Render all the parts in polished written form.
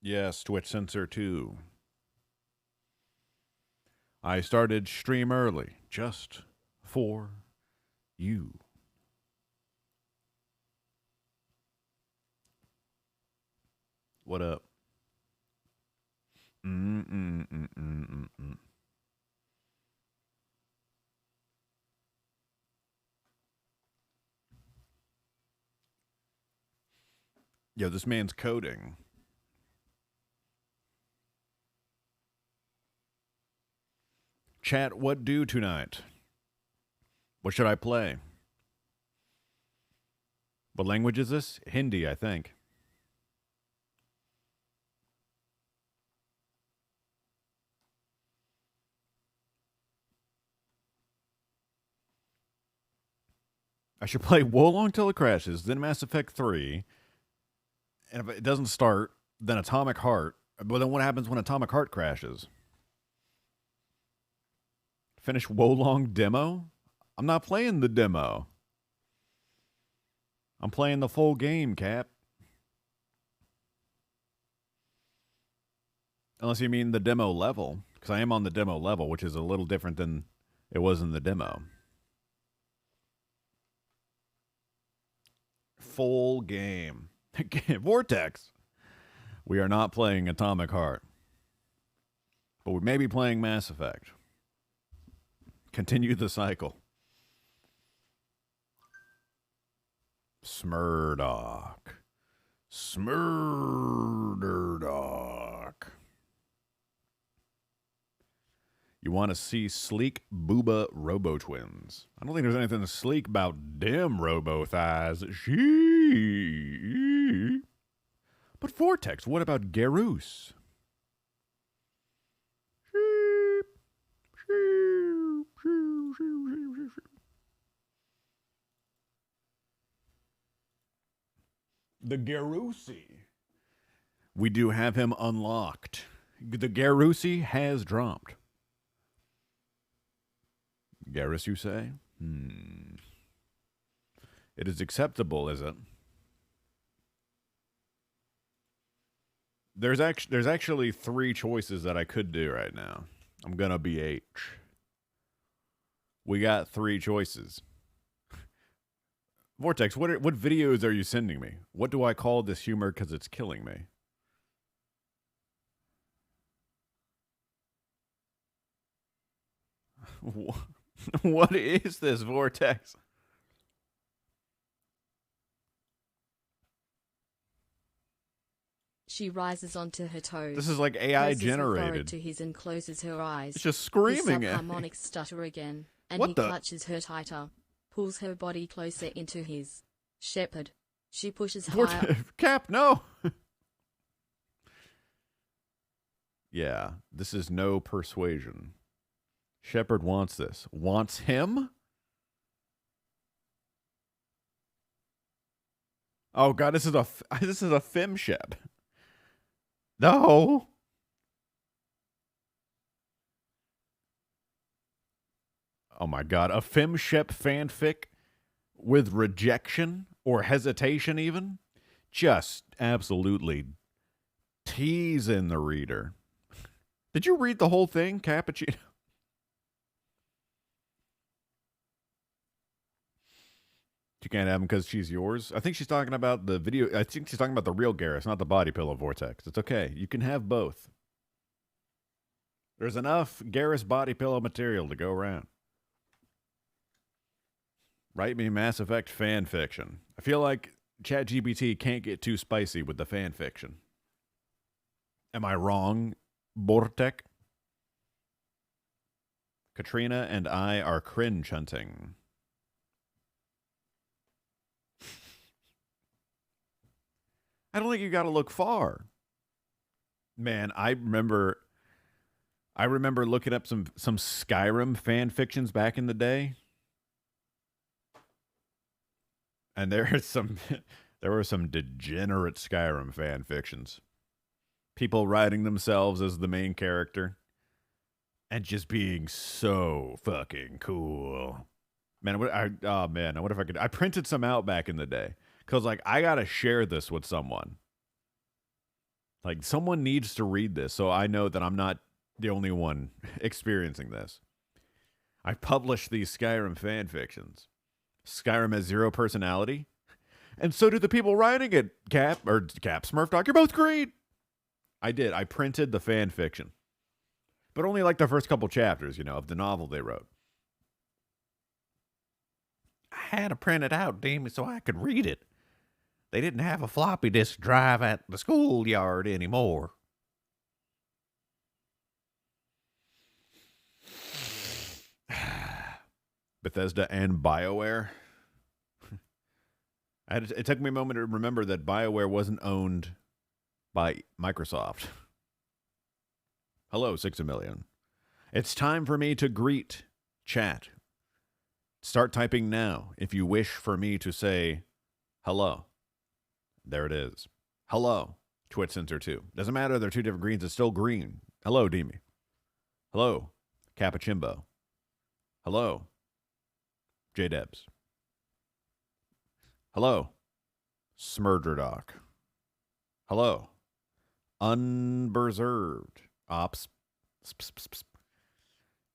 Yes, Twitch Censor 2. I started stream early, just for you. What up? Mm-mm-mm-mm-mm-mm. Yo, this man's coding. Chat, what do tonight? What should I play? What language is this? Hindi, I think. I should play Wolong till it crashes, then Mass Effect 3. And if it doesn't start, then Atomic Heart. But then what happens when Atomic Heart crashes? Finish Wolong demo? I'm not playing the demo. I'm playing the full game, Cap. Unless you mean the demo level. Because I am on the demo level, which is a little different than it was in the demo. Full game. Vortex. We are not playing Atomic Heart. But we may be playing Mass Effect. Continue the cycle. Smurdock. Smurderdock. You want to see sleek booba robo twins? I don't think there's anything sleek about them robo thighs. She. But Vortex, what about Garus? The Garusi. We do have him unlocked. The Garusi has dropped. Garrus, you say? It is acceptable, is it? There's actually 3 choices that I could do right now. I'm gonna BH. We got 3 choices. Vortex, what videos are you sending me? What do I call this humor because it's killing me? What is this, Vortex? She rises onto her toes. This is like AI generated. To his and closes her eyes. It's just screaming his at me. subharmonics stutter again, and What he the? clutches her tighter, pulls her body closer into his. Shepherd. She pushes Vortex, higher. Cap, no. Yeah, this is no persuasion. Shepard wants this. Wants him? Oh god, this is a femshep. No. Oh my god, a femshep fanfic with rejection or hesitation even? Just absolutely teasing the reader. Did you read the whole thing, Cappuccino? You can't have him because she's yours. I think she's talking about the video. I think she's talking about the real Garrus, not the body pillow Vortex. It's okay. You can have both. There's enough Garrus body pillow material to go around. Write me Mass Effect fan fiction. I feel like ChatGPT can't get too spicy with the fan fiction. Am I wrong, Vortex? Katrina and I are cringe hunting. I don't think you got to look far. Man, I remember looking up some Skyrim fan fictions back in the day. And there were some degenerate Skyrim fan fictions. People writing themselves as the main character and just being so fucking cool. Man, what if I could? I printed some out back in the day because, like, I gotta share this with someone. Like, someone needs to read this so I know that I'm not the only one experiencing this. I published these Skyrim fan fictions. Skyrim has zero personality, and so do the people writing it. Cap Smurf Doc, you're both great. I did. I printed the fan fiction, but only like the first couple chapters, of the novel they wrote. I had to print it out, damn it, so I could read it. They didn't have a floppy disk drive at the schoolyard anymore. Bethesda and BioWare. It took me a moment to remember that BioWare wasn't owned by Microsoft. Hello, 6 million. It's time for me to greet chat. Start typing now if you wish for me to say hello. There it is. Hello, Twitch Censor 2. Doesn't matter, they're two different greens. It's still green. Hello, Demi. Hello, Cappuchimbo. Hello, J-Debs. Hello, Smurderdoc. Hello, Unberserved. Ops.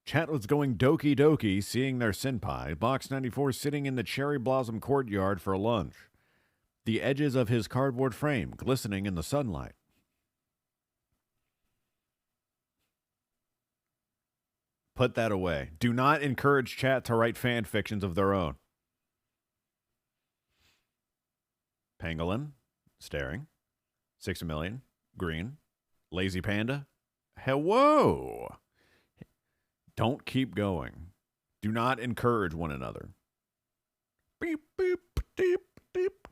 Chat was going doki doki, seeing their senpai, Box 94 sitting in the cherry blossom courtyard for lunch. The edges of his cardboard frame glistening in the sunlight. Put that away. Do not encourage chat to write fan fictions of their own. Pangolin, staring. 6 million, green. Lazy Panda, hello. Don't keep going. Do not encourage one another. Beep, beep, deep, deep.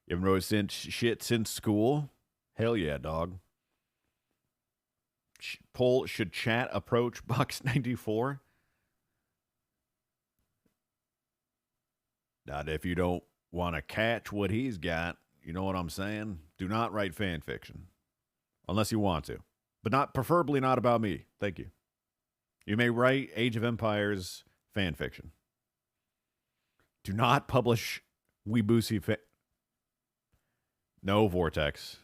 You haven't wrote shit since school? Hell yeah, dog. Poll, should chat approach Box 94? Not if you don't want to catch what he's got. You know what I'm saying? Do not write fan fiction. Unless you want to. But preferably not about me. Thank you. You may write Age of Empires fan fiction. Do not publish Weeboosie No, Vortex.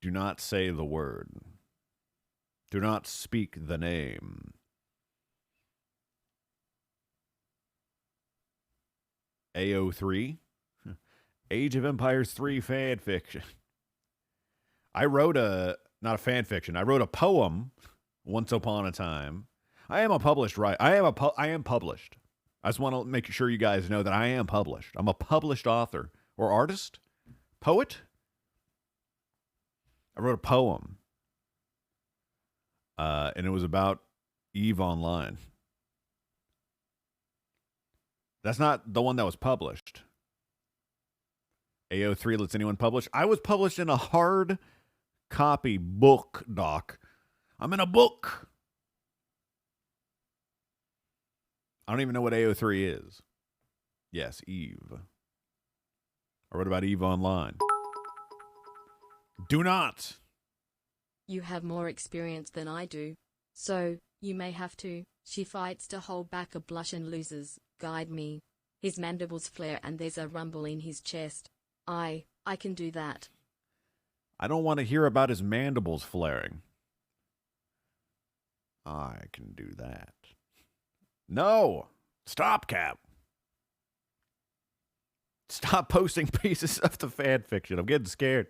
Do not say the word. Do not speak the name. AO3. Age of Empires 3 fan fiction. I wrote not a fan fiction. I wrote a poem once upon a time. I am a published writer. I am published. I just want to make sure you guys know that I am published. I'm a published author or artist, poet. I wrote a poem, and it was about EVE Online. That's not the one that was published. AO3 lets anyone publish. I was published in a hard copy book, doc. I'm in a book. I don't even know what AO3 is. Yes, EVE. I wrote about EVE Online. Do not. You have more experience than I do. So, you may have to. She fights to hold back a blush and loses. Guide me. His mandibles flare and there's a rumble in his chest. I can do that. I don't want to hear about his mandibles flaring. I can do that. No! Stop, Cap! Stop posting pieces of the fan fiction. I'm getting scared.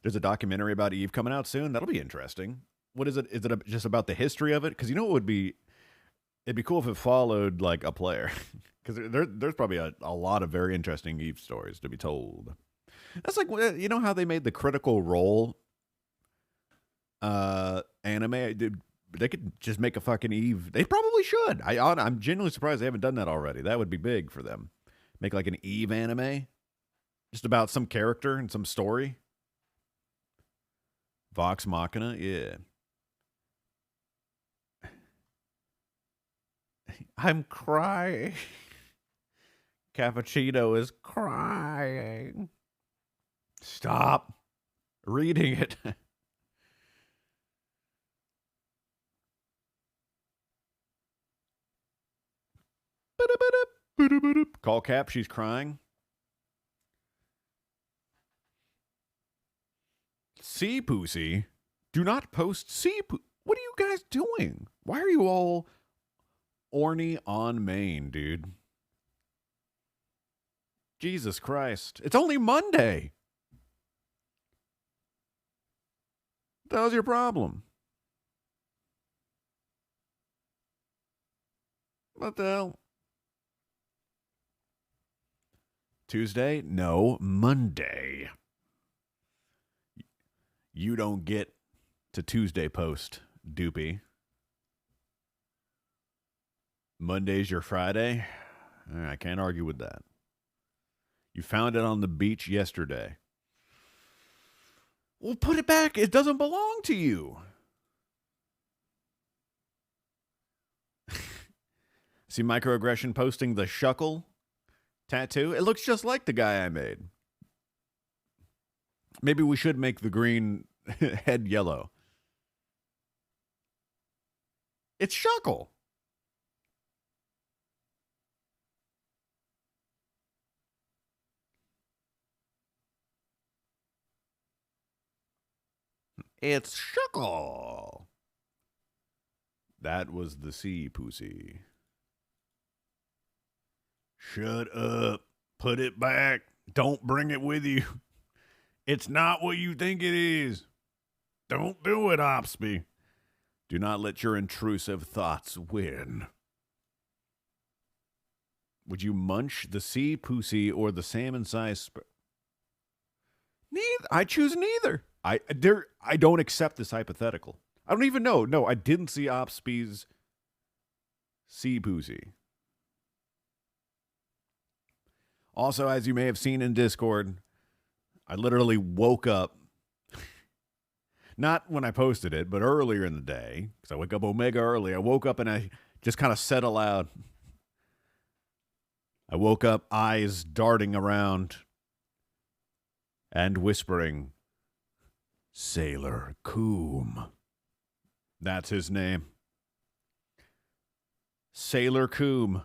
There's a documentary about EVE coming out soon. That'll be interesting. What is it? Is it just about the history of it? Because you know what would be... It'd be cool if it followed, like, a player. Because there's probably a lot of very interesting EVE stories to be told. That's like, you know how they made the Critical Role anime? They could just make a fucking EVE. They probably should. I'm genuinely surprised they haven't done that already. That would be big for them. Make like an EVE anime. Just about some character and some story. Vox Machina, yeah. I'm crying. Cappuccino is crying. Stop reading it. Call Cap, she's crying. Sea Pussy? Do not post sea What are you guys doing? Why are you all orny on Maine, dude? Jesus Christ. It's only Monday. What the hell's your problem? What the hell? Tuesday? No, Monday. You don't get to Tuesday post, doopy. Monday's your Friday? I can't argue with that. You found it on the beach yesterday. Well, put it back. It doesn't belong to you. See Microaggression posting the shuckle tattoo? It looks just like the guy I made. Maybe we should make the green head yellow. It's shuckle. It's shuckle. That was the sea pussy. Shut up. Put it back. Don't bring it with you. It's not what you think it is. Don't do it, Opsby. Do not let your intrusive thoughts win. Would you munch the sea pussy or the salmon-sized Neither. I choose neither. I don't accept this hypothetical. I don't even know. No, I didn't see Opsby's sea pussy. Also, as you may have seen in Discord, I literally woke up, not when I posted it, but earlier in the day, because I wake up Omega early. I woke up and I just kind of said aloud. I woke up, eyes darting around, and whispering, Sailor Coom. That's his name. Sailor Coom.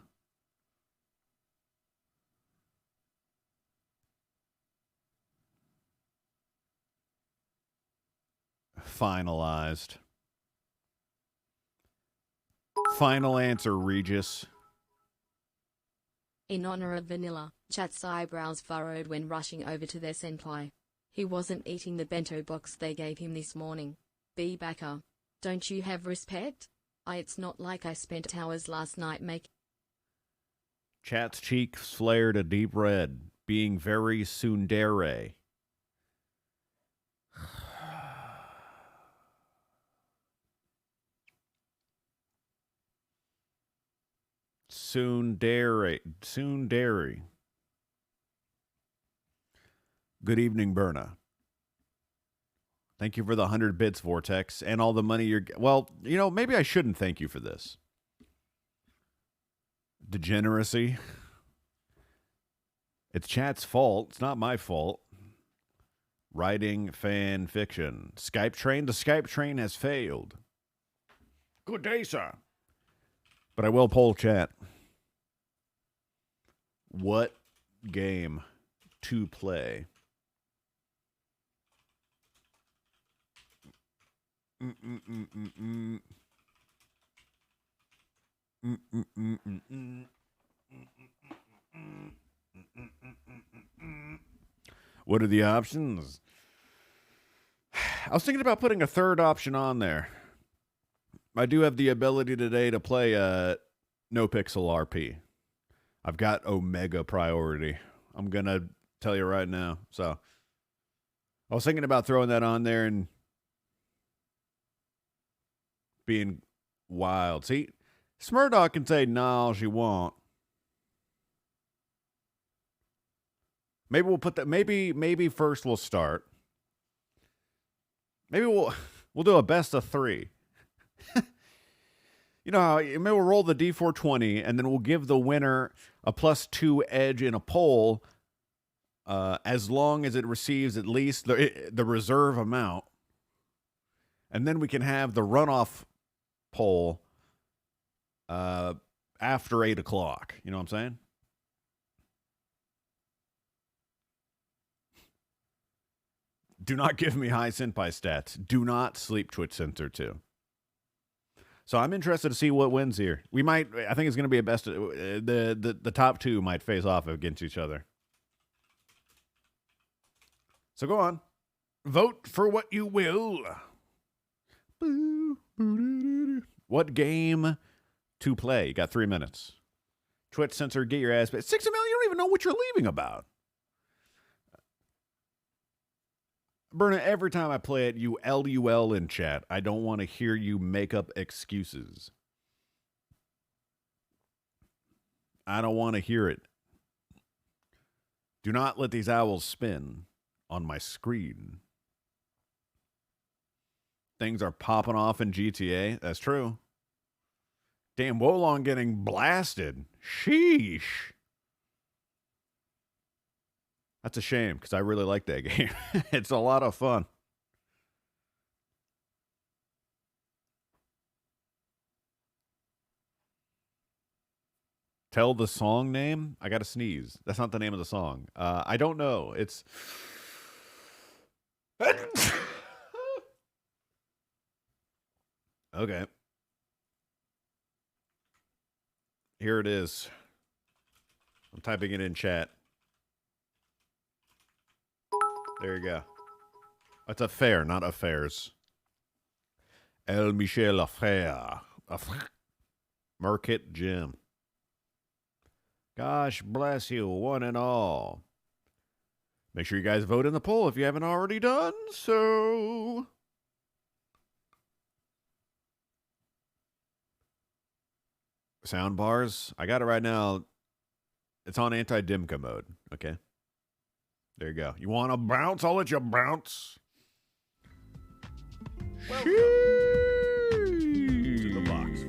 Finalized. Final answer, Regis. In honor of Vanilla, Chat's eyebrows furrowed when rushing over to their senpai. He wasn't eating the bento box they gave him this morning. B. Backer. Don't you have respect? It's not like I spent hours last night making. Chat's cheeks flared a deep red, being very tsundere. Tsundere. Good evening, Berna. Thank you for the 100 bits, Vortex, and all the money you're... Well, maybe I shouldn't thank you for this. Degeneracy. It's Chat's fault. It's not my fault. Writing fan fiction. Skype train. The Skype train has failed. Good day, sir. But I will poll Chat. What game to play? What are the options? I was thinking about putting a third option on there. I do have the ability today to play NoPixel RP. I've got Omega priority. I'm going to tell you right now. So I was thinking about throwing that on there and being wild. See, Smurdock can say no all she want. Maybe we'll put that. Maybe first we'll start. Maybe we'll do a best of 3. Maybe we'll roll the D420 and then we'll give the winner a +2 edge in a poll, as long as it receives at least the reserve amount, and then we can have the runoff poll after 8 o'clock. You know what I'm saying? Do not give me high senpai stats. Do not sleep Twitch Censor 2. So I'm interested to see what wins here. We might, I think it's going to be a best, the top two might face off against each other. So go on. Vote for what you will. What game to play? You got 3 minutes. Twitch Censor, get your ass back. 6 million, you don't even know what you're leaving about. Berna, every time I play it, you LUL in chat. I don't want to hear you make up excuses. I don't want to hear it. Do not let these owls spin on my screen. Things are popping off in GTA. That's true. Damn, Wolong getting blasted. Sheesh. That's a shame, because I really like that game. It's a lot of fun. Tell the song name? I gotta sneeze. That's not the name of the song. I don't know. It's... Okay. Here it is. I'm typing it in chat. There you go. It's affair, not affairs. El Michel Affair. Market Jim. Gosh bless you, one and all. Make sure you guys vote in the poll if you haven't already done so. Sound bars. I got it right now. It's on anti-dimka mode. Okay. There you go. You want to bounce? I'll let you bounce. Welcome to the box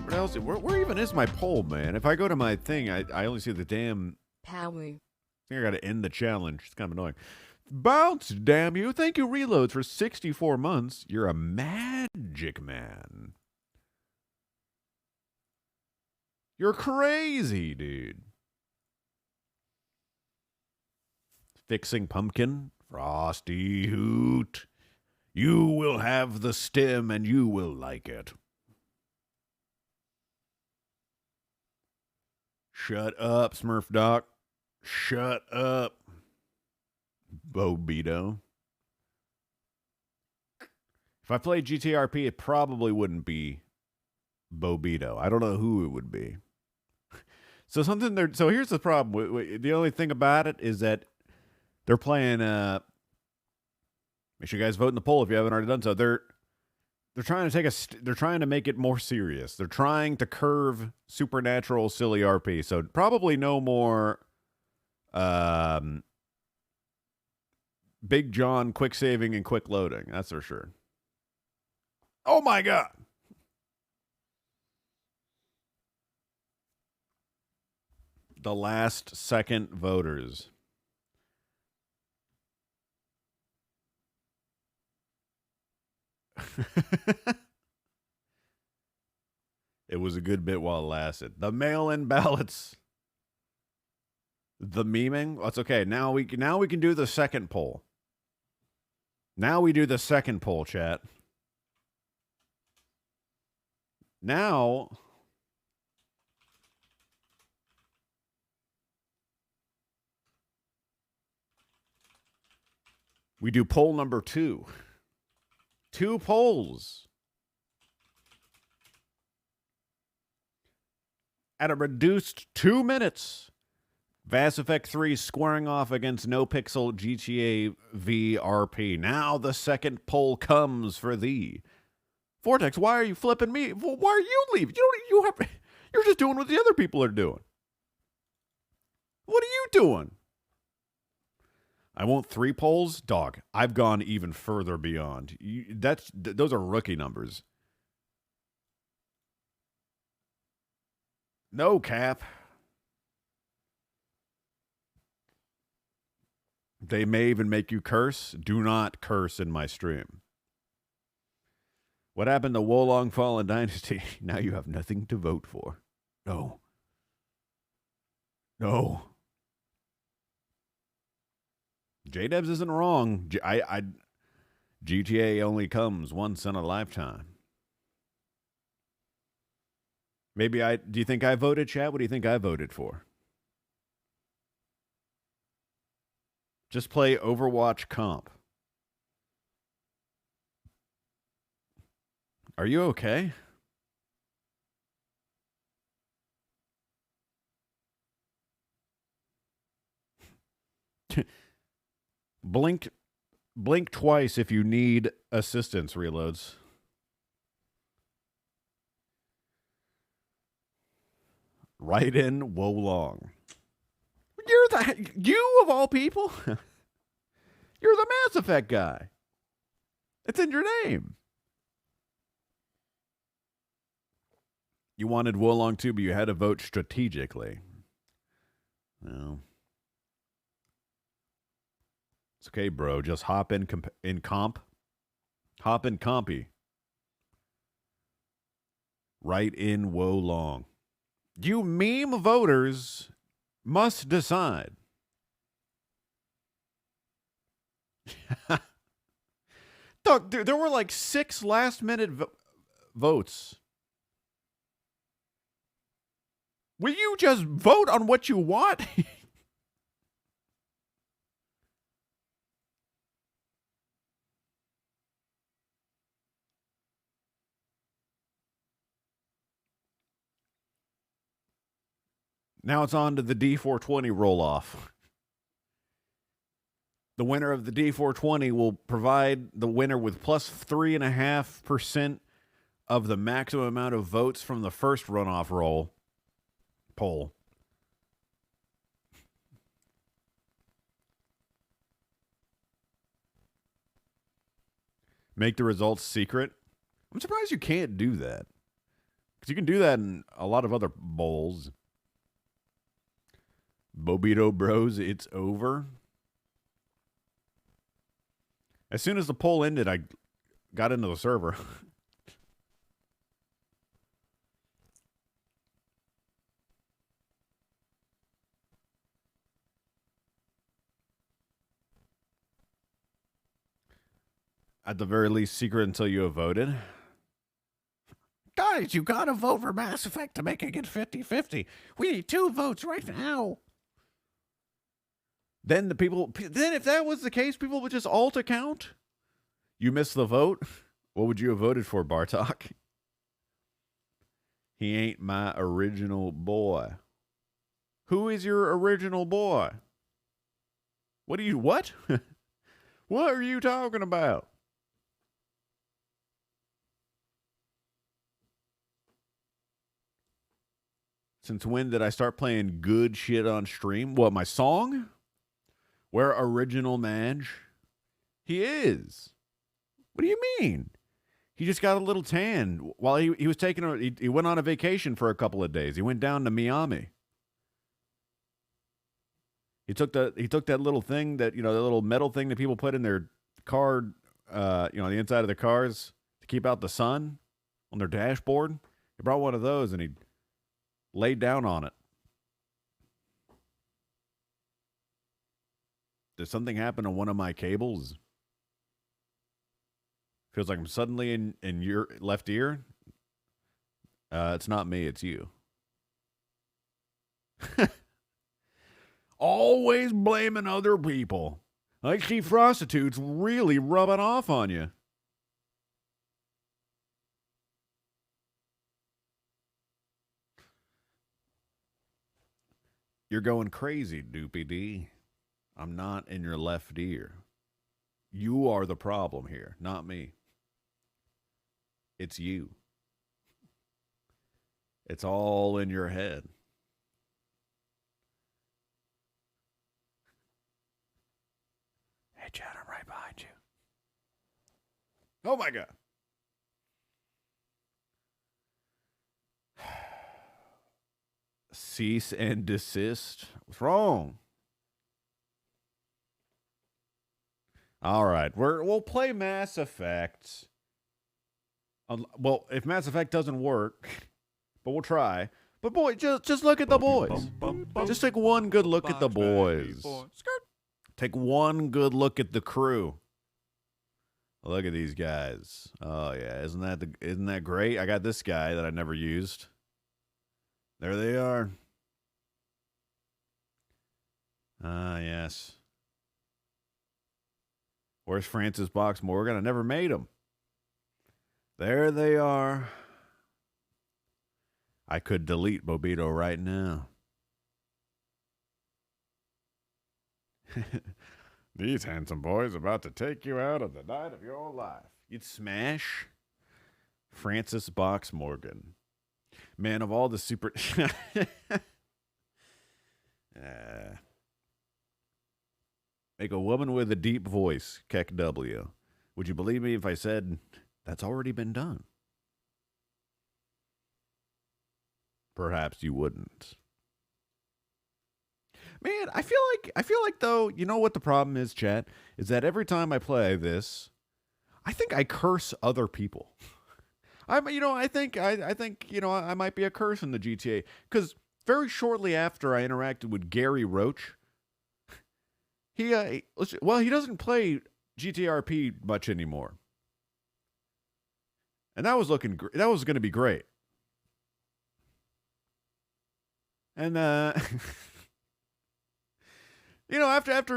What else? Where even is my poll, man? If I go to my thing, I only see the damn... Power. I think I got to end the challenge. It's kind of annoying. Bounce, damn you. Thank you, Reloads, for 64 months. You're a magic man. You're crazy, dude. Fixing pumpkin. Frosty Hoot. You will have the stem and you will like it. Shut up, Smurf Doc. Shut up. Bobito. If I played GTRP, it probably wouldn't be Bobito. I don't know who it would be. So here's the problem. The only thing about it is that they're playing. Make sure you guys vote in the poll if you haven't already done so. They're trying to they're trying to make it more serious. They're trying to curve supernatural silly RP. So probably no more Big John quick saving and quick loading. That's for sure. Oh my God. The last second voters. It was a good bit while it lasted. The mail-in ballots. The memeing. That's okay. Now we can do the second poll. Now we do the second poll, chat. Now we do poll number 2. 2 polls. At a reduced 2 minutes. Mass Effect 3 squaring off against NoPixel GTA V RP. Now the second poll comes for thee. Vortex, why are you flipping me? Why are you leaving? You're just doing what the other people are doing. What are you doing? I want 3 polls? Dog, I've gone even further beyond. Those are rookie numbers. No cap. They may even make you curse. Do not curse in my stream. What happened to Wolong Fallen Dynasty? Now you have nothing to vote for. No. No. J-Debs isn't wrong. GTA only comes once in a lifetime. Maybe do you think I voted, chat? What do you think I voted for? Just play Overwatch comp. Are you okay? Blink twice if you need assistance, reloads. Right in Wolong. You of all people? You're the Mass Effect guy. It's in your name. You wanted Wolong too, but you had to vote strategically. No. It's okay, bro. Just hop in comp. Hop in compy. Right in Wolong. You meme voters must decide. Look, there were like 6 last-minute votes. Will you just vote on what you want? Now it's on to the D420 roll-off. The winner of the D420 will provide the winner with plus 3.5% of the maximum amount of votes from the first runoff poll. Make the results secret. I'm surprised you can't do that. Because you can do that in a lot of other bowls. Bobito Bros, it's over. As soon as the poll ended, I got into the server. At the very least, secret until you have voted. Guys, you gotta vote for Mass Effect to make it get 50-50. We need 2 votes right now. Then if that was the case, people would just alt account. You missed the vote. What would you have voted for, Bartok? He ain't my original boy. Who is your original boy? What? What are you talking about? Since when did I start playing good shit on stream? What, my song? Where original Madge? He is. What do you mean? He just got a little tan while he was taking he went on a vacation for a couple of days. He went down to Miami. He took that little thing that, the little metal thing that people put in their car, the inside of their cars to keep out the sun on their dashboard. He brought one of those and he laid down on it. Did something happen on one of my cables? Feels like I'm suddenly in your left ear. It's not me, it's you. Always blaming other people. I see prostitutes really rubbing off on you. You're going crazy, Doopy D. I'm not in your left ear. You are the problem here, not me. It's you. It's all in your head. Hey, Chad, I'm right behind you. Oh, my God. Cease and desist. What's wrong? All right, we'll play Mass Effect. Well, if Mass Effect doesn't work, but we'll try. But boy, just look at the boys. Just take one good look at the boys. Take one good look at the crew. Look at these guys. Oh yeah, isn't that great? I got this guy that I never used. There they are. Ah, yes. Where's Francis Box Morgan? I never made him. There they are. I could delete Bobito right now. These handsome boys about to take you out of the night of your life. You'd smash Francis Box Morgan. Man, of all the super... Make a woman with a deep voice, Keck W. Would you believe me if I said that's already been done? Perhaps you wouldn't. Man, I feel like though, you know what the problem is, chat? Is that every time I play this, I think I curse other people. I think I might be a curse in the GTA. Because very shortly after I interacted with Gary Roach, he doesn't play GTRP much anymore. And that was going to be great. And after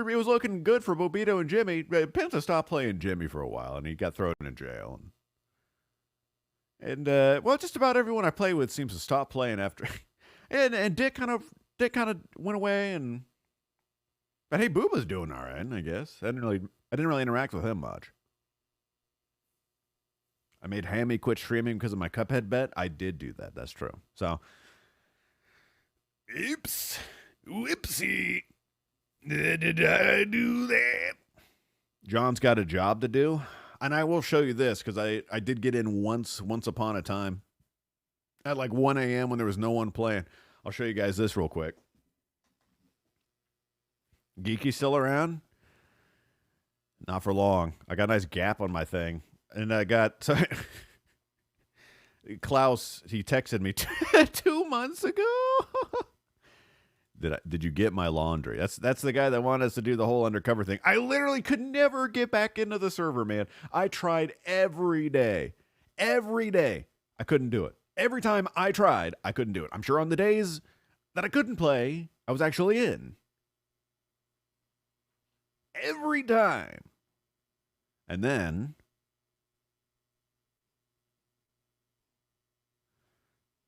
it was looking good for Bobito and Jimmy, Penta stopped playing Jimmy for a while, and he got thrown in jail. And just about everyone I play with seems to stop playing after. and Dick kind of went away, but hey, Booba's doing all right, I guess. I didn't really interact with him much. I made Hammy quit streaming because of my Cuphead bet. I did do that. That's true. So, oops, whoopsie. Did I do that? John's got a job to do. And I will show you this because I did get in once upon a time at like 1 a.m. when there was no one playing. I'll show you guys this real quick. Geeky still around? Not for long. I got a nice gap on my thing. And I got... Klaus, he texted me 2 months ago. Did you get my laundry? That's the guy that wanted us to do the whole undercover thing. I literally could never get back into the server, man. I tried every day. Every day. I couldn't do it. Every time I tried, I couldn't do it. I'm sure on the days that I couldn't play, I was actually in. Every time. And then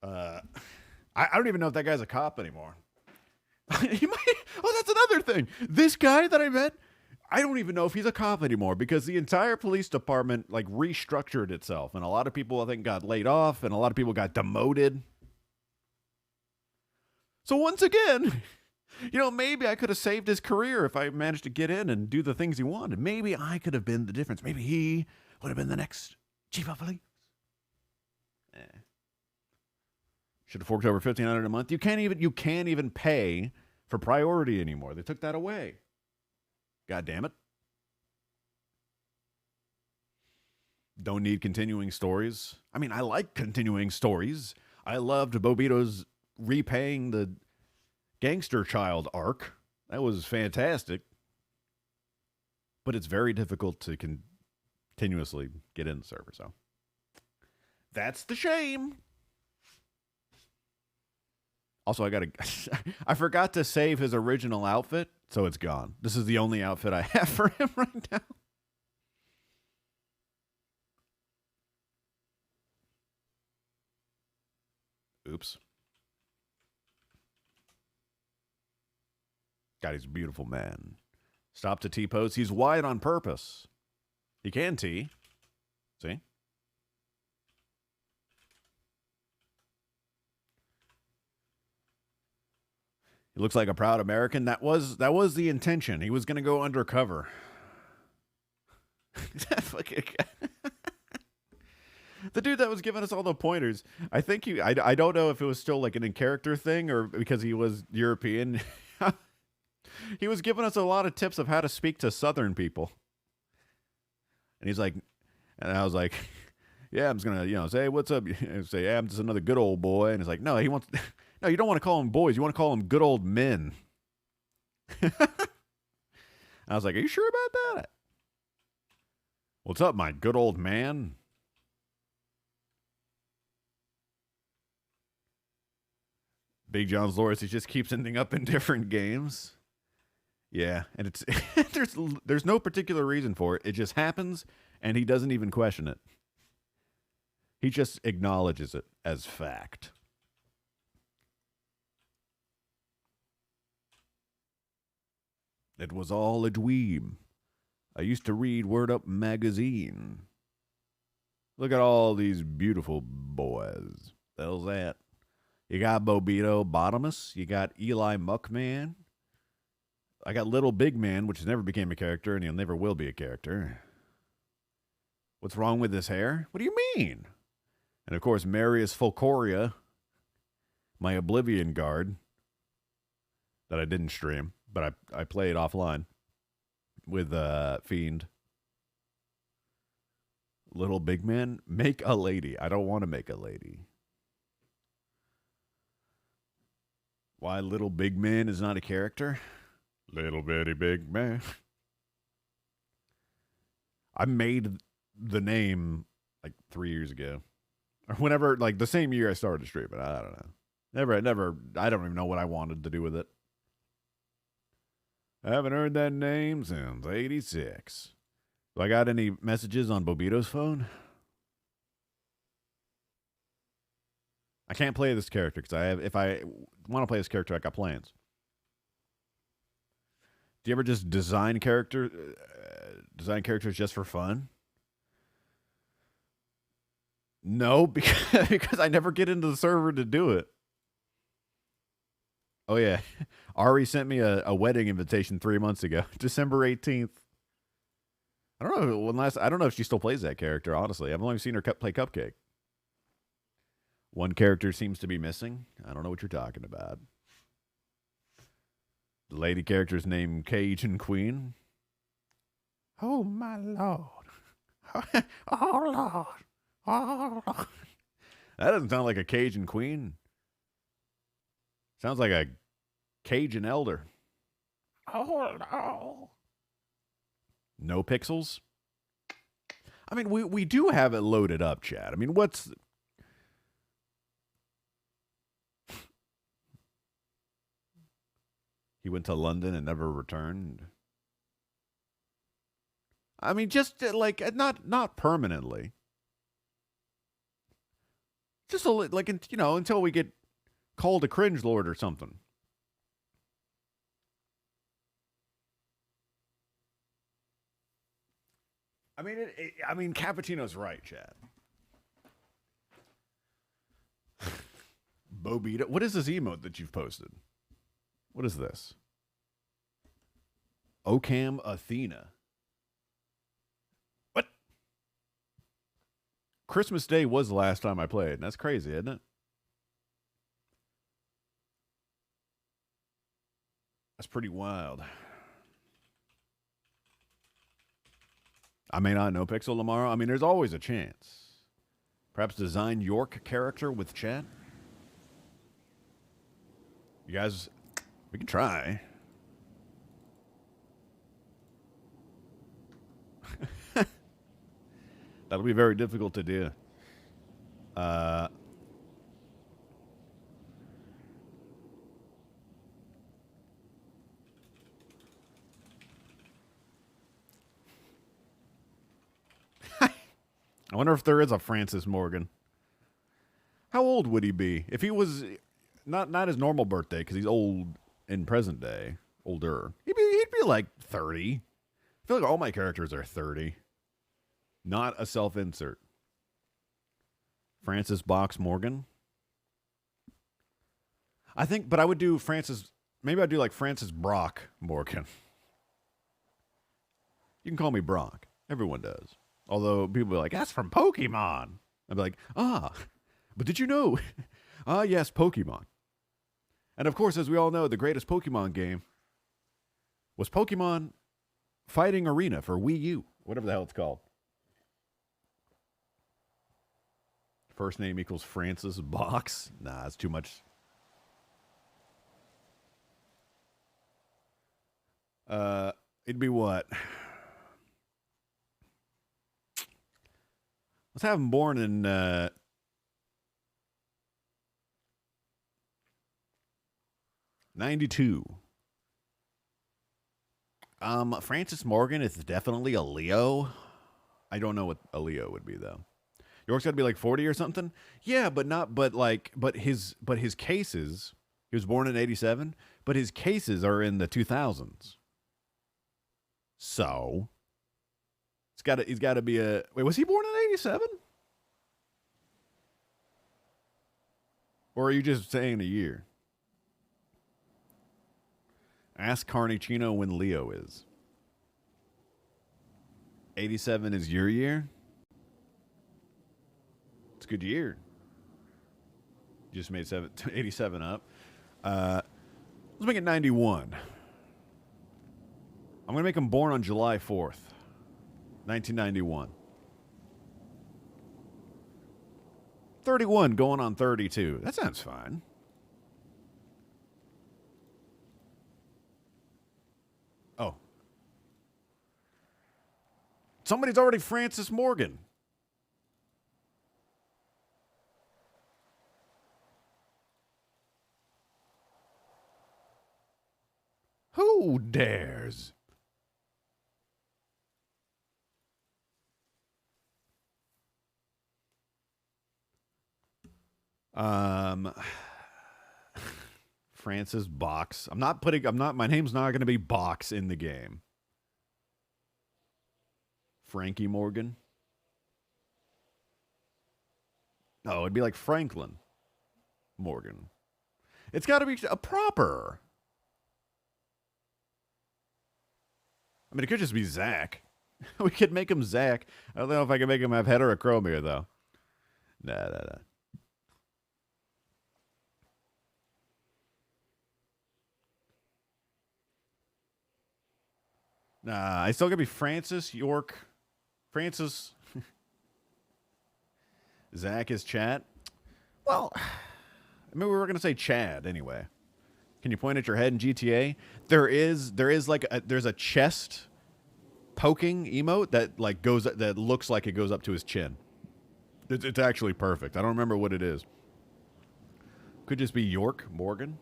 I don't even know if that guy's a cop anymore. He might. Oh, that's another thing. This guy that I met, I don't even know if he's a cop anymore because the entire police department like restructured itself, and a lot of people I think got laid off, and a lot of people got demoted. So once again, maybe I could have saved his career if I managed to get in and do the things he wanted. Maybe I could have been the difference. Maybe he would have been the next chief of police. Should have forked over $1,500 a month. You can't even pay for priority anymore. They took that away. God damn it. Don't need continuing stories. I mean, I like continuing stories. I loved Bobito's repaying the gangster child arc. That was fantastic. But it's very difficult to continuously get in the server, so that's the shame. Also, I forgot to save his original outfit, so it's gone. This is the only outfit I have for him right now. Oops. God, he's a beautiful man. Stop to T-pose. He's wide on purpose. He can T. See? He looks like a proud American. That was the intention. He was going to go undercover. The dude that was giving us all the pointers, I think I don't know if it was still like an in-character thing or because he was European. He was giving us a lot of tips of how to speak to Southern people. And I was like, yeah, I'm just gonna, say, hey, what's up? Say, yeah, I'm just another good old boy. And it's like, no, he wants, no, you don't want to call them boys. You want to call them good old men. I was like, are you sure about that? What's up, my good old man? Big John's Loris, he just keeps ending up in different games. Yeah, and it's there's no particular reason for it. It just happens, and he doesn't even question it. He just acknowledges it as fact. It was all a dream. I used to read Word Up magazine. Look at all these beautiful boys. The hell's that? You got Bobito Bottomus. You got Eli Muckman. I got Little Big Man, which never became a character, and he'll never will be a character. What's wrong with his hair? What do you mean? And of course, Marius Fulcoria, my Oblivion guard, that I didn't stream, but I played offline with Fiend. Little Big Man, make a lady. I don't want to make a lady. Why Little Big Man is not a character? Little bitty big man. I made the name like 3 years ago. Or whenever, like the same year I started streaming. I don't know. Never, I don't even know what I wanted to do with it. I haven't heard that name since 86. Do I got any messages on Bobito's phone? I can't play this character because if I want to play this character, I got plans. Do you ever just design characters just for fun? No, because I never get into the server to do it. Oh yeah, Ari sent me a wedding invitation 3 months ago, December 18th. I don't know I don't know if she still plays that character. Honestly, I've only seen her play Cupcake. One character seems to be missing. I don't know what you're talking about. The lady character's named Cajun Queen. Oh, my Lord. Oh, Lord. Oh, Lord. That doesn't sound like a Cajun Queen. Sounds like a Cajun Elder. Oh, no. No pixels? I mean, we do have it loaded up, chat. I mean, what's... He went to London and never returned. I mean, just like not permanently. Just like until we get called a cringe lord or something. I mean, Cappuccino's right, Chad. Bobita, what is this emote that you've posted? What is this? Ocam Athena. What? Christmas Day was the last time I played. That's crazy, isn't it? That's pretty wild. I may not know Pixel tomorrow. I mean, there's always a chance. Perhaps design York character with chat. You guys... We can try. That'll be very difficult to do. I wonder if there is a Francis Morgan. How old would he be? If he was not his normal birthday, because he's old in present day, older. He'd be like 30. I feel like all my characters are 30. Not a self-insert. Francis Box Morgan. I think, but I would do Francis, maybe I'd do like Francis Brock Morgan. You can call me Brock. Everyone does. Although people are like, that's from Pokemon. I'd be like, but did you know? Yes, Pokemon. And of course, as we all know, the greatest Pokemon game was Pokemon Fighting Arena for Wii U. Whatever the hell it's called. First name equals Francis Box. Nah, that's too much. It'd be what? Let's have him born in 92. Francis Morgan is definitely a Leo. I don't know what a Leo would be though. York's got to be like 40 or something. Yeah, but his cases. He was born in 87, but his cases are in the 2000s. So he's got to be a. Wait, was he born in 87? Or are you just saying a year? Ask Carnicino when Leo is. 87 is your year? It's a good year. You just made 87 up. Let's make it 91. I'm going to make him born on July 4th, 1991. 31 going on 32. That sounds fine. Oh. Somebody's already Francis Morgan. Who dares? Francis Box. My name's not going to be Box in the game. Frankie Morgan. Oh, it'd be like Franklin Morgan. It's got to be a proper. I mean, it could just be Zach. We could make him Zach. I don't know if I can make him have heterochromia, though. Nah. Nah, I still gotta be Francis York. Francis. Zach is Chat. Well, I mean, we were gonna say Chad anyway. Can you point at your head in GTA? There's a chest poking emote that looks like it goes up to his chin. It's actually perfect. I don't remember what it is. Could just be York Morgan.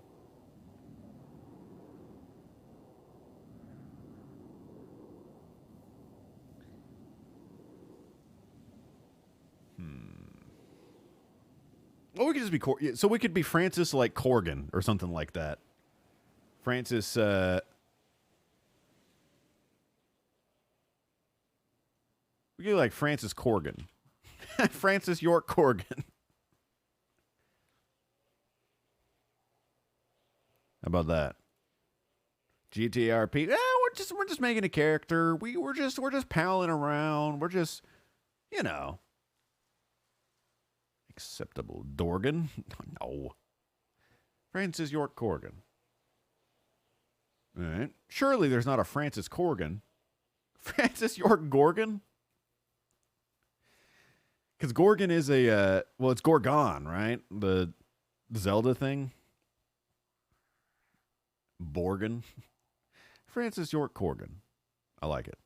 Well, we could just be so we could be Francis like Korgan or something like that. Francis. We could be like Francis Korgan. Francis York Korgan. How about that? GTRP. We're just making a character. We're just palling around. We're just, you know. Acceptable. Dorgan? No. Francis York Korgan. All right. Surely there's not a Francis Korgan. Francis York Gorgon? Because Gorgon is it's Gorgon, right? The Zelda thing. Borgon. Francis York Korgan. I like it.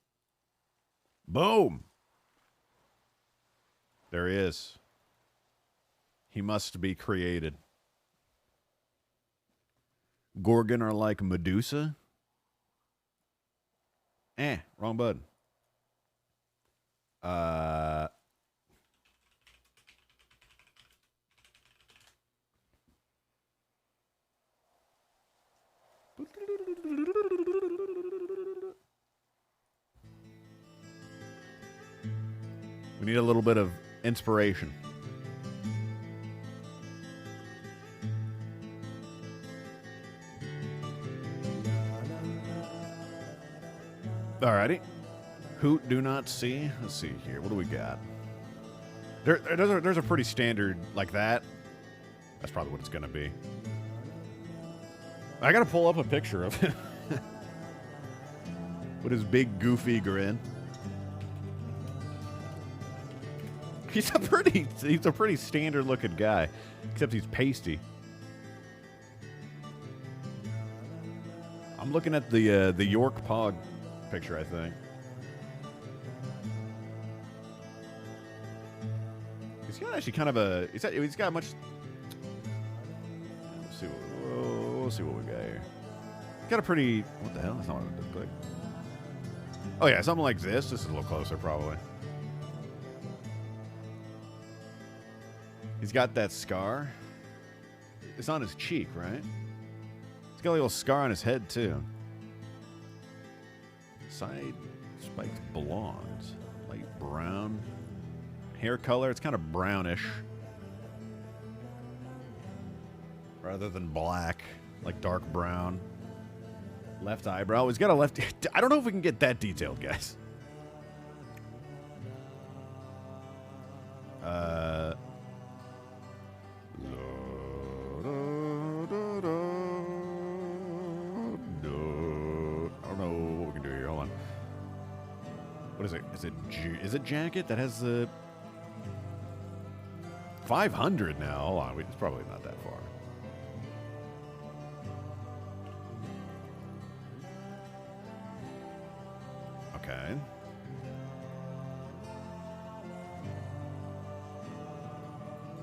Boom. There he is. He must be created. Gorgon are like Medusa. Wrong button. We need a little bit of inspiration. Alrighty. Hoot, do not see. Let's see here. What do we got? There's a pretty standard like that. That's probably what it's going to be. I got to pull up a picture of him. With his big goofy grin. He's a pretty standard looking guy, except he's pasty. I'm looking at the York Pog picture, I think. He's got actually kind of a. He's got much. We'll see what we got here. He's got a pretty. What the hell? That's not what it looks like. Oh yeah, something like this. This is a little closer, probably. He's got that scar. It's on his cheek, right? He's got a little scar on his head, too. Side spiked blonde. Light brown. Hair color, it's kind of brownish. Rather than black, like dark brown. Left eyebrow. He's got a left... I don't know if we can get that detailed, guys. Is it jacket that has the 500 now? Hold on, it's probably not that far. Okay.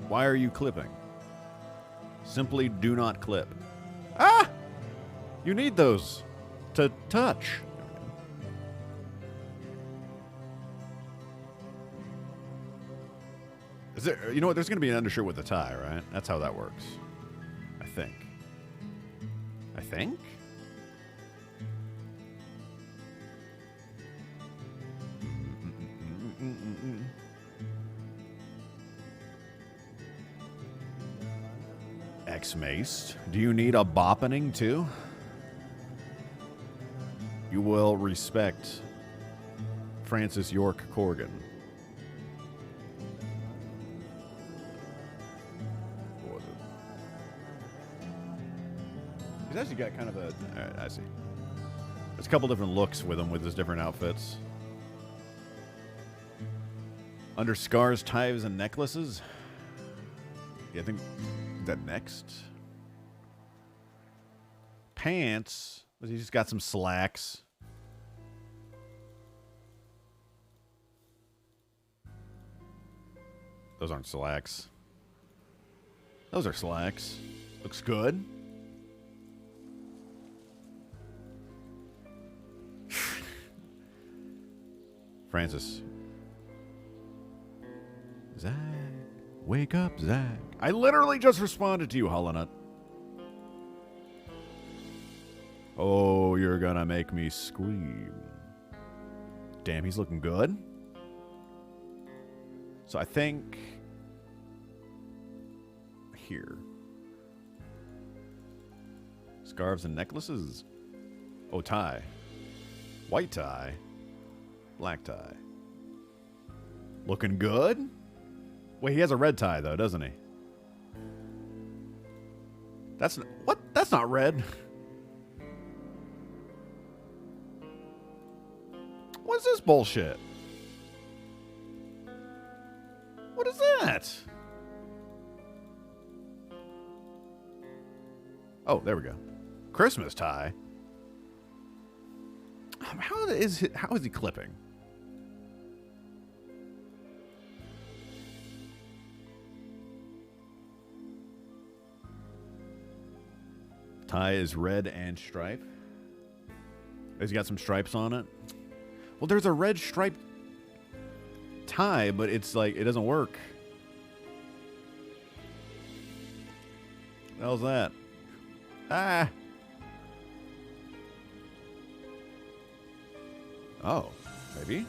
Why are you clipping? Simply do not clip. Ah! You need those to touch. Is there, you know what? There's going to be an undershirt with a tie, right? That's how that works. I think. I think? X-maced. Do you need a boppening too? You will respect Francis York Korgan. What was it? He's actually got kind of a... Alright, I see. There's a couple different looks with him with his different outfits. Under scars, ties, and necklaces. Yeah, I think... that next. Pants. He's just got some slacks. Those aren't slacks. Those are slacks. Looks good. Francis. Zach. Wake up, Zach. I literally just responded to you, Hollanut. Oh, you're gonna make me scream. Damn, he's looking good. So I think... here. Scarves and necklaces. Oh, tie. White tie. Black tie. Looking good? Wait, he has a red tie, though, doesn't he? That's... what? That's not red. What's this bullshit? What is that? Oh, there we go. Christmas tie. How is he clipping? Tie is red and stripe. He's got some stripes on it. Well, there's a red striped tie, but it's like, it doesn't work. What the hell's that? Ah! Oh, maybe?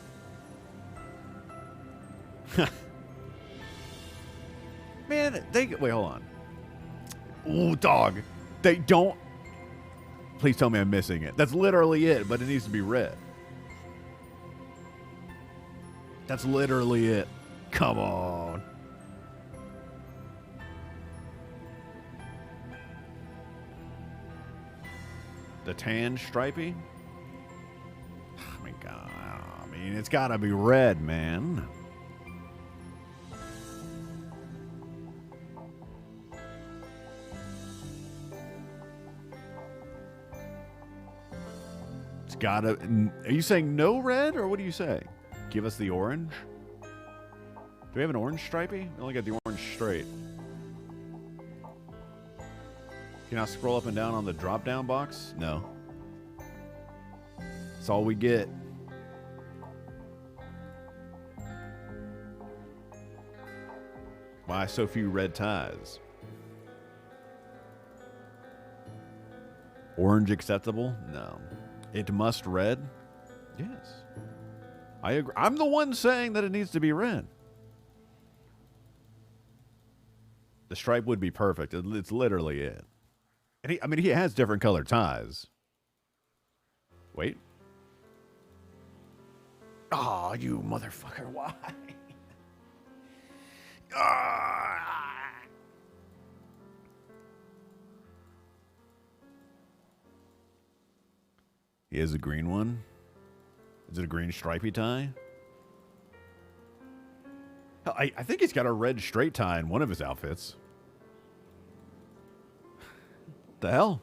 Man, wait, hold on. Ooh, dog. They don't... Please tell me I'm missing it. That's literally it, but it needs to be red. That's literally it. Come on. The tan stripey? I mean, God, it's gotta be red, man. It's gotta... Are you saying no red, or what are you saying? Give us the orange? Do we have an orange stripey? We only got the orange straight. Can I scroll up and down on the drop-down box? No. That's all we get. Why so few red ties? Orange acceptable? No. It must red? Yes. I agree. I'm the one saying that it needs to be red. The stripe would be perfect. It's literally it. And he has different colored ties. Wait. Oh, you motherfucker. Why? He has a green one. Is it a green stripy tie? I think he's got a red straight tie in one of his outfits. The hell?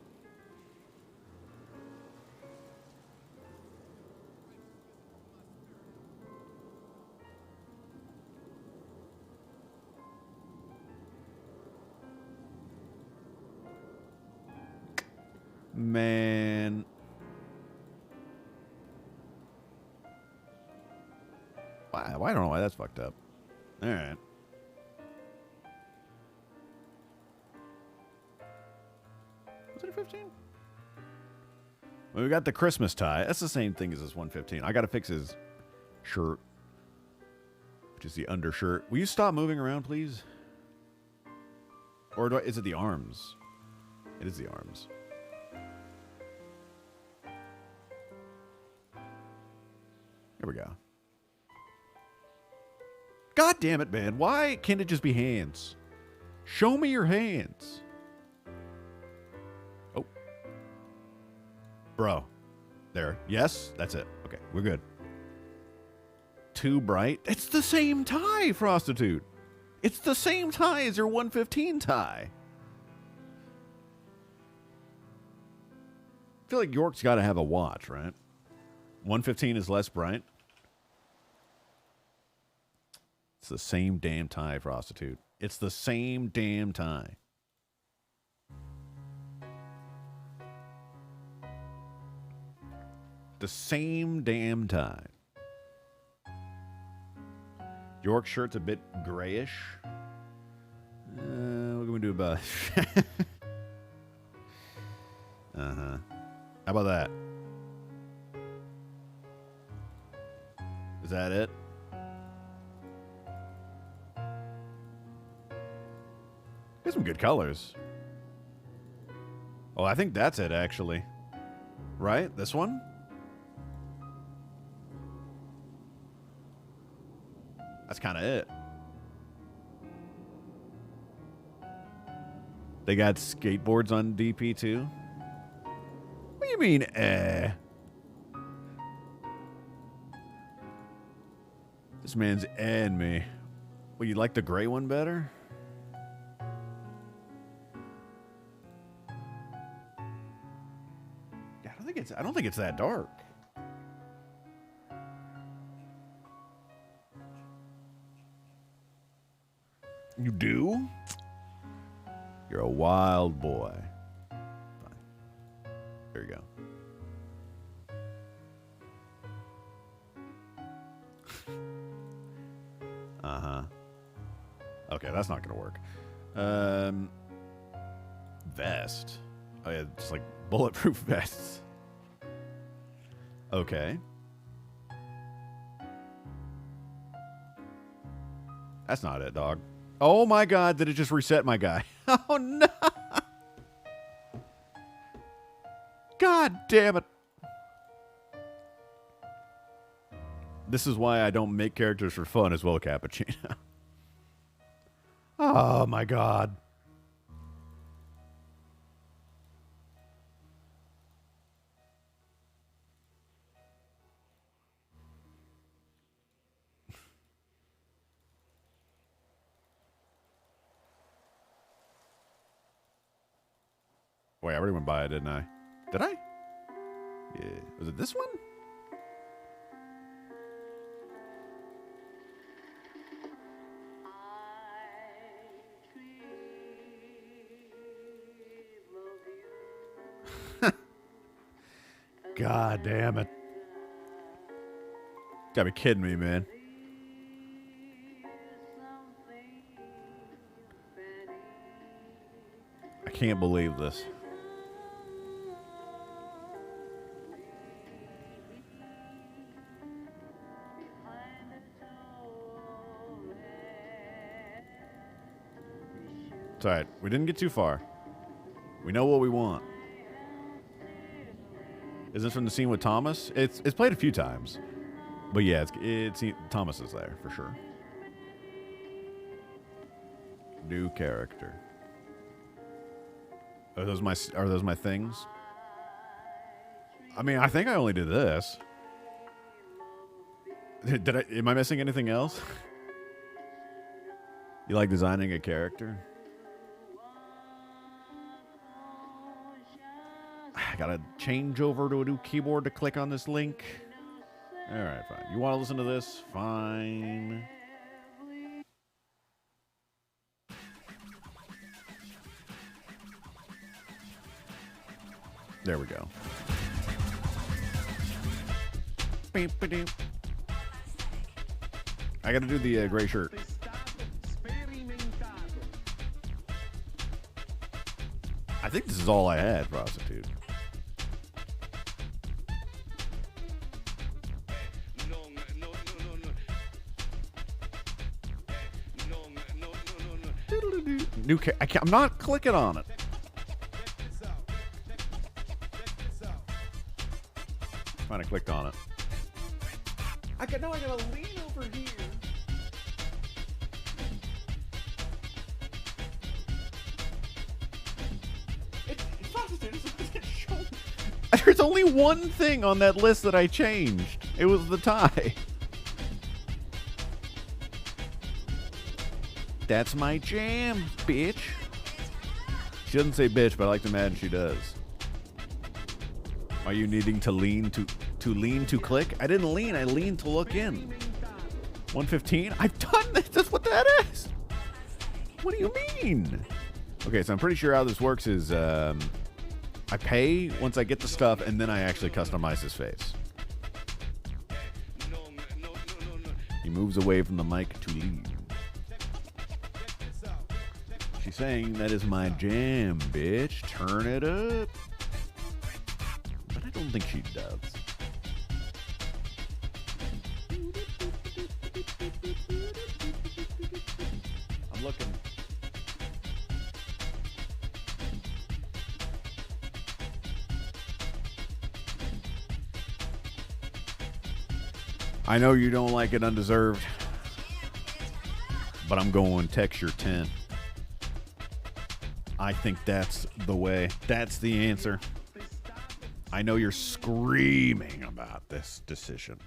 Man. Why? I don't know why that's fucked up. All right. Was it 15? Well, we got the Christmas tie. That's the same thing as this 115. I got to fix his shirt, which is the undershirt. Will you stop moving around, please? Or is it the arms? It is the arms. Here we go. God damn it, man. Why can't it just be hands? Show me your hands. Oh. Bro. There. Yes, that's it. Okay, we're good. Too bright. It's the same tie, prostitute. It's the same tie as your 115 tie. I feel like York's got to have a watch, right? 115 is less bright. It's the same damn tie, prostitute. It's the same damn tie. The same damn tie. York shirt's a bit grayish. What can we do about it? Uh-huh. How about that? Is that it? There's some good colors. Oh, I think that's it, actually. Right? This one? That's kind of it. They got skateboards on DP too? What do you mean, This man's and me. Well, you like the gray one better? I don't think it's that dark. You do? You're a wild boy. Fine. There you go. Uh-huh. Okay, that's not gonna work. Vest. Oh yeah, just like bulletproof vests. Okay. That's not it, dog. Oh my god, did it just reset my guy? Oh no! God damn it. This is why I don't make characters for fun as well, Cappuccino. Oh my god. Wait, I already went by it, didn't I? Did I? Yeah. Was it this one? God damn it. Gotta be kidding me, man. I can't believe this. It's alright. We didn't get too far. We know what we want. Is this from the scene with Thomas? It's played a few times. But yeah, it's Thomas is there for sure. New character. Are those my things? I mean, I think I only did this. Am I missing anything else? You like designing a character? I gotta change over to a new keyboard to click on this link. Alright, fine. You want to listen to this? Fine. There we go. I gotta do the gray shirt. I think this is all I had, prostitute. New I'm not clicking on it. Fine, I clicked on it. Now I gotta lean over here. There's only one thing on that list that I changed. It was the tie. That's my jam, bitch. She doesn't say bitch, but I like to imagine she does. Are you needing to lean to click? I didn't lean. I leaned to look in. 115? I've done this. That's what that is. What do you mean? Okay, so I'm pretty sure how this works is I pay once I get the stuff, and then I actually customize his face. He moves away from the mic to leave. She's saying that is my jam, bitch. Turn it up. But I don't think she does. I'm looking. I know you don't like it undeserved, but I'm going texture 10. I think that's the way. That's the answer. I know you're screaming about this decision.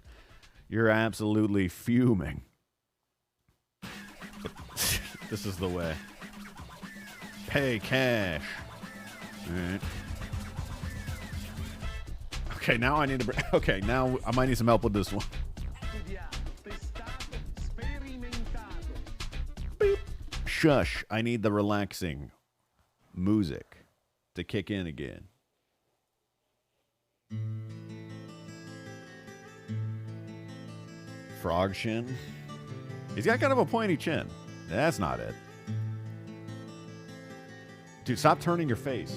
You're absolutely fuming. But this is the way. Pay cash. All right. Okay, now I need to... Okay, now I might need some help with this one. Beep. Shush. I need the relaxing music to kick in again. Frog chin. He's got kind of a pointy chin. That's not it. Dude, stop turning your face.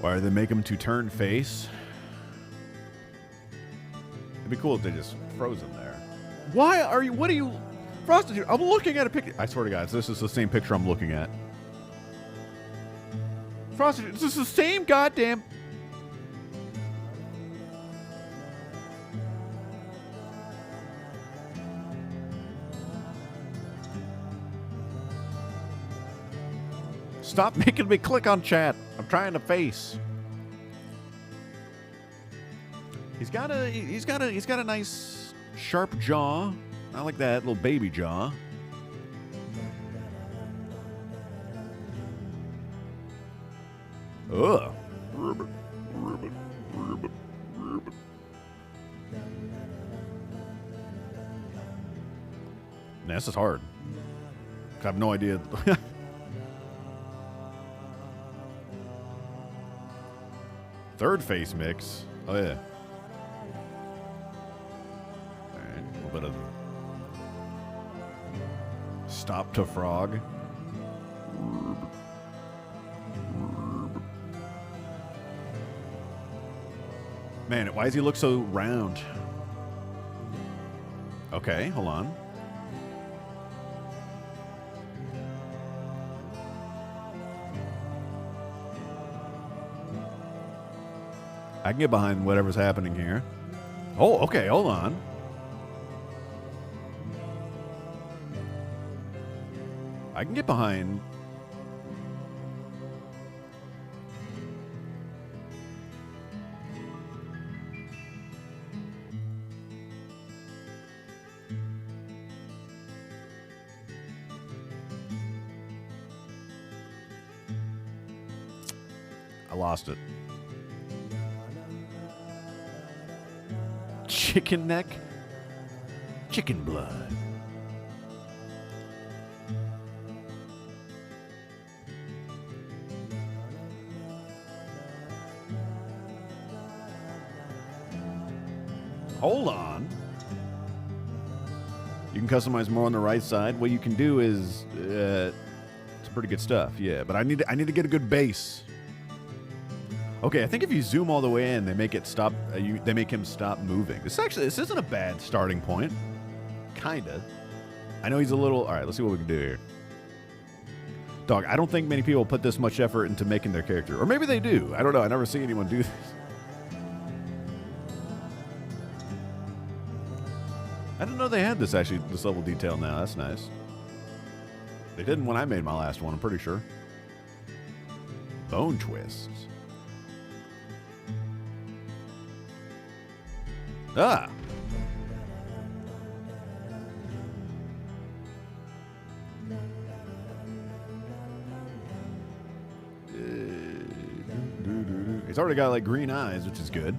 Why do they make him to turn face? It'd be cool if they just froze him there. Why are you... What are you... Prostitute, I'm looking at a picture... I swear to God, this is the same picture I'm looking at. Prostitute, this is the same goddamn... Stop making me click on chat. I'm trying to face. He's got a nice sharp jaw. Not like that little baby jaw. Ugh. Man, this is hard. I have no idea. Third face mix. Oh, yeah. Alright, a little bit of stop to frog. Man, why does he look so round? Okay, hold on. I can get behind whatever's happening here. Oh, okay, hold on. I can get behind. I lost it. Chicken neck, chicken blood. Hold on. You can customize more on the right side. What you can do is, it's pretty good stuff, yeah. But I need to get a good base. Okay, I think if you zoom all the way in, they make it stop. They make him stop moving. This isn't a bad starting point. Kinda. I know he's a little. All right, let's see what we can do here. Dog, I don't think many people put this much effort into making their character, or maybe they do. I don't know. I never see anyone do this. I didn't know they had this level of detail now. That's nice. They didn't when I made my last one. I'm pretty sure. Bone twists. Ah! He's already got like green eyes, which is good.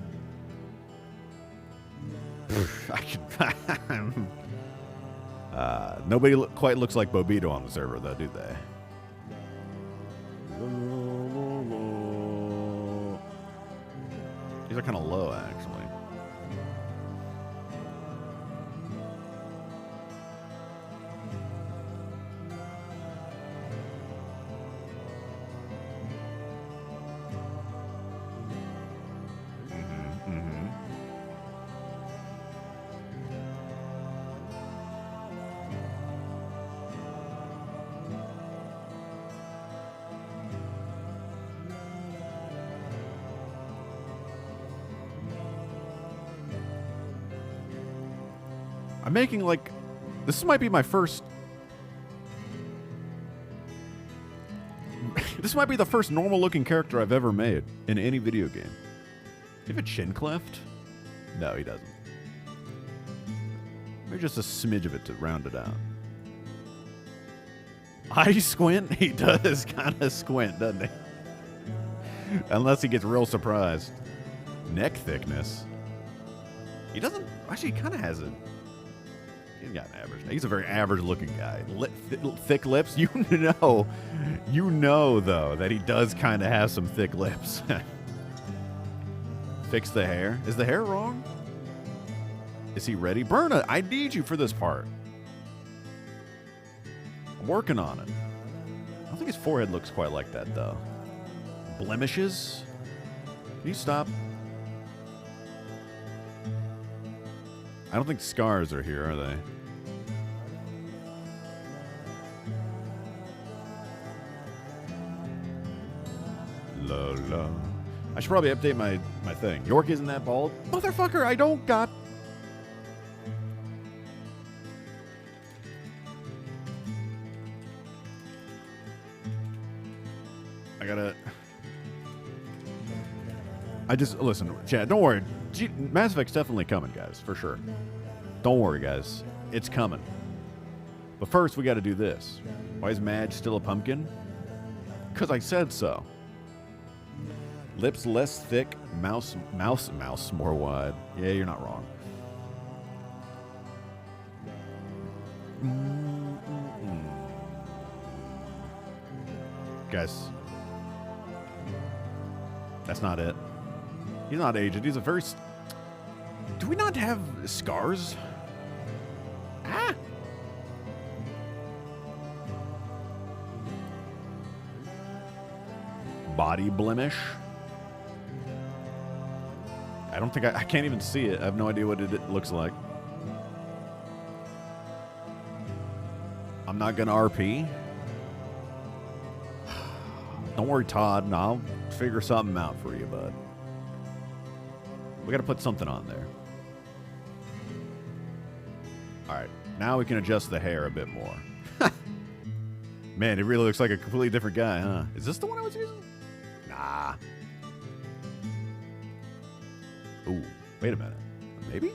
Nobody quite looks like Bobito on the server, though, do they? These are kind of low, actually. I'm making like, this might be my first. This might be the first normal looking character I've ever made in any video game. Do you have a chin cleft? No, he doesn't. Maybe just a smidge of it to round it out. Eye squint? He does kind of squint, doesn't he? Unless he gets real surprised. Neck thickness. He doesn't, actually he kind of has a, he's got an average. He's a very average-looking guy. Thick lips. You know, though, that he does kind of have some thick lips. Fix the hair. Is the hair wrong? Is he ready? Berna, I need you for this part. I'm working on it. I don't think his forehead looks quite like that, though. Blemishes? Can you stop? I don't think scars are here, are they? La. I should probably update my thing. York isn't that bald? Motherfucker, I don't got... I gotta... Listen, Chad, don't worry. Mass Effect's definitely coming, guys, for sure. Don't worry, guys. It's coming. But first, we gotta do this. Why is Madge still a pumpkin? Because I said so. Lips less thick, mouse more wide. Yeah, you're not wrong. Guys, that's not it. He's not aged. He's a very... Do we not have scars? Ah! Body blemish? I don't think I can't even see it. I have no idea what it looks like. I'm not gonna RP. Don't worry, Todd. I'll figure something out for you, bud. We gotta put something on there. Alright, now we can adjust the hair a bit more. Man, it really looks like a completely different guy, huh? Is this the one I was using? Nah. Ooh, wait a minute. Maybe?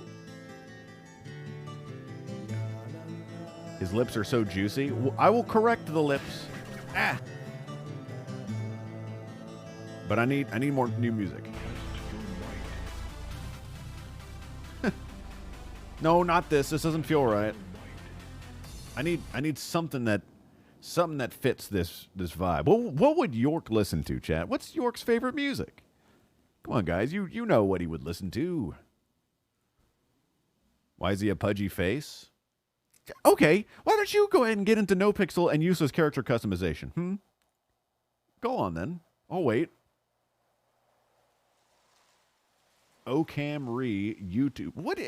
His lips are so juicy. I will correct the lips. Ah! But I need more new music. No, not this. This doesn't feel right. I need something that fits this vibe. What would York listen to, chat? What's York's favorite music? Come on, guys. You know what he would listen to. Why is he a pudgy face? Okay, why don't you go ahead and get into NoPixel and use his character customization? Go on then. Oh wait. Ocamry YouTube. What?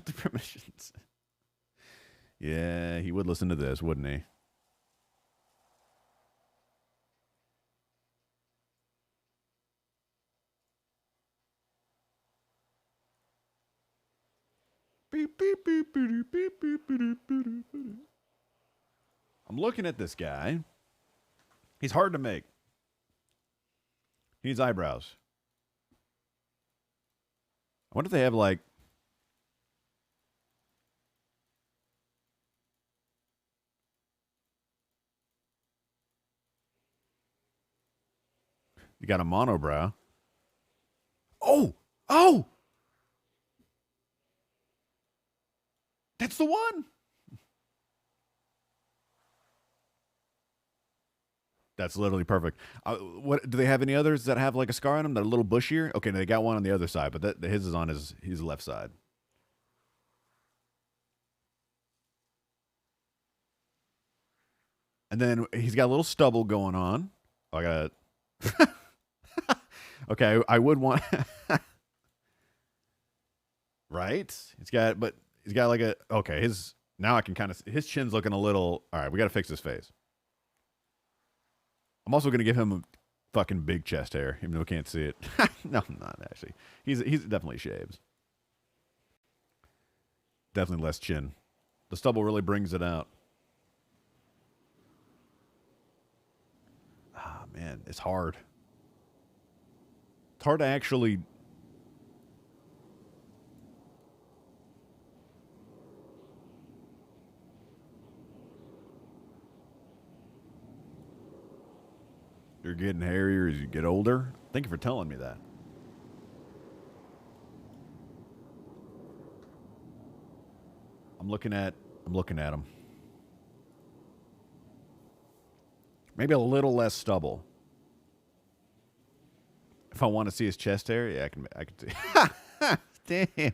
The permissions. Yeah, he would listen to this, wouldn't he? I'm looking at this guy. He's hard to make. He needs eyebrows. I wonder if they have like... You got a monobrow. Oh! Oh! That's the one! That's literally perfect. What do they have any others that have like a scar on them that are a little bushier? Okay, they got one on the other side, but his is on his left side. And then he's got a little stubble going on. Oh, I got it. Okay, I would want... Right? He's got like a... Okay, now I can kind of... His chin's looking a little... All right, we got to fix his face. I'm also going to give him a fucking big chest hair, even though we can't see it. No, I'm not, actually. He's definitely shaves. Definitely less chin. The stubble really brings it out. Ah, man, it's hard. It's hard to actually... You're getting hairier as you get older? Thank you for telling me that. I'm looking at him. Maybe a little less stubble. If I want to see his chest hair, yeah, I can see. Damn.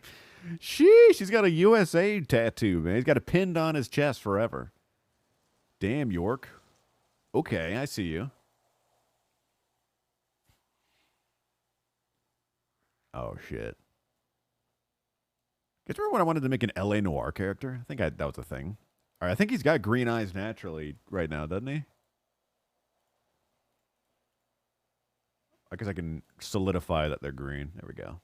Sheesh, he's got a USA tattoo, man. He's got it pinned on his chest forever. Damn, York. Okay, I see you. Oh, shit. Guys, remember when I wanted to make an LA Noir character? I think that was a thing. All right, I think he's got green eyes naturally right now, doesn't he? I guess I can solidify that they're green. There we go.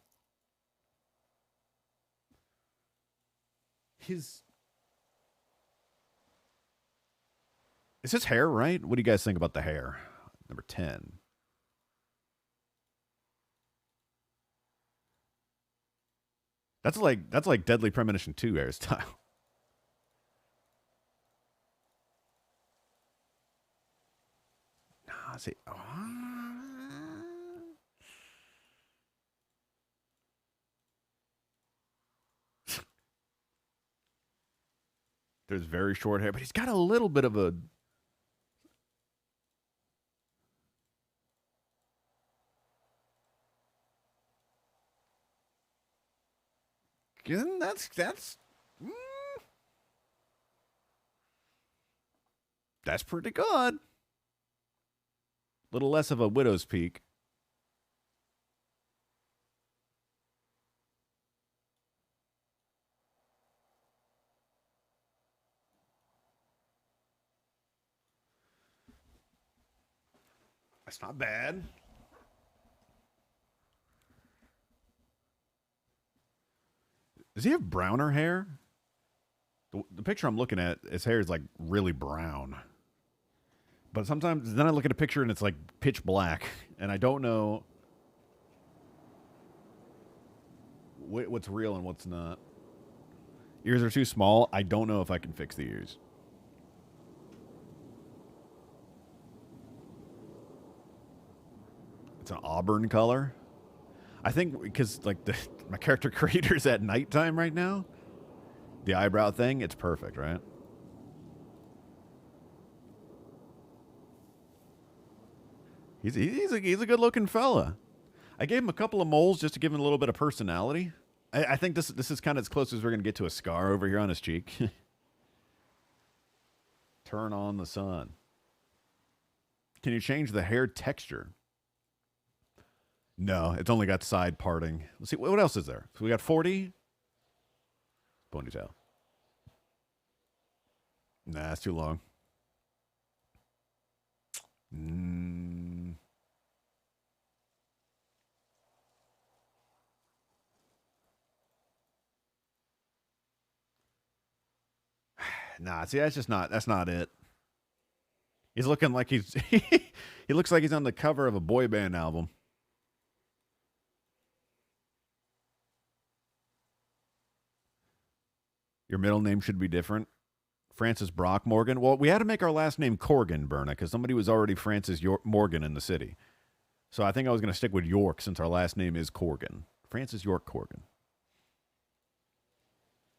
Is his hair right? What do you guys think about the hair? Number 10. That's like Deadly Premonition 2 hairstyle. Nah, see. There's very short hair, but he's got a little bit of a. Mm, that's pretty good. Little less of a widow's peak. That's not bad. Does he have browner hair? The picture I'm looking at, his hair is like really brown. But sometimes then I look at a picture and it's like pitch black, and I don't know what's real and what's not. Ears are too small. I don't know if I can fix the ears. It's an auburn color. I think because like my character creator's at nighttime right now. The eyebrow thing, it's perfect, right? He's a good looking fella. I gave him a couple of moles just to give him a little bit of personality. I think this is kind of as close as we're gonna get to a scar over here on his cheek. Turn on the sun. Can you change the hair texture? No, it's only got side parting. Let's see, what else is there? So we got 40. Ponytail. Nah, it's too long. Nah, see, that's not it. He's looking like he's he looks like he's on the cover of a boy band album. Your middle name should be different. Francis Brock Morgan. Well, we had to make our last name Korgan, Berna, because somebody was already Francis Morgan in the city. So I think I was going to stick with York since our last name is Korgan. Francis York Korgan.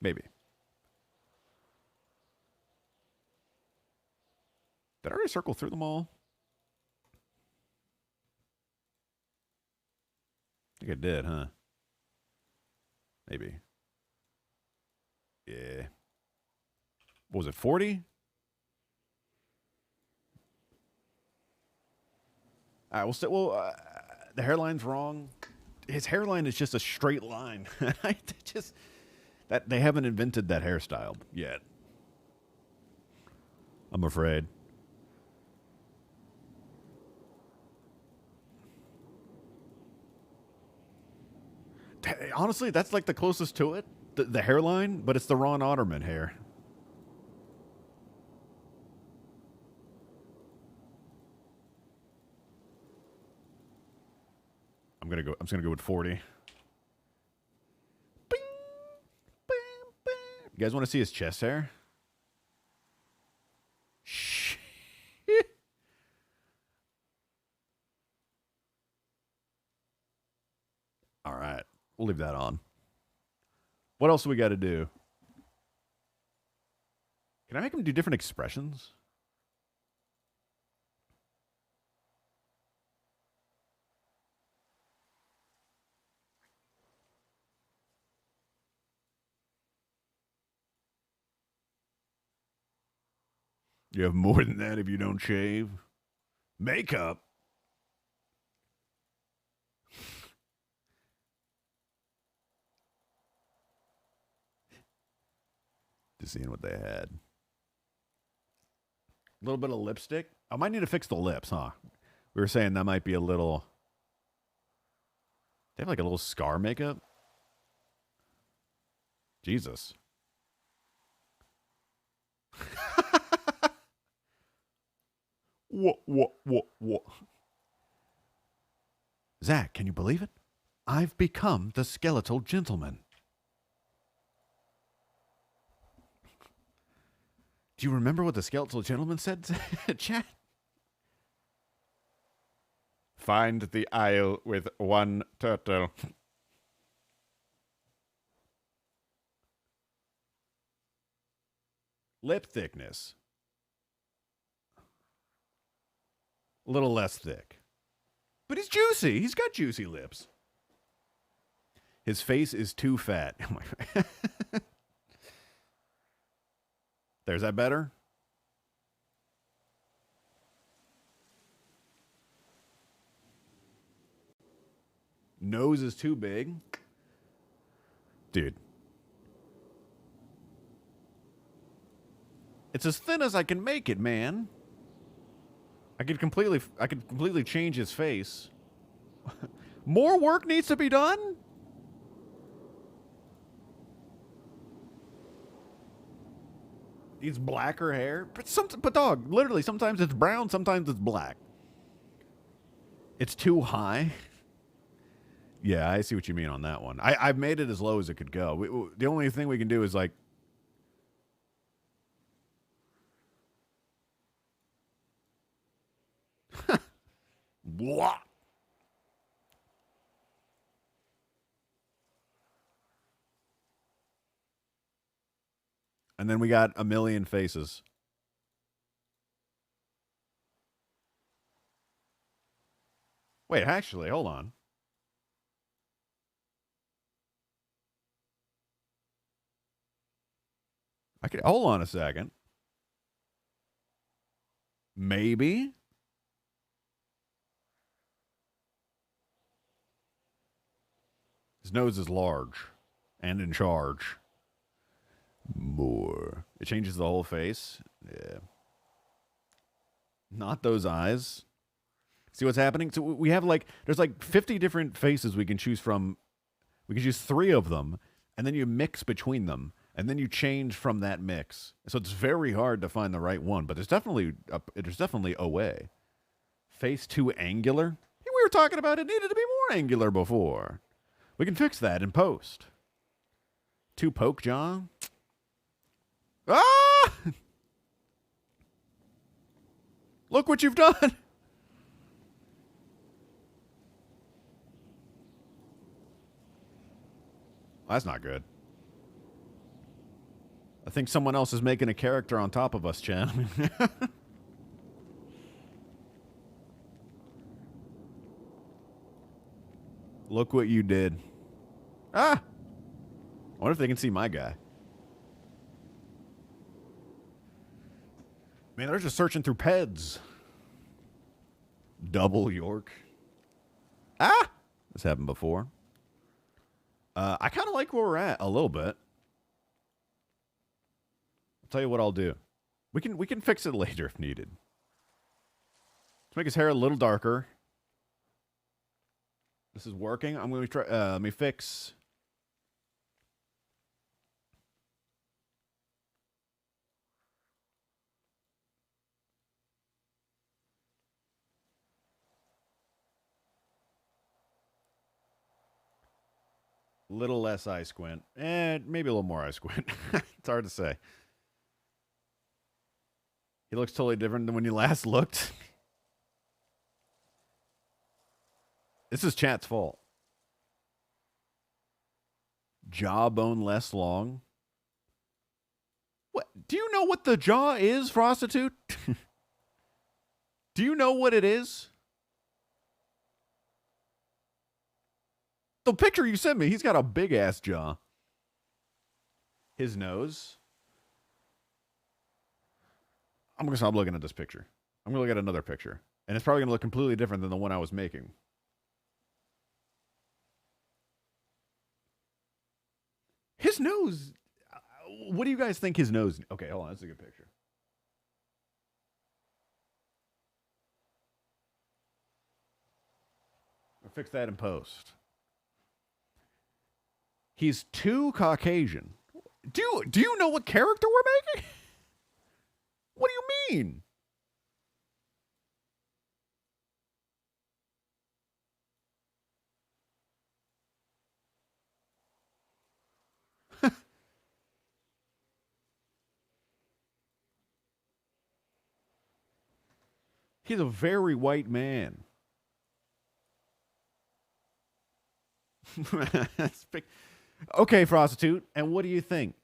Maybe. Did I already circle through them all? I think I did, huh? Maybe. Yeah. What was it, 40? All right, the hairline's wrong. His hairline is just a straight line. That they haven't invented that hairstyle yet. I'm afraid. Honestly, that's like the closest to it. The hairline, but it's the Ron Otterman hair. I'm just gonna go with 40. Bing, bing, bing. You guys want to see his chest hair? Shh. All right, we'll leave that on. What else do we got to do? Can I make him do different expressions? You have more than that if you don't shave. Makeup. Just seeing what they had. A little bit of lipstick. I might need to fix the lips, huh? We were saying that might be a little. They have like a little scar makeup. Jesus. What? Zach, can you believe it? I've become the skeletal gentleman. Do you remember what the skeletal gentleman said, chat? Find the aisle with one turtle. Lip thickness. A little less thick. But he's juicy. He's got juicy lips. His face is too fat. There's that better? Nose is too big. Dude. It's as thin as I can make it, man. I could completely change his face. More work needs to be done? Needs blacker hair. But dog, literally, sometimes it's brown, sometimes it's black. It's too high. Yeah, I see what you mean on that one. I've made it as low as it could go. The only thing we can do is like... What? And then we got a million faces. Wait, actually, hold on. Hold on a second. Maybe. His nose is large and in charge. More. It changes the whole face. Yeah. Not those eyes. See what's happening? So we have there's 50 different faces we can choose from. We can choose 3 of them, and then you mix between them, and then you change from that mix. So it's very hard to find the right one, but there's definitely a way. Face too angular? We were talking about it needed to be more angular before. We can fix that in post. Too poke jaw? Ah! Look what you've done! That's not good. I think someone else is making a character on top of us, Chan. Look what you did. Ah! I wonder if they can see my guy. Man, they're just searching through PEDs. Double York. Ah! This happened before. I kind of like where we're at a little bit. I'll tell you what I'll do. We can fix it later if needed. Let's make his hair a little darker. This is working. I'm going to try. Let me fix. Little less eye squint. Maybe a little more eye squint. It's hard to say. He looks totally different than when you last looked. This is chat's fault. Jawbone less long. What? Do you know what the jaw is, prostitute? Do you know what it is? The picture you sent me, he's got a big ass jaw. His nose. I'm going to stop looking at this picture. I'm going to look at another picture. And it's probably going to look completely different than the one I was making. His nose. What do you guys think his nose? Okay, hold on. That's a good picture. I'll fix that in post. He's too Caucasian. Do you know what character we're making? What do you mean? He's a very white man. Okay, prostitute. And what do you think?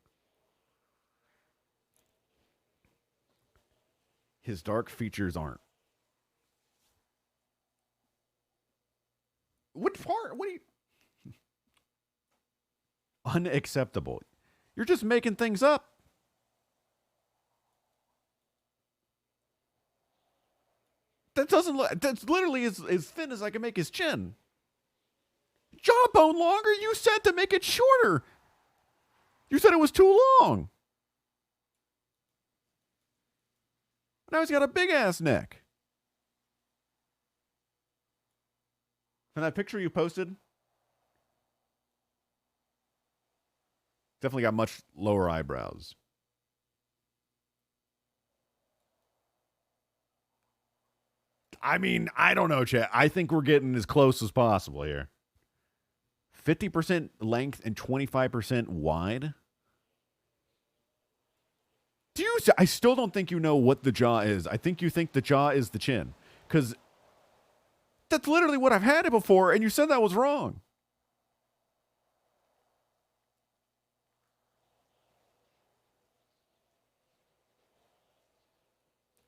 His dark features aren't. What part? What do you? Unacceptable. You're just making things up. That doesn't look. That's literally as thin as I can make his chin. Jawbone longer? You said to make it shorter. You said it was too long. Now he's got a big ass neck. And that picture you posted definitely got much lower eyebrows. I mean, I don't know, Chat. I think we're getting as close as possible here. 50% length and 25% wide. I still don't think you know what the jaw is. I think you think the jaw is the chin. Because that's literally what I've had it before, and you said that was wrong.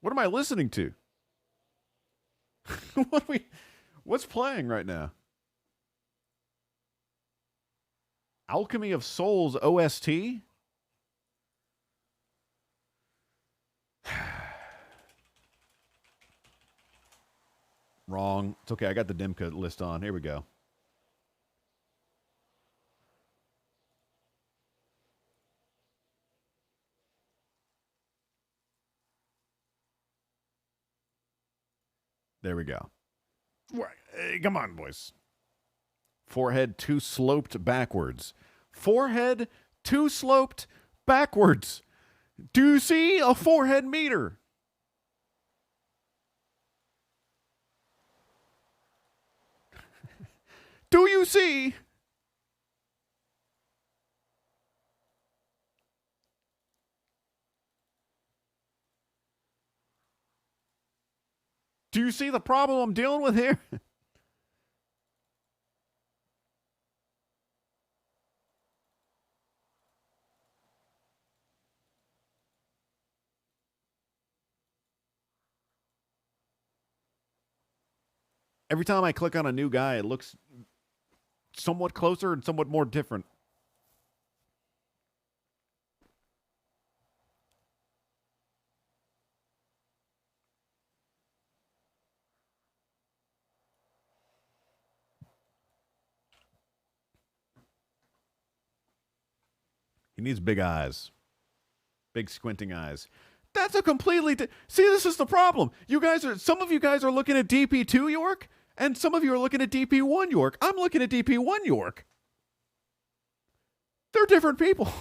What am I listening to? What's playing right now? Alchemy of Souls OST? Wrong. It's okay. I got the Dimka list on. Here we go. There we go. Hey, come on, boys. Forehead too sloped backwards. Forehead too sloped backwards. Do you see a forehead meter? Do you see? Do you see the problem I'm dealing with here? Every time I click on a new guy, it looks somewhat closer and somewhat more different. He needs big eyes. Big squinting eyes. That's a completely... See, this is the problem. Some of you guys are looking at DP2 York, and some of you are looking at DP1 York. I'm looking at DP1 York. They're different people.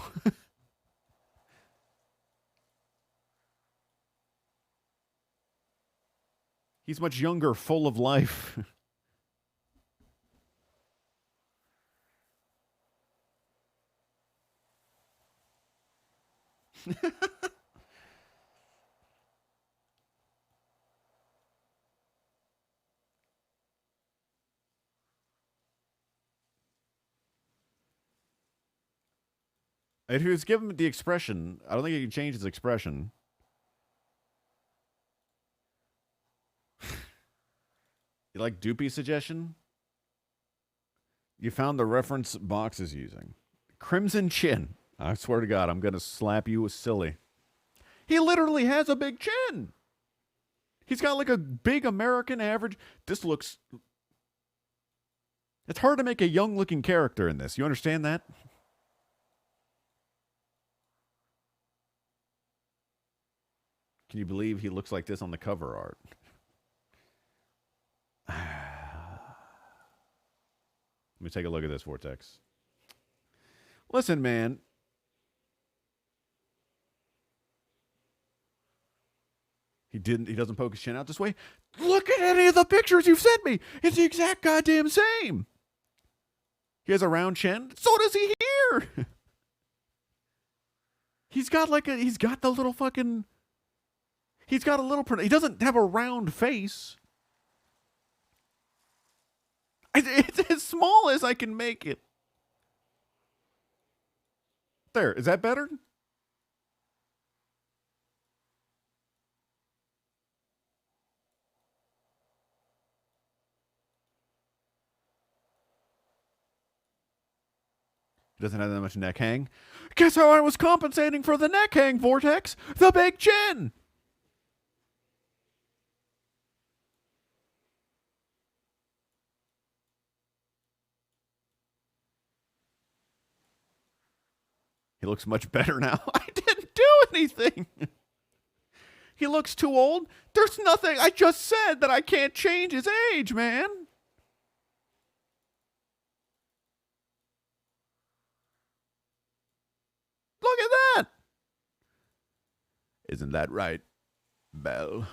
He's much younger, full of life. If he was given the expression, I don't think he can change his expression. You like Doopy's suggestion? You found the reference Box is using. Crimson Chin. I swear to God, I'm going to slap you with silly. He literally has a big chin. He's got like a big American average. This looks... It's hard to make a young-looking character in this. You understand that? Can you believe he looks like this on the cover art? Let me take a look at this, Vortex. Listen, man. He doesn't poke his chin out this way. Look at any of the pictures you've sent me. It's the exact goddamn same. He has a round chin. So does he here. He's got the little fucking... He's got a little... He doesn't have a round face. It's as small as I can make it. There. Is that better? He doesn't have that much neck hang. Guess how I was compensating for the neck hang, Vortex? The big chin! He looks much better now. I didn't do anything. He looks too old. There's nothing. I just said that I can't change his age, man. Look at that. Isn't that right, Belle?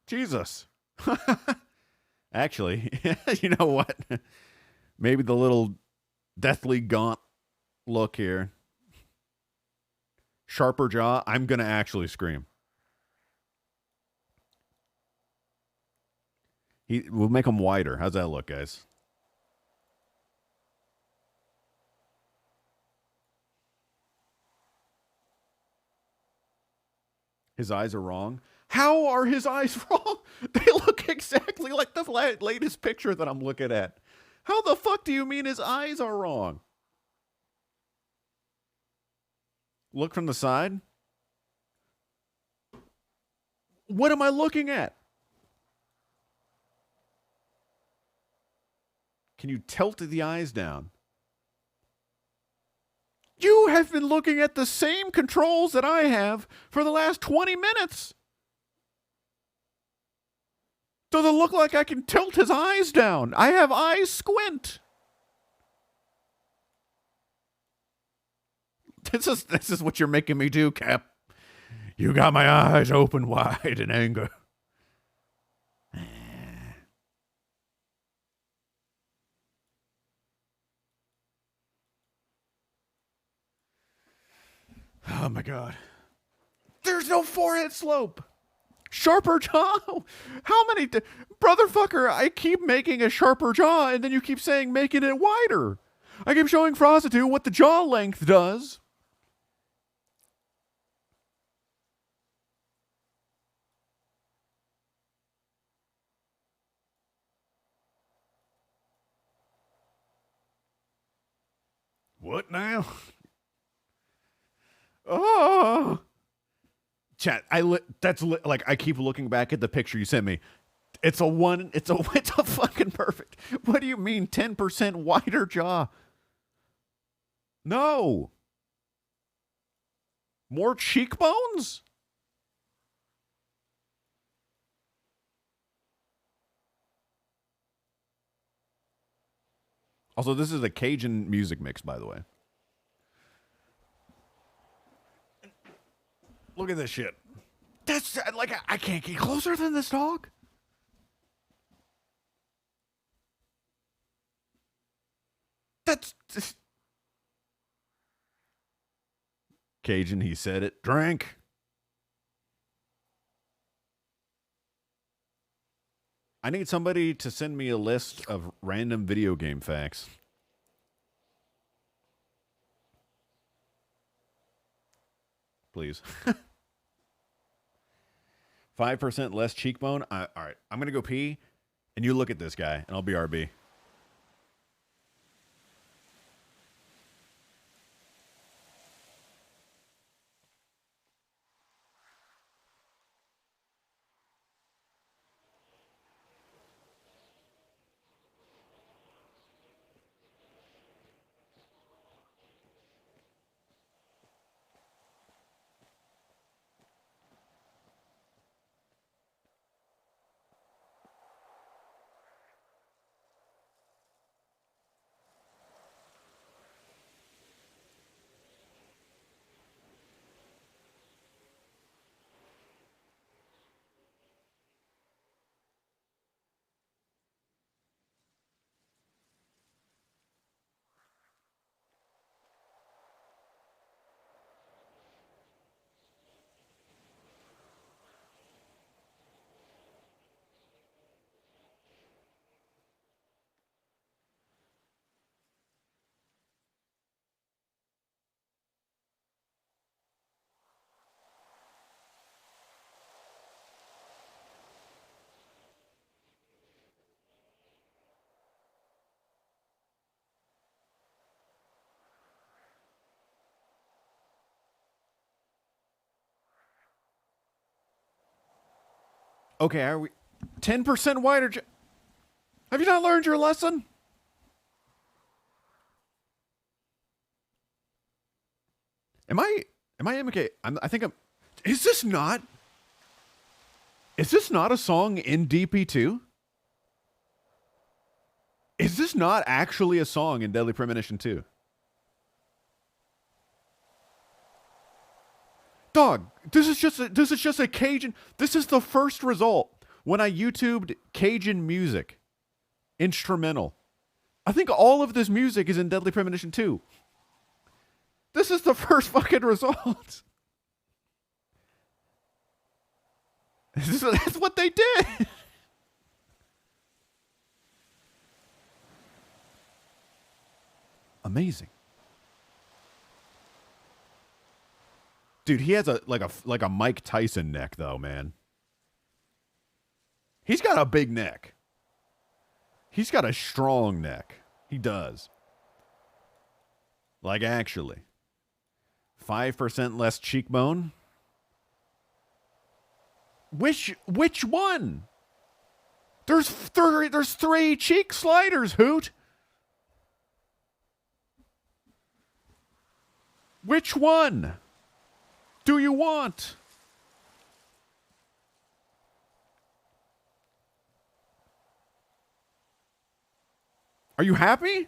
Jesus. Actually, you know what? Maybe the little deathly gaunt look here. Sharper jaw. I'm going to actually scream. We'll make him wider. How's that look, guys? His eyes are wrong. How are his eyes wrong? They look exactly like the latest picture that I'm looking at. How the fuck do you mean his eyes are wrong? Look from the side. What am I looking at? Can you tilt the eyes down? You have been looking at the same controls that I have for the last 20 minutes. Does it look like I can tilt his eyes down? I have eyes squint. This is what you're making me do, Cap. You got my eyes open wide in anger. Oh my god. There's no forehead slope. Sharper jaw? How many... Brotherfucker, I keep making a sharper jaw, and then you keep saying making it wider. I keep showing Frostitude what the jaw length does. What now? Oh... Chat, like I keep looking back at the picture you sent me. It's a fucking perfect. What do you mean 10% wider jaw? No. More cheekbones? Also, this is a Cajun music mix, by the way. Look at this shit. That's like I can't get closer than this dog. That's Cajun. He said it. Drink. I need somebody to send me a list of random video game facts. Please. 5% less cheekbone. All right. I'm going to go pee, and you look at this guy, and I'll be RB. Okay, are we 10% wider? Have you not learned your lesson? Am I MK? I think I'm. Is this not a song in DP2? Is this not actually a song in Deadly Premonition 2? Dog, this is just a Cajun. This is the first result when I YouTubed Cajun music instrumental. I think all of this music is in Deadly Premonition 2. This is the first fucking result. That's what they did. Amazing. Dude, he has a Mike Tyson neck though, man. He's got a big neck. He's got a strong neck. He does. Like actually. 5% less cheekbone. Which one? There's three cheek sliders, Hoot. Which one do you want? Are you happy?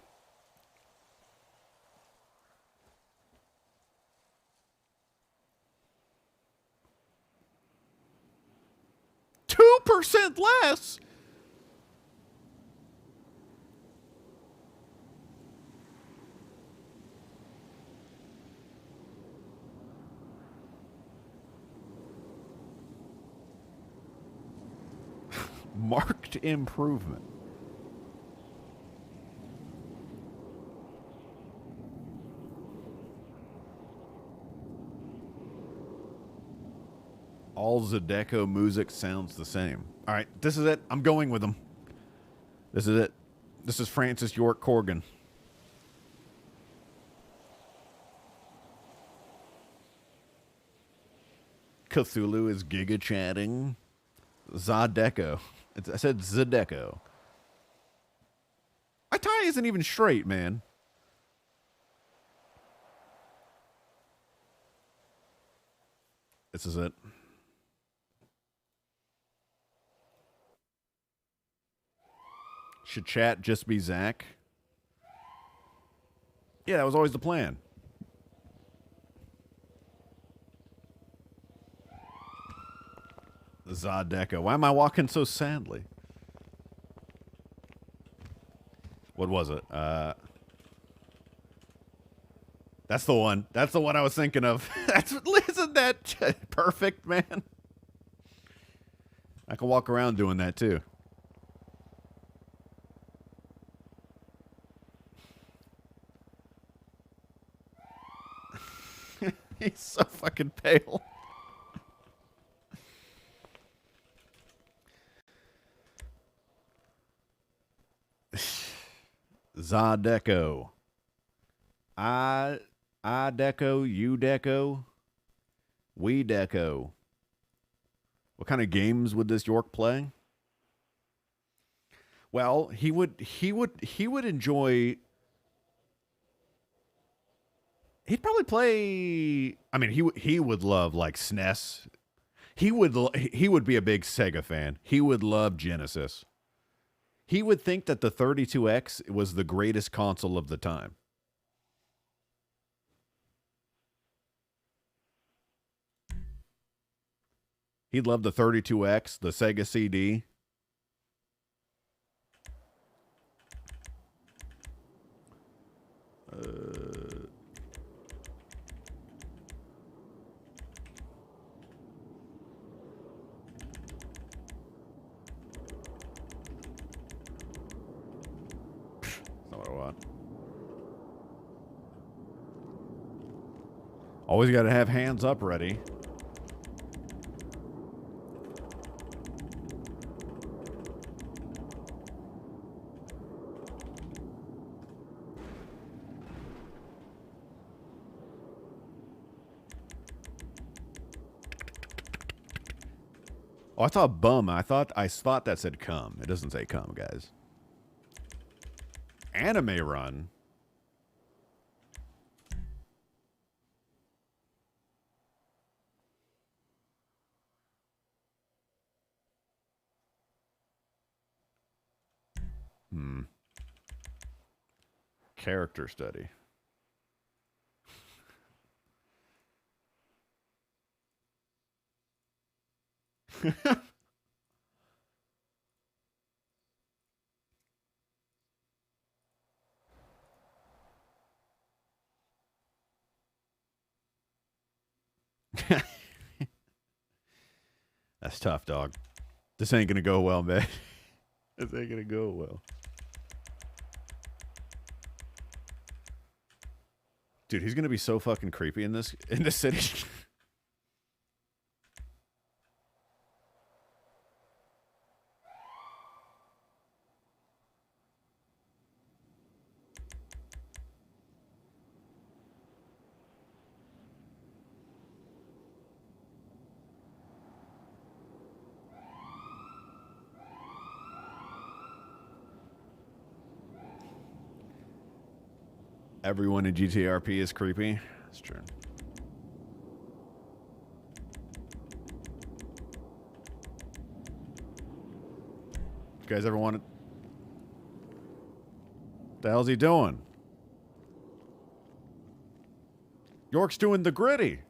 %2 less. Marked improvement. All Zydeco music sounds the same. All right, this is it. I'm going with them. This is it. This is Francis York Korgan. Cthulhu is giga chatting. Zydeco. I said Zydeco. My tie isn't even straight, man. This is it. Should chat just be Zach? Yeah, that was always the plan. Zydeco. Why am I walking so sadly? What was it? That's the one. That's the one I was thinking of. Isn't that perfect, man? I can walk around doing that too. He's so fucking pale. Zydeco. I deco, you deco, we deco. What kind of games would this York play? Well, he would enjoy. He'd probably play. I mean, he would love like SNES. He would be a big Sega fan. He would love Genesis. He would think that the 32X was the greatest console of the time. He'd love the 32X, the Sega CD. Not what I want. Always got to have hands up ready. Oh, I thought bum. I thought that said come. It doesn't say come, guys. Anime run. Character study. That's tough, dog. This ain't gonna go well, man. This ain't gonna go well. Dude, he's gonna be so fucking creepy in this city. Everyone in GTRP is creepy. That's true. You guys ever want to... What the hell's he doing? York's doing the gritty.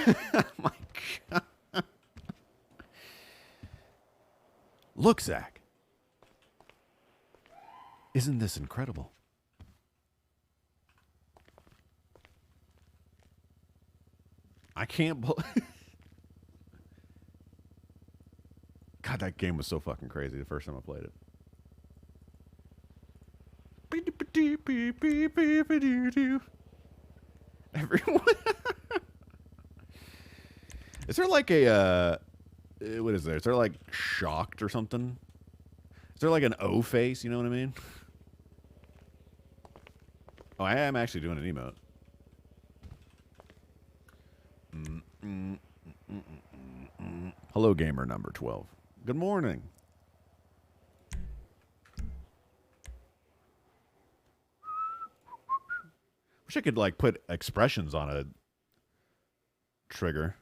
Oh my God. Look, Zach. Isn't this incredible? I can't believe... God, that game was so fucking crazy the first time I played it. Everyone... Is there like a... what is there? Is there like shocked or something? Is there like an O face? You know what I mean? Oh, I am actually doing an emote. Hello, gamer number 12. Good morning. Wish I could like put expressions on a trigger.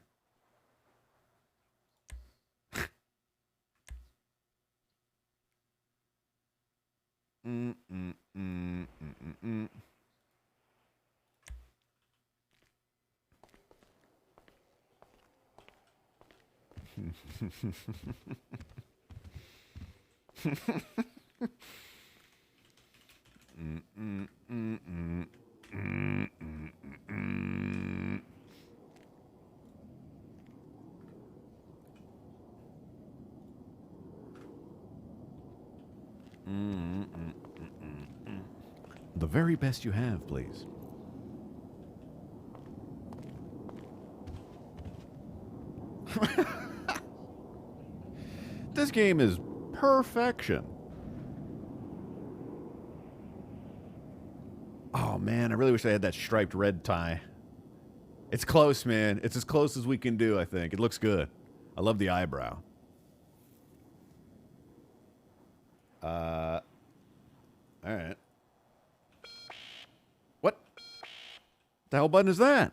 The very best you have, please. This game is perfection. Oh, man, I really wish I had that striped red tie. It's close, man. It's as close as we can do, I think. It looks good. I love the eyebrow. All right. What the hell button is that?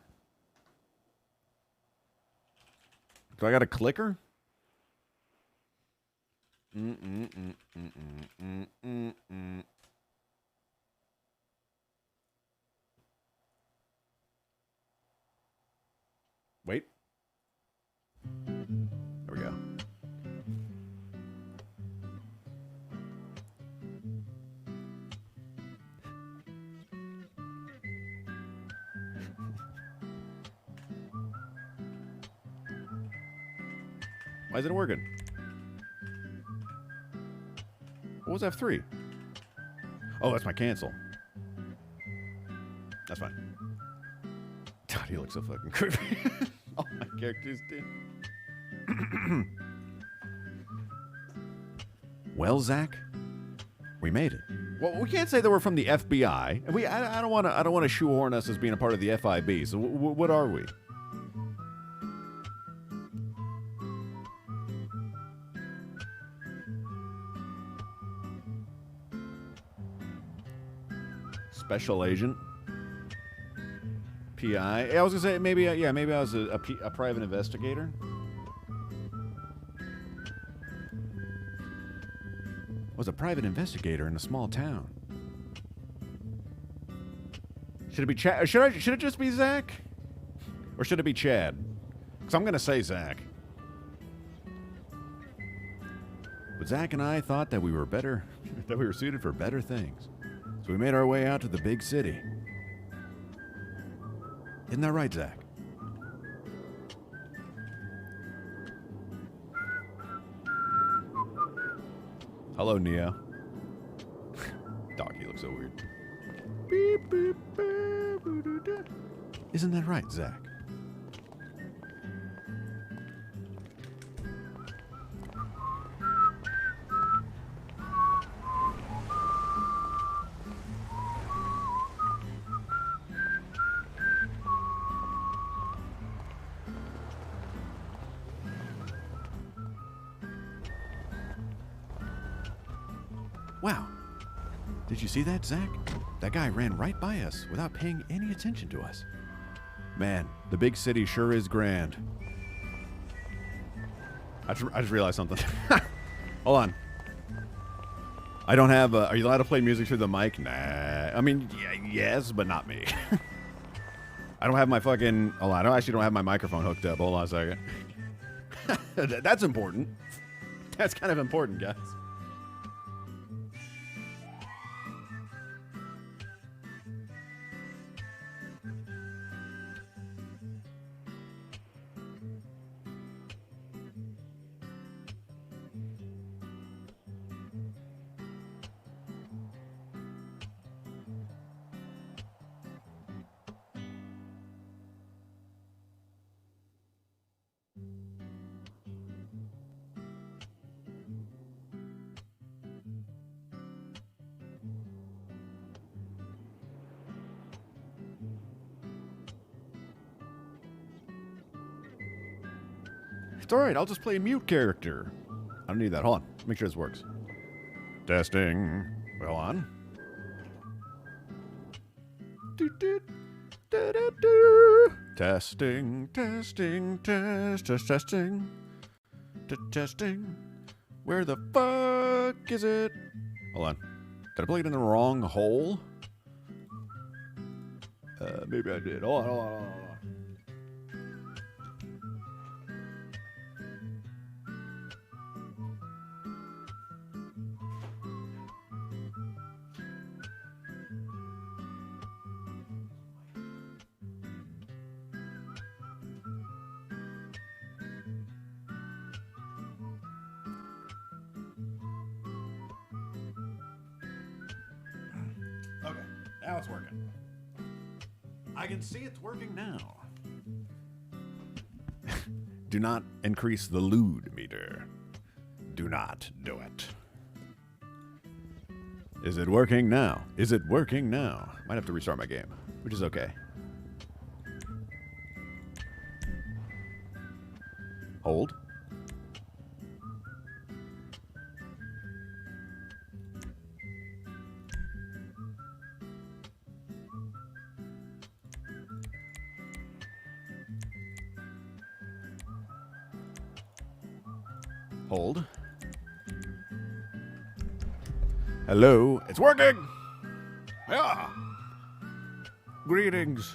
Do I got a clicker? Wait. There we go. Why isn't it working? What was F3? Oh, that's my cancel. That's fine. God, he looks so fucking creepy. All my characters do. Well, Zach, we made it. Well, we can't say that we're from the FBI. And I don't want to shoehorn us as being a part of the FIB. So what are we? Special agent. PI. Yeah, I was gonna say maybe. Yeah, maybe I was a private investigator. Was a private investigator in a small town. Should it be Chad? Should it just be Zach? Or should it be Chad? Because I'm going to say Zach. But Zach and I thought that we were better, that we were suited for better things. So we made our way out to the big city. Isn't that right, Zach? Hello, Neo. Doc, you look so weird. Beep, beep, beep, boo, doo, doo. Isn't that right, Zach? Wow. Did you see that, Zach? That guy ran right by us without paying any attention to us. Man, the big city sure is grand. I just realized something. Hold on. I don't have... are you allowed to play music through the mic? Nah. I mean, yes, but not me. I don't have my fucking... Hold on. I actually don't have my microphone hooked up. Hold on a second. That's important. That's kind of important, guys. It's alright, I'll just play a mute character. I don't need that. Hold on. Make sure this works. Testing. Well, on. Testing, testing, testing. Testing. Where the fuck is it? Hold on. Did I plug it in the wrong hole? Maybe I did. Hold on. Okay, now it's working. I can see it's working now. Do not increase the lewd meter. Do not do it. Is it working now? Is it working now? Might have to restart my game, which is okay. Hold. Hold. Hello. It's working! Yeah! Greetings.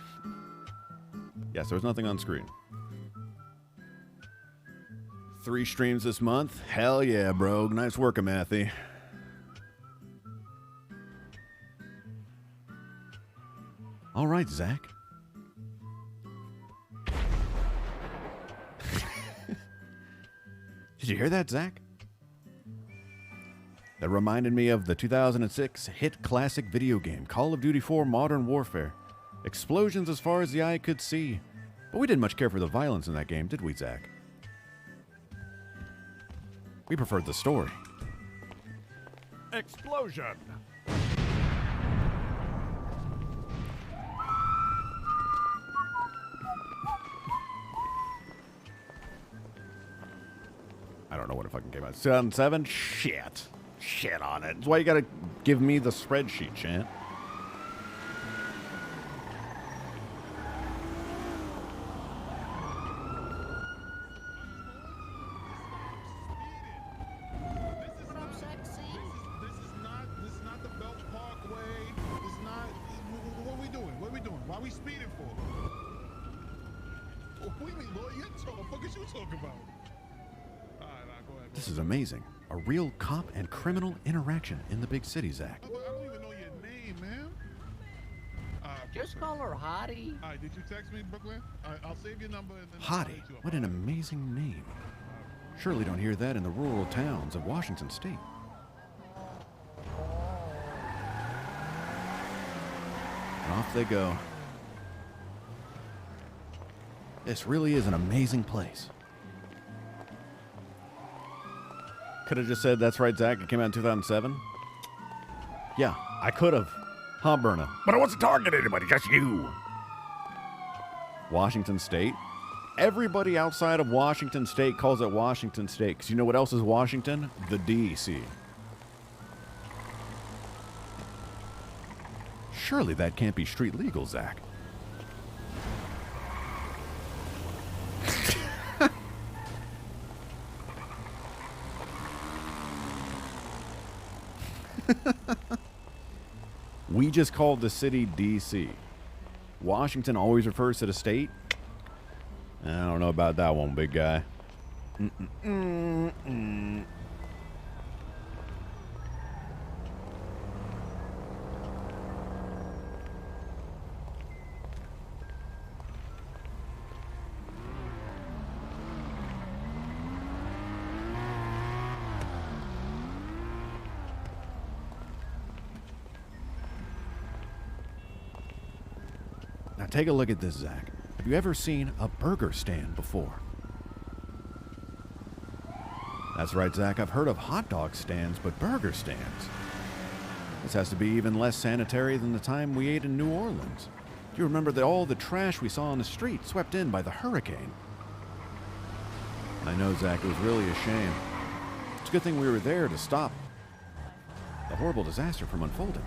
Yes, there was nothing on screen. 3 streams this month. Hell yeah, bro. Nice work, Matthew. All right, Zach. Did you hear that, Zach? That reminded me of the 2006 hit classic video game, Call of Duty 4 Modern Warfare. Explosions as far as the eye could see. But we didn't much care for the violence in that game, did we, Zach? We preferred the story. Explosion! fucking came out? 2007? Shit. Shit on it. That's why you gotta give me the spreadsheet, Chant. This is amazing. A real cop and criminal interaction in the big city, Zach. I don't even know your name, man. Just call her Hottie. All right, did you text me, Brooklyn? All right, I'll save your number. And then Hottie. What an amazing name. Surely don't hear that in the rural towns of Washington State. And off they go. This really is an amazing place. Could have just said, that's right, Zach, it came out in 2007. Yeah, I could have. Huh, Berna? But I wasn't targeting anybody, just you. Washington State? Everybody outside of Washington State calls it Washington State, because you know what else is Washington? The D.C. Surely that can't be street legal, Zach. We just called the city D.C. Washington always refers to the state. I don't know about that one, big guy. Now take a look at this, Zach. Have you ever seen a burger stand before? That's right, Zach. I've heard of hot dog stands, but burger stands. This has to be even less sanitary than the time we ate in New Orleans. Do you remember all the trash we saw on the street swept in by the hurricane? I know, Zach. It was really a shame. It's a good thing we were there to stop the horrible disaster from unfolding.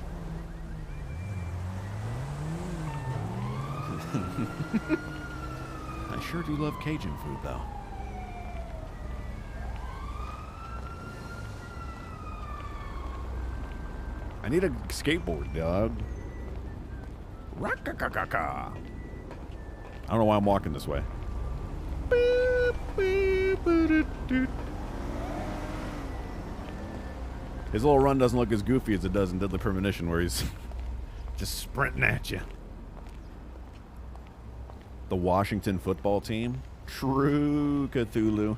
I sure do love Cajun food, though. I need a skateboard, dog. Rock-a-ca-ca-ca. I don't know why I'm walking this way. His little run doesn't look as goofy as it does in Deadly Premonition, where he's just sprinting at you. The Washington football team. True Cthulhu.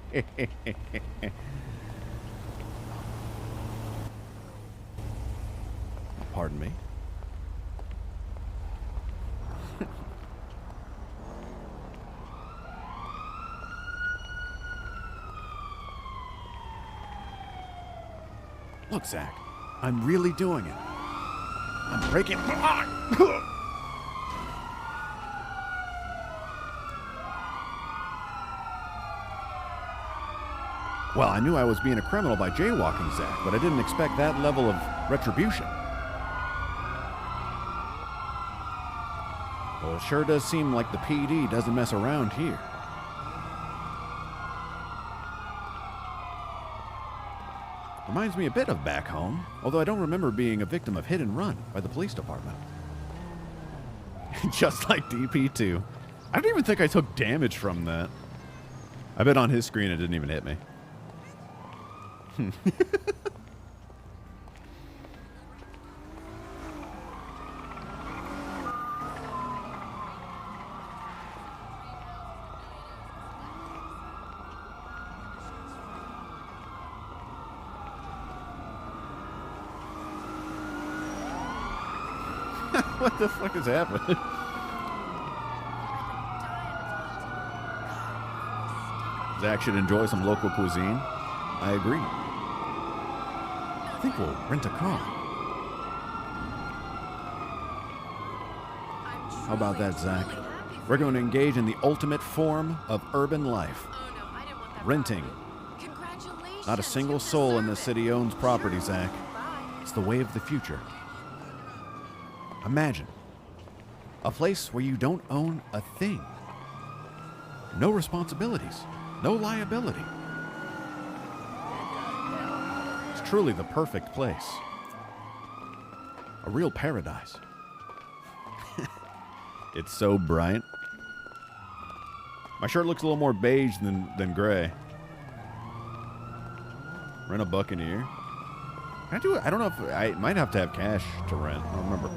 Pardon me. Look, Zach, I'm really doing it. I'm breaking. Well, I knew I was being a criminal by jaywalking, Zach, but I didn't expect that level of retribution. Well, it sure does seem like the PD doesn't mess around here. Reminds me a bit of back home, although I don't remember being a victim of hit and run by the police department. Just like DP2. I don't even think I took damage from that. I bet on his screen it didn't even hit me. What the fuck is happening? Zach should enjoy some local cuisine. I agree. I think we'll rent a car. How about that, Zach? We're going to engage in the ultimate form of urban life. Renting. Congratulations. Not a single soul in this city owns property, Zach. It's the way of the future. Imagine a place where you don't own a thing. No responsibilities. No liability. It's truly the perfect place. A real paradise. It's so bright. My shirt looks a little more beige than gray. Rent a Buccaneer. Can I do it? I don't know if I might have to have cash to rent. I don't remember.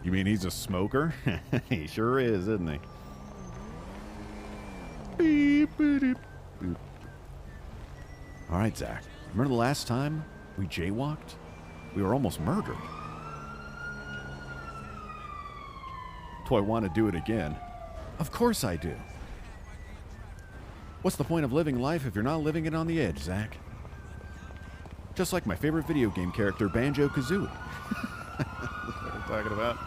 You mean he's a smoker? He sure is, isn't he? Beep, boop, boop. All right, Zach. Remember the last time we jaywalked? We were almost murdered. Do I want to do it again? Of course I do. What's the point of living life if you're not living it on the edge, Zach? Just like my favorite video game character, Banjo-Kazooie. That's what we're talking about.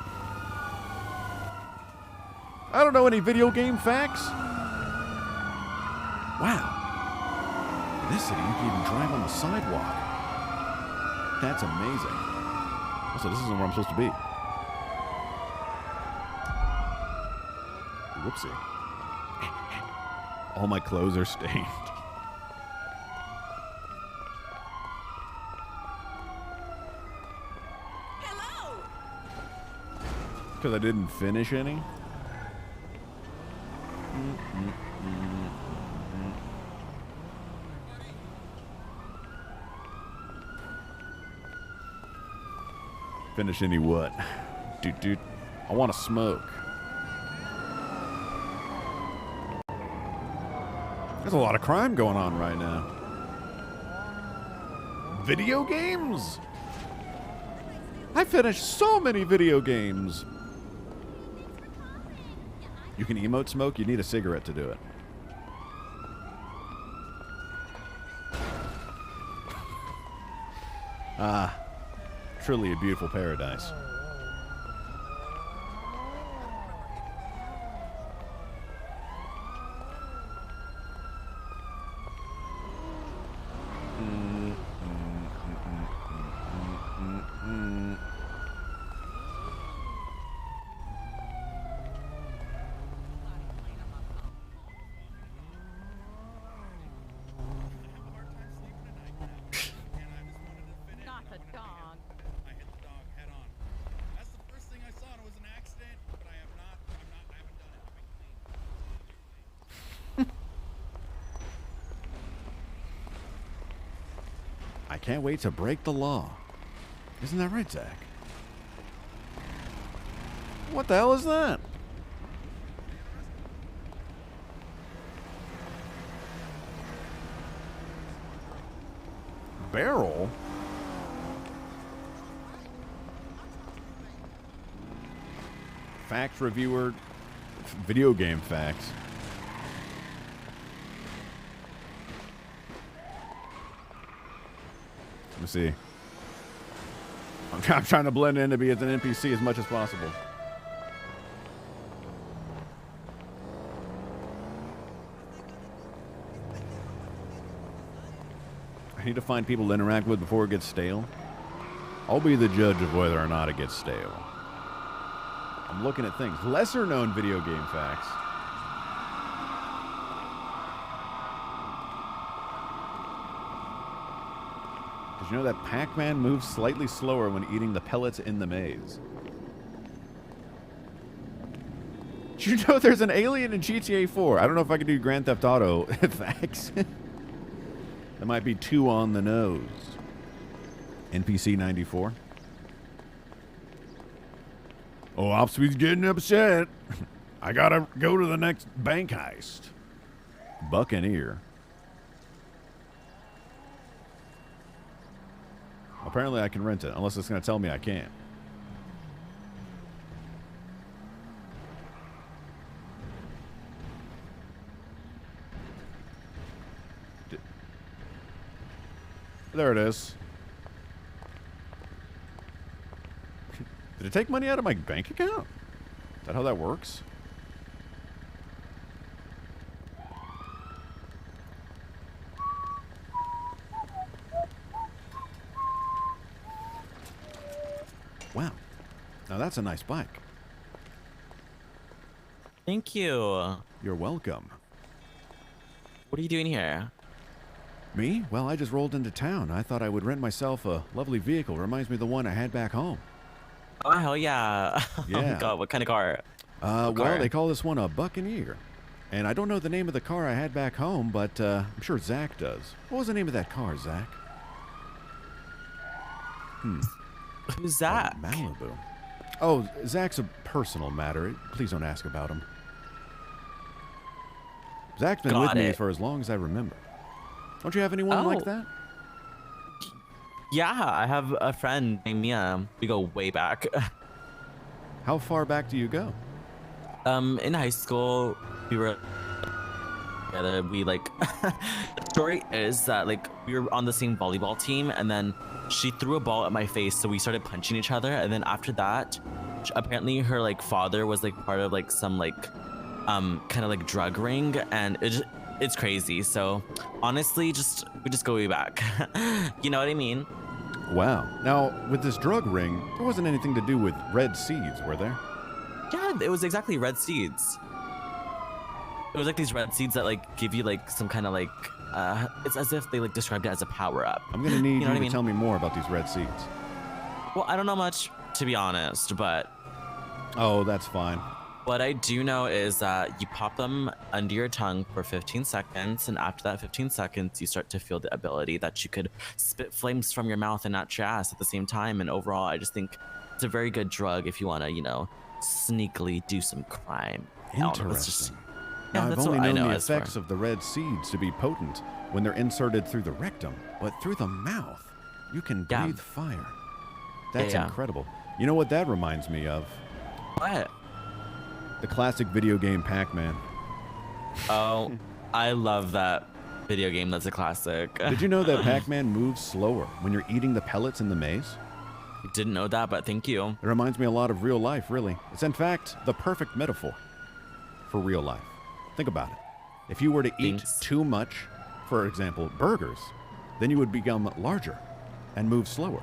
I don't know any video game facts. Wow. In this city, you can even drive on the sidewalk. That's amazing. Also, this isn't where I'm supposed to be. Whoopsie. All my clothes are stained. Hello. Because I didn't finish any? Finish any what? Dude. I want to smoke. There's a lot of crime going on right now. Video games? I finished so many video games. You can emote smoke? You need a cigarette to do it. Ah, truly a beautiful paradise. Not the dog. I hit the dog head on. That's the first thing I saw, and it was an accident, but I haven't done it. I've been clean. I can't wait to break the law. Isn't that right, Zach? What the hell is that? Barrel? Fact reviewer, video game facts. Let me see. I'm trying to blend in to be as an NPC as much as possible. I need to find people to interact with before it gets stale. I'll be the judge of whether or not it gets stale. I'm looking at things. Lesser known video game facts. Did you know that Pac-Man moves slightly slower when eating the pellets in the maze? Did you know there's an alien in GTA 4? I don't know if I can do Grand Theft Auto facts. That might be too on the nose. NPC 94. Oh, Opspeed's getting upset. I gotta go to the next bank heist. Buccaneer. Apparently I can rent it, unless it's gonna tell me I can't. There it is. Did it take money out of my bank account? Is that how that works? Wow. Now that's a nice bike. Thank you. You're welcome. What are you doing here? Me? Well, I just rolled into town. I thought I would rent myself a lovely vehicle. Reminds me of the one I had back home. Oh, hell yeah. Yeah. Oh my God, what kind of car? Well, car? they call this one a Buccaneer. And I don't know the name of the car I had back home, but I'm sure Zach does. What was the name of that car, Zach? Who's that? Malibu. Oh, Zach's a personal matter. Please don't ask about him. Zach's been with Got me it. for as long as I remember. Don't you have anyone like Oh. that? Yeah, I have a friend named Mia. We go way back. How far back do you go? In high school, we were together. We like, the story is that like we were on the same volleyball team, and then she threw a ball at my face, so we started punching each other. And then after that, apparently her like father was like part of like some like kind of like drug ring, and it's crazy. So honestly, we just go way back. You know what I mean? Wow. Now, with this drug ring, there wasn't anything to do with red seeds, were there? Yeah, it was exactly red seeds. It was like these red seeds that like give you like some kind of like it's as if they like described it as a power up. I'm gonna need You know what I to mean? tell me more about these red seeds. Well, I don't know much, to be honest, but Oh, that's fine. what I do know is that you pop them under your tongue for 15 seconds, and after that 15 seconds, you start to feel the ability that you could spit flames from your mouth and at your ass at the same time. And overall, I just think it's a very good drug if you want to, you know, sneakily do some crime. I don't know, it's just- Interesting. Yeah, Now, I've that's only what I known know the as far. effects of the red seeds to be potent when they're inserted through the rectum, but through the mouth, you can Yeah. breathe fire. That's Yeah. incredible. You know what that reminds me of? What? The classic video game Pac-Man. Oh, I love that video game. That's a classic. Did you know that Pac-Man moves slower when you're eating the pellets in the maze? Didn't know that, but thank you. It reminds me a lot of real life, really. It's in fact the perfect metaphor for real life. Think about it. If you were to eat Thanks. too much, for example, burgers, then you would become larger and move slower.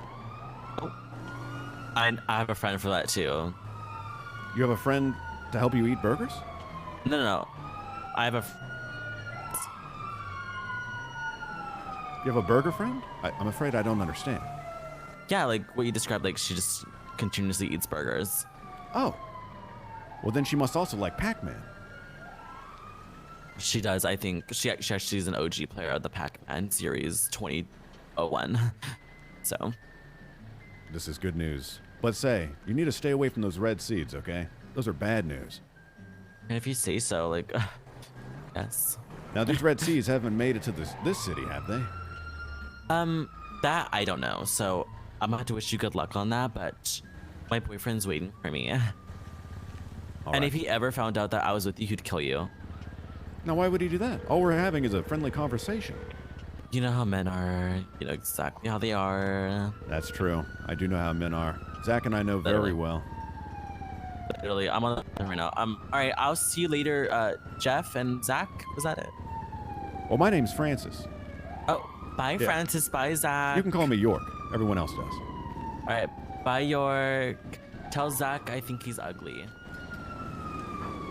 I have a friend for that too. You have a friend to help you eat burgers? No. I have a. You have a burger friend? I'm afraid I don't understand. Yeah, like what you described. Like she just continuously eats burgers. Oh. Well, then she must also like Pac-Man. She does. I think she's an OG player of the Pac-Man series 2001. So This is good news. But say, you need to stay away from those red seeds, okay? Those are bad news. and if you say so, like yes. Now, these red seeds haven't made it to this city, have they? That I don't know. So I'm gonna have to wish you good luck on that. But my boyfriend's waiting for me. All And right. if he ever found out that I was with you, he'd kill you. Now, why would he do that? All we're having is a friendly conversation. You know how men are. You know exactly how they are. That's true. I do know how men are. Zach and I know very Literally. well. Literally, I'm on the phone right now. All right, I'll see you later, Jeff and Zach. Was that it? Well, my name's Francis. Oh, bye, Yeah. Francis. Bye, Zach. You can call me York. Everyone else does. All right, bye, York. Tell Zach I think he's ugly.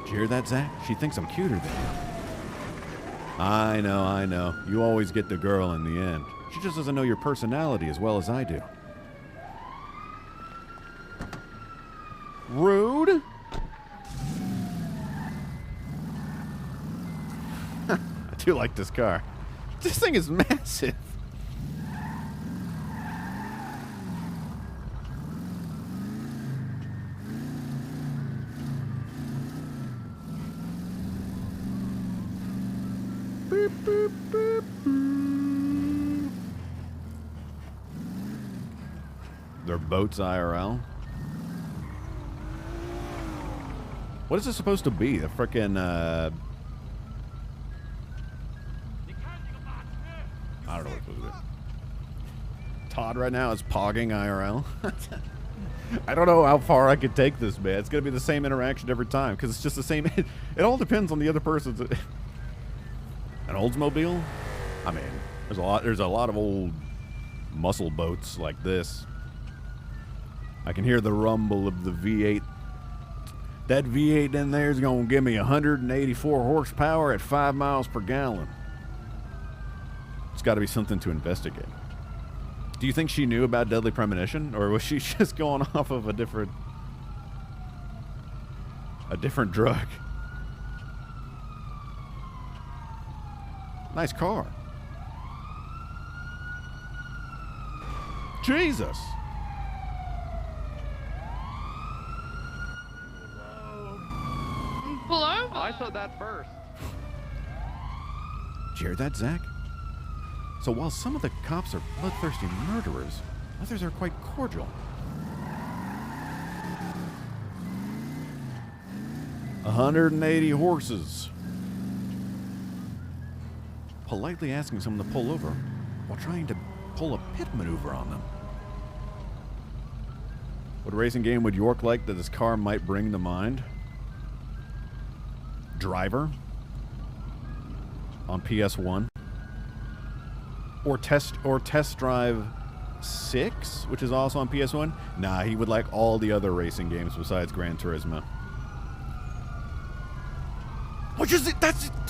Did you hear that, Zach? She thinks I'm cuter than you. I know. You always get the girl in the end. She just doesn't know your personality as well as I do. Rude? I do like this car. This thing is massive. Boop, boop, boop, boop. They're boats IRL. What is this supposed to be? The frickin' I don't know what it's supposed to be. Todd right now is pogging IRL. I don't know how far I could take this, man. It's gonna be the same interaction every time because it's just the same. It all depends on the other person's. An Oldsmobile? I mean, there's a lot of old muscle boats like this. I can hear the rumble of the V8. That V8 in there is going to give me 184 horsepower at 5 miles per gallon. It's got to be something to investigate. Do you think she knew about Deadly Premonition, or was she just going off of a different drug? Nice car. Jesus. Pull over. I saw that first. Did you hear that, Zach? So while some of the cops are bloodthirsty murderers, others are quite cordial. 180 horses. Politely asking someone to pull over while trying to pull a pit maneuver on them. What racing game would York like that his car might bring to mind? Driver on PS1. Or Test Drive 6, which is also on PS1. Nah, he would like all the other racing games besides Gran Turismo. Which is it?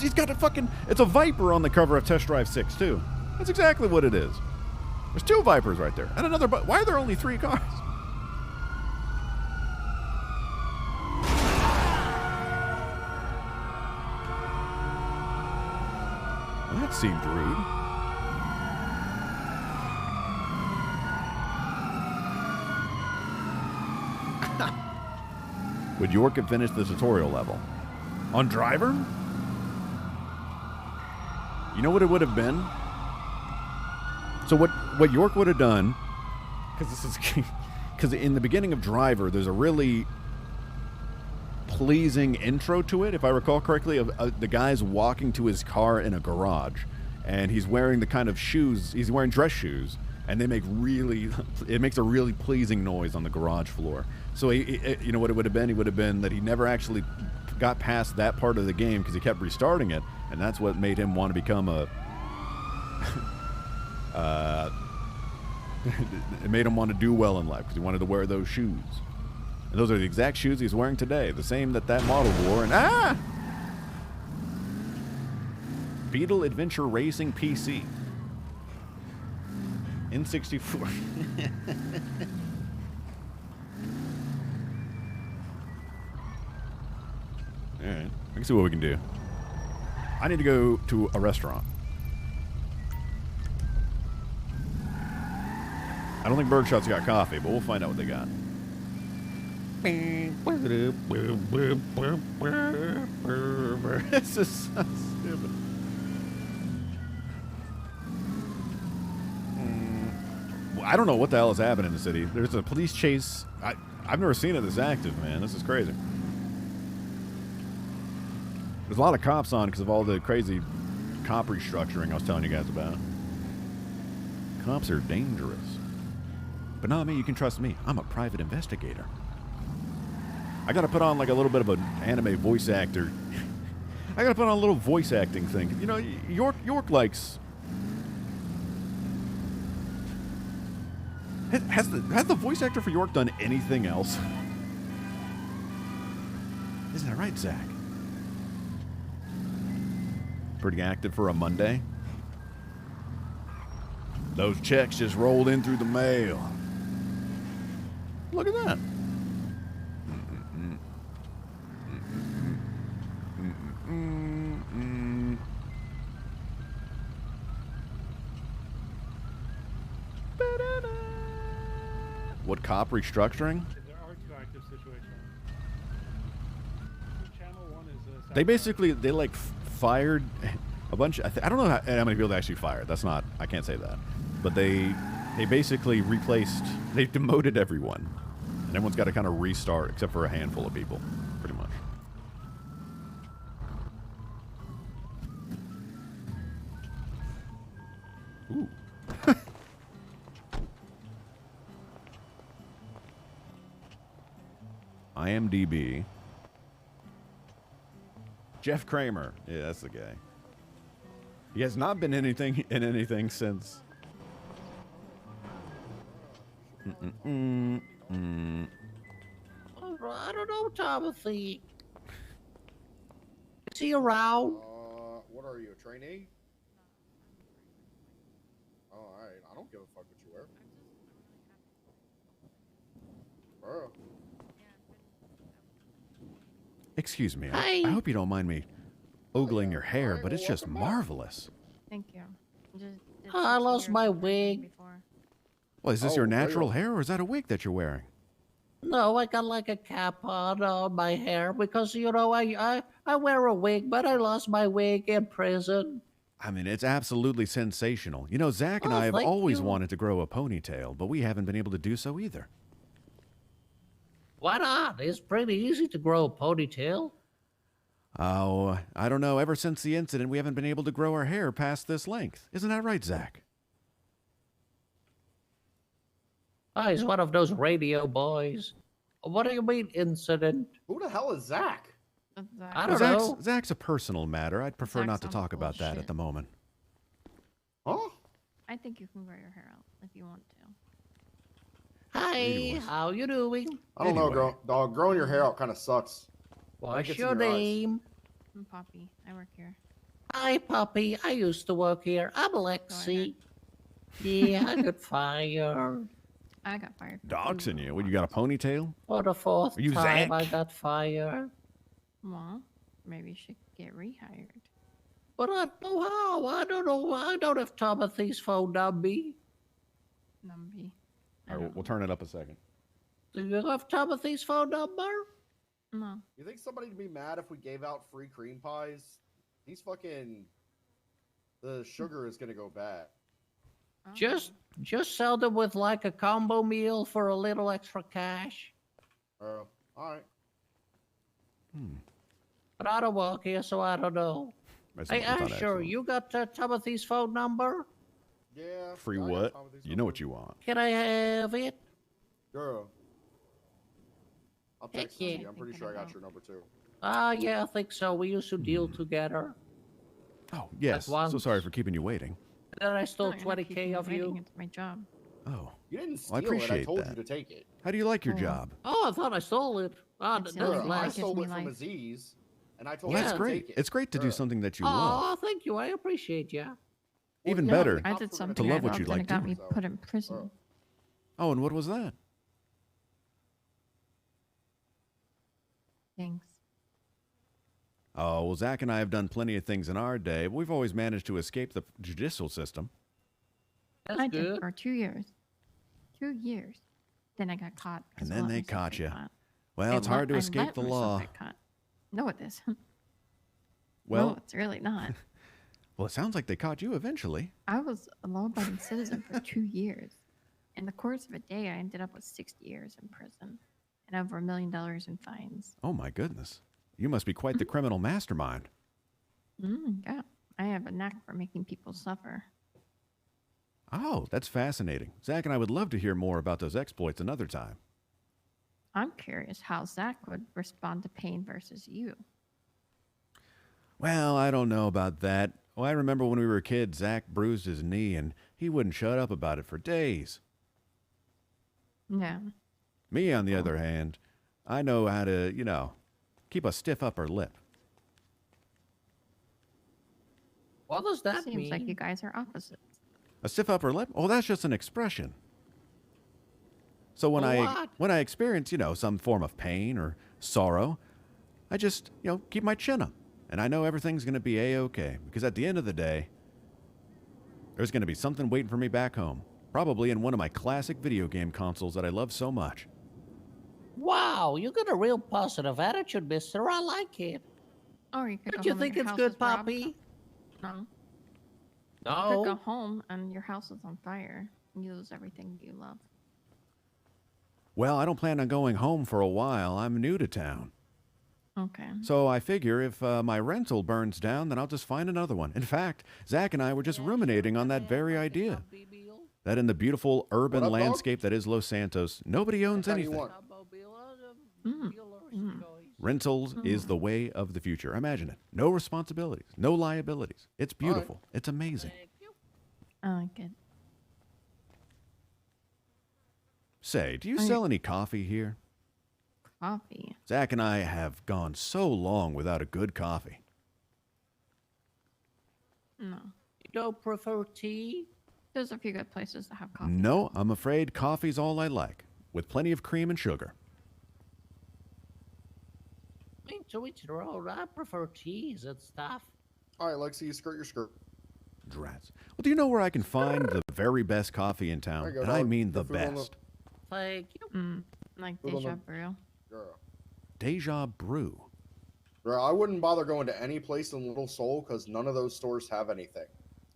He's got a fucking, it's a Viper on the cover of Test Drive 6 too. That's exactly what it is. There's 2 Vipers right there. And another, why are there only 3 cars? Well, that seemed rude. Would York have finished the tutorial level? On Driver? You know what it would have been? So what York would have done, because in the beginning of Driver, there's a really pleasing intro to it, if I recall correctly, of the guy's walking to his car in a garage, and he's wearing the kind of shoes, he's wearing dress shoes, and they make it makes a really pleasing noise on the garage floor. So you know what it would have been? He would have been that he never actually got past that part of the game because he kept restarting it, and that's what made him want to become a it made him want to do well in life because he wanted to wear those shoes. And those are the exact shoes he's wearing today, the same that model wore. And Beetle Adventure Racing PC. N64. Alright, we can see what we can do. I need to go to a restaurant. I don't think Bergshot's got coffee, but we'll find out what they got. This is so stupid. I don't know what the hell is happening in the city. There's a police chase. I've never seen it this active, man. This is crazy. There's a lot of cops on because of all the crazy cop restructuring I was telling you guys about. Cops are dangerous. But not me, you can trust me. I'm a private investigator. I gotta put on like a little bit of an anime voice actor. I gotta put on a little voice acting thing. You know, York likes... Has the voice actor for York done anything else? Isn't that right, Zach? Pretty active for a Monday. Those checks just rolled in through the mail. Look at that. What cop restructuring? There are 2 active situations. Channel 1 is They basically like fired a bunch. I don't know how many people they actually fired. That's not. I can't say that. But they basically replaced. They demoted everyone, and everyone's got to kind of restart, except for a handful of people, pretty much. Ooh. IMDb. Jeff Kramer. Yeah, that's the guy. He has not been in anything since. Mm, I don't know, Timothy. Is he around? What are you, a trainee? Oh, alright. I don't give a fuck what you wear. Bro. excuse me. Hi. I hope you don't mind me ogling yeah. your hair, Alright, but it's well, just welcome back. marvelous. Thank you. Just did I 6 lost years my of working wig. before. Well, is this Oh, your there you natural are. hair, or is that a wig that you're wearing? No, I got like a cap on my hair because you know I wear a wig, but I lost my wig in prison. I mean, it's absolutely sensational. You know, Zach and Oh, I have thank always you. wanted to grow a ponytail, but we haven't been able to do so either. Why not? It's pretty easy to grow a ponytail. Oh, I don't know. Ever since the incident, we haven't been able to grow our hair past this length. Isn't that right, Zach? Oh, he's one of those radio boys. What do you mean, incident? Who the hell is Zach? That's that. I Well, don't know. Zach's a personal matter. I'd prefer Zach's not to some talk about that at bullshit. the moment. Huh? I think you can grow your hair out if you want to. Hi, Anyways. how you doing? I don't know, Anyway. dog. Growing your hair out kind of sucks. What's gets in your your eyes. name? I'm Poppy. I work here. Hi, puppy. I used to work here. I'm Lexi. Yeah, I got fired. I got fired. for Doxing food you. What, you got a ponytail? For the fourth Are you time, Zach? I got fired. Well, maybe you should get rehired. But I don't know how. I don't know. I don't have Timothy's phone number. Numbie. All right, we'll turn it up a second. Do you have Timothy's phone number? No. You think somebody would be mad if we gave out free cream pies? These fucking... The sugar is gonna go bad. Oh. Just sell them with like a combo meal for a little extra cash. Alright. But I don't work here, so I don't know. That's Hey, not Asher, excellent. you got Timothy's phone number? Yeah. Free I got what? Timothy's You know number. what you want. Can I have it? Girl. I'll Heck text it to yeah. you. I'm pretty Thinking sure I got about- your number too. Yeah, I think so. We used to deal together. Oh, yes. So once. sorry for keeping you waiting. And then I stole No, you're not 20K keeping of me you. waiting. It's my job. Oh. You didn't Well, I steal it. I appreciate told that. you to take it. How do you like your Oh. job? Oh, I thought I stole it. Oh, It's that silly. doesn't Girl, I It last. gives stole me it from life. Aziz, and I told Well, him that's to great. take it. It's great to do Girl. something that you Oh, love. thank you. I appreciate you. Even yeah, better. the I cops did were gonna something To love I what loved you and like it got doing. me put in prison. Oh, and what was that? Thanks. Oh, well, Zach and I have done plenty of things in our day, but we've always managed to escape the judicial system. That's I did good. for 2 years. 2 years. Then I got caught. And 'cause I then let they myself caught get you. caught. Well, it's hard to I escape let the myself law. get caught. No, it isn't. Well, no, it's really not. well, it sounds like they caught you eventually. I was a law-abiding citizen for 2 years. In the course of a day, I ended up with 60 years in prison and over $1 million in fines. Oh, my goodness. You must be quite the criminal mastermind. Yeah, I have a knack for making people suffer. Oh, that's fascinating. Zach and I would love to hear more about those exploits another time. I'm curious how Zach would respond to pain versus you. Well, I don't know about that. Well, I remember when we were kids, Zach bruised his knee and he wouldn't shut up about it for days. Yeah. Me, on the other hand, I know how to, keep a stiff upper lip. What does that Seems mean? like you guys are opposites. A stiff upper lip? Oh, that's just an expression. So when What? I experience, some form of pain or sorrow, I just, keep my chin up. And I know everything's going to be A-okay. Because at the end of the day, there's going to be something waiting for me back home. Probably in one of my classic video game consoles that I love so much. Wow, you got a real positive attitude, mister. I like it. Or you could Don't go you home and think your it's house good, is robbed. Poppy? No. You could go No. home and your house is on fire and you lose everything you love. Well, I don't plan on going home for a while. I'm new to town. Okay. So I figure if my rental burns down, then I'll just find another one. In fact, Zach and I were just ruminating on that very idea. That in the beautiful urban What up, dog? landscape that is Los Santos, nobody owns What do you anything. want? Rentals is the way of the future. Imagine it. No responsibilities, no liabilities. It's beautiful. It's amazing. I like it. Say, do you Oh, sell any coffee here? Coffee. Zach and I have gone so long without a good coffee. No. You don't prefer tea? There's a few good places that have coffee. No, I'm afraid coffee's all I like, with plenty of cream and sugar. I mean, to each their own. I prefer teas and stuff. All right, Lexi, you skirt your skirt. Drats. Well, do you know where I can find the very best coffee in There town? you go, And I dog. mean Put the food on best. Thank you. Like Food on Deja the- Brew. Girl. Deja Brew. Bro, I wouldn't bother going to any place in Little Seoul because none of those stores have anything.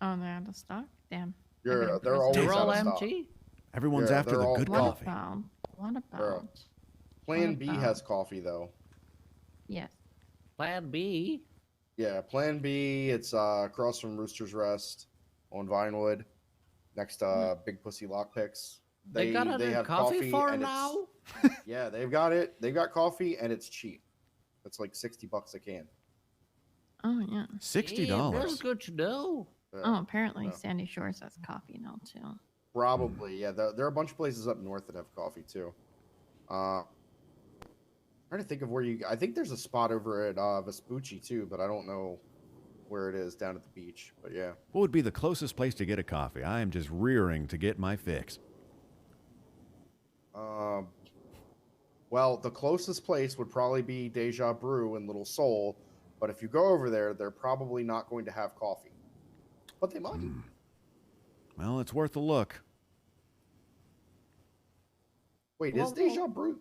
Oh, they're out of stock? Damn. They're always They're all out of stock. empty. Everyone's Yeah, after they're the all good gone. coffee. What about? Bro. Plan What B about- has coffee though. Yes. Plan B. Yeah, Plan B. It's across from Rooster's Rest on Vinewood, next to Big Pussy Lockpicks. They got it in coffee for and now? yeah, they've got it. They've got coffee and it's cheap. It's like $60 a can. Oh, yeah. $60. Yeah, that's good to know. Yeah, Oh, apparently no. Sandy Shores has coffee now, too. Probably, yeah. There are a bunch of places up north that have coffee too. Trying to think of where you. I think there's a spot over at Vespucci too, but I don't know where it is down at the beach. But yeah, What would be the closest place to get a coffee? I am just rearing to get my fix. well, the closest place would probably be Deja Brew in Little Seoul, but if you go over there, they're probably not going to have coffee, but they might. Well, it's worth a look. Wait, Well, is Deja Brew?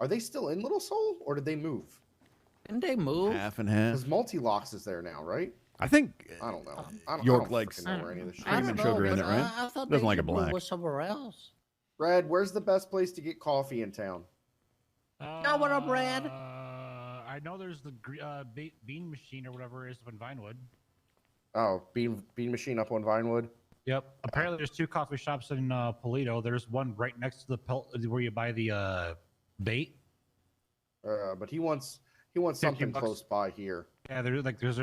Are they still in Little Seoul, or did they move? And they move. Half and half. Because Multi-Locks is there now, right? I think I don't know. I don't, York I don't likes freaking know where any of this shit cream is. and sugar in it, right? I thought Doesn't like Deja it Brew black. was somewhere else. Brad, where's the best place to get coffee in town? Know what up, Brad? I know there's the bean machine or whatever it is up in Vinewood. Oh, Bean Machine up on Vinewood. Yep. Apparently, there's two coffee shops in Polito. There's one right next to the where you buy the bait. But he wants 50 something bucks. close by here. Yeah, there's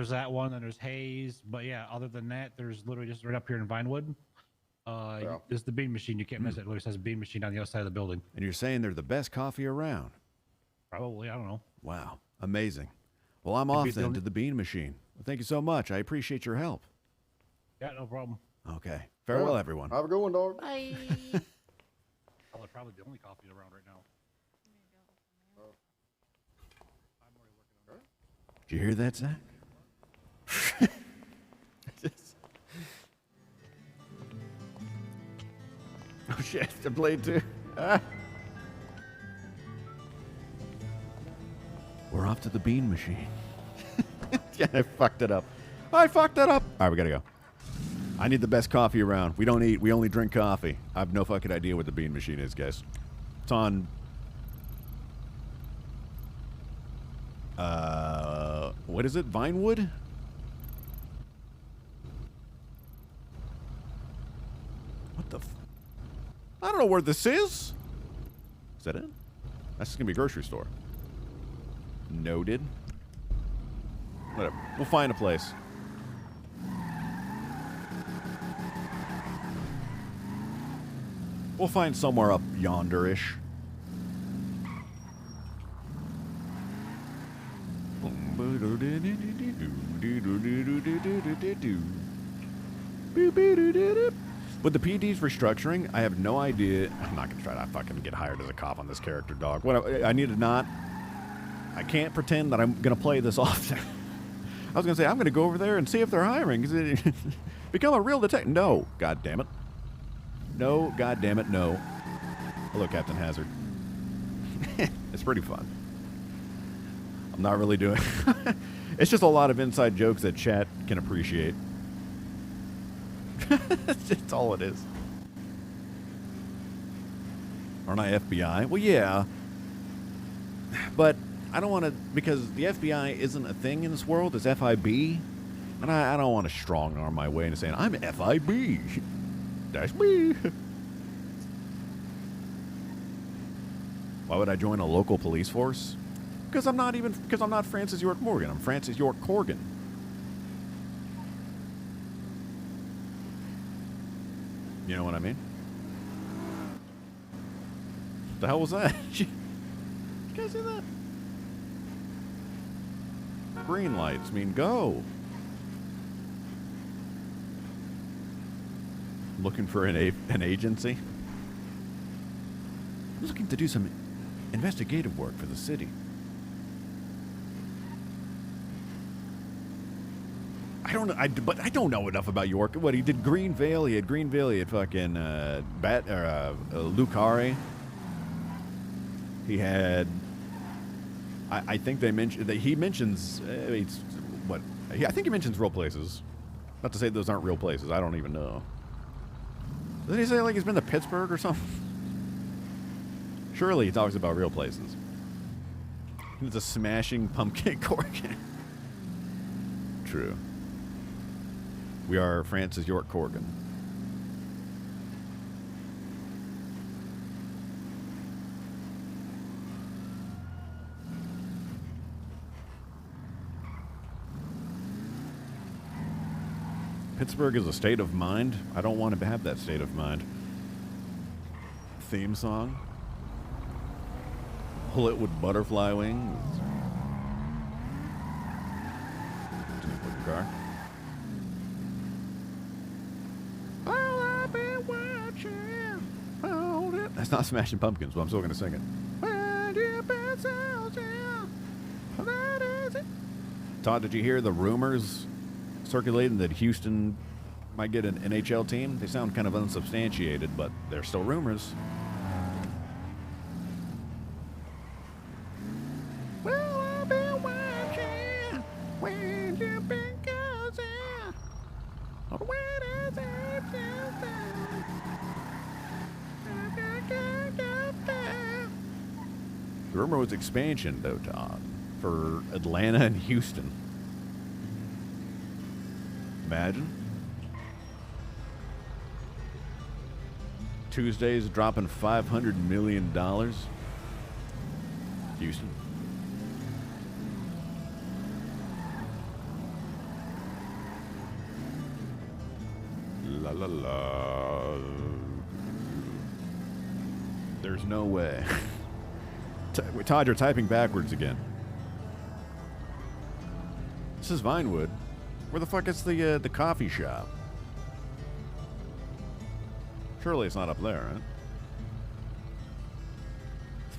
that one, and there's Hayes. But yeah, other than that, there's literally just right up here in Vinewood. Yeah. There's the bean machine. You can't miss it. It literally says bean machine on the outside of the building. And you're saying they're the best coffee around. Probably, I don't know. Wow. Amazing. Well, I'm Could be off the then only- to the bean machine. Well, thank you so much. I appreciate your help. Yeah, no problem. Okay. Farewell, everyone. Have a good one, dog. Bye. Probably the only coffee around right now. Did you hear that, Zach? Oh, shit. The blade, too. Ah. We're off to the bean machine. Yeah, I fucked it up. I fucked it up. All right, we gotta go. I need the best coffee around. We don't eat. We only drink coffee. I have no fucking idea what the bean machine is, guys. It's on. What is it? Vinewood? What the? I don't know where this is. Is that it? That's gonna be a grocery store. Noted. Whatever. We'll find a place. We'll find somewhere up yonder-ish. With the PD's restructuring, I have no idea. I'm not gonna try to fucking get hired as a cop on this character, dog. What I need to not. I can't pretend that I'm gonna play this often. I was gonna say I'm gonna go over there and see if they're hiring. Become a real detective. No, god damn it. No, god damn it, no. Hello, Captain Hazard. It's pretty fun. I'm not really doing. It's just a lot of inside jokes that chat can appreciate. That's all it is. Aren't I FBI? Well, yeah. But I don't want to, because the FBI isn't a thing in this world. It's FIB. And I don't want to strong arm my way into saying, I'm FIB. That's me. Why would I join a local police force? Because I'm not Francis York Morgan. I'm Francis York Korgan. You know what I mean? The hell was that? Did you guys see that? Green lights mean go. Looking for an agency? I'm looking to do some investigative work for the city. But I don't know enough about York. What he did, Greenvale. He had Greenvale. He had fucking Lucari. He had. I think they mentioned that he mentions I think he mentions real places. Not to say those aren't real places. I don't even know. Did he say like he's been to Pittsburgh or something? Surely he talks about real places. It's a smashing pumpkin Korgan. True. We are Francis York Korgan. Pittsburgh is a state of mind. I don't want to have that state of mind. Theme song. Pull it with butterfly wings. Car. Well, I've been watching. Hold it. That's not Smashing Pumpkins, but I'm still going to sing it. When you been soldier, that is it. Todd, did you hear the rumors circulating that Houston might get an NHL team? They sound kind of unsubstantiated, but they're still rumors. Well, I've been watching when you've been causing. The rumor was expansion, though, Todd, for Atlanta and Houston. Imagine. Tuesday's dropping $500 million. Houston. La la la. There's no way. Todd, you're typing backwards again. This is Vinewood. Where the fuck is the coffee shop? Surely it's not up there, right?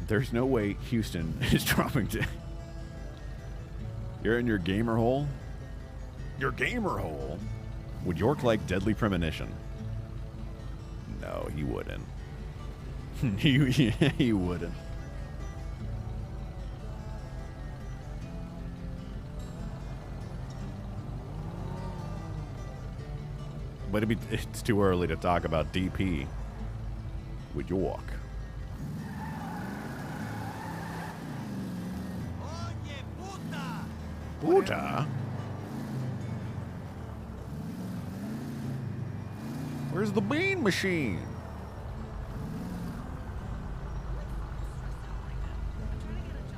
There's no way Houston is dropping to. You're in your gamer hole? Your gamer hole? Would York like Deadly Premonition? No, he wouldn't. he wouldn't. But it's too early to talk about DP with York. Puta? Where's the bean machine?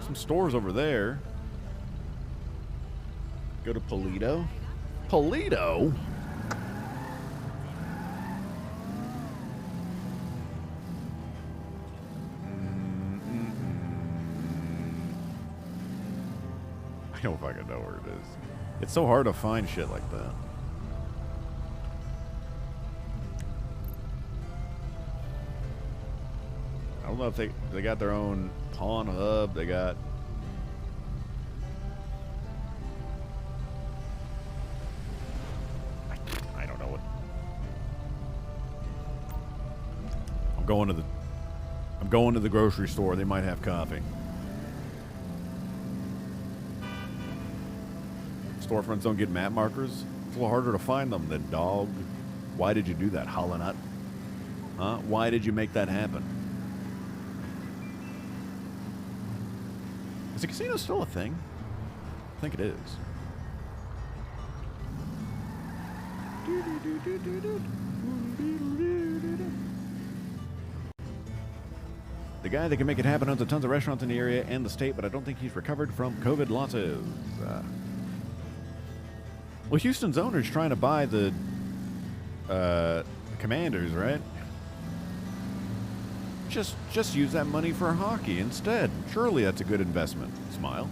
Some stores over there. Go to Polito. Polito? I don't fucking know where it is. It's so hard to find shit like that. I don't know if they got their own pawn hub. They got. I don't know what. I'm going to the grocery store. They might have coffee. Storefronts don't get map markers. It's a little harder to find them than dog. Why did you do that, Hollanut? Huh? Why did you make that happen? Is the casino still a thing? I think it is. The guy that can make it happen owns a tons of restaurants in the area and the state, but I don't think he's recovered from COVID losses. Well, Houston's owner's trying to buy the Commanders, right? Just use that money for hockey instead. Surely that's a good investment. Smile.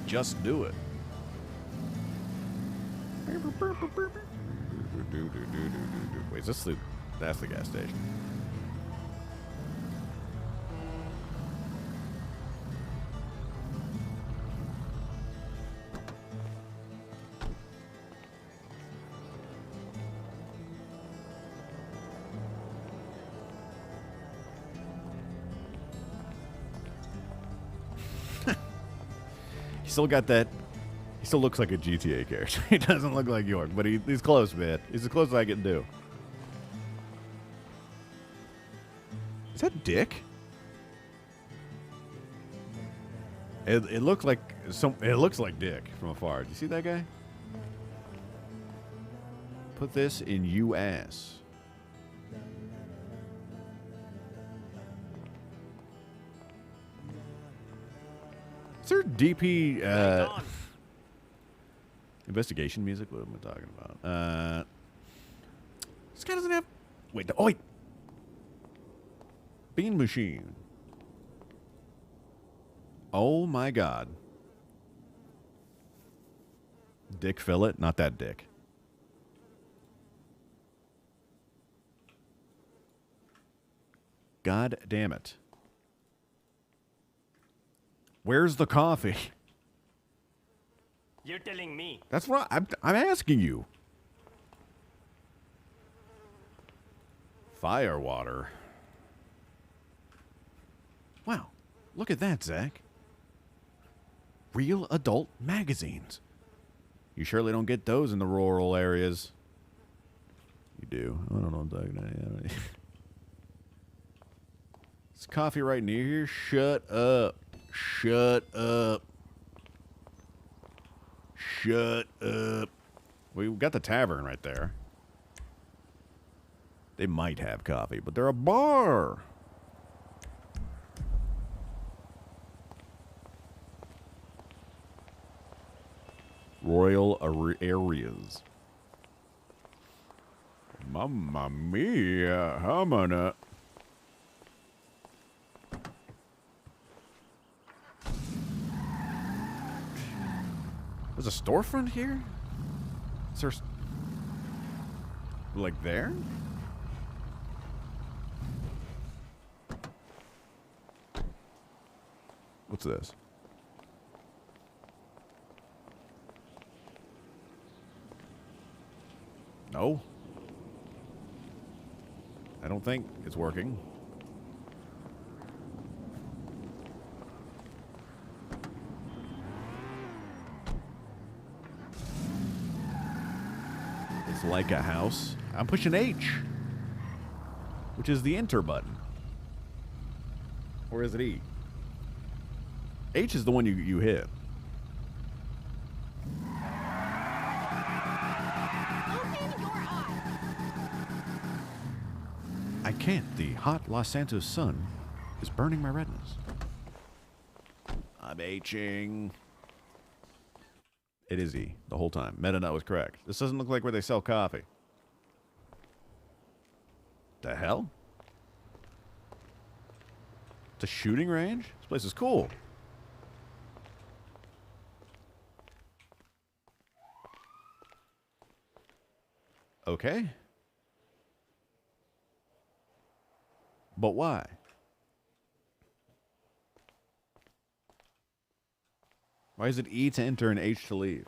Just do it. Wait, is this the... That's the gas station. He still got that. He still looks like a GTA character. He doesn't look like York, but he's close, man. He's as close as I can do. Is that Dick? It looks like It looks like Dick from afar. Do you see that guy? Put this in you ass. Is there DP investigation music? What am I talking about? This guy doesn't have. Wait. Oh wait. Bean machine. Oh my God. Dick Fillet, not that Dick. God damn it. Where's the coffee? You're telling me. That's what I'm asking you. Firewater. Wow. Look at that, Zach. Real adult magazines. You surely don't get those in the rural areas. You do. I don't know what I'm talking about. Is coffee right near here? Shut up. Shut up. Shut up. We've got the tavern right there. They might have coffee, but they're a bar. Royal areas. Mamma mia. How many? There's a storefront here? Is there... Like there? What's this? No. I don't think it's working. It's like a house. I'm pushing H, which is the enter button. Or is it E? H is the one you hit. I can't. The hot Los Santos sun is burning my retinas. I'm H-ing. It is E the whole time. MetaNut was correct. This doesn't look like where they sell coffee. The hell? It's a shooting range? This place is cool. Okay. But why? Why is it E to enter and H to leave?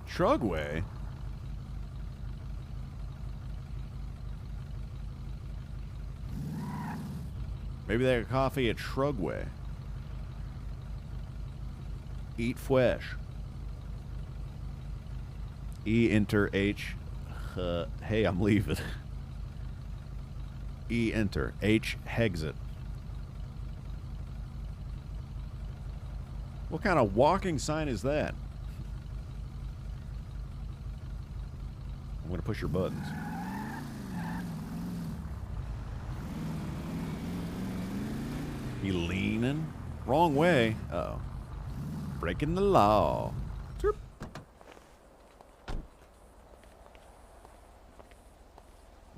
Trugway? Maybe they got coffee at Trugway. Eat fresh. E enter H. Hey, I'm leaving. E enter H exit. What kind of walking sign is that? I'm gonna push your buttons. He leaning wrong way. Uh oh. Breaking the law. Chirp.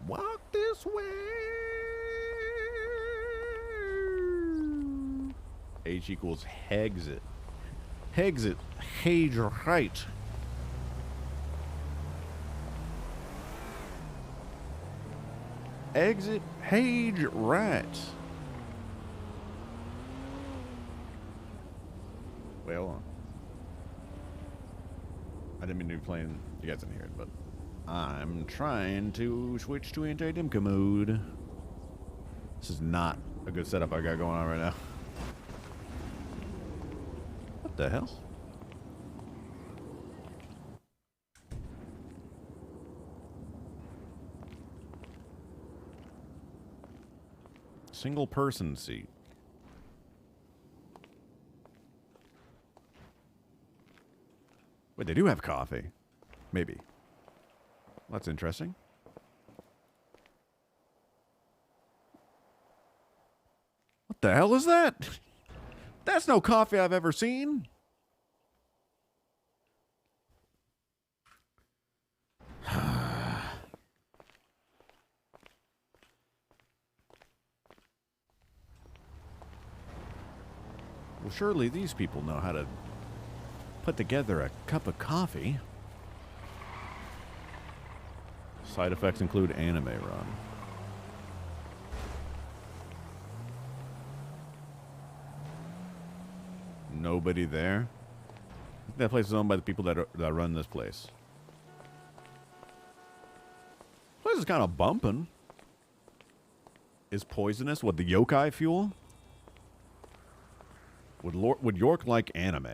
Walk this way. H equals Hexit. Hexit. Hage right. Exit Hage right. Wait, hold on. I didn't mean to be playing. You guys didn't hear it, but I'm trying to switch to anti-dimka mode. This is not a good setup I got going on right now. What the hell? Single person seat. Wait, they do have coffee. Maybe. That's interesting. What the hell is that? That's no coffee I've ever seen. Well, surely these people know how to put together a cup of coffee. Side effects include anime run. Nobody there? That place is owned by the people that run this place. Place is kind of bumping. Is poisonous? What, the yokai fuel? Would York like anime?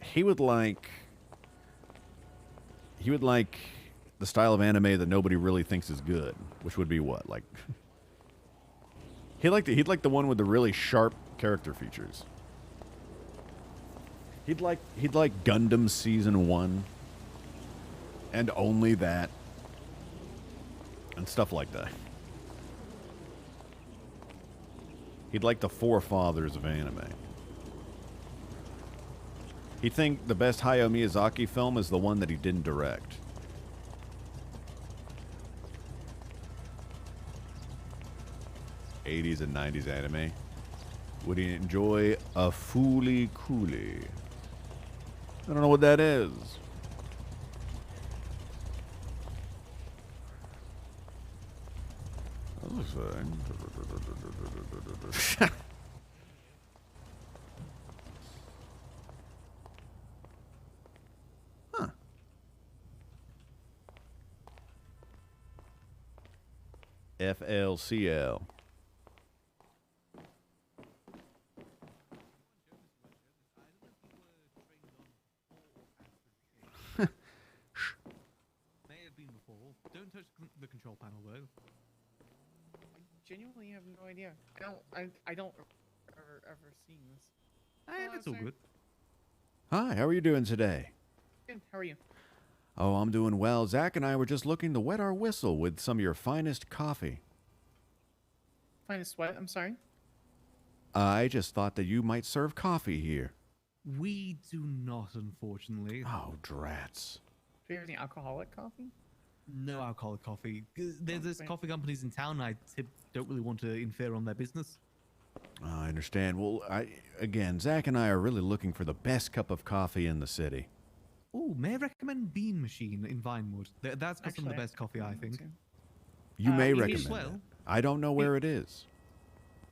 He would like the style of anime that nobody really thinks is good, which would be what? Like he'd like the one with the really sharp character features. He'd like Gundam Season 1 and only that and stuff like that. He'd like the forefathers of anime. He'd think the best Hayao Miyazaki film is the one that he didn't direct. '80s and '90s anime. Would he enjoy a Fooly Cooly? I don't know what that is. That looks like... Huh. FLCL. May have been before. Don't touch the control panel though. I genuinely have no idea. I don't ever seen this. It's all good. Hi, how are you doing today? Good. How are you? Oh, I'm doing well. Zach and I were just looking to wet our whistle with some of your finest coffee. Finest what? I'm sorry. I just thought that you might serve coffee here. We do not, unfortunately. Oh, drats. Do you have any alcoholic coffee? No alcoholic coffee. There's coffee companies in town. I don't really want to interfere on their business. I understand. Well, again, Zach and I are really looking for the best cup of coffee in the city. Oh, may I recommend Bean Machine in Vinewood? That's got some of the best coffee, I think. You may It is recommend well. it. I don't know where it is.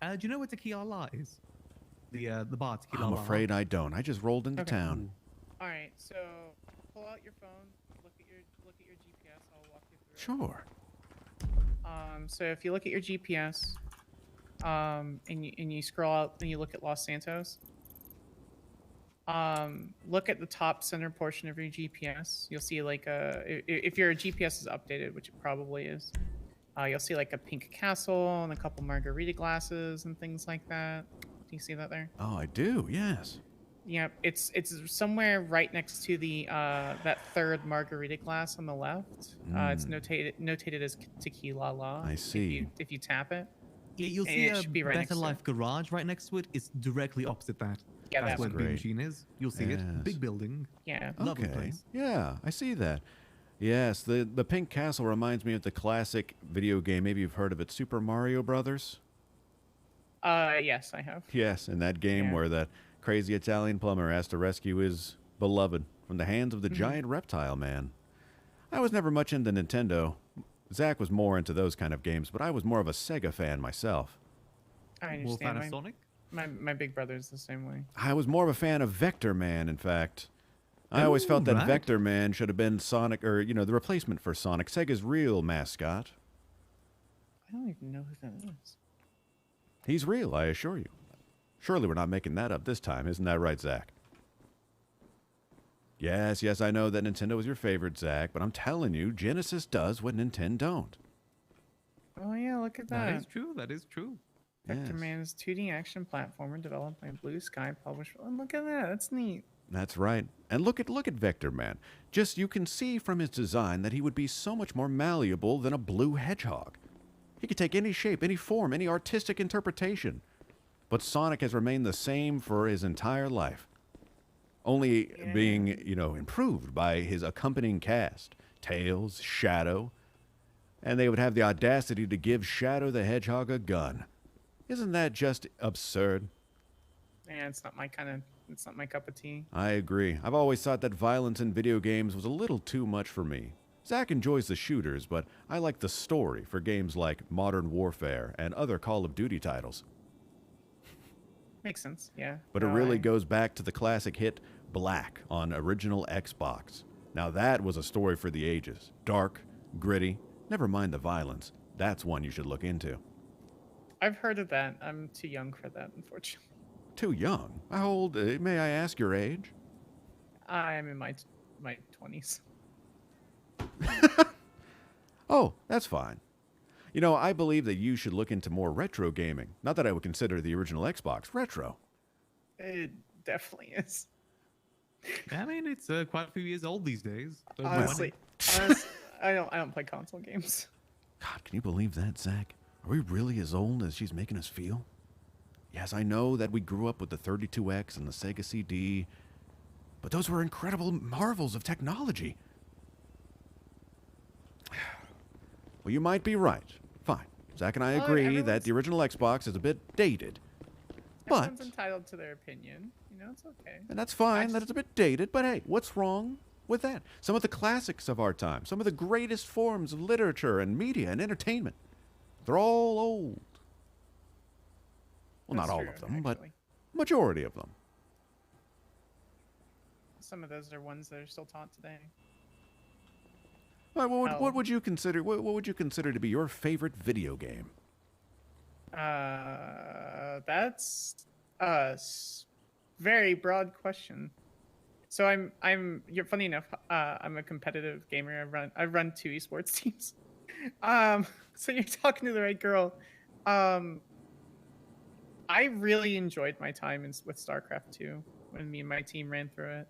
Do you know where Tequila La is? The bar Tequila I'm La. afraid I don't. I just rolled into town. All right. So pull out your phone. Look at your GPS. I'll walk you through. Sure. So if you look at your GPS, and you scroll out and you look at Los Santos. Look at the top center portion of your GPS. You'll see like if your GPS is updated, which it probably is. You'll see like a pink castle and a couple margarita glasses and things like that. Do you see that there? Oh, I do. Yes. Yep. It's somewhere right next to the that third margarita glass on the left. It's notated as Tequila La. I see. If you tap it. Yeah, you'll And see it a should be right next Better to it. Life garage right next to it. It's directly opposite that. Yeah, That's that where one. the Beam Great. Machine is. You'll see Yes. it. Big building. Yeah. Lovely Okay. place. Yeah, I see that. Yes, the Pink Castle reminds me of the classic video game. Maybe you've heard of it, Super Mario Brothers. Yes, I have. Yes, in that game Yeah. where that crazy Italian plumber has to rescue his beloved from the hands of the giant reptile man. I was never much into Nintendo. Zach was more into those kind of games, but I was more of a Sega fan myself. I More fan understand. of My, Sonic? my big brother's the same way. I was more of a fan of Vector Man, in fact. I always felt that right. Vector Man should have been Sonic, or, the replacement for Sonic, Sega's real mascot. I don't even know who that is. He's real, I assure you. Surely we're not making that up this time, isn't that right, Zach? Yes, I know that Nintendo is your favorite, Zach, but I'm telling you, Genesis does what Nintendo don't. Oh yeah, look at That that. is true. That is true. Vector Yes. Man's 2D action platformer developed by Blue Sky, published. Oh, look at that. That's neat. That's right. And look at Vector Man. Just you can see from his design that he would be so much more malleable than a blue hedgehog. He could take any shape, any form, any artistic interpretation. But Sonic has remained the same for his entire life. Only being, improved by his accompanying cast. Tails, Shadow. And they would have the audacity to give Shadow the Hedgehog a gun. Isn't that just absurd? Yeah, it's not my cup of tea. I agree. I've always thought that violence in video games was a little too much for me. Zach enjoys the shooters, but I like the story for games like Modern Warfare and other Call of Duty titles. Makes sense, yeah. But it really goes back to the classic hit Black on original Xbox. Now that was a story for the ages. Dark, gritty, never mind the violence. That's one you should look into. I've heard of that. I'm too young for that, unfortunately. Too young? How old? May I ask your age? I'm in my 20s. Oh, that's fine. I believe that you should look into more retro gaming. Not that I would consider the original Xbox retro. It definitely is. I mean, it's quite a few years old these days. So Honestly, I don't play console games. God, can you believe that, Zach? Are we really as old as she's making us feel? Yes, I know that we grew up with the 32X and the Sega CD, but those were incredible marvels of technology. Well, you might be right. Fine. Zach and I Well, agree that everyone's- the original Xbox is a bit dated. But, Everyone's entitled to their opinion. It's okay. and that's fine that it's a bit dated, but hey, what's wrong with that? Some of the classics of our time, some of the greatest forms of literature and media and entertainment, they're all old. Well, That's not all true, of them, but actually. majority of them. Some of those are ones that are still taught today. All right, what Oh. would you consider? What would you consider to be your favorite video game? That's a very broad question. So you're funny enough. I'm a competitive gamer. I run 2 esports teams. So you're talking to the right girl. I really enjoyed my time with StarCraft 2 when me and my team ran through it.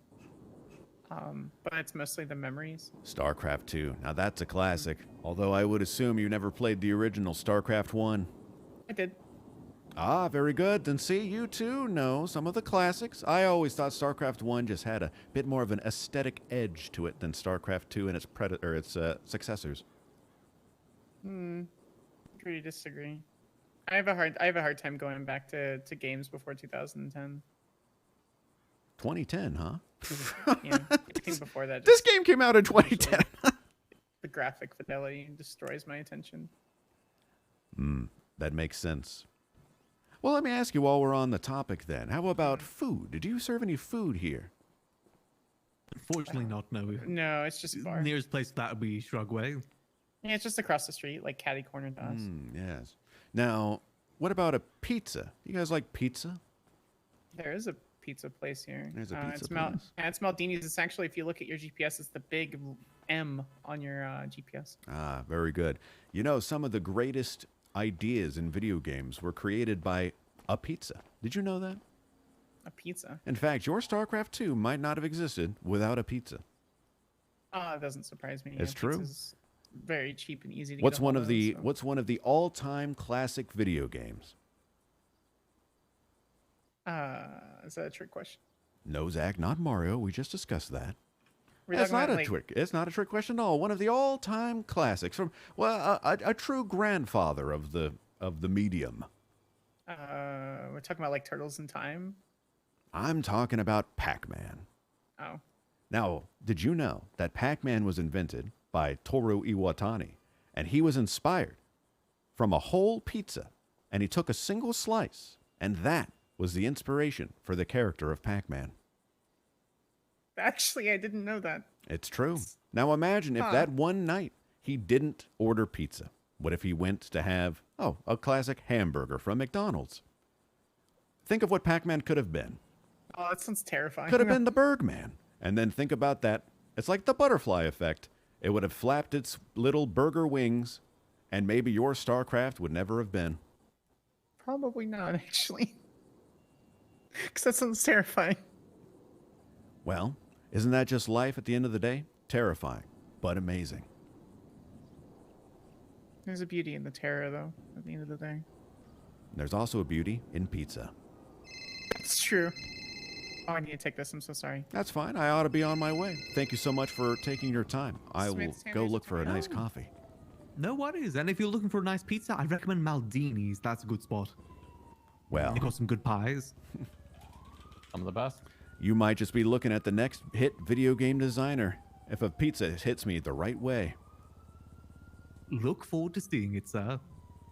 But it's mostly the memories. StarCraft 2. Now that's a classic. Although I would assume you never played the original StarCraft 1. I did. Ah, very good. Then see, you too know some of the classics. I always thought StarCraft 1 just had a bit more of an aesthetic edge to it than StarCraft 2 and its successors. Agree to disagree. I have a hard time going back to games before 2010. 2010, huh? Yeah, anything before that. This game came out in 2010. The graphic fidelity destroys my attention. That makes sense. Well, let me ask you while we're on the topic then. How about food? Did you serve any food here? Unfortunately, not. No. No, it's just a bar. Nearest place to that would be Shrugway. Yeah, it's just across the street, like catty corner to us. Yes. Now, what about a pizza? You guys like pizza? There is a pizza place here. There's a pizza it's place. It's Maldini's. It's actually, if you look at your GPS, it's the big M on your GPS. Ah, very good. Some of the greatest ideas in video games were created by a pizza. Did you know that? A pizza. In fact, your StarCraft 2 might not have existed without a pizza. It doesn't surprise me. It's true. very cheap and easy to What's get a one hold of the so. What's one of the all-time classic video games? Is that a trick question? No, Zach, not Mario. We just discussed that. We're It's talking not about, a like, trick. It's not a trick question at all. One of the all-time classics from a true grandfather of the medium. we're talking about like Turtles in Time. I'm talking about Pac-Man. Oh, Now, did you know that Pac-Man was invented by Toru Iwatani, and he was inspired from a whole pizza, and he took a single slice, and that was the inspiration for the character of Pac-Man. actually, I didn't know that. It's true. Now imagine if Huh. that one night he didn't order pizza. What if he went to have, a classic hamburger from McDonald's? Think of what Pac-Man could have been. Oh, that sounds terrifying. Could have been the Bergman. And then think about that. It's like the butterfly effect. It would have flapped its little burger wings, and maybe your StarCraft would never have been. Probably not, actually. Because that sounds terrifying. Well, isn't that just life at the end of the day? Terrifying, but amazing. There's a beauty in the terror, though, at the end of the day. There's also a beauty in pizza. It's true. Oh, I need to take this. I'm so sorry. That's fine. I ought to be on my way. Thank you so much for taking your time. I will Smith's go Sandwich look for a nice tomorrow. coffee. No worries. And if you're looking for a nice pizza, I'd recommend Maldini's. That's a good spot. Well, They got some good pies. Some of the best. you might just be looking at the next hit video game designer if a pizza hits me the right way. Look forward to seeing it, sir.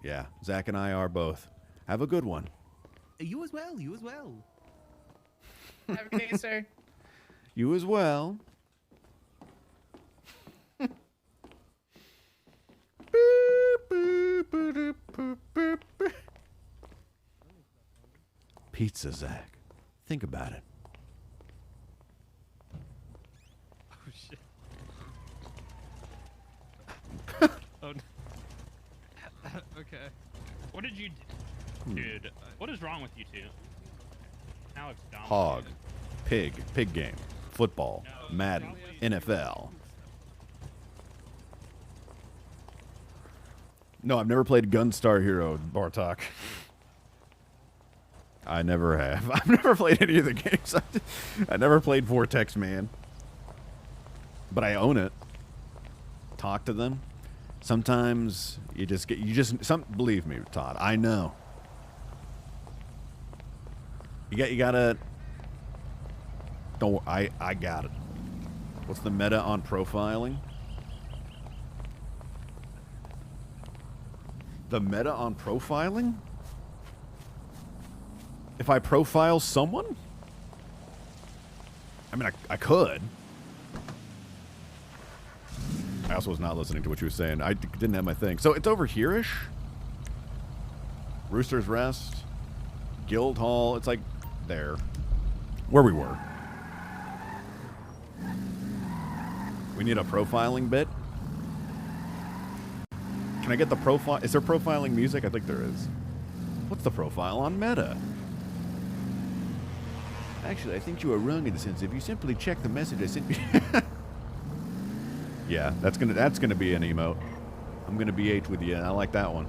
Yeah, Zach and I are both. Have a good one. You as well. You as well. Have a good day, sir. You as well. Pizza, Zach. Think about it. Oh shit. Oh. Okay. What did you do? Dude, what is wrong with you two? Alex dominated. Hog. Pig game. Football. Madden. NFL. No, I've never played Gunstar Hero, Bartok. I never have. I've never played any of the games. I never played Vortex Man. But I own it. Talk to them. Sometimes believe me, Todd. I know. You gotta. Don't. I got it. What's the meta on profiling? The meta on profiling? If I profile someone? I mean, I could. I also was not listening to what you were saying. I didn't have my thing. So it's over here-ish? Rooster's Rest. Guildhall. It's like there. Where we were. We need a profiling bit. Can I get the profile? Is there profiling music? I think there is. What's the profile on Meta? Actually, I think you are wrong in the sense if you simply check the message I sent you. Yeah, that's gonna be an emote. I'm gonna BH with you, and I like that one.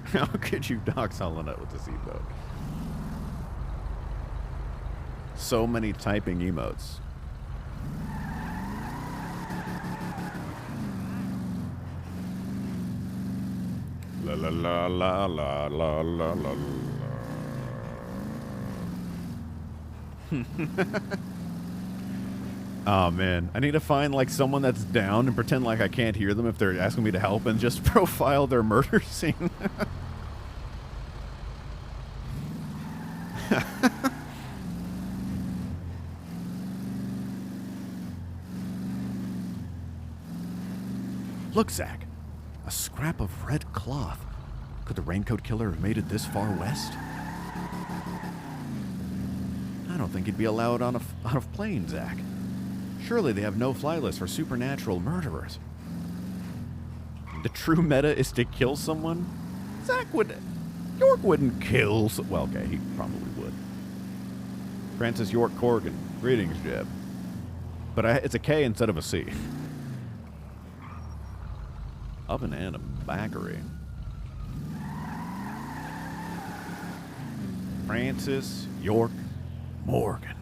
How could you dox Hollow with the seatbelt? So many typing emotes. La la la la la la la la. Oh man, I need to find like someone that's down and pretend like I can't hear them if they're asking me to help and just profile their murder scene. Look, Zach, a scrap of red cloth. Could the raincoat killer have made it this far west? I don't think he'd be allowed on a plane, Zach. Surely they have no fly list for supernatural murderers. The true meta is to kill someone? York wouldn't kill well, okay, he probably would. Francis York Korgan. Greetings, Jeb. But it's a K instead of a C. Oven and a bakery. Francis York Morgan.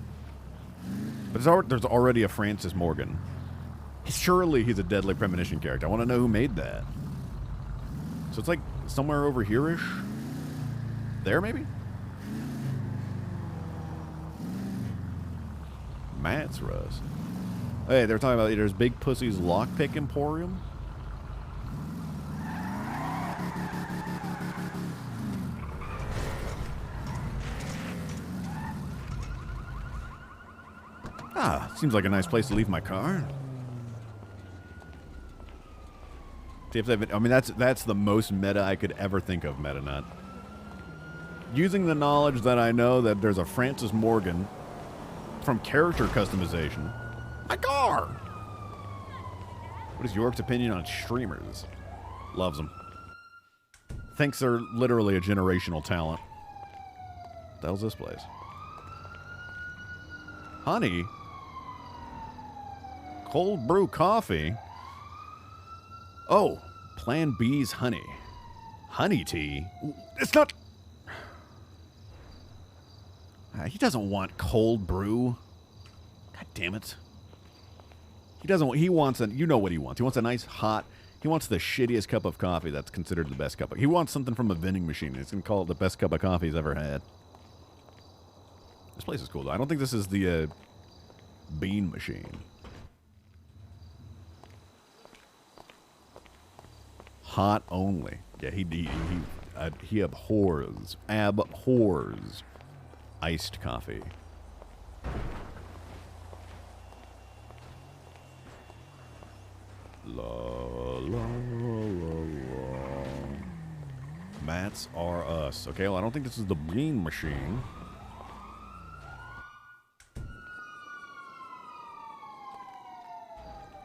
But there's already a Francis Morgan. Surely he's a Deadly Premonition character. I want to know who made that. So it's like somewhere over here-ish? There, maybe? Matt's Rust. Hey, they're talking about there's Big Pussy's Lockpick Emporium? Ah, seems like a nice place to leave my car. See if they've, I mean, that's the most meta I could ever think of, MetaNut. Using the knowledge that I know that there's a Francis Morgan from character customization. My car! What is York's opinion on streamers? Loves them. Thinks they're literally a generational talent. What the hell's this place? Honey? Cold brew coffee? Oh, Plan B's honey. Honey tea? It's not... He doesn't want cold brew. God damn it. He doesn't. He wants a. You know what he wants. He wants a nice hot. He wants the shittiest cup of coffee that's considered the best cup of. He wants something from a vending machine. He's gonna call it the best cup of coffee he's ever had. This place is cool though. I don't think this is the bean machine. Hot only. Yeah, he abhors iced coffee. La, la, la, la. Mats are us. Okay, well, I don't think this is the bean machine.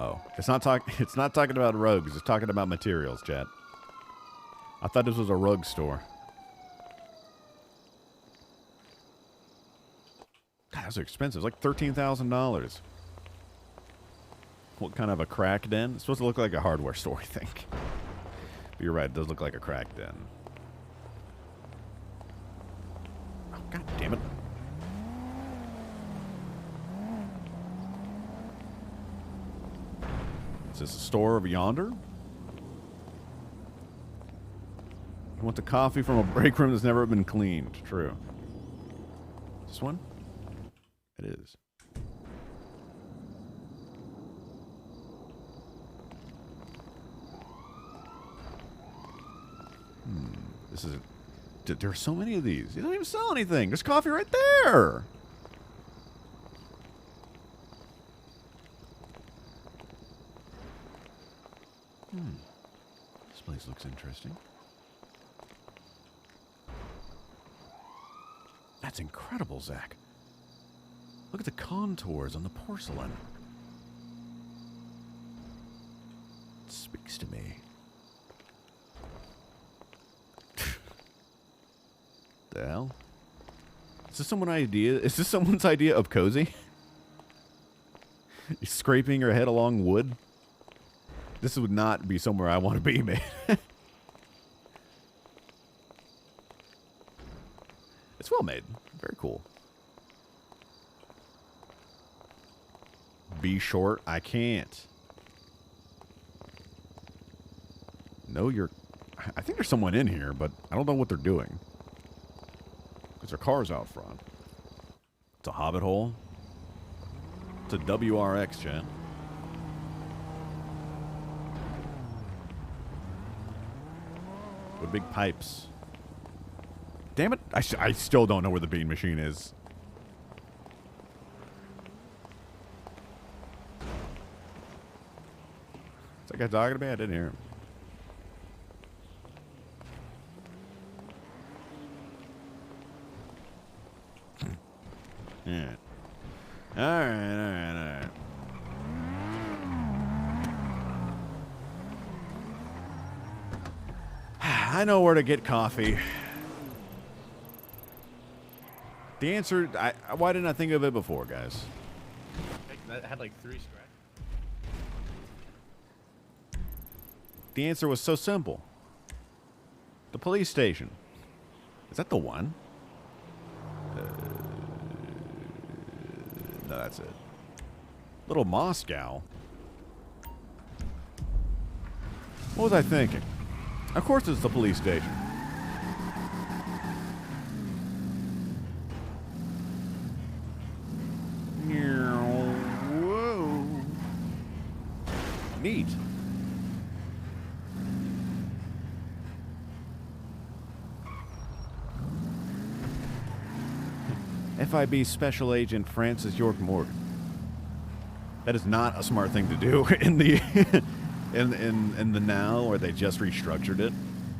Oh, it's not talking about rugs. It's talking about materials, chat. I thought this was a rug store. God, those are expensive. It's like $13,000. What kind of a crack den? It's supposed to look like a hardware store, I think. But you're right, it does look like a crack den. Oh, God damn it. Is this a store of yonder? You want the coffee from a break room that's never been cleaned. True. This one? It is. This is... There are so many of these. You don't even sell anything. There's coffee right there. This place looks interesting. That's incredible, Zach. Look at the contours on the porcelain. It speaks to me. The hell? Is this someone's idea of cozy? You're scraping your head along wood? This would not be somewhere I want to be, man. It's well made. Very cool. Be short. I can't. No, I think there's someone in here, but I don't know what they're doing. Because their car's out front. It's a hobbit hole. It's a WRX, chat. With big pipes. Damn it. I still don't know where the bean machine is. Is that guy talking to me? I didn't hear him. Yeah. Alright. I know where to get coffee. The answer, why didn't I think of it before, guys? That had like 3 scratches. The answer was so simple. The police station. Is that the one? No, that's it. Little Moscow. What was I thinking? Of course it's the police station. Whoa. Neat. FIB Special Agent Francis York Morgan. That is not a smart thing to do in the in the now, where they just restructured it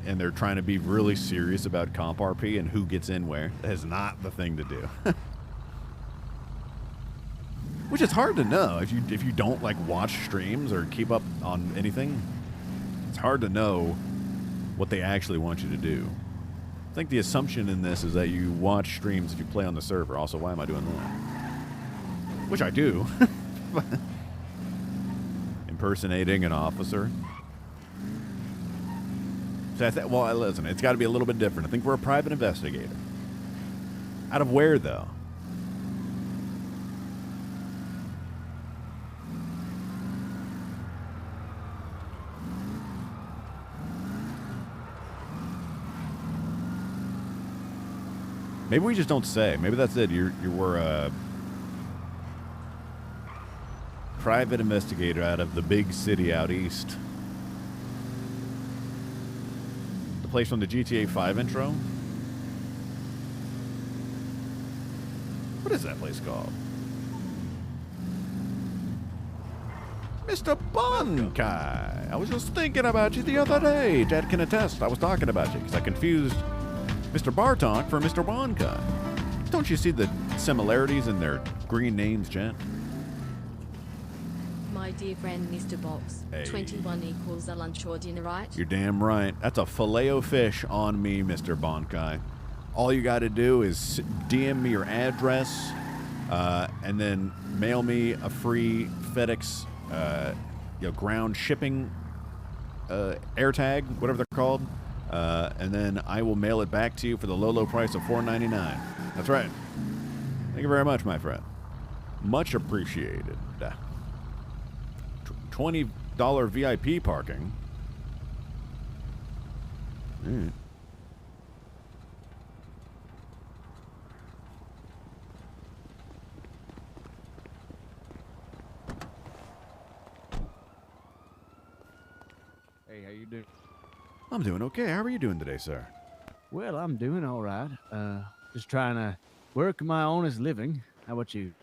and they're trying to be really serious about comp RP and who gets in where. That is not the thing to do. Which is hard to know if you don't like watch streams or keep up on anything. It's hard to know what they actually want you to do. I think the assumption in this is that you watch streams if you play on the server. Also, why am I doing that? Which I do. Impersonating an officer. So well, listen, it's got to be a little bit different. I think we're a private investigator. Out of where, though? Maybe we just don't say. Maybe that's it. We're a private investigator out of the big city out east. The place from the GTA 5 intro? What is that place called? Mr. Bonkai. I was just thinking about you the other day. Dad can attest. I was talking about you because I confused Mr. Bartok for Mr. Bonkai. Don't you see the similarities in their green names, gent? My dear friend Mr. Box, Hey. 21 equals a lunch or dinner, right? You're damn right. That's a filet-o-fish on me, Mr. Bonkai. All you got to do is DM me your address, and then mail me a free FedEx, ground shipping air tag, whatever they're called, and then I will mail it back to you for the low, low price of $4.99. That's right. Thank you very much, my friend. Much appreciated. $20 VIP parking. Mm. Hey, how you doing? I'm doing okay. How are you doing today, sir? Well, I'm doing all right. Just trying to work my honest living. How about you?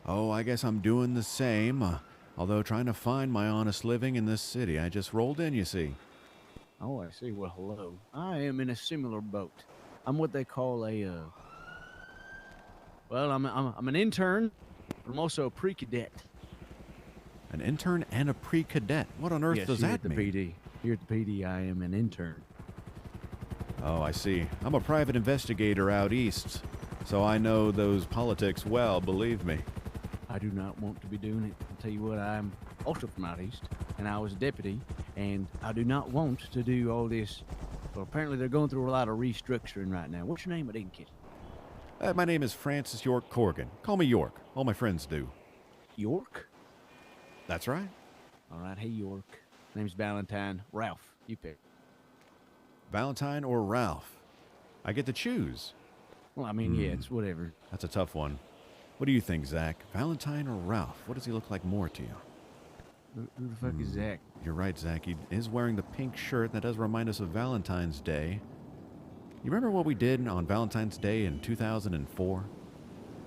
Oh, I guess I'm doing the same. Although trying to find my honest living in this city. I just rolled in, you see. Oh, I see. Well, hello. I am in a similar boat. I'm what they call a, well, I'm an intern, but I'm also a pre-cadet. An intern and a pre-cadet. What on earth Yes, does here that at the mean? PD. Here at the PD, I am an intern. Oh, I see. I'm a private investigator out east, so I know those politics well, believe me. I do not want to be doing it. I'll tell you what, I'm also from out east, and I was a deputy, and I do not want to do all this. Well, apparently they're going through a lot of restructuring right now. What's your name? I didn't get it. My name is Francis York Korgan. Call me York. All my friends do. York? That's right. All right, hey, York. Name's Valentine. Ralph, you pick. Valentine or Ralph? I get to choose. Well, I mean, yeah, it's whatever. That's a tough one. What do you think, Zach? Valentine or Ralph? What does he look like more to you? Who the fuck is Zach? You're right, Zach. He is wearing the pink shirt. That does remind us of Valentine's Day. You remember what we did on Valentine's Day in 2004?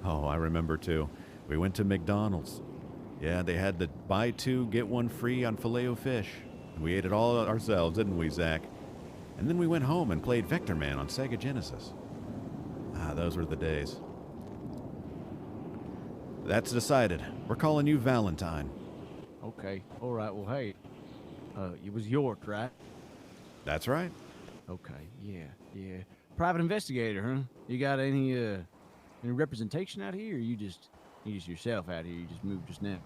Oh, I remember too. We went to McDonald's. Yeah, they had the buy two, get one free on Filet-O-Fish. And we ate it all ourselves, didn't we, Zach? And then we went home and played Vector Man on Sega Genesis. Ah, those were the days. That's decided. We're calling you Valentine. Okay. All right. Well, hey, it was York, right? That's right. Okay, yeah. Private investigator, huh? You got any representation out here, or you just yourself out here? You just moved just now?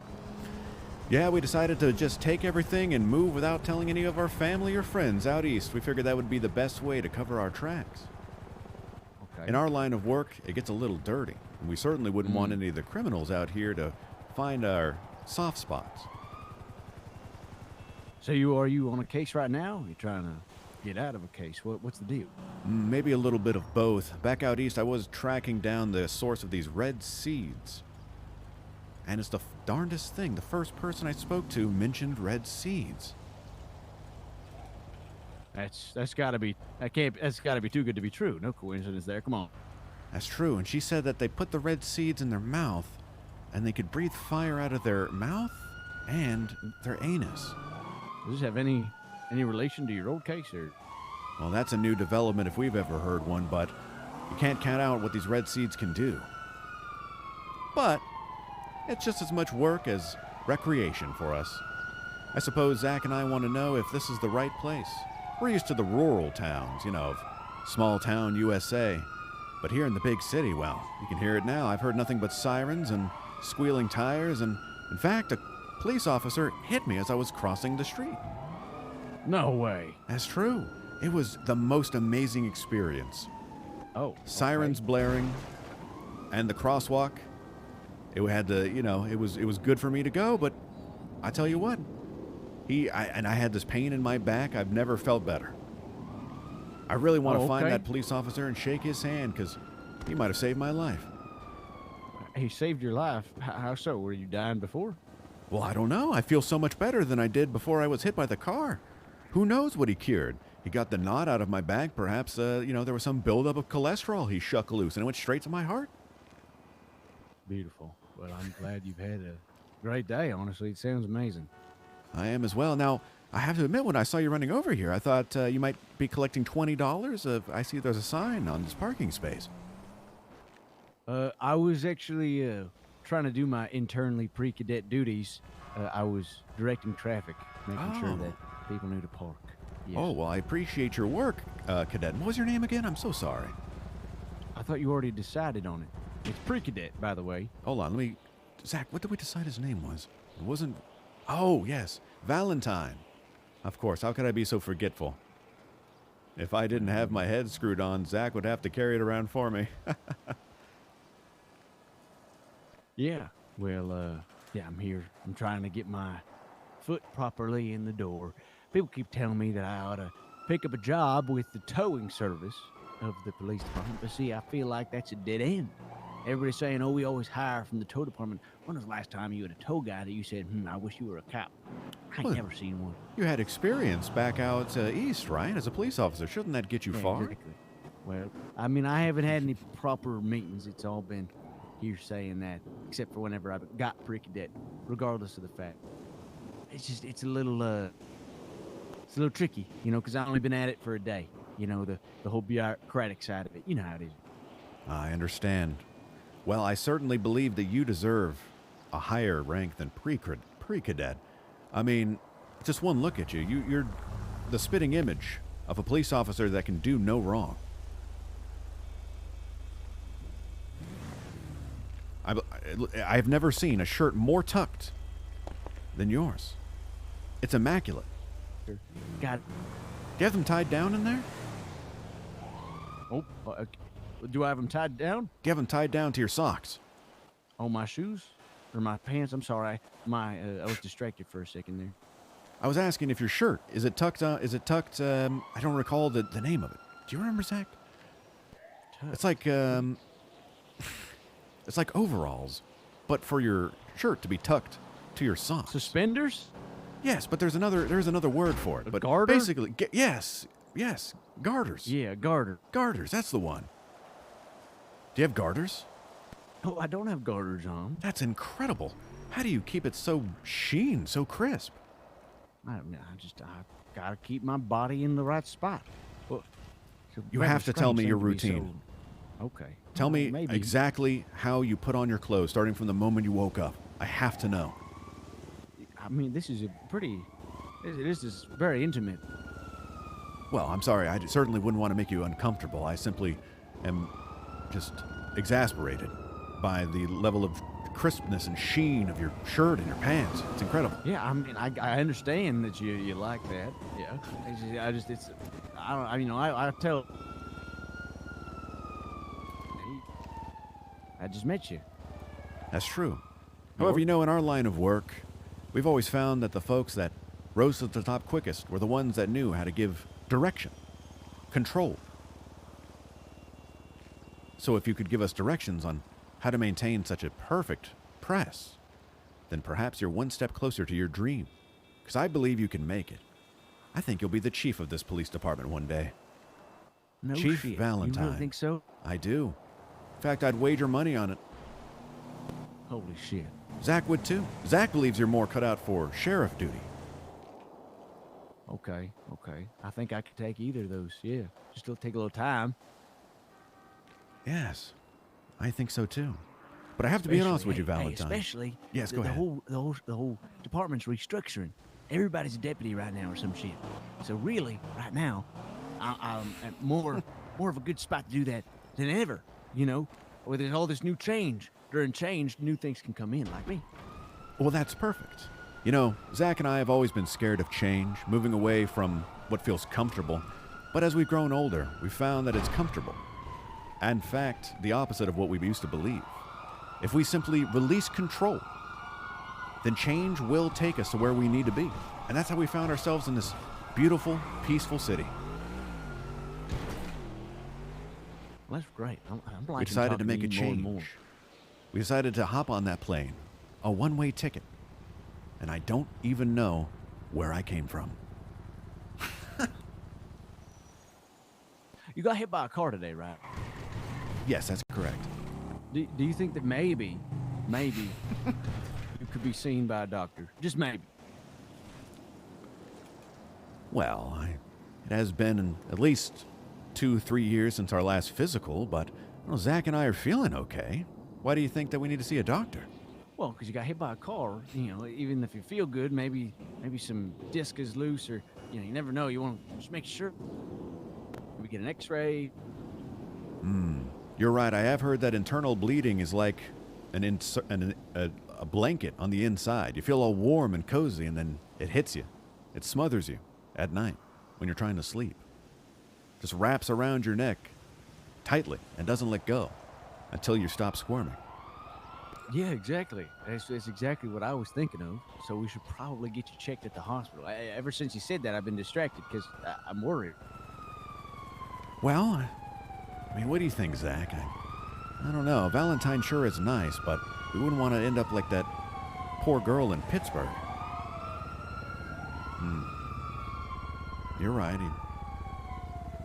Yeah, we decided to just take everything and move without telling any of our family or friends out east. We figured that would be the best way to cover our tracks. Okay. In our line of work, it gets a little dirty, and we certainly wouldn't want any of the criminals out here to find our soft spots. So are you on a case right now? You're trying to get out of a case? What's the deal? Maybe a little bit of both. Back out east, I was tracking down the source of these red seeds. And it's the darndest thing. The first person I spoke to mentioned red seeds. That's gotta be that's gotta be too good to be true. No coincidence there. Come on. That's true. And she said that they put the red seeds in their mouth, and they could breathe fire out of their mouth and their anus. Does this have any relation to your old case, or? Well, that's a new development if we've ever heard one, but you can't count out what these red seeds can do. But it's just as much work as recreation for us. I suppose Zach and I want to know if this is the right place. We're used to the rural towns, of small town USA. But here in the big city, well, you can hear it now. I've heard nothing but sirens and squealing tires, and in fact, a police officer hit me as I was crossing the street. No way. That's true. It was the most amazing experience. Oh. Okay. Sirens blaring, and the crosswalk. It had to, it was good for me to go, but I tell you what, I had this pain in my back. I've never felt better. I really want to find that police officer and shake his hand, because he might have saved my life. He saved your life? How so? Were you dying before? Well, I don't know. I feel so much better than I did before I was hit by the car. Who knows what he cured? He got the knot out of my back. Perhaps, there was some buildup of cholesterol he shook loose, and it went straight to my heart. Beautiful. Well, I'm glad you've had a great day, honestly. It sounds amazing. I am as well. Now, I have to admit, when I saw you running over here, I thought you might be collecting $20. I see there's a sign on this parking space. I was actually trying to do my internally pre-cadet duties. I was directing traffic, making sure that people knew to park. Yes. Oh, well, I appreciate your work, Cadet. What was your name again? I'm so sorry. I thought you already decided on it. It's pre-cadet, by the way. Hold on, Zach, what did we decide his name was? It wasn't... Oh, yes, Valentine. Of course, how could I be so forgetful? If I didn't have my head screwed on, Zach would have to carry it around for me. Yeah, well, yeah, I'm here. I'm trying to get my foot properly in the door. People keep telling me that I ought to pick up a job with the towing service of the police department, but see, I feel like that's a dead end. Everybody's saying, oh, we always hire from the tow department. When was the last time you had a tow guy that you said, I wish you were a cop? I ain't never seen one. You had experience back out east, right, as a police officer. Shouldn't that get you far? Exactly. Well, I mean, I haven't had any proper meetings. It's all been hearsay and that, except for whenever I got pre-cadet, regardless of the fact. It's a little tricky, because I've only been at it for a day. The whole bureaucratic side of it. You know how it is. I understand. Well, I certainly believe that you deserve a higher rank than pre-cadet. I mean, just one look at you. You're the spitting image of a police officer that can do no wrong. I've never seen a shirt more tucked than yours. It's immaculate. Got it. Do you have them tied down in there? Oh, do I have them tied down? Do you have them tied down to your socks? On my shoes? Or my pants? I'm sorry. I was distracted for a second there. I was asking if your shirt, is it tucked, I don't recall the name of it. Do you remember, Zach? It's like, it's like overalls, but for your shirt to be tucked to your socks. Suspenders? Yes, but there's another word for it. A but garter? Basically, yes, garters. Yeah, garter. Garters, that's the one. Do you have garters? Oh, I don't have garters on. That's incredible. How do you keep it so sheen, so crisp? I gotta keep my body in the right spot. Well, you have to tell me your routine. Okay. Tell me maybe exactly how you put on your clothes, starting from the moment you woke up. I have to know. I mean, this is very intimate. Well, I'm sorry. I certainly wouldn't want to make you uncomfortable. I simply am just exasperated by the level of crispness and sheen of your shirt and your pants. It's incredible. Yeah, I mean, I understand that you like that. Yeah, I tell. I just met you. That's true. However, you know, in our line of work, we've always found that the folks that rose to the top quickest were the ones that knew how to give direction, control. So if you could give us directions on how to maintain such a perfect press, then perhaps you're one step closer to your dream. Because I believe you can make it. I think you'll be the chief of this police department one day. No Chief shit. Valentine. You really think so? I do. In fact, I'd wager money on it. Holy shit. Zach would too. Zach believes you're more cut out for sheriff duty. Okay. I think I could take either of those. Yeah, just take a little time. Yes, I think so too. But I have to be honest with you, Valentine. Especially, yes, the, go the ahead. whole department's restructuring. Everybody's a deputy right now or some shit. So really, right now, I'm at more of a good spot to do that than ever. You know, with all this new change. During change, new things can come in, like me. Well, that's perfect. You know, Zach and I have always been scared of change, moving away from what feels comfortable. But as we've grown older, we've found that it's comfortable. In fact, the opposite of what we used to believe. If we simply release control, then change will take us to where we need to be. And that's how we found ourselves in this beautiful, peaceful city. Well, that's great. I'm liking We decided to talking make a you more and change. more. We decided to hop on that plane, a one-way ticket. And I don't even know where I came from. You got hit by a car today, right? Yes, that's correct. Do you think that maybe you could be seen by a doctor? Just maybe. Well, it has been at least 2-3 years since our last physical, but well, Zach and I are feeling okay. Why do you think that we need to see a doctor? Well, because you got hit by a car, you know, even if you feel good, maybe some disc is loose or, you know, you never know. You want to just make sure. We get an x-ray. You're right. I have heard that internal bleeding is like a blanket on the inside. You feel all warm and cozy, and then it hits you. It smothers you at night when you're trying to sleep. Just wraps around your neck tightly and doesn't let go until you stop squirming. Yeah, exactly. That's exactly what I was thinking of. So we should probably get you checked at the hospital. Ever since you said that, I've been distracted because I'm worried. Well, I mean, what do you think, Zach? I don't know. Valentine sure is nice, but we wouldn't want to end up like that poor girl in Pittsburgh. You're right.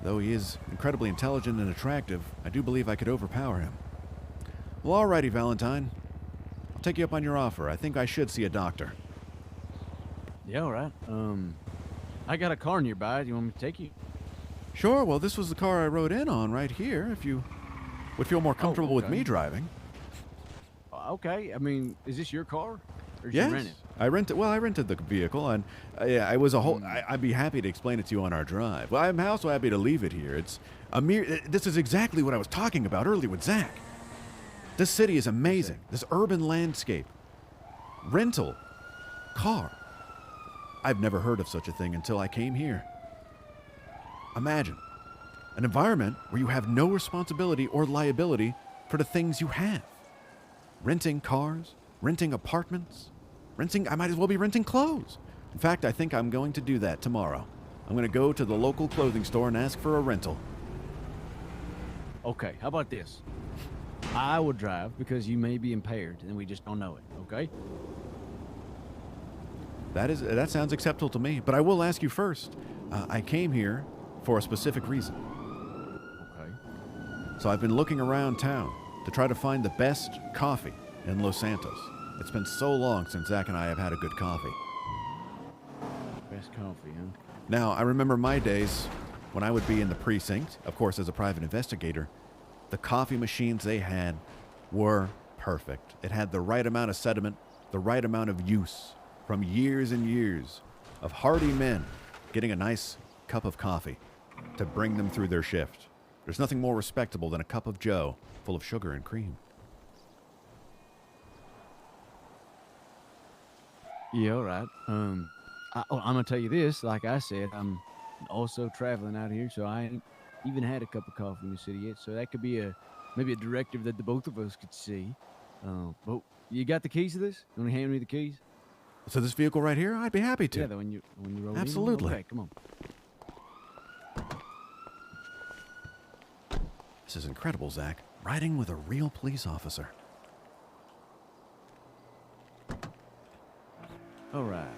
Though he is incredibly intelligent and attractive, I do believe I could overpower him. Well, alrighty, Valentine. I'll take you up on your offer. I think I should see a doctor. Yeah, all right. I got a car nearby. Do you want me to take you? Sure, well, this was the car I rode in on right here, if you would feel more comfortable with me driving. Okay. I mean, is this your car? Or did Yes. you rent it? I rented the vehicle, and yeah, it was a whole. I'd be happy to explain it to you on our drive. Well, I'm also happy to leave it here. It's a mere. This is exactly what I was talking about earlier with Zach. This city is amazing. This urban landscape, rental, car. I've never heard of such a thing until I came here. Imagine an environment where you have no responsibility or liability for the things you have. Renting cars, renting apartments, I might as well be renting clothes. In fact, I think I'm going to do that tomorrow. I'm going to go to the local clothing store and ask for a rental. Okay, how about this? I will drive because you may be impaired and we just don't know it, okay? That sounds acceptable to me, but I will ask you first. I came here for a specific reason. Okay. So I've been looking around town to try to find the best coffee in Los Santos. It's been so long since Zach and I have had a good coffee. Best coffee, huh? Now, I remember my days when I would be in the precinct, of course, as a private investigator. The coffee machines they had were perfect. It had the right amount of sediment, the right amount of use from years and years of hardy men getting a nice cup of coffee to bring them through their shift. There's nothing more respectable than a cup of joe full of sugar and cream. Yeah, all right. I'm gonna tell you this. Like I said, I'm also traveling out here, so I ain't even had a cup of coffee in the city yet. So that could be maybe a directive that the both of us could see. But you got the keys to this? You want to hand me the keys? So this vehicle right here, I'd be happy to. Yeah, when you roll in? Absolutely. Okay, come on. This is incredible, Zach. Riding with a real police officer. All right.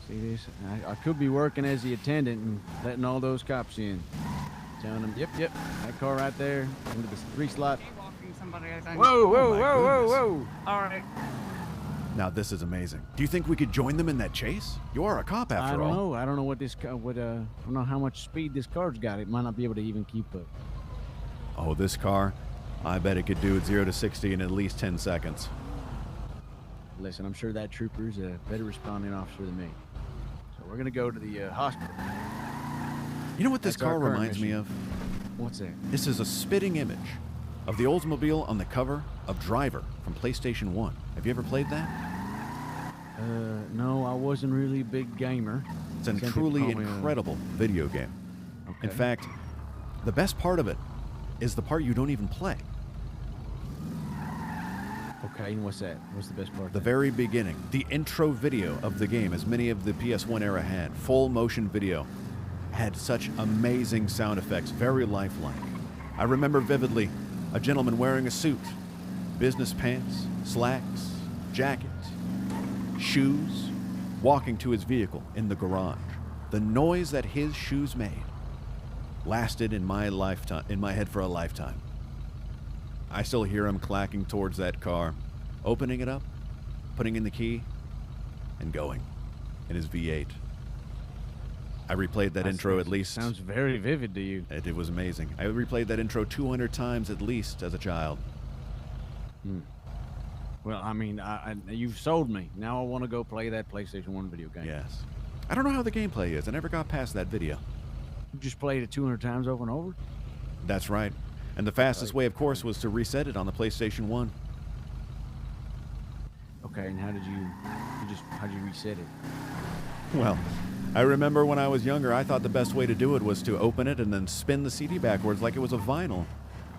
See this? I could be working as the attendant and letting all those cops in. Telling them, yep, that car right there, into the 3 slot. Somebody, I think. Whoa, Oh my goodness. whoa. All right. Now this is amazing. Do you think we could join them in that chase? You are a cop I after don't all. know. I don't know what this car, I don't know how much speed this car's got. It might not be able to even keep up. Oh, this car, I bet it could do it 0 to 60 in at least 10 seconds. Listen, I'm sure that trooper's a better responding officer than me. So we're gonna go to the hospital. You know what this That's our car current reminds me mission. of? What's that? This is a spitting image of the Oldsmobile on the cover of Driver from PlayStation 1. Have you ever played that? No, I wasn't really a big gamer. It's a Some people truly call me a- incredible video game. In Okay. fact, the best part of it is the part you don't even play. Okay, and what's that? What's the best part? The very beginning, the intro video of the game, as many of the PS1 era had, full motion video, had such amazing sound effects, very lifelike. I remember vividly a gentleman wearing a suit, business pants, slacks, jacket, shoes, walking to his vehicle in the garage. The noise that his shoes made lasted in my lifetime, in my head for a lifetime. I still hear him clacking towards that car, opening it up, putting in the key, and going in his V8. I replayed that intro at least. Sounds very vivid to you. It was amazing. I replayed that intro 200 times at least as a child. Well, I mean, you've sold me. Now I want to go play that PlayStation 1 video game. Yes. I don't know how the gameplay is. I never got past that video. You just played it 200 times over and over? That's right. And the fastest way, of course, was to reset it on the PlayStation 1. Okay, and how did you reset it? Well, I remember when I was younger, I thought the best way to do it was to open it and then spin the CD backwards like it was a vinyl.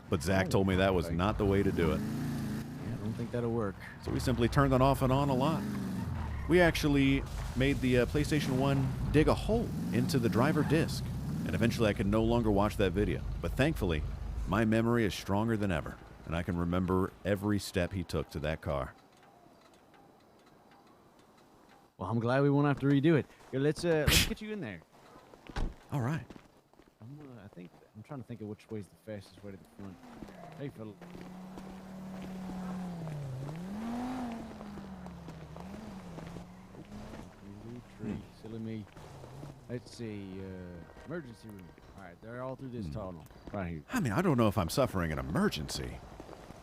But Zach told me that was not the way to do it. Yeah, I don't think that'll work. So we simply turned it off and on a lot. We actually made the PlayStation 1 dig a hole into the driver disc. And eventually I could no longer watch that video. But thankfully, my memory is stronger than ever. And I can remember every step he took to that car. Well, I'm glad we won't have to redo it. Here, let's get you in there. All right. I'm trying to think of which way's the fastest way to the front. Hey, fella. Tree, silly me. Let's see. Emergency room. All right, they're all through this tunnel right here. I mean, I don't know if I'm suffering an emergency.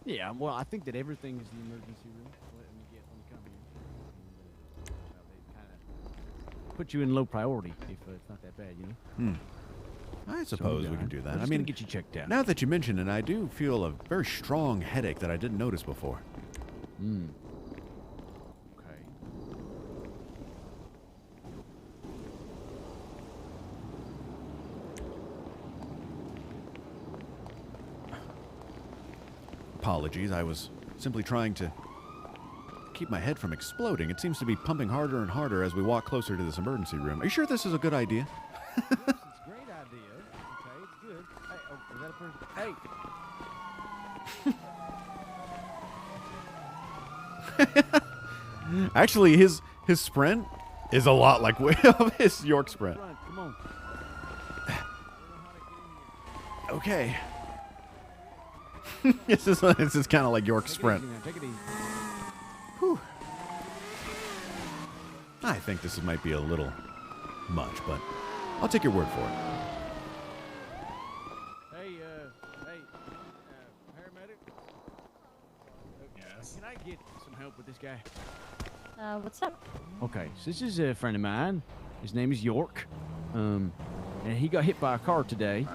Yeah, well, I think that everything is the emergency room when you come here. They kind of put you in low priority if it's not that bad, you know. I suppose we can do that. I mean, get you checked out. Now that you mention it, I do feel a very strong headache that I didn't notice before. Okay. Apologies, I was simply trying to keep my head from exploding. It seems to be pumping harder and harder as we walk closer to this emergency room. Are you sure this is a good idea? Yes, it's a great idea. Okay, it's good. Hey, oh, is that a person? Hey. Actually, his sprint is a lot like his York sprint. Come on. Okay. this is kind of like York's sprint. Take it easy. Whew. I think this might be a little much, but I'll take your word for it. Hey, paramedic? Yes. Can I get some help with this guy? What's up? Okay, so this is a friend of mine. His name is York. And he got hit by a car today.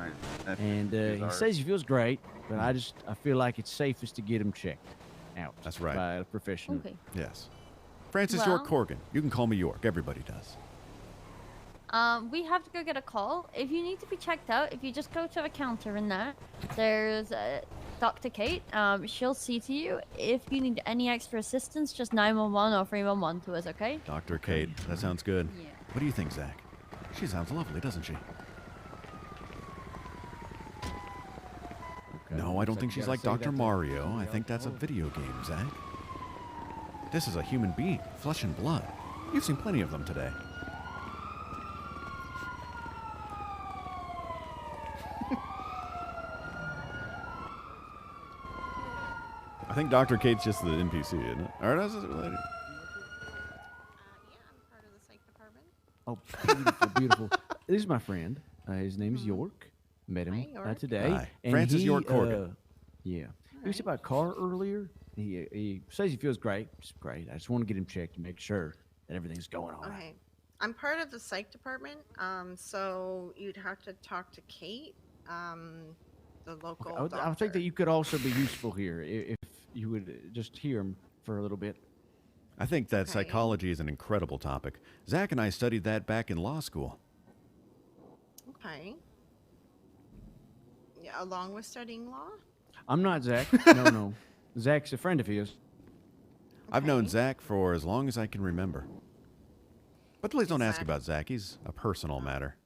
And he says he feels great, but I feel like it's safest to get him checked out. That's right. By a professional. Okay. Yes. Francis York Korgan. You can call me York. Everybody does. We have to go get a call. If you need to be checked out, if you just go to the counter in there, there's Dr. Kate. She'll see to you. If you need any extra assistance, just 911 or 311 to us, okay? Dr. Kate. That sounds good. Yeah. What do you think, Zach? She sounds lovely, doesn't she? Okay. No, I don't Looks think you she's gotta like say Dr. that to Mario. I somebody think that's a else. video game, Zach. This is a human being, flesh and blood. You've seen plenty of them today. I think Dr. Kate's just the NPC, isn't it? Or is it related? Oh, beautiful, beautiful. This is my friend. His name is York. Met him today. Hi. And Francis he, York Korgan. Yeah. He was about a car earlier. He says he feels great. It's great. I just want to get him checked to make sure that everything's going all right. Okay. I'm part of the psych department, so you'd have to talk to Kate, the local doctor. I think that you could also be useful here if you would just hear him for a little bit. I think that psychology is an incredible topic. Zach and I studied that back in law school. Okay. Yeah, along with studying law? I'm not Zach. No. Zach's a friend of his. I've known Zach for as long as I can remember. But please don't ask about Zach. He's a personal matter.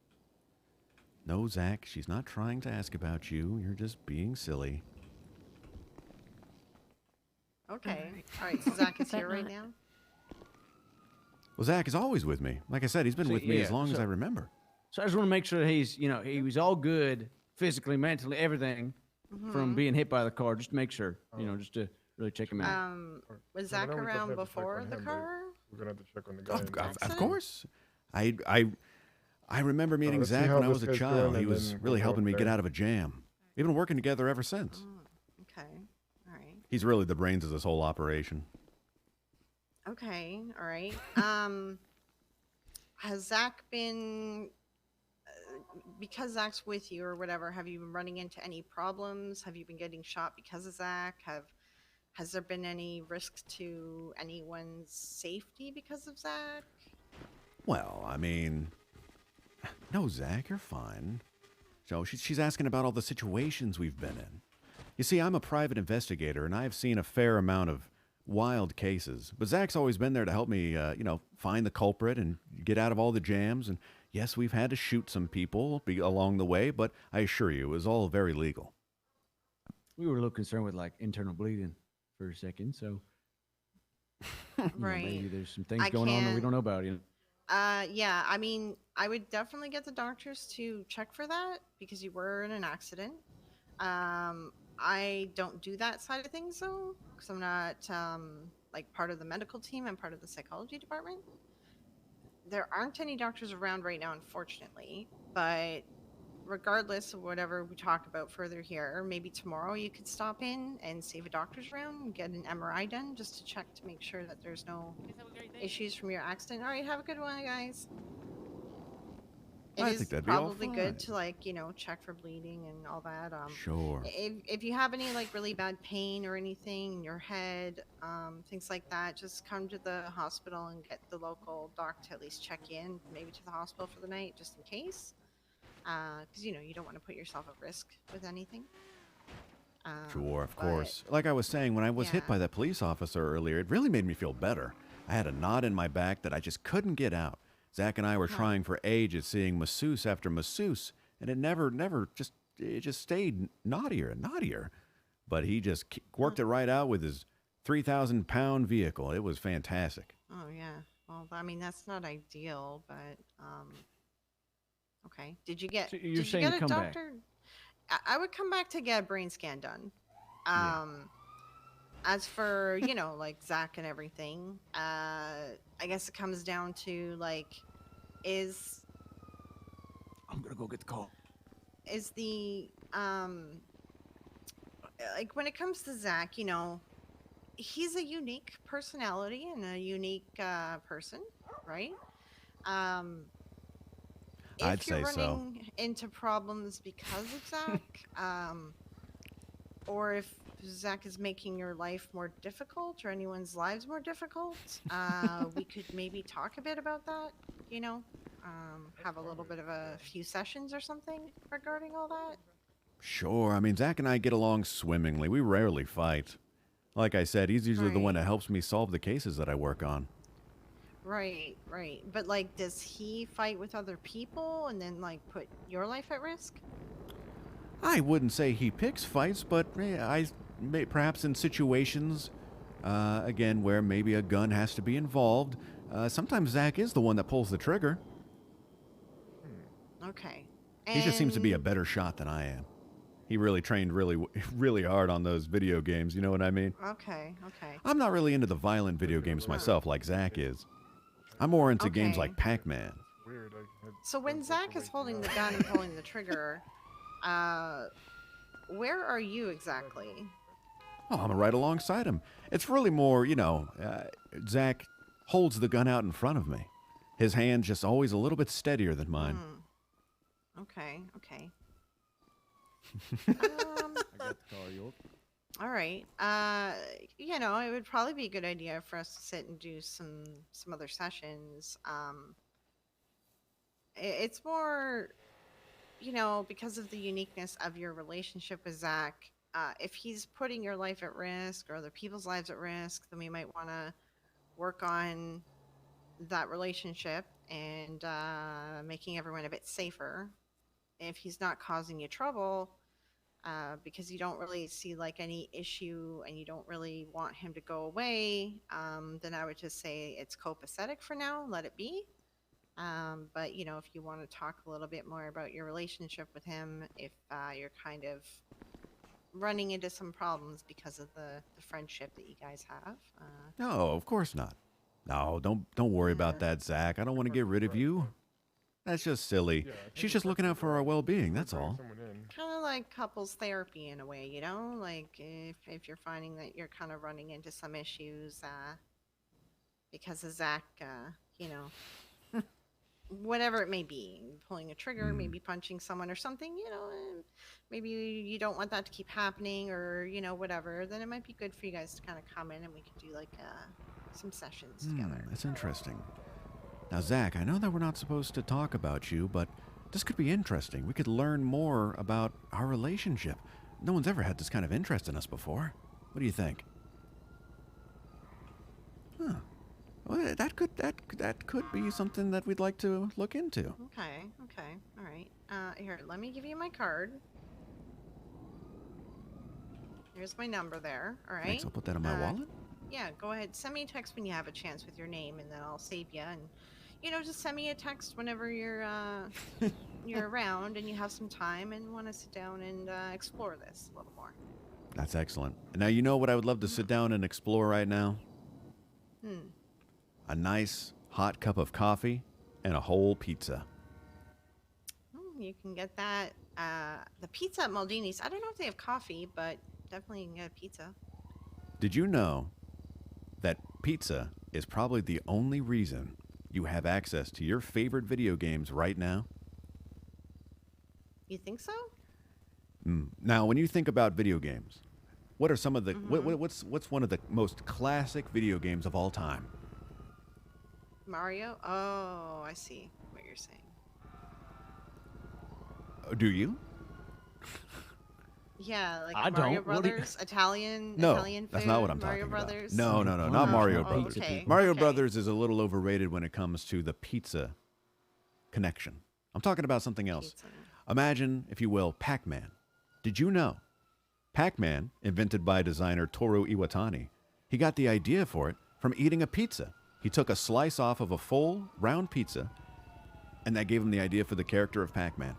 No, Zach, she's not trying to ask about you. You're just being silly. Okay. All right, so Zach is here right now? Well, Zach is always with me. Like I said, he's been with me as long as I remember. So I just want to make sure that he was all good physically, mentally, everything from being hit by the car. Just to make sure, just to really check him out. Was Zach around before the car? We're gonna have to check on the guy. Of course. I remember meeting Zach when I was a child. He was really helping me get out of a jam. We've been working together ever since. Okay. All right. He's really the brains of this whole operation. Okay. All right. Has Zach been, because Zach's with you or whatever, have you been running into any problems? Have you been getting shot because of Zach? Has there been any risks to anyone's safety because of Zach? Well, I mean, no, Zach, you're fine. So she's asking about all the situations we've been in. You see, I'm a private investigator, and I've seen a fair amount of wild cases. But Zach's always been there to help me, find the culprit and get out of all the jams. And yes, we've had to shoot some people along the way, but I assure you, it was all very legal. We were a little concerned with internal bleeding for a second, so Right. maybe there's some things going on that we don't know about. Yeah, I mean, I would definitely get the doctors to check for that because you were in an accident. I don't do that side of things though, because I'm not part of the medical team. I'm part of the psychology department. There aren't any doctors around right now, unfortunately, but regardless of whatever we talk about further here, maybe tomorrow you could stop in and see if a doctor's around and get an MRI done just to check to make sure that there's no issues from your accident. All right, have a good one, guys. I It is think that'd be all probably fine. good to check for bleeding and all that. Sure. If you have any really bad pain or anything in your head, things like that, just come to the hospital and get the local doc to at least check in, maybe to the hospital for the night, just in case. Because you don't want to put yourself at risk with anything. Sure, of course. Like I was saying, when I was hit by that police officer earlier, it really made me feel better. I had a knot in my back that I just couldn't get out. Zach and I were trying for ages, seeing masseuse after masseuse, and it just stayed knottier and knottier. But he just worked it right out with his 3,000-pound vehicle. It was fantastic. Oh yeah. Well, I mean that's not ideal, but okay. Did you get? So you're did saying you get a come back? doctor? I would come back to get a brain scan done. As for Zach and everything, I guess it comes down to is I'm gonna go get the call. is the when it comes to Zach, he's a unique personality and a unique person, right? I'd If you're say so. running into problems because of Zach, or if Zach is making your life more difficult or anyone's lives more difficult, we could maybe talk a bit about that, you know? Have a little bit of a few sessions or something regarding all that. Sure. I mean, Zach and I get along swimmingly. We rarely fight. Like I said, he's usually the one that helps me solve the cases that I work on. Right, right. But like, does he fight with other people and then like put your life at risk? I wouldn't say he picks fights, but perhaps in situations, again, where maybe a gun has to be involved, sometimes Zach is the one that pulls the trigger. Okay. He just seems to be a better shot than I am. He really trained really hard on those video games, you know what I mean? Okay, okay. I'm not really into the violent video games myself like Zach is. I'm more into games like Pac-Man. So when Zach is holding the gun and pulling the trigger, where are you exactly? Oh, I'm right alongside him. It's really more, you know, Zach holds the gun out in front of me. His hand's just always a little bit steadier than mine. Okay, okay. I got the car, York. All right. You know, it would probably be a good idea for us to sit and do some other sessions. It's more, you know, because of the uniqueness of your relationship with Zach. If he's putting your life at risk or other people's lives at risk, then we might want to work on that relationship and making everyone a bit safer. If he's not causing you trouble, because you don't really see like any issue and you don't really want him to go away, then I would just say it's copacetic for now, let it be. But you know, if you want to talk a little bit more about your relationship with him, if you're kind of running into some problems because of the friendship that you guys have. No, of course not. No, don't worry about that, Zach. I don't want to get rid of you. That's just silly. She's just looking out for our well-being, that's all. Kind of like couples therapy in a way, you know? Like if you're finding that you're kind of running into some issues because of Zach, you know, whatever it may be, pulling a trigger, maybe punching someone or something, you know, maybe you don't want that to keep happening or, you know, whatever, then it might be good for you guys to kind of come in and we could do like some sessions together. That's interesting. Now, Zach, I know that we're not supposed to talk about you, but this could be interesting. We could learn more about our relationship. No one's ever had this kind of interest in us before. What do you think? Huh. Well, that could be something that we'd like to look into. Okay, okay, all right. Here, let me give you my card. Here's my number there, all right? Thanks, I'll put that in my wallet. Yeah, go ahead. Send me a text when you have a chance with your name, and then I'll save you. And, you know, just send me a text whenever you're you're around and you have some time and want to sit down and explore this a little more. That's excellent. Now, you know what I would love to sit down and explore right now? A nice hot cup of coffee and a whole pizza. You can get that. The pizza at Maldini's. I don't know if they have coffee, but definitely you can get a pizza. Did you know that pizza is probably the only reason you have access to your favorite video games right now? You think so? Now, when you think about video games, what are some of the what's one of the most classic video games of all time? Mario? Oh, I see what you're saying. Do you? Yeah, like I Mario don't. What do you- Brothers, Italian food, that's not what I'm Mario talking Brothers. about. No, not Mario Brothers. Okay. Mario Brothers is a little overrated when it comes to the pizza connection. I'm talking about something else. Imagine, if you will, Pac-Man. Did you know? Pac-Man, invented by designer Toru Iwatani, he got the idea for it from eating a pizza. He took a slice off of a full, round pizza, and that gave him the idea for the character of Pac-Man.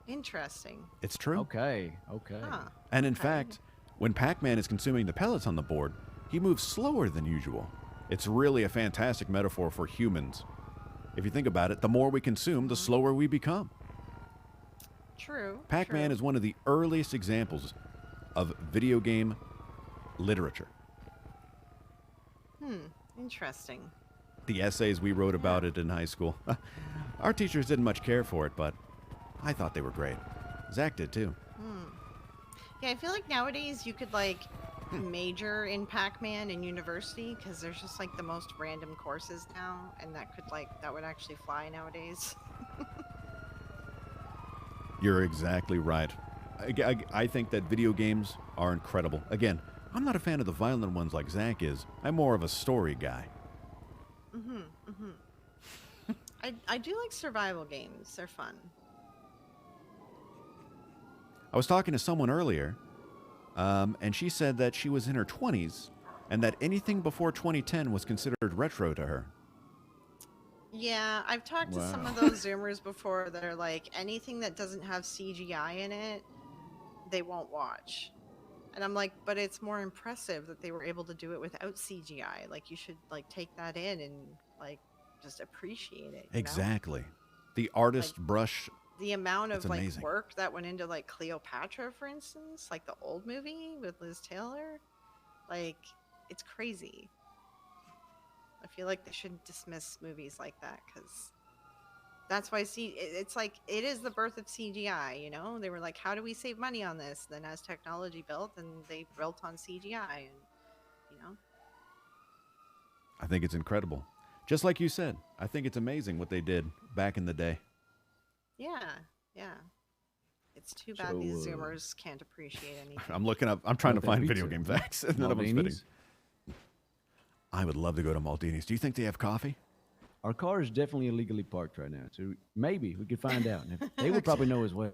Interesting. It's true. Okay. Huh. And in fact, when Pac-Man is consuming the pellets on the board, he moves slower than usual. It's really a fantastic metaphor for humans. If you think about it, the more we consume, the slower we become. True. Pac-Man is one of the earliest examples of video game literature. Interesting. The essays we wrote about it in high school. Our teachers didn't much care for it, but I thought they were great. Zach did too. Yeah, I feel like nowadays you could like major in Pac-Man in university because there's just like the most random courses now, and that would actually fly nowadays. You're exactly right. I think that video games are incredible. Again, I'm not a fan of the violent ones like Zach is. I'm more of a story guy. I do like survival games. They're fun. I was talking to someone earlier, and she said that she was in her 20s, and that anything before 2010 was considered retro to her. Yeah, I've talked to some of those Zoomers before that are like, anything that doesn't have CGI in it, they won't watch. And I'm like, but it's more impressive that they were able to do it without CGI. Like, you should like take that in and like just appreciate it. Exactly. The artist brush. The amount of like amazing. work that went into like Cleopatra, for instance, like the old movie with Liz Taylor, like it's crazy. I feel like they shouldn't dismiss movies like that because that's why it's like it is the birth of CGI. You know, they were like, how do we save money on this? Then as technology built, and they built on CGI, and you know. I think it's incredible. Just like you said, I think it's amazing what they did back in the day. Yeah. It's too bad these Zoomers can't appreciate anything. I'm trying to find video game facts. None of them's fitting. I would love to go to Maldini's. Do you think they have coffee? Our car is definitely illegally parked right now, so maybe we could find out. And they would probably know as well.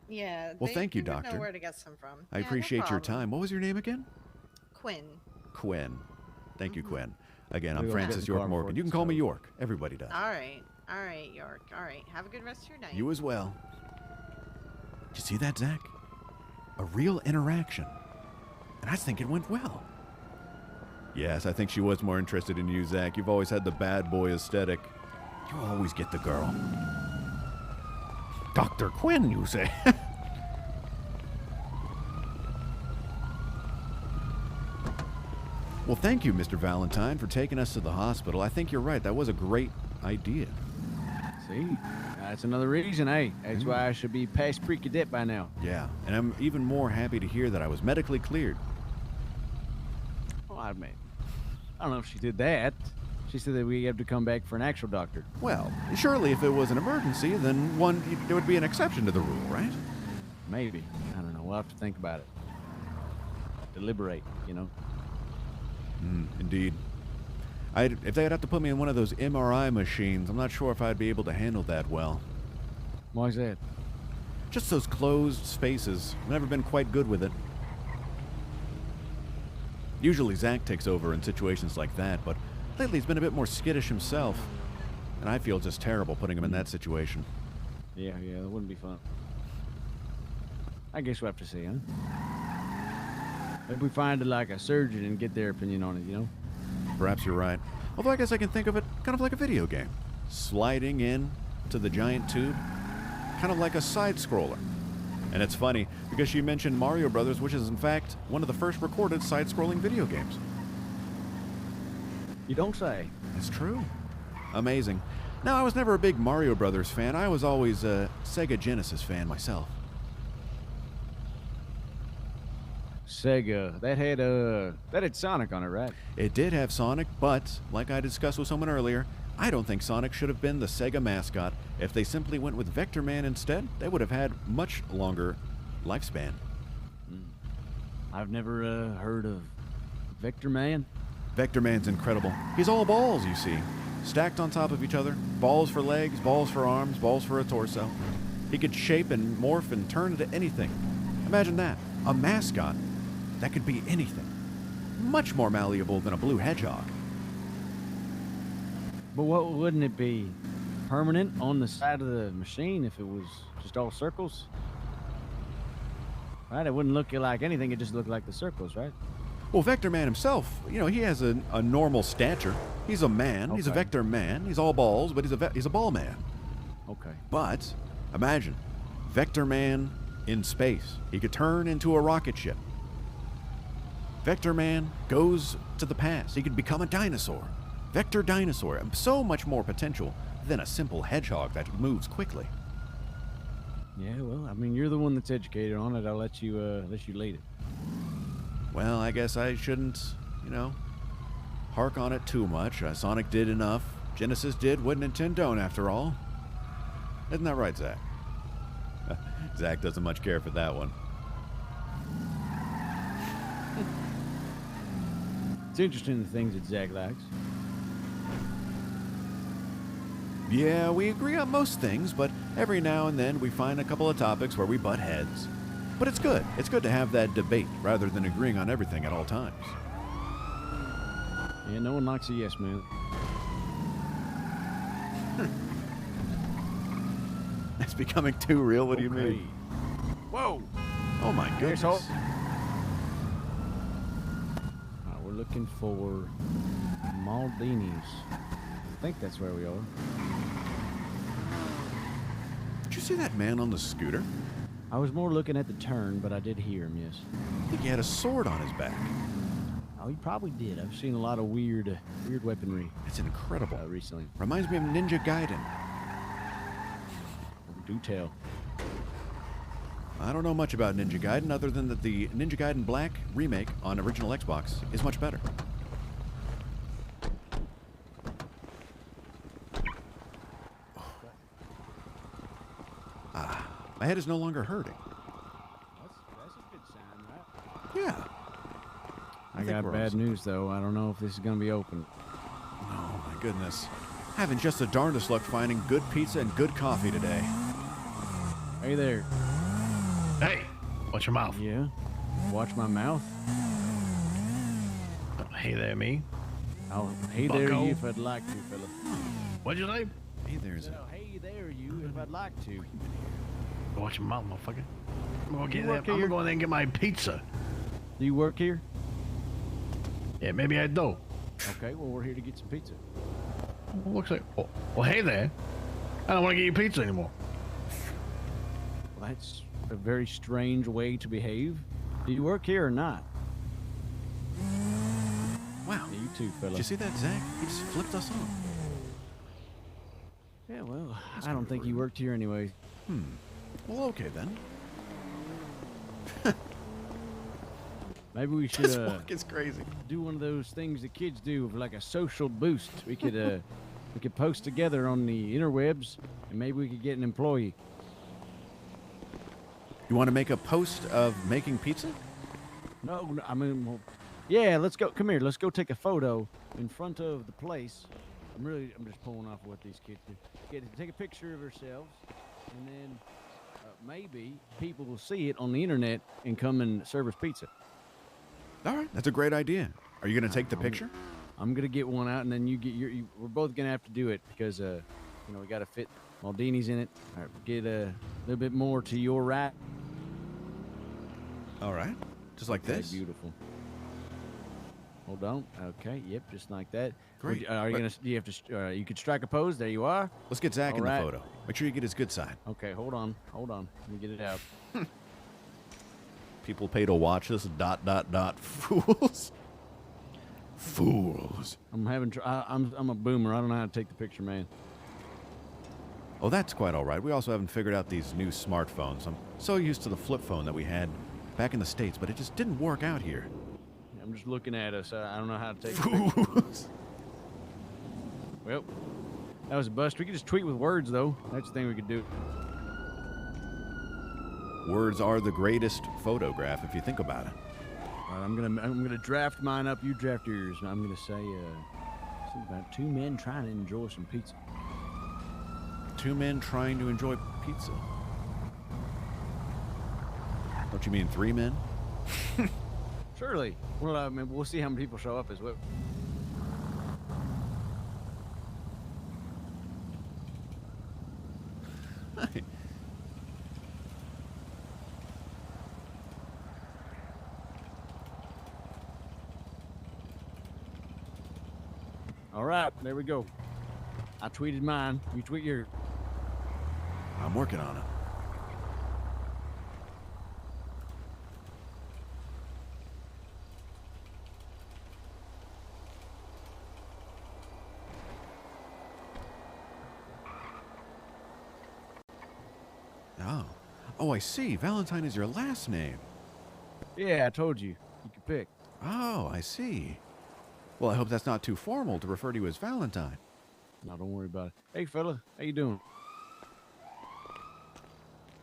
Yeah. Well, thank you, they would Doctor. know where to get some from. I Yeah, no appreciate your problem. time. What was your name again? Quinn. Quinn. Thank you, Quinn. Again, I'm We'll Francis get the York car Morgan. before You it can call me starts. York. Everybody does. All right, York. All right. Have a good rest of your night. You as well. Did you see that, Zach? A real interaction. And I think it went well. Yes, I think she was more interested in you, Zach. You've always had the bad boy aesthetic. You always get the girl. Dr. Quinn, you say? Well, thank you, Mr. Valentine, for taking us to the hospital. I think you're right. That was a great idea. See, that's another reason, hey. That's why I should be past pre-cadet by now. Yeah, and I'm even more happy to hear that I was medically cleared. Well, I mean, I don't know if she did that. She said that we have to come back for an actual doctor. Well, surely if it was an emergency, then there would be an exception to the rule, right? Maybe. I don't know. We'll have to think about it. Deliberate, you know? Indeed. If they'd have to put me in one of those MRI machines, I'm not sure if I'd be able to handle that well. Why is that? Just those closed spaces. I've never been quite good with it. Usually Zach takes over in situations like that, but lately he's been a bit more skittish himself. And I feel just terrible putting him in that situation. Yeah, that wouldn't be fun. I guess we'll have to see, huh? Maybe we find like a surgeon and get their opinion on it, you know? Perhaps you're right. Although I guess I can think of it kind of like a video game. Sliding in to the giant tube, kind of like a side-scroller. And it's funny, because she mentioned Mario Brothers, which is in fact one of the first recorded side-scrolling video games. You don't say. It's true. Amazing. Now, I was never a big Mario Brothers fan. I was always a Sega Genesis fan myself. Sega. That had Sonic on it, right? It did have Sonic, but, like I discussed with someone earlier, I don't think Sonic should have been the Sega mascot. If they simply went with Vector Man instead, they would have had much longer lifespan. I've never heard of Vector Man. Vector Man's incredible. He's all balls, you see. Stacked on top of each other. Balls for legs, balls for arms, balls for a torso. He could shape and morph and turn into anything. Imagine that. A mascot that could be anything. Much more malleable than a blue hedgehog. But what wouldn't it be? Permanent on the side of the machine if it was just all circles? Right? It wouldn't look like anything. It just looked like the circles, right? Well, Vector Man himself, he has a normal stature. He's a man. Okay. He's a Vector Man. He's all balls, but he's a ball man. Okay. But imagine Vector Man in space. He could turn into a rocket ship. Vector Man goes to the past. He could become a dinosaur. Vector dinosaur. So much more potential than a simple hedgehog that moves quickly. Yeah, well, I mean, you're the one that's educated on it. I'll let you lead it. Well, I guess I shouldn't, hark on it too much. Sonic did enough. Genesis did what Nintendo don't, after all. Isn't that right, Zach? Zach doesn't much care for that one. It's interesting the things that Zach likes. Yeah, we agree on most things, but every now and then we find a couple of topics where we butt heads. But it's good. It's good to have that debate rather than agreeing on everything at all times. Yeah, no one likes a yes man. It's becoming too real. What do you mean? Whoa! Oh my goodness. We're looking for Maldini's. I think that's where we are. Did you see that man on the scooter? I was more looking at the turn, but I did hear him, yes. I think he had a sword on his back. Oh, he probably did. I've seen a lot of weird weaponry. It's incredible. Recently. Reminds me of Ninja Gaiden. Do tell. I don't know much about Ninja Gaiden other than that the Ninja Gaiden Black remake on original Xbox is much better. My head is no longer hurting. That's a good sign, right? Yeah. I got bad news, though. I don't know if this is going to be open. Oh, my goodness. Having just the darndest luck finding good pizza and good coffee today. Hey there. Hey, watch your mouth. Yeah? Watch my mouth? Hey there, me. Oh, hey there, Bucko. you, if I'd like to, fella. What'd you say? Hey there's No, hey there, you, if I'd like to. Watch your mouth, motherfucker. I'm gonna You get work that. I'm here? gonna go in there and get my pizza. Do you work here? Yeah, maybe I do. Okay, well, we're here to get some pizza. Looks like. Well, hey there. I don't want to get you pizza anymore. Well, that's a very strange way to behave. Do you work here or not? Wow. Yeah, you too, fella. Did you see that, Zach? He just flipped us off. Yeah, well, I don't think you worked here anyway. Well, okay then. Maybe we should This walk is crazy. do one of those things that kids do with like a social boost. We could post together on the interwebs, and maybe we could get an employee. You want to make a post of making pizza? No, I mean, well, yeah, let's go. Come here. Let's go take a photo in front of the place. I'm just pulling off what these kids do. Take a picture of ourselves, and then maybe people will see it on the internet and come and serve us pizza. All right, that's a great idea. Are you going to take the picture? I'm gonna get one out, and then you get we're both gonna have to do it because we got to fit Maldini's in it. All right, get a little bit more to your right. All right, just like Okay, this. Beautiful. Hold on. Okay. Yep. Just like that. Great. Are you gonna? Do you have to? You could strike a pose. There you are. Let's get Zach All in right. the photo. Make sure you get his good side. Okay. Hold on. Let me get it out. People pay to watch this. ... Fools. Fools. I'm I'm a boomer. I don't know how to take the picture, man. Oh, that's quite all right. We also haven't figured out these new smartphones. I'm so used to the flip phone that we had back in the States, but it just didn't work out here. I'm just looking at us. I don't know how to take the picture. Fools. Well, that was a bust. We could just tweet with words, though. That's the thing we could do. Words are the greatest photograph if you think about it. All right, I'm gonna draft mine up. You draft yours. And I'm gonna say something about two men trying to enjoy some pizza. Two men trying to enjoy pizza. Don't you mean three men? Surely. Well, I mean, we'll see how many people show up as well. All right, there we go. I tweeted mine. You tweet yours. I'm working on it. Oh. Oh, I see. Valentine is your last name. Yeah, I told you. You could pick. Oh, I see. Well, I hope that's not too formal to refer to you as Valentine. No, don't worry about it. Hey, fella, how you doing?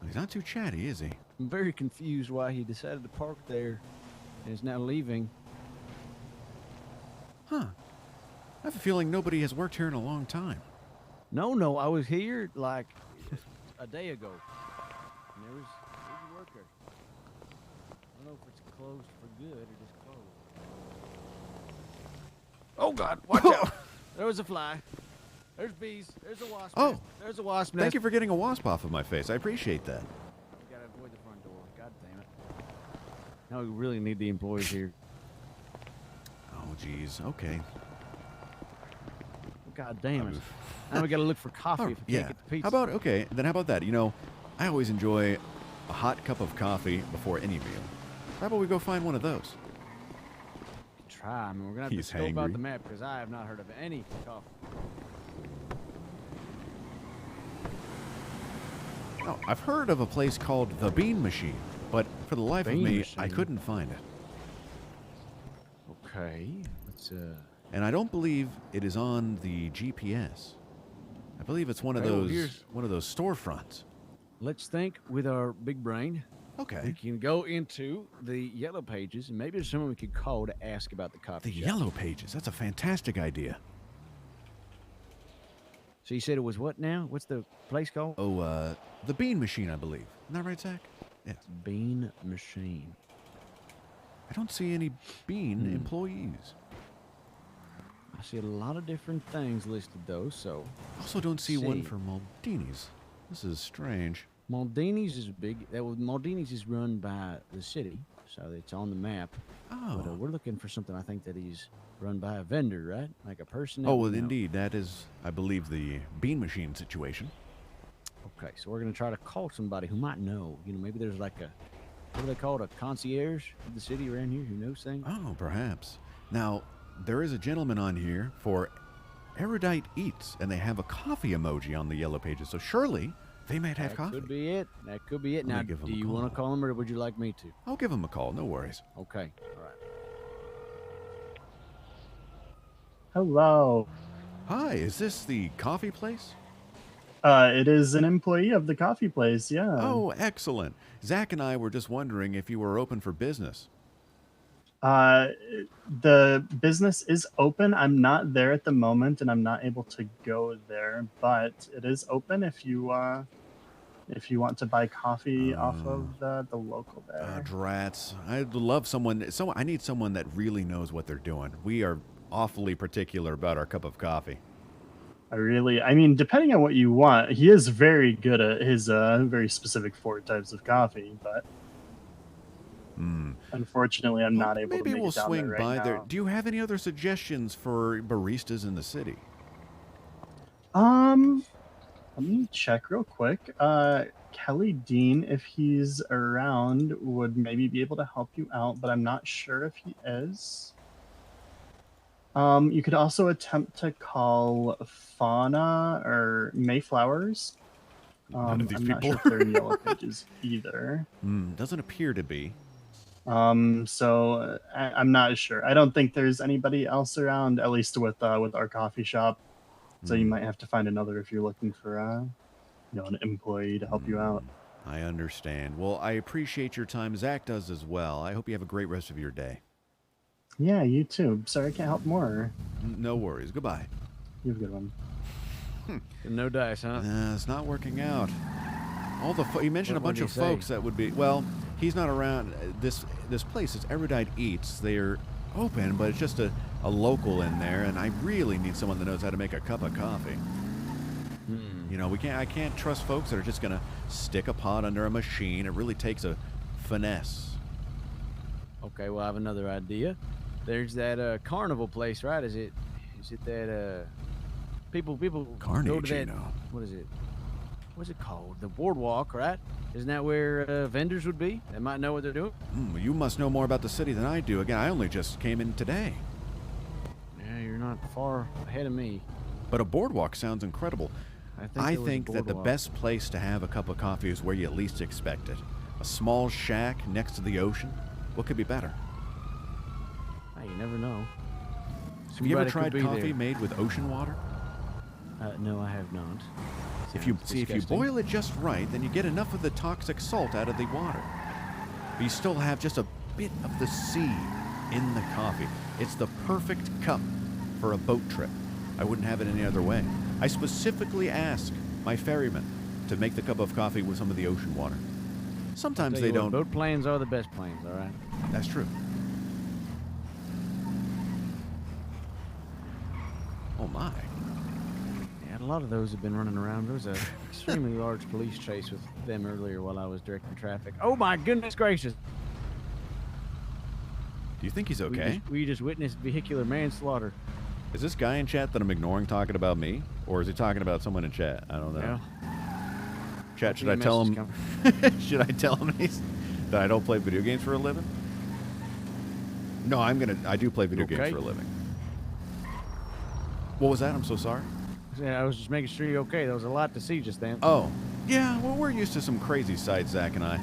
He's not too chatty, is he? I'm very confused why he decided to park there and is now leaving. Huh. I have a feeling nobody has worked here in a long time. No, I was here like a day ago. And there's a worker. I don't know if it's closed for good or just closed. Oh, God, watch out. There was a fly. There's bees. There's a wasp. Oh, nest. There's a wasp nest. Thank you for getting a wasp off of my face. I appreciate that. You gotta avoid the front door. God damn it. Now we really need the employees here. Oh, geez. Okay. God damn it. Now we gotta look for coffee if we yeah. can't get the pizza. How about, okay, then how about that? You know, I always enjoy a hot cup of coffee before any meal. How about we go find one of those? Try. I mean, we're gonna have to scope out the map because I have not heard of any coffee. Oh, I've heard of a place called the Bean Machine, but for the life of me, I couldn't find it. Okay, let's And I don't believe it is on the GPS. I believe it's one of those storefronts. Let's think with our big brain. Okay. We can go into the yellow pages, and maybe there's someone we could call to ask about the coffee The shop. yellow pages. That's a fantastic idea. So you said it was what now? What's the place called? Oh, the Bean Machine, I believe. Isn't that right, Zach? Yes. Bean Machine. I don't see any Bean employees. I see a lot of different things listed, though, so... I also don't see one for Maldini's. This is strange. Maldini's is big. Maldini's is run by the city, so it's on the map. Oh. But we're looking for something, I think, that is run by a vendor, right? Like a person. Oh, well, indeed. That is, I believe, the Bean Machine situation. Okay, so we're going to try to call somebody who might know. You know, maybe there's like a, what do they call it, a concierge of the city around here who knows things? Oh, perhaps. Now, there is a gentleman on here for Erudite Eats, and they have a coffee emoji on the yellow pages, so surely they might have coffee. That could be it. That could be it. Now, do you want to call him, or would you like me to? I'll give him a call. No worries. Okay. All right. Hello. Hi, is this the coffee place? It is an employee of the coffee place, yeah. Oh, excellent. Zach and I were just wondering if you were open for business. The business is open. I'm not there at the moment, and I'm not able to go there, but it is open if you want to buy coffee off of the local there. Drats. I'd love someone. I need someone that really knows what they're doing. We are awfully particular about our cup of coffee. I mean, depending on what you want, he is very good at his very specific 4 types of coffee, but unfortunately, I'm not able to Maybe make we'll it down swing there by right there. now. Do you have any other suggestions for baristas in the city? Let me check real quick. Kelly Dean, if he's around, would maybe be able to help you out, but I'm not sure if he is. You could also attempt to call Fauna or Mayflowers. None of these I'm not people. sure if they're in Yellow Pages either. Doesn't appear to be. So I'm not sure. I don't think there's anybody else around, at least with our coffee shop. So you might have to find another if you're looking for an employee to help you out. I understand. Well, I appreciate your time. Zach does as well. I hope you have a great rest of your day. Yeah, you too. Sorry I can't help more. No worries. Goodbye. You have a good one. No dice, huh? It's not working out. He mentioned a What bunch would of he say? folks that would be. Well, he's not around. This place is Erudite Eats. They're open, but it's just a local in there, and I really need someone that knows how to make a cup of coffee. You know, I can't trust folks that are just gonna stick a pot under a machine. It really takes a finesse. Okay, well, I have another idea. There's that carnival place, right? Is it that people go to that? Carnegie, What is it? What's it called? The boardwalk, right? Isn't that where vendors would be? They might know what they're doing. You must know more about the city than I do. Again, I only just came in today. Yeah, you're not far ahead of me. But a boardwalk sounds incredible. I there was a think that the boardwalk. best place to have a cup of coffee is where you least expect it. A small shack next to the ocean. What could be better? Hey, you never know. Have you ever Somebody could tried be coffee there. made with ocean water? No, I have not. If you Sounds see, if you disgusting. boil it just right, then you get enough of the toxic salt out of the water. But you still have just a bit of the sea in the coffee. It's the perfect cup for a boat trip. I wouldn't have it any other way. I specifically ask my ferryman to make the cup of coffee with some of the ocean water. Sometimes Tell they you what, don't. Boat plans are the best plans, all right? That's true. Oh my. Yeah, a lot of those have been running around. There was an extremely large police chase with them earlier while I was directing traffic. Oh my goodness gracious! Do you think he's okay? We just witnessed vehicular manslaughter. Is this guy in chat that I'm ignoring talking about me? Or is he talking about someone in chat? I don't know. Yeah. Chat, should Hopefully I a tell message him should I tell him that I don't play video games for a living? No, I do play video games Okay. for a living. What was that? I'm so sorry. Yeah, I was just making sure you're okay. There was a lot to see just then. Oh. Yeah, well, we're used to some crazy sights, Zach and I.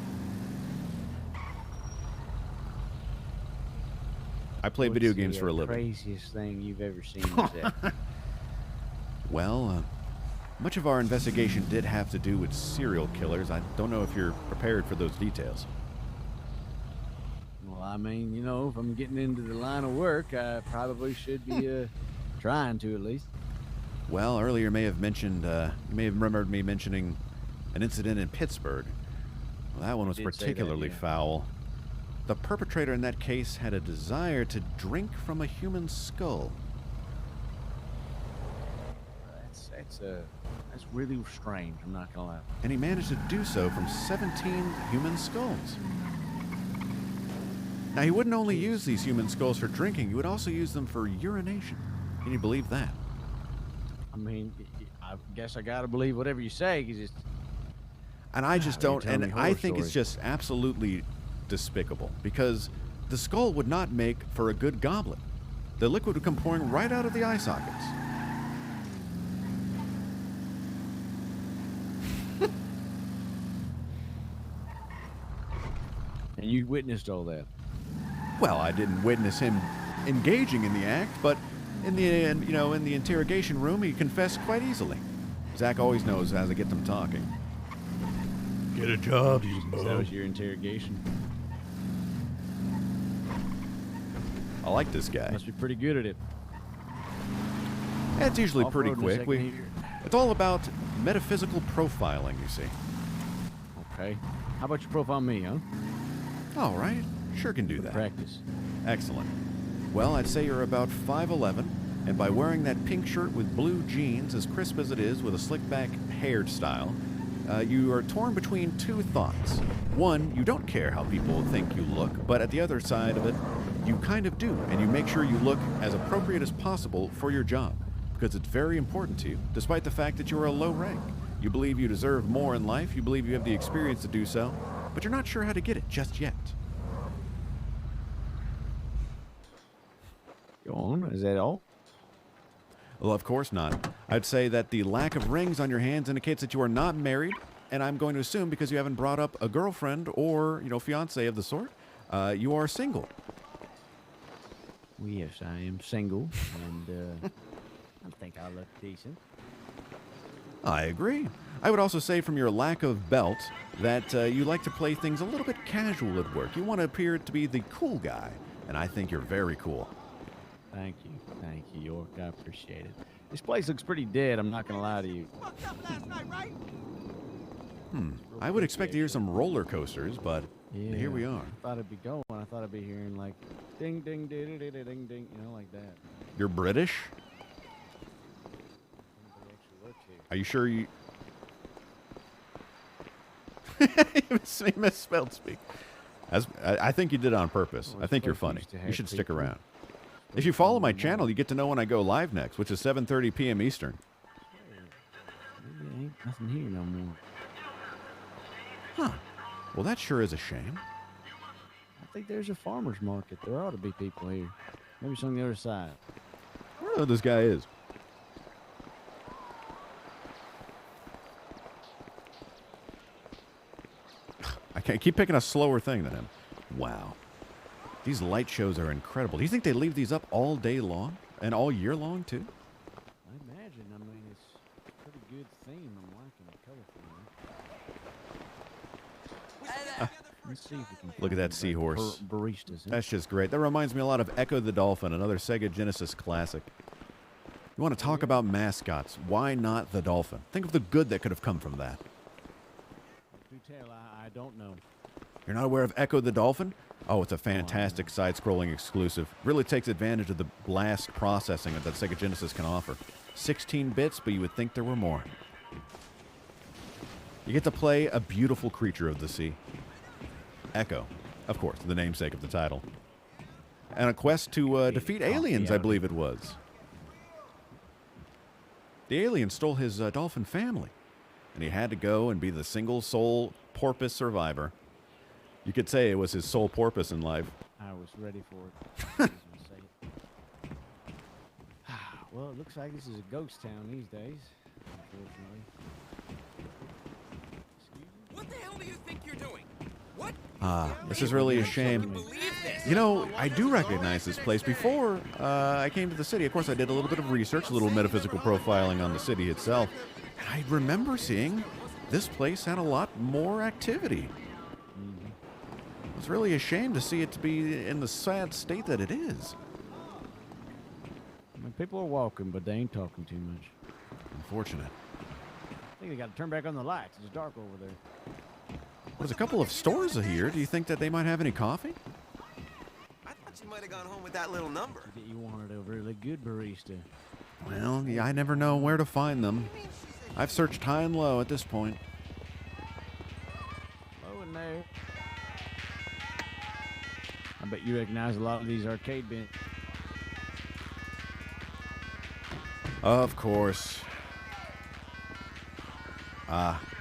I play video What's games the, for a living. Craziest thing you've ever seen, Zach? Well, much of our investigation did have to do with serial killers. I don't know if you're prepared for those details. Well, I mean, you know, if I'm getting into the line of work, I probably should be trying to at least. Well, earlier you may have mentioned, you may have remembered me mentioning an incident in Pittsburgh. Well, that one was did say that, particularly yeah. foul. The perpetrator in that case had a desire to drink from a human skull. That's really strange. I'm not gonna lie. And he managed to do so from 17 human skulls. Now, he wouldn't only use these human skulls for drinking, he would also use them for urination. Can you believe that? I mean, I guess I gotta believe whatever you say, because it's. And I just You're don't, telling and me I horror think it's stories. just absolutely despicable, because the skull would not make for a good goblet. The liquid would come pouring right out of the eye sockets. And you witnessed all that. Well, I didn't witness him engaging in the act, but in the in the interrogation room, he confessed quite easily. Zach always knows as I get them talking. Get a job, you So that was your interrogation. I like this guy. Must be pretty good at it. It's usually pretty Off-road in a quick. second here. It's all about metaphysical profiling, you see. Okay. How about you profile me, huh? All right, sure can do that. Practice. Excellent. Well, I'd say you're about 5'11", and by wearing that pink shirt with blue jeans, as crisp as it is, with a slick back hairstyle, you are torn between two thoughts. One, you don't care how people think you look, but at the other side of it, you kind of do, and you make sure you look as appropriate as possible for your job, because it's very important to you, despite the fact that you are a low rank. You believe you deserve more in life, you believe you have the experience to do so, but you're not sure how to get it just yet. Go on. Is that all? Well, of course not. I'd say that the lack of rings on your hands indicates that you are not married, and I'm going to assume because you haven't brought up a girlfriend or, fiance of the sort, you are single. Well, yes, I am single, and I think I look decent. I agree. I would also say from your lack of belt that you like to play things a little bit casual at work. You want to appear to be the cool guy, and I think you're very cool. Thank you, York. I appreciate it. This place looks pretty dead. I'm not gonna lie to you. I would expect to hear some roller coasters, but here we are. I thought I'd be going. I thought I'd be hearing like ding, ding, ding, ding, ding, ding, ding, like that. You're British? Nobody actually works here. Are you sure you... He misspelled speak. I think you did it on purpose. Well, I think you're it's supposed funny. to You have should stick people. around. If you follow my channel, you get to know when I go live next, which is 7:30 p.m. Eastern. Maybe ain't nothing here no more. Huh. Well, that sure is a shame. I think there's a farmer's market. There ought to be people here. Maybe it's on the other side. I don't know who this guy is. Okay, keep picking a slower thing than him. Wow. These light shows are incredible. Do you think they leave these up all day long? And all year long, too? I imagine. I mean, it's a pretty good theme. I'm liking the colorful. Let's see if we can Look at that find seahorse. Baristas. Huh? That's just great. That reminds me a lot of Echo the Dolphin, another Sega Genesis classic. You want to talk about mascots? Why not the dolphin? Think of the good that could have come from that. Do tell, I don't know. You're not aware of Echo the Dolphin? Oh, it's a fantastic side-scrolling exclusive. Really takes advantage of the blast processing that Sega Genesis can offer. 16 bits, but you would think there were more. You get to play a beautiful creature of the sea. Echo, of course, the namesake of the title. And a quest to defeat aliens, I believe it was. The alien stole his dolphin family, and he had to go and be the single sole porpoise survivor. You could say it was his sole porpoise in life. I was ready for it. I was gonna say it. Well, it looks like this is a ghost town these days, unfortunately. What the hell do you think you're doing? What? This is really a shame. You know, I do recognize this place. Before I came to the city, of course, I did a little bit of research, a little metaphysical profiling on the city itself. And I remember seeing this place had a lot more activity. It's really a shame to see it to be in the sad state that it is. I mean, people are walking, but they ain't talking too much. Unfortunate. I think they got to turn back on the lights. It's dark over there. There's a couple of stores here. Do you think that they might have any coffee? I thought you might have gone home with that little number. You wanted a really good barista. Well, yeah, I never know where to find them. I've searched high and low at this point. Oh, in there. I bet you recognize a lot of these arcade bins. Of course.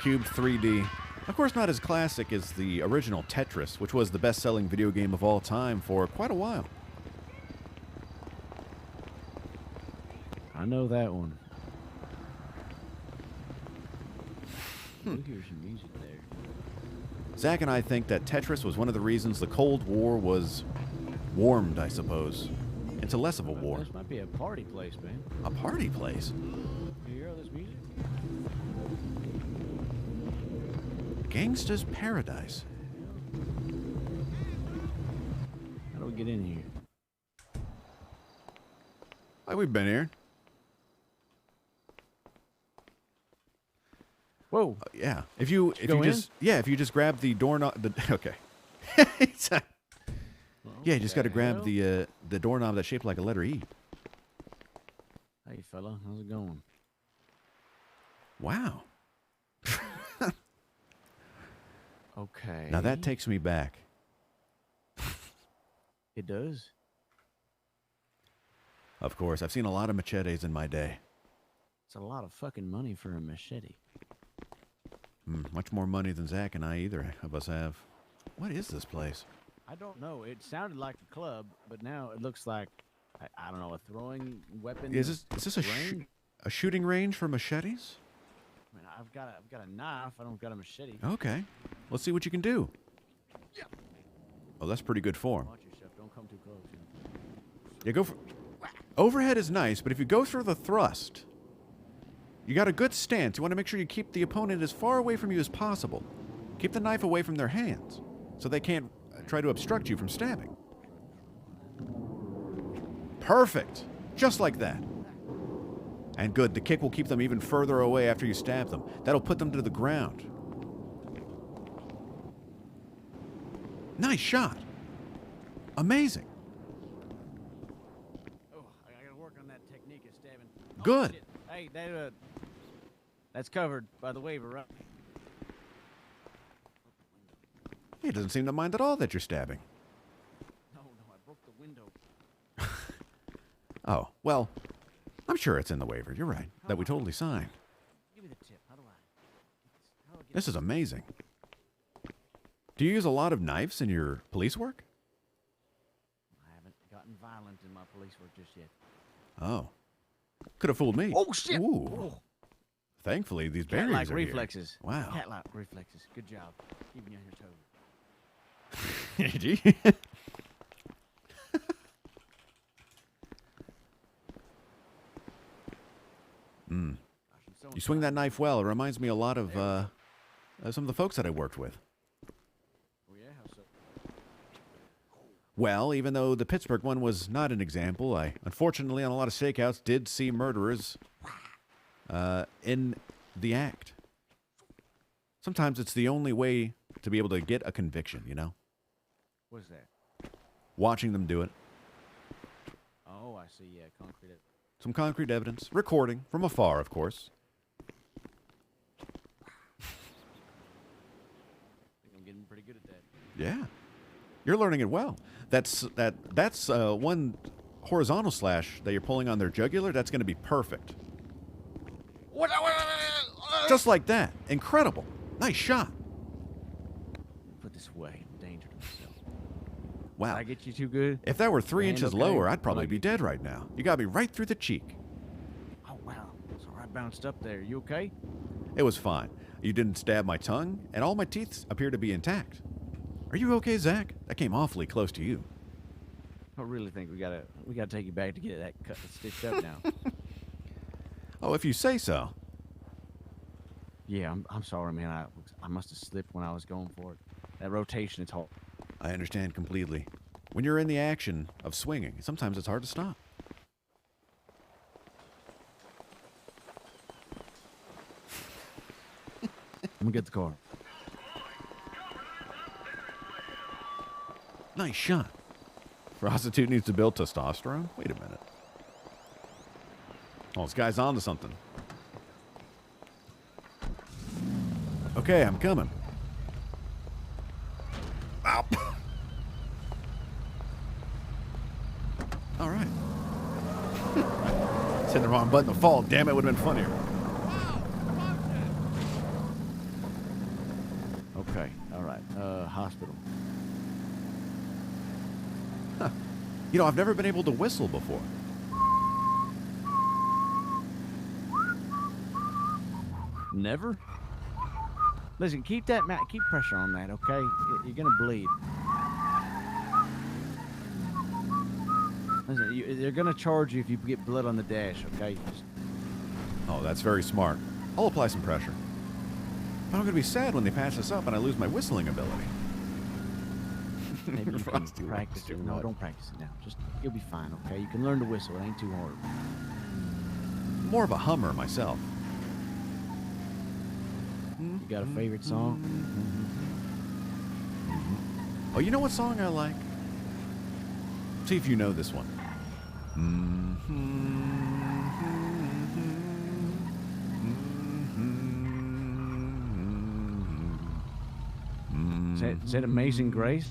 Cube 3D. Of course, not as classic as the original Tetris, which was the best-selling video game of all time for quite a while. I know that one. We'll hear some music there. Zach and I think that Tetris was one of the reasons the Cold War was warmed, I suppose, into less of a war. This might be a party place, man. A party place? You hear all this music? Gangsta's Paradise. How do we get in here? Why, we've been here. Whoa. Yeah. If you just grab the doorknob. Okay. Yeah, you just got to grab the doorknob that's shaped like a letter E. Hey, fella, how's it going? Wow. Okay. Now that takes me back. It does? Of course, I've seen a lot of machetes in my day. It's a lot of fucking money for a machete. Much more money than Zach and I either of us have. What is this place? I don't know. It sounded like a club, but now it looks like, I don't know, a throwing weapon. Is this a shooting range for machetes? I mean, I've got a knife. I don't got a machete. Okay. Let's see what you can do. Oh, that's pretty good form. Watch yourself. Don't come too close. Yeah, go for... Overhead is nice, but if you go through the thrust, you got a good stance. You want to make sure you keep the opponent as far away from you as possible. Keep the knife away from their hands, so they can't try to obstruct you from stabbing. Perfect. Just like that. And good, the kick will keep them even further away after you stab them. That'll put them to the ground. Nice shot. Amazing. Oh, I gotta work on that technique of stabbing. Good. Oh, hey, that's covered by the waiver, right? He doesn't seem to mind at all that you're stabbing. No, I broke the window. Oh, well, I'm sure it's in the waiver. You're right. That we totally signed. Give me the tip. How do I This is amazing. Do you use a lot of knives in your police work? I haven't gotten violent in my police work just yet. Oh. Could have fooled me. Oh, shit. Ooh. Oh. Thankfully, these barriers Cat-like are reflexes. Here. Wow. Cat-like reflexes. Good job. Keeping you on your toes. Gee. Mm. You swing that knife well. It reminds me a lot of some of the folks that I worked with. Oh yeah, how so? Well, even though the Pittsburgh one was not an example, I unfortunately on a lot of stakeouts did see murderers in the act. Sometimes it's the only way to be able to get a conviction, you know? What's that? Watching them do it. Oh, I see. Yeah, concrete. Some concrete evidence. Recording from afar, of course. I think I'm getting pretty good at that. Yeah. You're learning it well. That's one horizontal slash that you're pulling on their jugular. That's going to be perfect. Just like that. Incredible. Nice shot. Put this away. I'm danger to myself. Wow. Did I get you too good? If that were 3 Hand inches okay? lower, I'd probably be dead right now. You got me right through the cheek. Oh wow. Sorry, I bounced up there. You okay? It was fine. You didn't stab my tongue, and all my teeth appear to be intact. Are you okay, Zach? That came awfully close to you. I really think we gotta take you back to get that cut and stitched up now. Oh, if you say so. Yeah, I'm sorry, man. I must have slipped when I was going for it. That rotation is hard. I understand completely. When you're in the action of swinging, sometimes it's hard to stop. Let me get the car. Nice shot. Prostitute needs to build testosterone? Wait a minute. Oh, this guy's on to something. Okay, I'm coming. Ow. All right. It's hitting the wrong button to fall. Damn, it would have been funnier. Okay, all right. Hospital. Huh. You know, I've never been able to whistle before. Never? Listen, keep pressure on that, okay? You're gonna bleed. Listen, they're gonna charge you if you get blood on the dash, okay? Oh, that's very smart. I'll apply some pressure. But I'm going to be sad when they patch this up and I lose my whistling ability. Maybe you can practice it. No, don't practice it now. You'll be fine, okay? You can learn to whistle. It ain't too hard. More of a hummer myself. You got a favorite song? Oh, you know what song I like? See if you know this one. Is that Amazing Grace?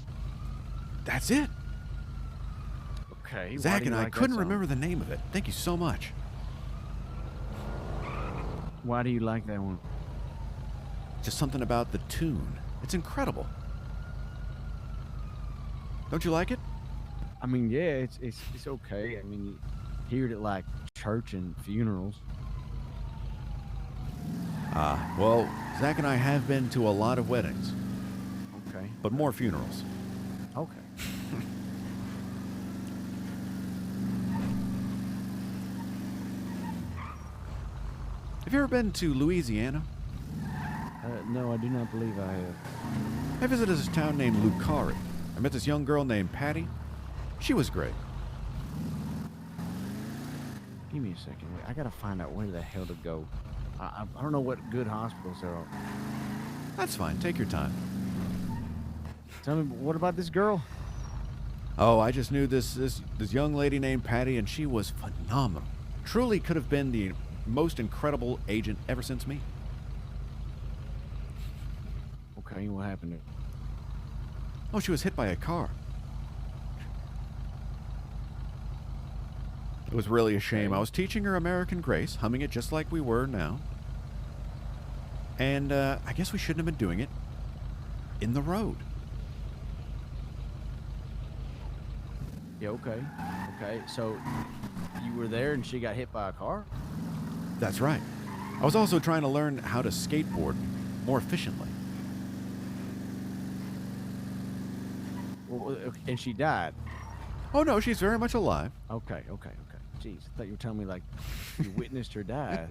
That's it. Okay. Zach and I couldn't remember the name of it. Thank you so much. Why do you like that one? Just something about the tune. It's incredible. Don't you like it? I mean, yeah, it's okay. I mean, you hear it at like church and funerals. Well, Zach and I have been to a lot of weddings. Okay. But more funerals. Okay. Have you ever been to Louisiana? No, I do not believe I have. I visited this town named Lucari. I met this young girl named Patty. She was great. Give me a second. Wait, I gotta find out where the hell to go. I don't know what good hospitals there are. That's fine. Take your time. Tell me, what about this girl? Oh, I just knew this young lady named Patty, and she was phenomenal. Truly could have been the most incredible agent ever since me. Okay, what happened to her? Oh, she was hit by a car. It was really a shame. I was teaching her American Grace, humming it just like we were now. And I guess we shouldn't have been doing it in the road. Yeah, okay. Okay, so you were there and she got hit by a car? That's right. I was also trying to learn how to skateboard more efficiently. And she died. Oh no, she's very much alive. Okay. Jeez, I thought you were telling me like you witnessed her die.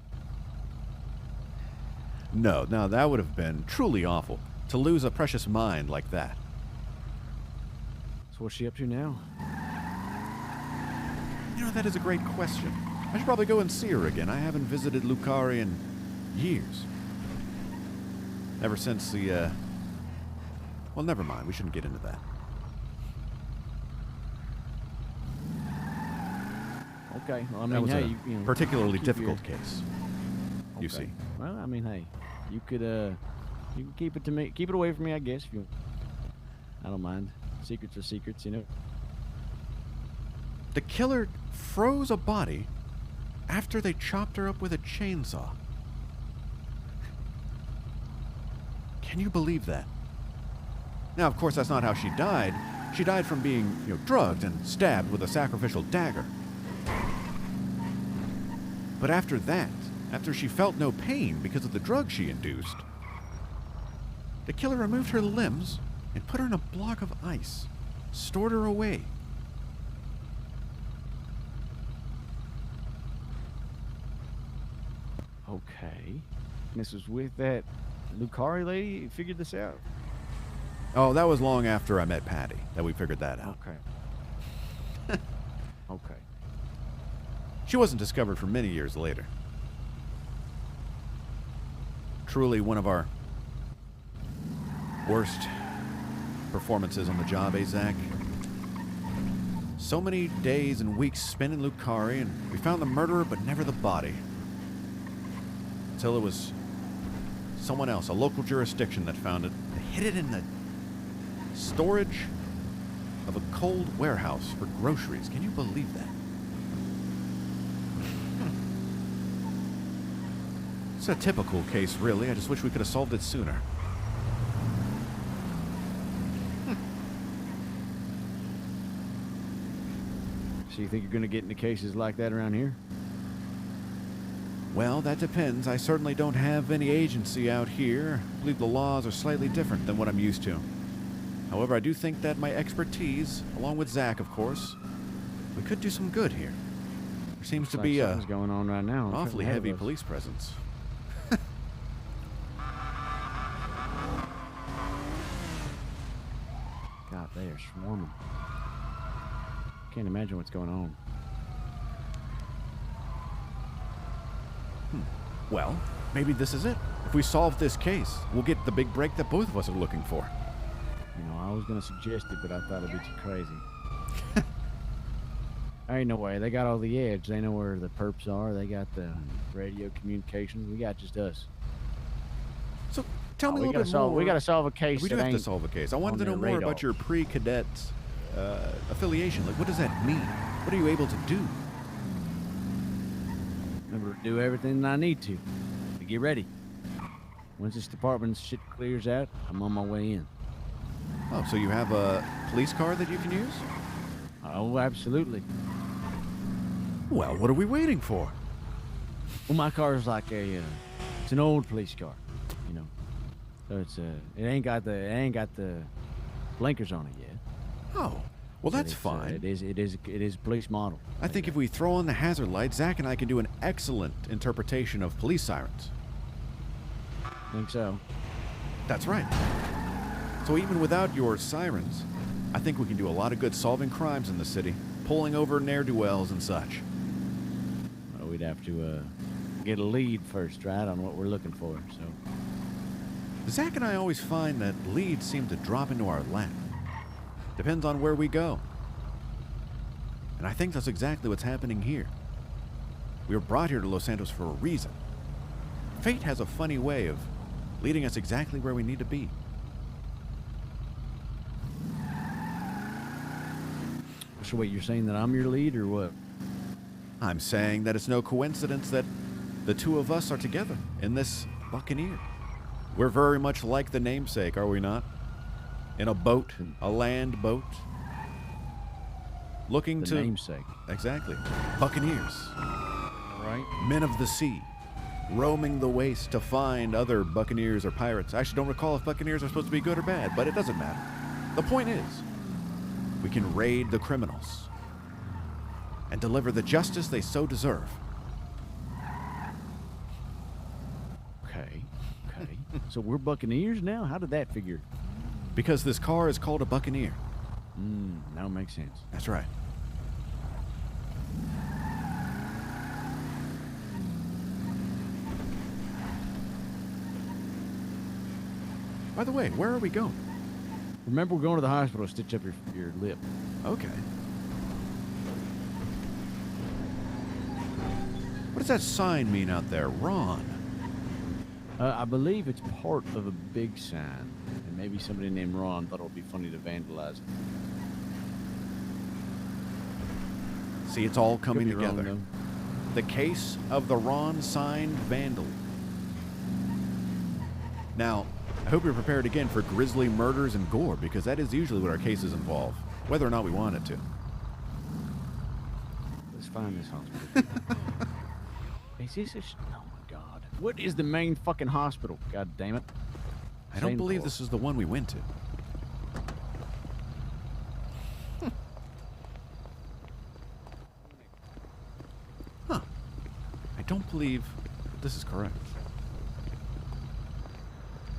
No, that would have been truly awful to lose a precious mind like that. So what's she up to now? You know, that is a great question. I should probably go and see her again. I haven't visited Lucari in years. Ever since the, well, never mind. We shouldn't get into that. Okay. Well, I That mean, was hey, a you know, particularly keep difficult your- case. You Okay. see. Well, I mean, hey, you can keep it to me, keep it away from me, I guess. If you, I don't mind. Secrets are secrets, you know. The killer froze a body after they chopped her up with a chainsaw. Can you believe that? Now, of course, that's not how she died. She died from being, drugged and stabbed with a sacrificial dagger. But after that, after she felt no pain because of the drug she induced, the killer removed her limbs and put her in a block of ice, stored her away. Okay. And this was with that Lucari lady who figured this out? Oh, that was long after I met Patty that we figured that out. Okay. Okay. She wasn't discovered for many years later. Truly one of our worst performances on the job, Zach? So many days and weeks spent in Lucari, and we found the murderer, but never the body. Until it was someone else, a local jurisdiction, that found it. They hid it in the storage of a cold warehouse for groceries. Can you believe that? It's a typical case, really. I just wish we could have solved it sooner. So you think you're going to get into cases like that around here? Well, that depends. I certainly don't have any agency out here. I believe the laws are slightly different than what I'm used to. However, I do think that my expertise, along with Zach, of course, we could do some good here. There seems to be something's going on right now. an awfully ahead of heavy us. police presence. God, they are swarming. Can't imagine what's going on. Well, maybe this is it. If we solve this case, we'll get the big break that both of us are looking for. You know, I was going to suggest it, but I thought it'd be too crazy. Ain't no way. They got all the edge. They know where the perps are. They got the radio communications. We got just us. So tell me a we little gotta bit solve, more. We got to solve a case. We do that have to ain't solve a case. I wanted to on know their more radar. about your pre-cadet affiliation. Like, what does that mean? What are you able to do? Remember, do everything that I need to get ready. Once this department's shit clears out, I'm on my way in. Oh, so you have a police car that you can use? Oh, absolutely. Well, what are we waiting for? Well, my car is like it's an old police car, you know. So it ain't got the blinkers on it yet. Oh, well, But that's it's, fine. It is a police model. I think if we throw on the hazard light, Zach and I can do an excellent interpretation of police sirens. Think so? That's right. So even without your sirens, I think we can do a lot of good solving crimes in the city, pulling over ne'er-do-wells and such. Well, we'd have to get a lead first, right, on what we're looking for. So Zach and I always find that leads seem to drop into our lap. Depends on where we go. And I think that's exactly what's happening here. We were brought here to Los Santos for a reason. Fate has a funny way of leading us exactly where we need to be. So wait, you're saying that I'm your lead or what? I'm saying that it's no coincidence that the two of us are together in this Buccaneer. We're very much like the namesake, are we not? In a boat, a land boat. Looking The to... namesake. Exactly. Buccaneers. Right. Men of the sea. Roaming the waste to find other buccaneers or pirates. I actually don't recall if buccaneers are supposed to be good or bad, but it doesn't matter. The point is, we can raid the criminals and deliver the justice they so deserve. Okay. So we're Buccaneers now? How did that figure? Because this car is called a Buccaneer. Now it makes sense. That's right. By the way, where are we going? Remember, we're going to the hospital to stitch up your lip. Okay. What does that sign mean out there? Ron. I believe it's part of a big sign. And maybe somebody named Ron thought it would be funny to vandalize it. See, it's all coming Could be wrong, together. though. The case of the Ron signed vandal. Now, I hope you're prepared again for grisly murders and gore, because that is usually what our cases involve, whether or not we want it to. Let's find this hospital. Is this a... Oh my god. What is the main fucking hospital? God damn it. I don't Same believe floor. this is the one we went to. Huh. I don't believe this is correct.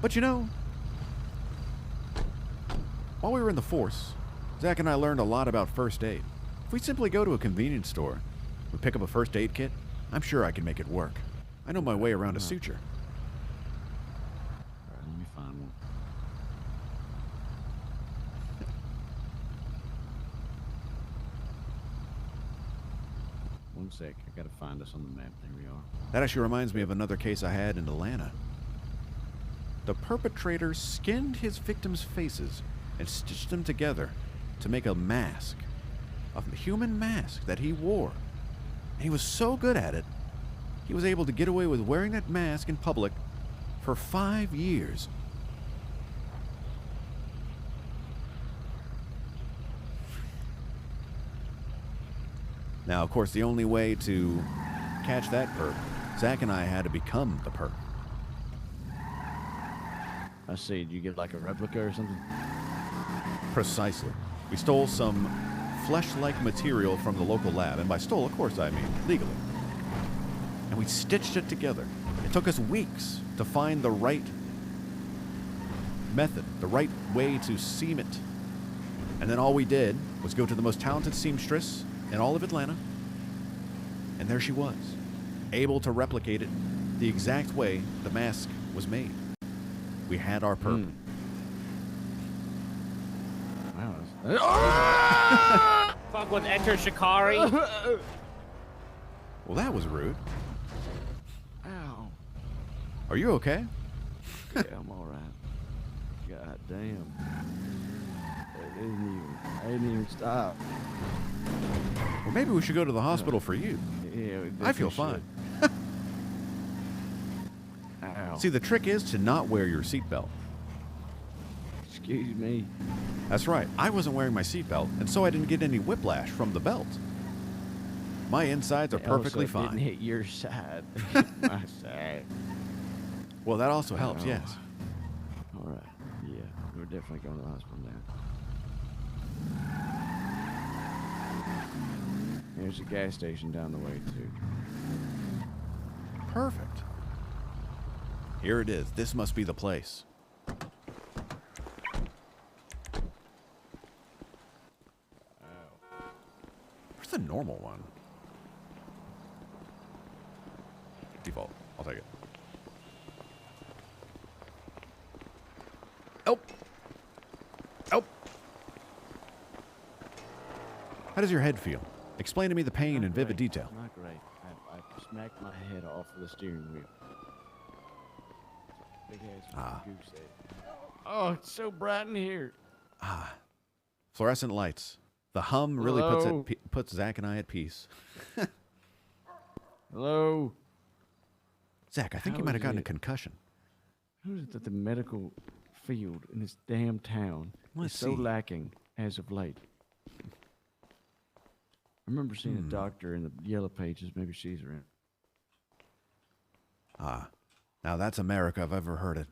But you know, while we were in the force, Zach and I learned a lot about first aid. If we simply go to a convenience store, we pick up a first aid kit, I'm sure I can make it work. I know my way around a suture. Alright, let me find one. One sec, I gotta find us on the map. There we are. That actually reminds me of another case I had in Atlanta. The perpetrator skinned his victims' faces and stitched them together to make a mask, a human mask that he wore. And he was so good at it, he was able to get away with wearing that mask in public for 5 years. Now, of course, the only way to catch that perp, Zach and I had to become the perp. I see. Did you get like a replica or something? Precisely. We stole some flesh-like material from the local lab, and by stole, of course, I mean legally. And we stitched it together. It took us weeks to find the right method, the right way to seam it. And then all we did was go to the most talented seamstress in all of Atlanta, and there she was, able to replicate it the exact way the mask was made. We had our perp. Wow. Fuck with Enter Shikari. Well, that was rude. Ow. Are you okay? Yeah, I'm alright. God damn. I didn't even stop. Well, maybe we should go to the hospital for you. Yeah, we I feel definitely fine. Ow. See, the trick is to not wear your seatbelt. Excuse me. That's right. I wasn't wearing my seatbelt, and so I didn't get any whiplash from the belt. My insides are perfectly also fine. Didn't hit your side. Hit my side. Well, that also helps, Oh. yes. All right. Yeah, we're definitely going to the hospital now. There's a gas station down the way too. Perfect. Here it is. This must be the place. Where's the normal one? Default. I'll take it. Oh. Oh. How does your head feel? Explain to me the pain in vivid detail. Not great. I smacked my head off of the steering wheel. Big ass goose egg. Oh, it's so bright in here. Ah. Fluorescent lights. The hum really Hello? puts Zach and I at peace. Hello? Zach, I think you might have gotten a concussion. How is it that the medical field in this damn town Let's is so see. lacking as of late? I remember seeing a doctor in the yellow pages. Maybe she's around. Ah. Now that's America if I've ever heard it.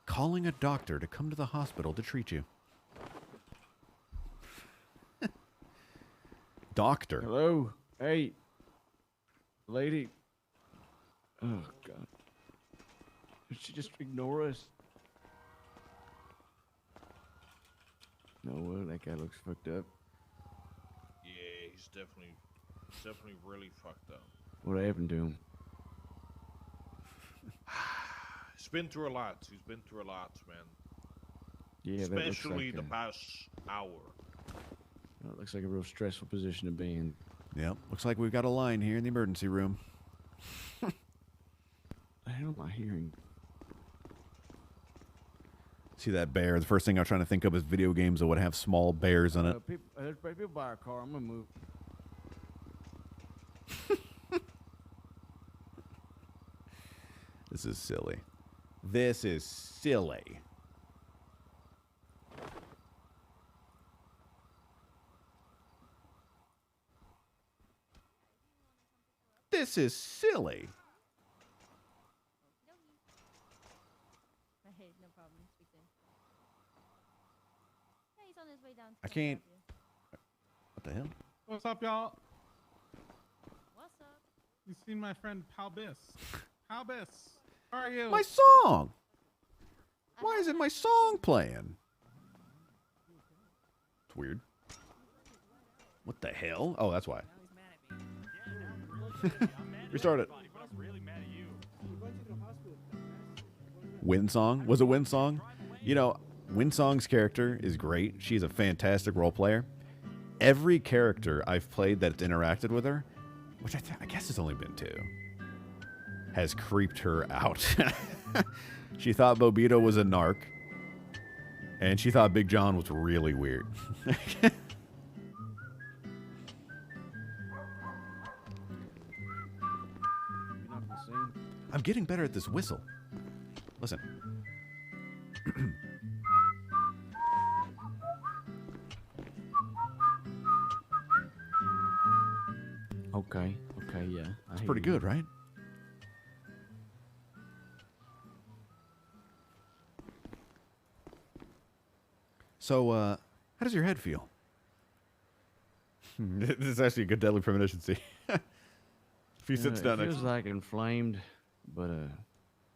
Calling a doctor to come to the hospital to treat you. doctor. Hello? Hey. Lady. Oh, God. Did she just ignore us? No, well, that guy looks fucked up. Yeah, he's definitely really fucked up. What happened to him? He's been through a lot. He's been through a lot, man. Yeah, that looks Especially like the past hour. Well, it looks like a real stressful position to be in. Yep. Looks like we've got a line here in the emergency room. The hell am I hearing? See that bear? The first thing I'm trying to think of is video games that would have small bears in it. There's people by our car. I'm gonna move. This is silly. This is silly. This is silly. Hey, no problem. Speak to him. Yeah, he's on his way down. I can't. What the hell? What's up, y'all? What's up? You seen my friend Palbis? Palbis, how are you? My song. Why isn't my song playing? It's weird. What the hell? Oh, that's why. Restart it. Winsong? Was it Winsong? You know, Winsong's character is great. She's a fantastic role player. Every character I've played that's interacted with her, which I guess it's only been 2, has creeped her out. She thought Bobito was a narc, and she thought Big John was really weird. I'm getting better at this whistle. Listen. Okay, yeah. It's pretty good, right? So, how does your head feel? This is actually a good deadly premonition. See, if he sits down It next. feels like inflamed, but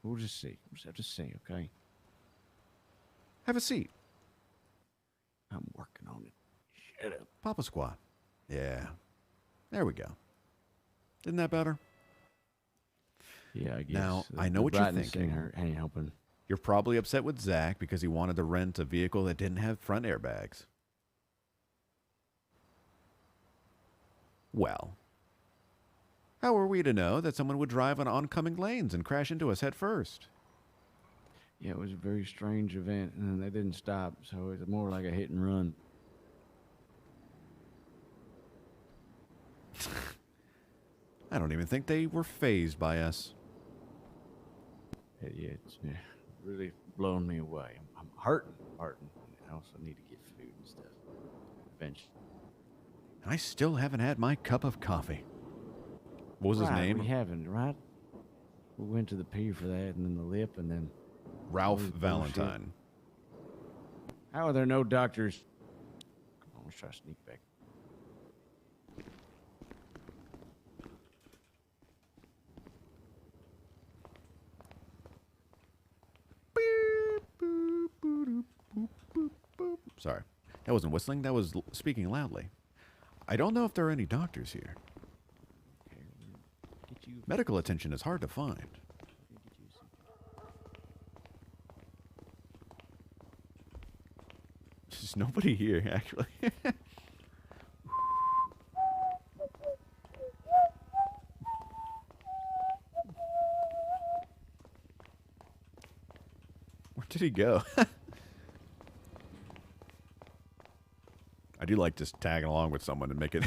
we'll just see. We'll just have to see, okay? Have a seat. I'm working on it. Shut up. Papa squat. Yeah. There we go. Isn't that better? Yeah, I guess. Now, The- I know the what you're brightness thinking. ain't helping. You're probably upset with Zach because he wanted to rent a vehicle that didn't have front airbags. Well, how are we to know that someone would drive on oncoming lanes and crash into us head first? Yeah, it was a very strange event, and they didn't stop, so it's more like a hit and run. I don't even think they were phased by us. Yeah, it's really blown me away. I'm hurting. I also need to get food and stuff. Eventually. I still haven't had my cup of coffee. What was his Right, name? We haven't, right? We went to the P for that, and then the lip, and then Ralph all this Valentine. bullshit. How are there no doctors? Come on, let's try to sneak back. Sorry. That wasn't whistling. That was speaking loudly. I don't know if there are any doctors here. Medical attention is hard to find. There's nobody here, actually. Where did he go? I do like just tagging along with someone and make it.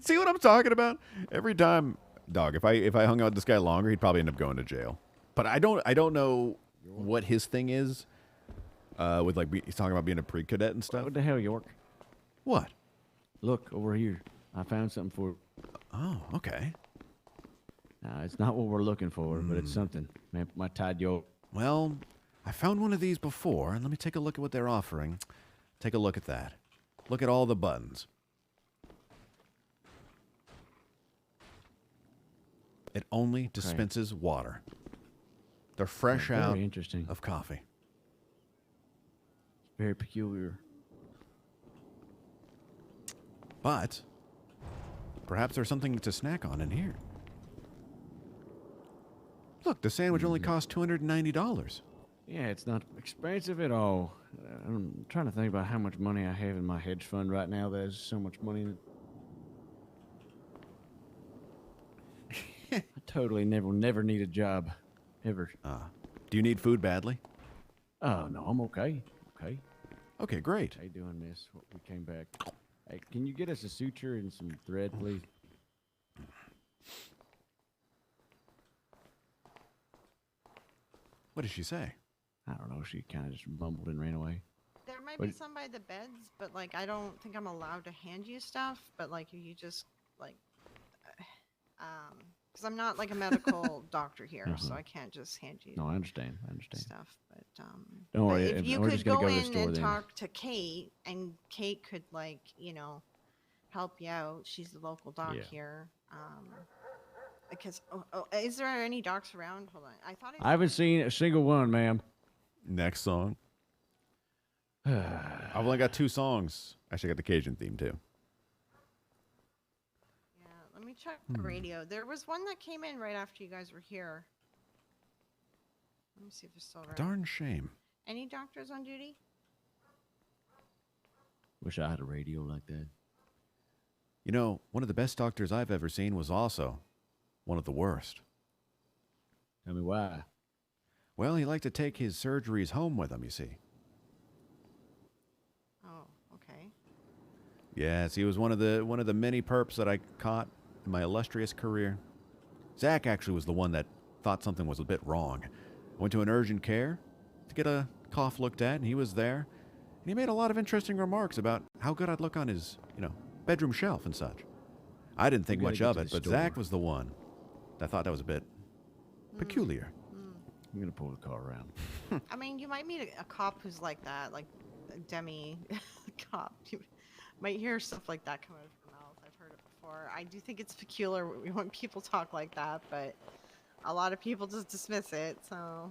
See what I'm talking about? Every time, dog. If I hung out with this guy longer, he'd probably end up going to jail. But I don't know what his thing is. With like he's talking about being a pre-cadet and stuff. What the hell, York? What? Look over here. I found something for. Oh, okay. It's not what we're looking for, but it's something. Man, my tied York. Well, I found one of these before, and let me take a look at what they're offering. Take a look at that. Look at all the buttons. It only dispenses water. They're fresh Very out interesting. of coffee. Very peculiar. But perhaps there's something to snack on in here. Look, the sandwich only cost $290. Yeah, it's not expensive at all. I'm trying to think about how much money I have in my hedge fund right now. There's so much money in it. I totally never need a job. Ever. Do you need food badly? Oh, no, I'm okay. Okay. Okay, great. How you doing, miss? We came back. Hey, can you get us a suture and some thread, please? What did she say? I don't know. She kind of just mumbled and ran away. There might What- be some by the beds, but like I don't think I'm allowed to hand you stuff. But like if you just like, because I'm not like a medical doctor here, so I can't just hand you. No, I understand. I understand. Stuff, but Don't worry, if you we're could just gonna go go to the in store and then. talk to Kate, and Kate could like help you out. She's the local doc Yeah. here. Because is there any docs around? Hold on, I thought I haven't seen a single one, ma'am. Next song. I've only got 2 songs. Actually, I got the Cajun theme too. Let me check the radio. There was one that came in right after you guys were here. Let me see if they're still around. Darn shame. Any doctors on duty? Wish I had a radio like that. You know, one of the best doctors I've ever seen was also one of the worst. Tell me why. Well, he liked to take his surgeries home with him, you see. Oh, okay. Yes, he was one of the many perps that I caught in my illustrious career. Zach actually was the one that thought something was a bit wrong. Went to an urgent care to get a cough looked at, and he was there. And he made a lot of interesting remarks about how good I'd look on his, bedroom shelf and such. I didn't think We gotta much get of to it, the but Zach store. was the one that thought that was a bit peculiar. I'm gonna pull the car around. I mean, you might meet a cop who's like that, like a demi cop. You might hear stuff like that come out of her mouth. I've heard it before. I do think it's peculiar when people talk like that, but a lot of people just dismiss it. So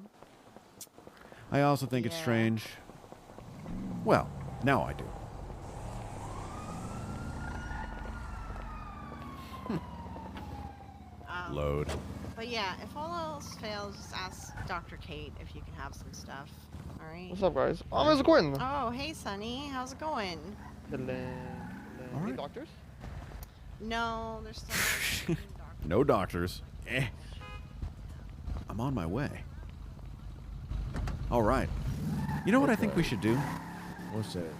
I also think it's Yeah. strange. Well, now I do. Load. But yeah, if all else fails, just ask Dr. Kate if you can have some stuff. All right. What's up, guys? How's it going? Oh, hey, Sonny. How's it going? Any doctors? No, there's still No doctors. I'm on my way. All right. You know what I think we should do? What's that?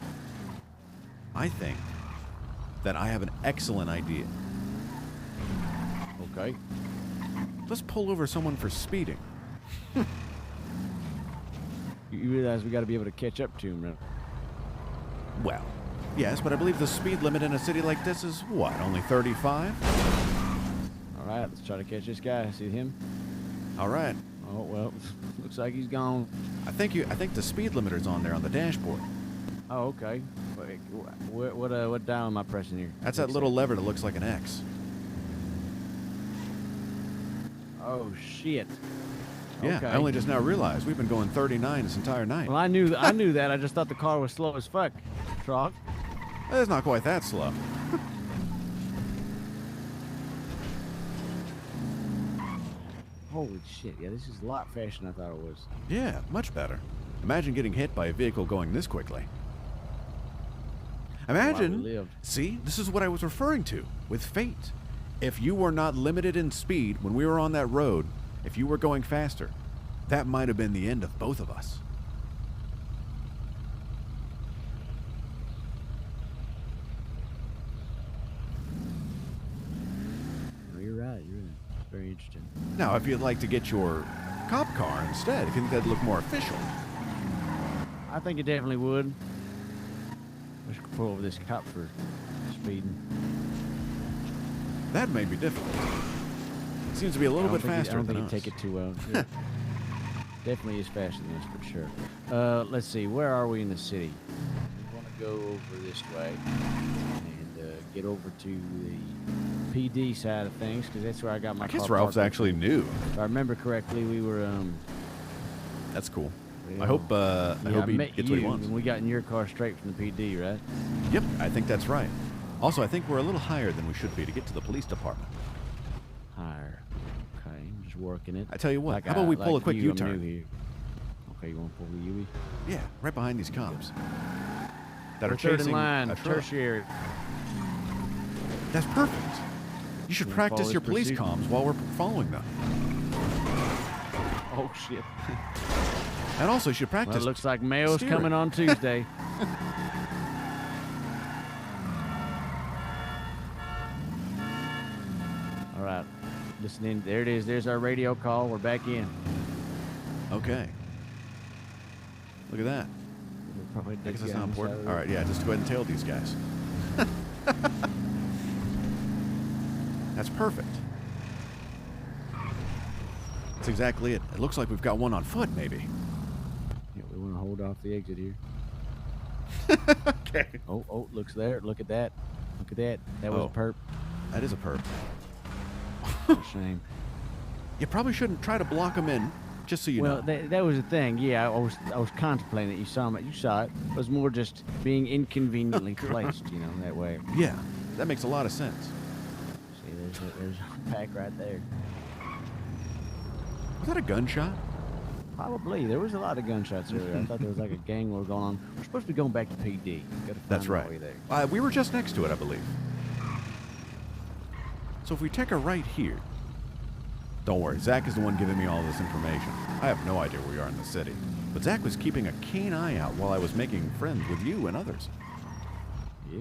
I think that I have an excellent idea. Okay. Let's pull over someone for speeding. You realize we got to be able to catch up to him, right? Well, yes, but I believe the speed limit in a city like this is what, only 35? All right, let's try to catch this guy. See him? All right. Oh well, looks like he's gone. I think the speed limiter's on there on the dashboard. Oh, okay. Wait, what dial am I pressing here? That's that little lever that looks like an X. Oh shit. Yeah, Okay. I only just now realized we've been going 39 this entire night. Well, I knew that. I just thought the car was slow as fuck. Truck. It's not quite that slow. Holy shit! Yeah, this is a lot faster than I thought it was. Yeah, much better. Imagine getting hit by a vehicle going this quickly. Imagine. lived. See, this is what I was referring to with fate. If you were not limited in speed when we were on that road, if you were going faster, that might have been the end of both of us. No, you're right. You're right. Very interesting. Now, if you'd like to get your cop car instead, if you think that'd look more official. I think it definitely would. I should pull over this cop for speeding. That may be difficult. It seems to be a little bit faster I don't than think us. he'd take it too well. Yeah. Definitely is faster than us for sure. Let's see. Where are we in the city? We want to go over this way. And get over to the PD side of things because that's where I got my I car. guess Ralph's parked. actually new. If I remember correctly, we were. That's cool. Well, I hope I he met gets you what he wants. when we got in your car straight from the PD, right? Yep, I think that's right. Also, I think we're a little higher than we should be to get to the police department. Higher. Okay, I'm just working it. I tell you what, how about we pull a quick you, I'm U-turn? new here. Okay, you want to pull the U? Yeah, right behind these cops. That We're are third in chasing line, a truck. tertiary. That's perfect. You should Wanna practice follow your this police pursuit? comms while we're following them. Oh shit. And also, you should practice. Well, it looks like mail's steering. coming on Tuesday. All right, listen in. There it is. There's our radio call. We're back in. Okay. Look at that. We're probably I guess dead that's not guys important. inside All of right, yeah, just go ahead and tail these guys. That's perfect. That's exactly it. It looks like we've got one on foot, maybe. Yeah, we want to hold off the exit here. Okay. Oh, looks there. Look at that. Look at that. That was a perp. That is a perp. What a shame. You probably shouldn't try to block them in, just so you Well, know. that was the thing. Yeah, I was contemplating it. You saw it. You saw it. It was more just being inconveniently placed, you know, that way. Yeah, that makes a lot of sense. See, there's a pack right there. Was that a gunshot? Probably. There was a lot of gunshots earlier. I thought there was like a gang war going on. We're supposed to be going back to PD. Gotta find That's our right. way there. We were just next to it, I believe. So if we take a right here, don't worry, Zach is the one giving me all this information. I have no idea where we are in the city, but Zach was keeping a keen eye out while I was making friends with you and others. Yeah.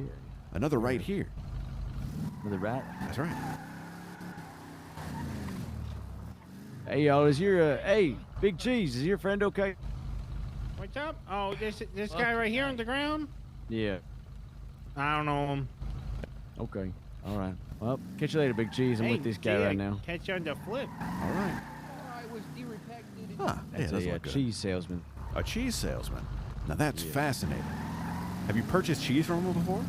Another right here. Another right? That's right. Hey, y'all, is your, hey, Big Cheese, is your friend okay? What's up? Oh, this guy right here on the ground? Yeah. I don't know him. Okay. All right. Well, catch you later, Big Cheese. I'm Hey, with this guy gee, right I now. Catch you on the flip. All right. Ah, yeah, That's those a look good. cheese salesman. A cheese salesman. Now that's Yeah. fascinating. Have you purchased cheese from him before?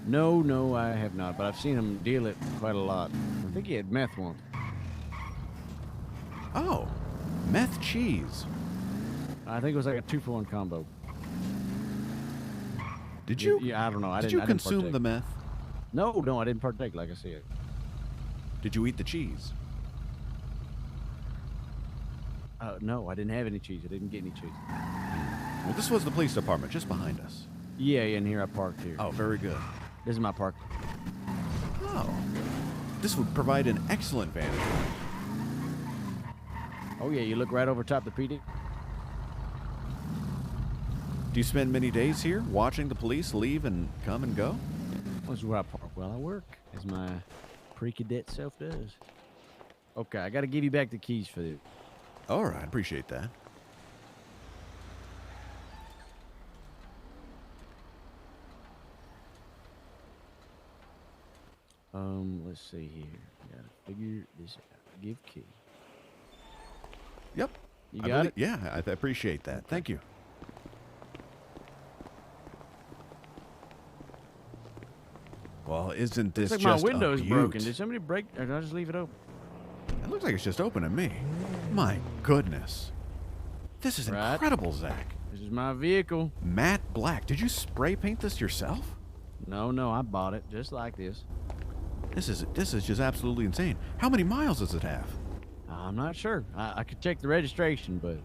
No, I have not, but I've seen him deal it quite a lot. I think he had meth once. Oh, meth cheese. I think it was like a 2-for-1 combo. Did you? Yeah, I don't know. I Did didn't. you I didn't consume partake. the meth? No, I didn't partake. Like I said. Did you eat the cheese? No, I didn't have any cheese. I didn't get any cheese. Well, this was the police department just behind us. Yeah, and here I parked here. Oh, very good. This is my park. Oh, this would provide an excellent vantage point. Oh yeah, you look right over top the PD. Do you spend many days here watching the police leave and come and go? This is where I park while I work, as my pre-cadet self does. Okay, I got to give you back the keys for this. All right, appreciate that. Let's see here. Gotta figure this out. Give key. Yep. You I got believe- it? Yeah, I appreciate that. Thank you. Well, isn't this Looks like just my window's a broken. beaut? Did somebody break? Or did I just leave it open? It looks like it's just open to me. My goodness. This is incredible, Zach. This is my vehicle. Matte black. Did you spray paint this yourself? No, I bought it just like this. This is just absolutely insane. How many miles does it have? I'm not sure. I could check the registration, but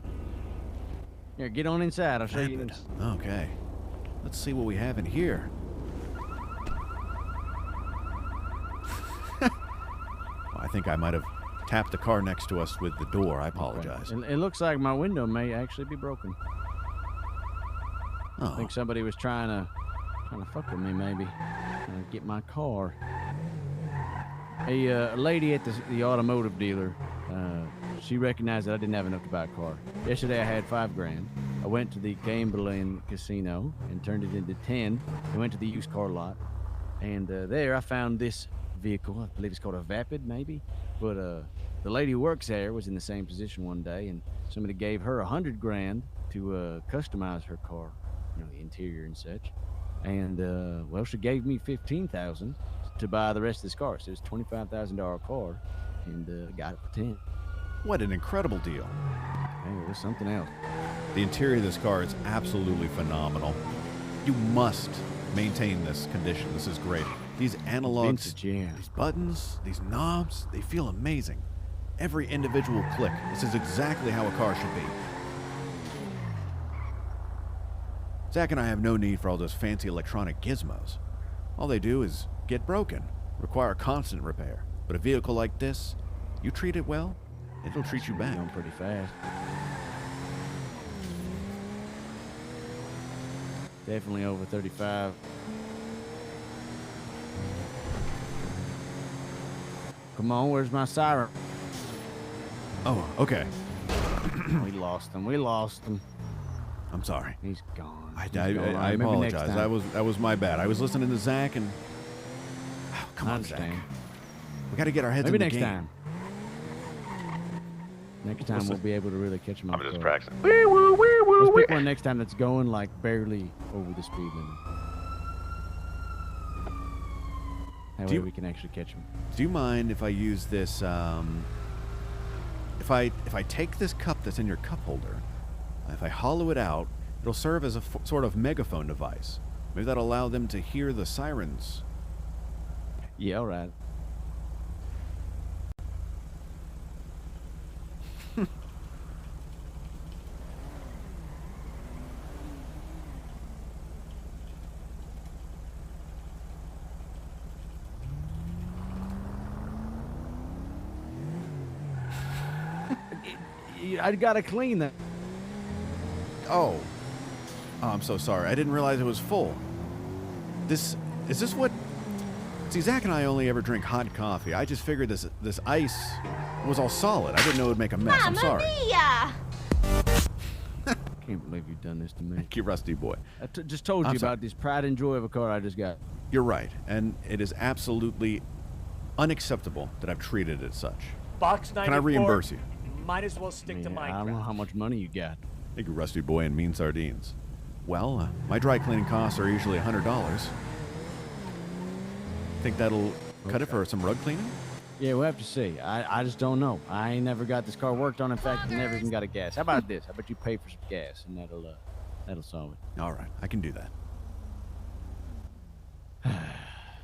here, get on inside. I'll show you this. Okay. Let's see what we have in here. Well, I think I might have tapped the car next to us with the door. I apologize. It looks like my window may actually be broken. Oh. I think somebody was trying to fuck with me, maybe. Trying to get my car. A lady at the automotive dealer, she recognized that I didn't have enough to buy a car. Yesterday I had $5,000. I went to the gambling casino and turned it into 10. I went to the used car lot, and there I found this vehicle. I believe it's called a Vapid, maybe. But the lady who works there was in the same position one day, and somebody gave her $100,000 to customize her car, you know, the interior and such. And well, she gave me 15,000 to buy the rest of this car. So it's $25,000 car, and got it for 10. What an incredible deal. Hey, it was something else. The interior of this car is absolutely phenomenal. You must maintain this condition. This is great. These analogs, these buttons, these knobs, they feel amazing. Every individual click. This is exactly how a car should be. Zach and I have no need for all those fancy electronic gizmos. All they do is get broken, require constant repair. But a vehicle like this, you treat it well, it'll treat you back. Going pretty fast. Definitely over 35. Come on, where's my siren? Oh, okay. We lost him. We lost him. I'm sorry. He's gone. I Maybe next apologize. time. That was my bad. I was listening to Zach and come I on, Zach. understand. We got to get our heads Maybe in the next game. time. Next time we'll be able to really catch him. I'm just practicing. practicing. Let's pick one next time that's going like barely over the speed limit. That way we can actually catch him. Do you mind if I use this? If I take this cup that's in your cup holder, if I hollow it out, it'll serve as a sort of megaphone device. Maybe that'll allow them to hear the sirens. Yeah, all right. I gotta clean that. Oh, I'm so sorry. I didn't realize it was full. Is this what? See, Zach and I only ever drink hot coffee. I just figured this ice was all solid. I didn't know it would make a mess. I'm sorry. Mia! Can't believe you've done this to me. Thank you, Rusty boy. I just told you I'm sorry. about this pride and joy of a car I just got. You're right, and it is absolutely unacceptable that I've treated it such. Box 94. Can I reimburse you? Might as well stick to I don't know Minecraft. how much money you got. Thank you, Rusty boy and mean sardines. Well, my dry cleaning costs are usually $100. Think that'll cut it for some rug cleaning? Yeah, we'll have to see. I just don't know. I ain't never got this car worked on. In fact, I never even got a gas. How about this? How about you pay for some gas, and that'll solve it. All right, I can do that.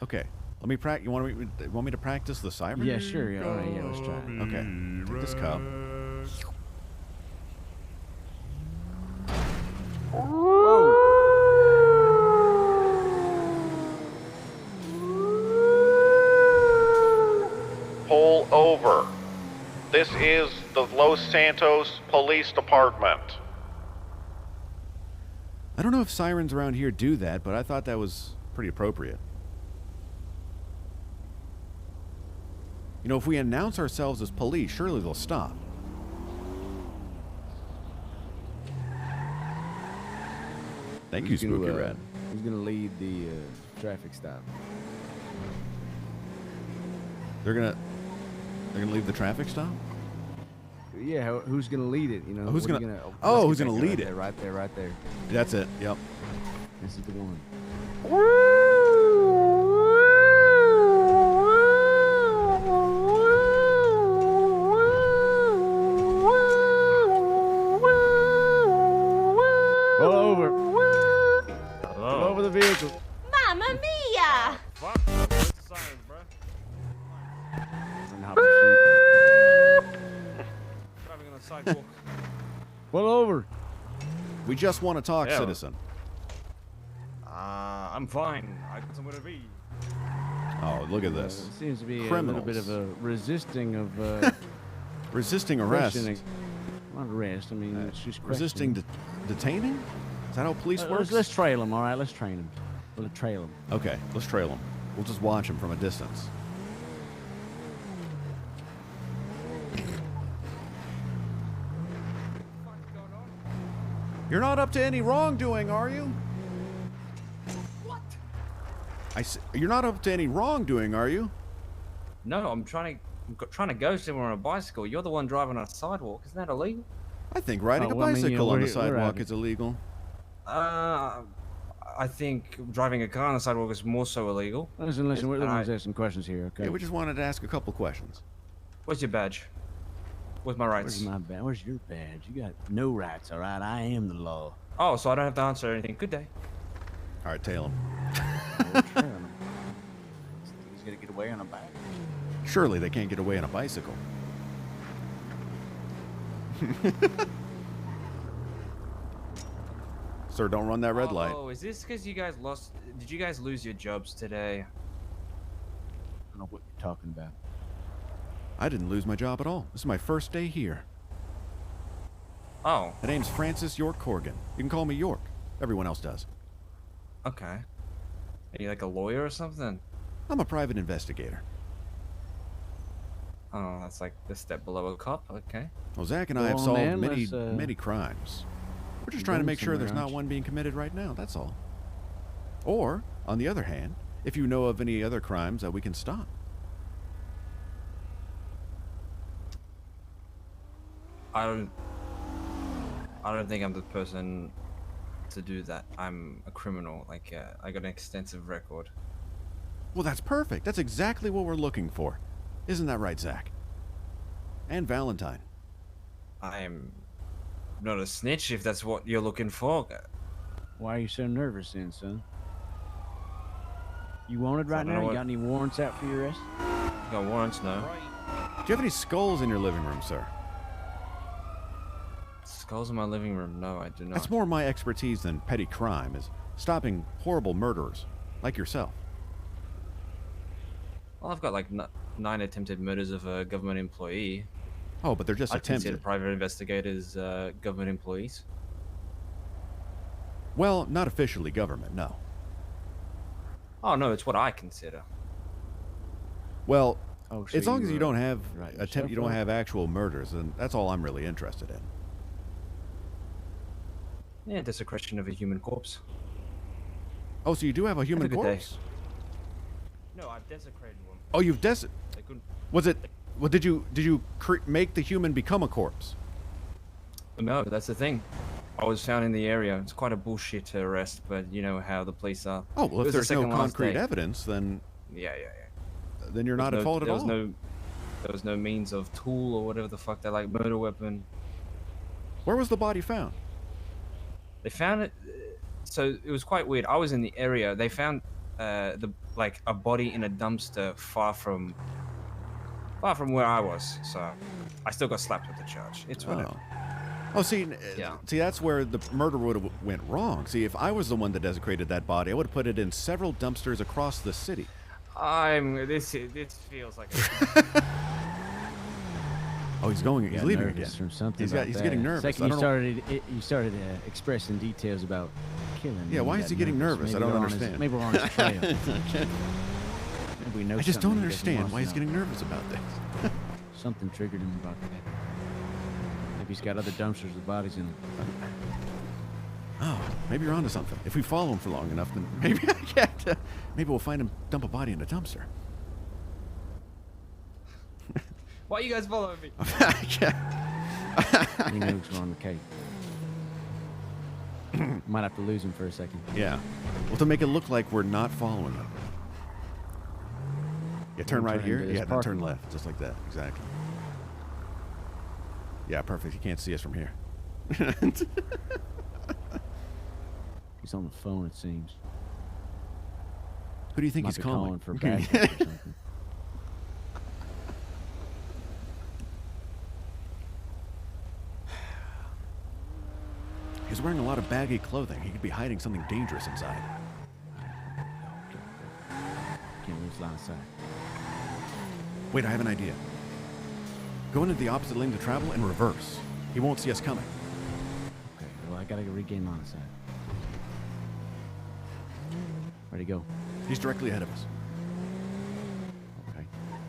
Okay, let me practice. You want me to practice the siren? Yeah, sure. Yeah, all right, yeah, let's try it. Okay, take this cup. Pull over. This is the Los Santos Police Department. I don't know if sirens around here do that, but I thought that was pretty appropriate. You know, if we announce ourselves as police, surely they'll stop. Thank you, Spooky Red. Who's gonna lead the traffic stop? They're gonna leave the traffic stop? Yeah, who's gonna lead it? You know, Who's what are gonna- you oh, let's who's get gonna that guy lead right it? there, right there, right there. That's it. Yep. This is the one. Pull over. Pull over the vehicle. Mamma mia! Fuck, where's the sirens, bro? Driving on a sidewalk. Pull over. We just want to talk, Yeah. citizen. I'm fine. I got somewhere to be. Oh, look at this. It seems to be Criminals. a little bit of a resisting of Resisting arrest. questioning. Not arrest. I mean, it's just Resisting questioning. detaining? Is that how police works? Let's trail him. All right, let's train him. We'll trail him. Okay, let's trail him. We'll just watch him from a distance. You're not up to any wrongdoing, are you? What? You're not up to any wrongdoing, are you? No, I'm trying to go somewhere on a bicycle. You're the one driving on a sidewalk. Isn't that illegal? I think riding a well, I mean, bicycle on the we're sidewalk out. is illegal. I I think driving a car on the sidewalk is more so illegal. Listen, we're And going to ask some questions here, okay? Yeah, we just wanted to ask a couple questions. Where's your badge? Where's my rights? Where's my badge? Where's your badge? You got no rights, all right? I am the law. Oh, so I don't have to answer anything. Good day. All right, tail him. He's going to get away on a bike. Surely they can't get away on a bicycle. Sir, don't run that red light. Oh, is this because you guys lost? Did you guys lose your jobs today? I don't know what you're talking about. I didn't lose my job at all. This is my first day here. Oh. My name's Francis York Korgan. You can call me York. Everyone else does. Okay. Are you like a lawyer or something? I'm a private investigator. Oh, that's like the step below a cop. Okay. Well, Zach and I Go have on, solved man, many, let's, many crimes. We're just you're trying to going make sure there's somewhere, not aren't one being committed right now. That's all. Or, on the other hand, if you know of any other crimes that we can stop. I don't think I'm the person to do that. I'm a criminal. Like, I got an extensive record. Well, that's perfect. That's exactly what we're looking for. Isn't that right, Zach? And Valentine. I'm not a snitch if that's what you're looking for. Why are you so nervous then, son? You wanted right now? You got any warrants out for your arrest? Got warrants now. Do you have any skulls in your living room, sir? Skulls in my living room? No, I do not. That's more my expertise than petty crime, is stopping horrible murderers, like yourself. Well, I've got like 9 attempted murders of a government employee. Oh, but they're just I'd consider attempted. private investigators government employees. Well, not officially government, no. Oh no, it's what I consider. Well, Oh, so as long as you don't have write you don't yourself have actual murders, then that's all I'm really interested in. Yeah, desecration of a human corpse. Oh, so you do have a human Have a good day. corpse? No, I've desecrated one. Oh, you've They couldn't. Was it? Well, did you make the human become a corpse? No, that's the thing. I was found in the area. It's quite a bullshit arrest, but you know how the police are. Oh, well, It if was the there's no second last concrete day. evidence, then Yeah. then you're not There at was fault at there all. There was no means of tool or whatever the fuck they're like, murder weapon. Where was the body found? They found it. So it was quite weird. I was in the area. They found a body in a dumpster far from where I was. So I still got slapped with the charge. It's whatever. Oh, see, Yeah. see, that's where the murder would have went wrong. See, if I was the one that desecrated that body, I would have put it in several dumpsters across the city. This feels like. A... Oh, he's going. He's Got leaving again. nervous from something He's about getting that. nervous. Second I you don't know. started expressing details about killing. Yeah, and why you is he got getting nervous? I Maybe don't we're on his- understand. maybe we're on his trail. Maybe we know I just something don't he doesn't understand want us why to he's know. getting nervous about this. Something triggered him about that. Maybe he's got other dumpsters with bodies in them. Oh, maybe you're onto something. If we follow him for long enough, then maybe maybe we'll find him dump a body in a dumpster. Why are you guys following me? He knows we're on the case. Might have to lose him for a second. Yeah. Well, to make it look like we're not following them. Yeah, turn We'll right turn here. into this Yeah, then parking turn lot. left, just like that. Exactly. Yeah, perfect. You can't see us from here. He's on the phone, it seems. Who do you think Might he's be calling? for backup or something. He's wearing a lot of baggy clothing. He could be hiding something dangerous inside. Can't lose line of sight. Wait, I have an idea. Go into the opposite lane to travel and reverse. He won't see us coming. Okay, well, I gotta regain line of sight. Where'd he go? He's directly ahead of us. Okay.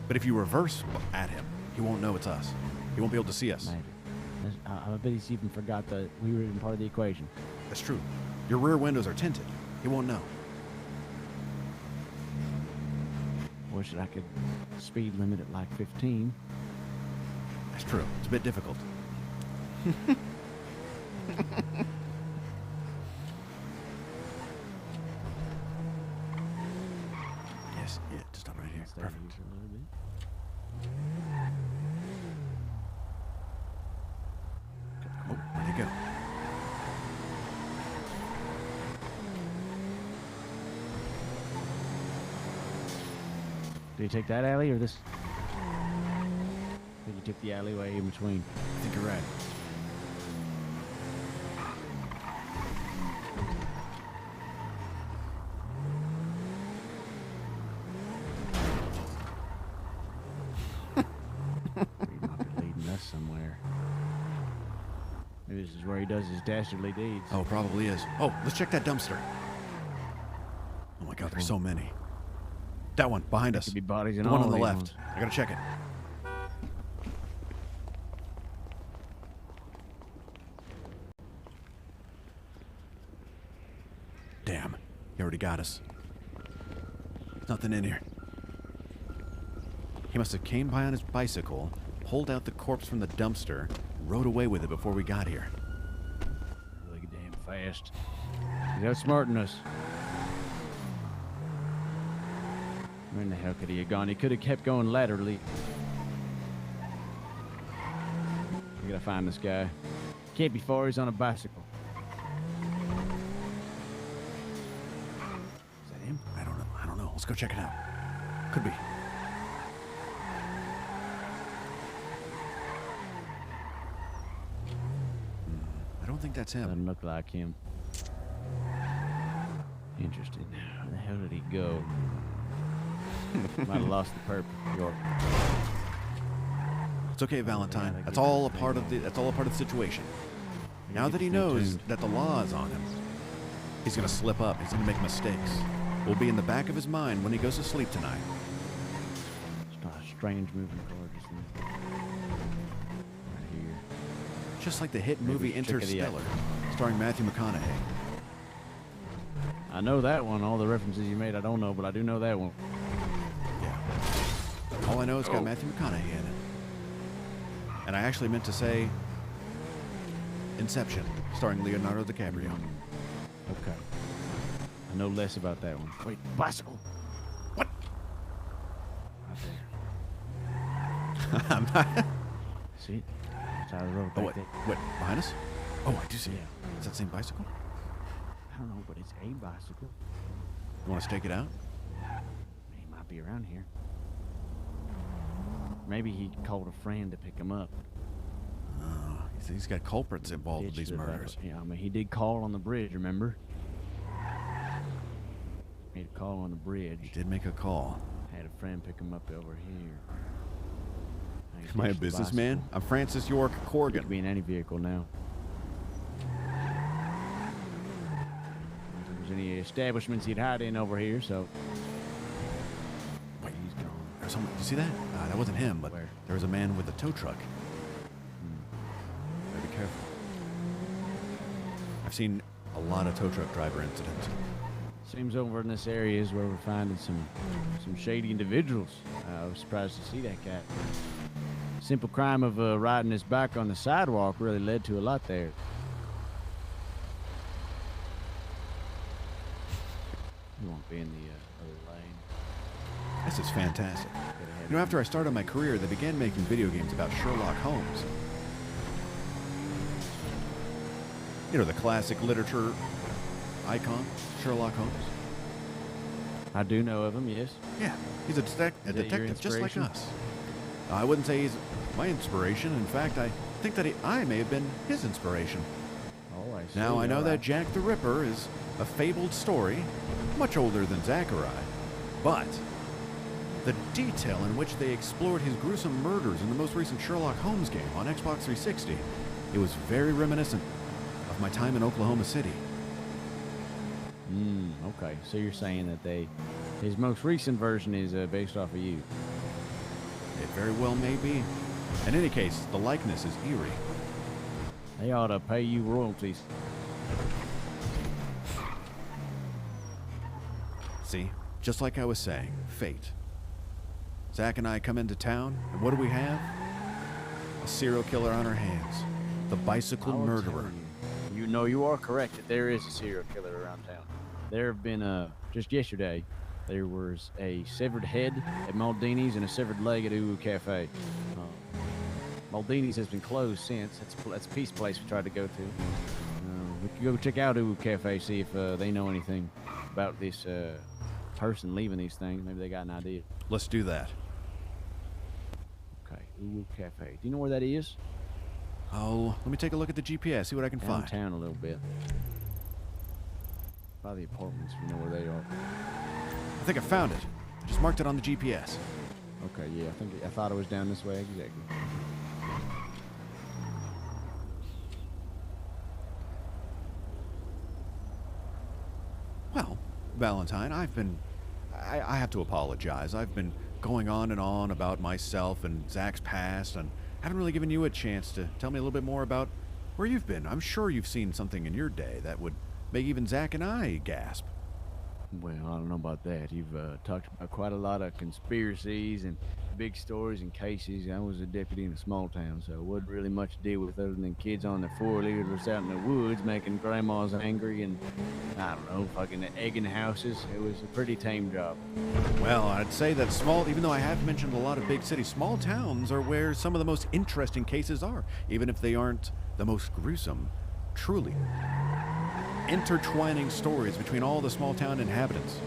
But if you reverse at him, he won't know it's us. He won't be able to see us. Maybe. I bet he's even forgot that we were even part of the equation. That's true. Your rear windows are tinted. He won't know. Wish that I could speed limit at like 15. That's true. It's a bit difficult. Thanks. Yeah, just stop right here. Stay Perfect. here for a little bit. Oh, where'd he go? Did you take that alley or this? Did you take the alleyway in between? I think you're right. He might be leading us somewhere. Maybe this is where he does his dastardly deeds. Oh, probably is. Oh, let's check that dumpster. Oh my God, there's so many. That one behind us. Could be bodies in The one all on the these left. ones. I gotta check it. Damn, he already got us. There's nothing in here. He must have came by on his bicycle, pulled out the corpse from the dumpster, rode away with it before we got here. Really damn fast. He's outsmarting us. Where in the hell could he have gone? He could have kept going laterally. We gotta find this guy. Can't be far, he's on a bicycle. Is that him? I don't know. Let's go check it out. Could be. I don't think that's him. Doesn't look like him. Interesting. Where the hell did he go? Might have lost the purpose. York. It's okay, Valentine. Yeah, That's all a part of the situation. Now that he knows that the law is on him, he's gonna slip up. He's gonna make mistakes. We'll be in the back of his mind when he goes to sleep tonight. It's not a strange moving car just then. Right here. Just like the hit Maybe movie we should check it out. Interstellar, starring Matthew McConaughey. I know that one. All the references you made, I don't know, but I do know that one. All I know is it's got Matthew McConaughey in it. And I actually meant to say Inception, starring Leonardo DiCaprio. Okay. I know less about that one. Wait, bicycle. What? Right I'm not. there. See it? Side of the road Oh, back wait, there. wait, behind us? Oh, I do see it. Yeah. Is that the same bicycle? I don't know, but it's a bicycle. You want to stake it out? He might be around here. Maybe he called a friend to pick him up. Oh, he's got culprits involved with these Ditched the murders. Yeah, I mean, he did call on the bridge, remember? Made a call on the bridge. He did make a call. Had a friend pick him up over here. Now he Am I a ditched the businessman? bicycle. I'm Francis York Korgan. Could be in any vehicle now. If there's any establishments he'd hide in over here, so. Wait, he's gone. There's someone. You see that? That wasn't him, but Where? there was a man with a tow truck. Better be careful. I've seen a lot of tow truck driver incidents. Seems over in this area is where we're finding some shady individuals. I was surprised to see that guy. Simple crime of riding his bike on the sidewalk really led to a lot there. You won't be in the other lane. This is fantastic. You know, after I started my career, they began making video games about Sherlock Holmes. You know, the classic literature icon, Sherlock Holmes. I do know of him, yes. Yeah, he's a Is that your detective just like inspiration? us. I wouldn't say he's my inspiration. In fact, I think that I may have been his inspiration. Oh, I see. Now, I know All that right. Jack the Ripper is a fabled story, much older than Zachary, but the detail in which they explored his gruesome murders in the most recent Sherlock Holmes game on Xbox 360, it was very reminiscent of my time in Oklahoma City. Okay, so you're saying that his most recent version is based off of you. It very well may be. In any case, the likeness is eerie. They ought to pay you royalties. See, just like I was saying, fate. Zach and I come into town, and what do we have? A serial killer on our hands. The bicycle I will murderer. tell You know you are correct that there is a serial killer around town. There have been, just yesterday, there was a severed head at Maldini's and a severed leg at Uwu Cafe. Maldini's has been closed since. That's a peace place we tried to go to. We could go check out Uwu Cafe, see if they know anything about this person leaving these things. Maybe they got an idea. Let's do that. Okay, Uwu Cafe. Do you know where that is? Oh, let me take a look at the GPS, see what I can find. Downtown a little bit. By the apartments, if you know where they are. I think I found it. I just marked it on the GPS. Okay, yeah, I thought it was down this way exactly. Well, Valentine, I have to apologize. I've been going on and on about myself and Zach's past, and haven't really given you a chance to tell me a little bit more about where you've been. I'm sure you've seen something in your day that would make even Zach and I gasp. Well, I don't know about that. You've talked about quite a lot of conspiracies and big stories and cases. I was a deputy in a small town, so it wasn't really much to deal with other than kids on their four-wheelers out in the woods making grandmas angry and, I don't know, fucking egging houses. It was a pretty tame job. Well, I'd say that even though I have mentioned a lot of big cities, small towns are where some of the most interesting cases are, even if they aren't the most gruesome. Truly. Intertwining stories between all the small town inhabitants.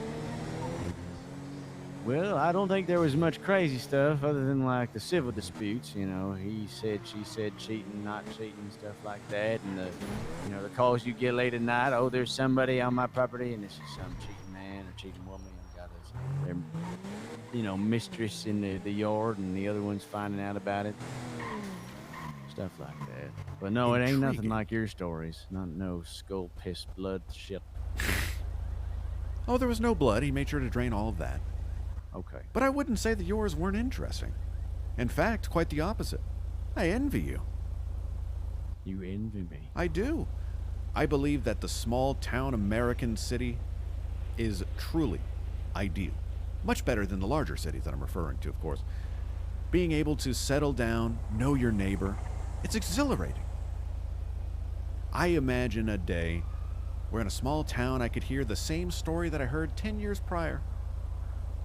Well, I don't think there was much crazy stuff other than like the civil disputes, you know, he said, she said, cheating, not cheating, stuff like that, and the calls you get late at night, oh, there's somebody on my property, and this is some cheating man or cheating woman, got their, mistress in the yard, and the other one's finding out about it. Stuff like that. But no, it ain't nothing like your stories. No skull, piss, blood, shit. Oh, there was no blood. He made sure to drain all of that. Okay. But I wouldn't say that yours weren't interesting. In fact, quite the opposite. I envy you. You envy me? I do. I believe that the small town American city is truly ideal. Much better than the larger cities that I'm referring to, of course. Being able to settle down, know your neighbor, it's exhilarating. I imagine a day where in a small town I could hear the same story that I heard 10 years prior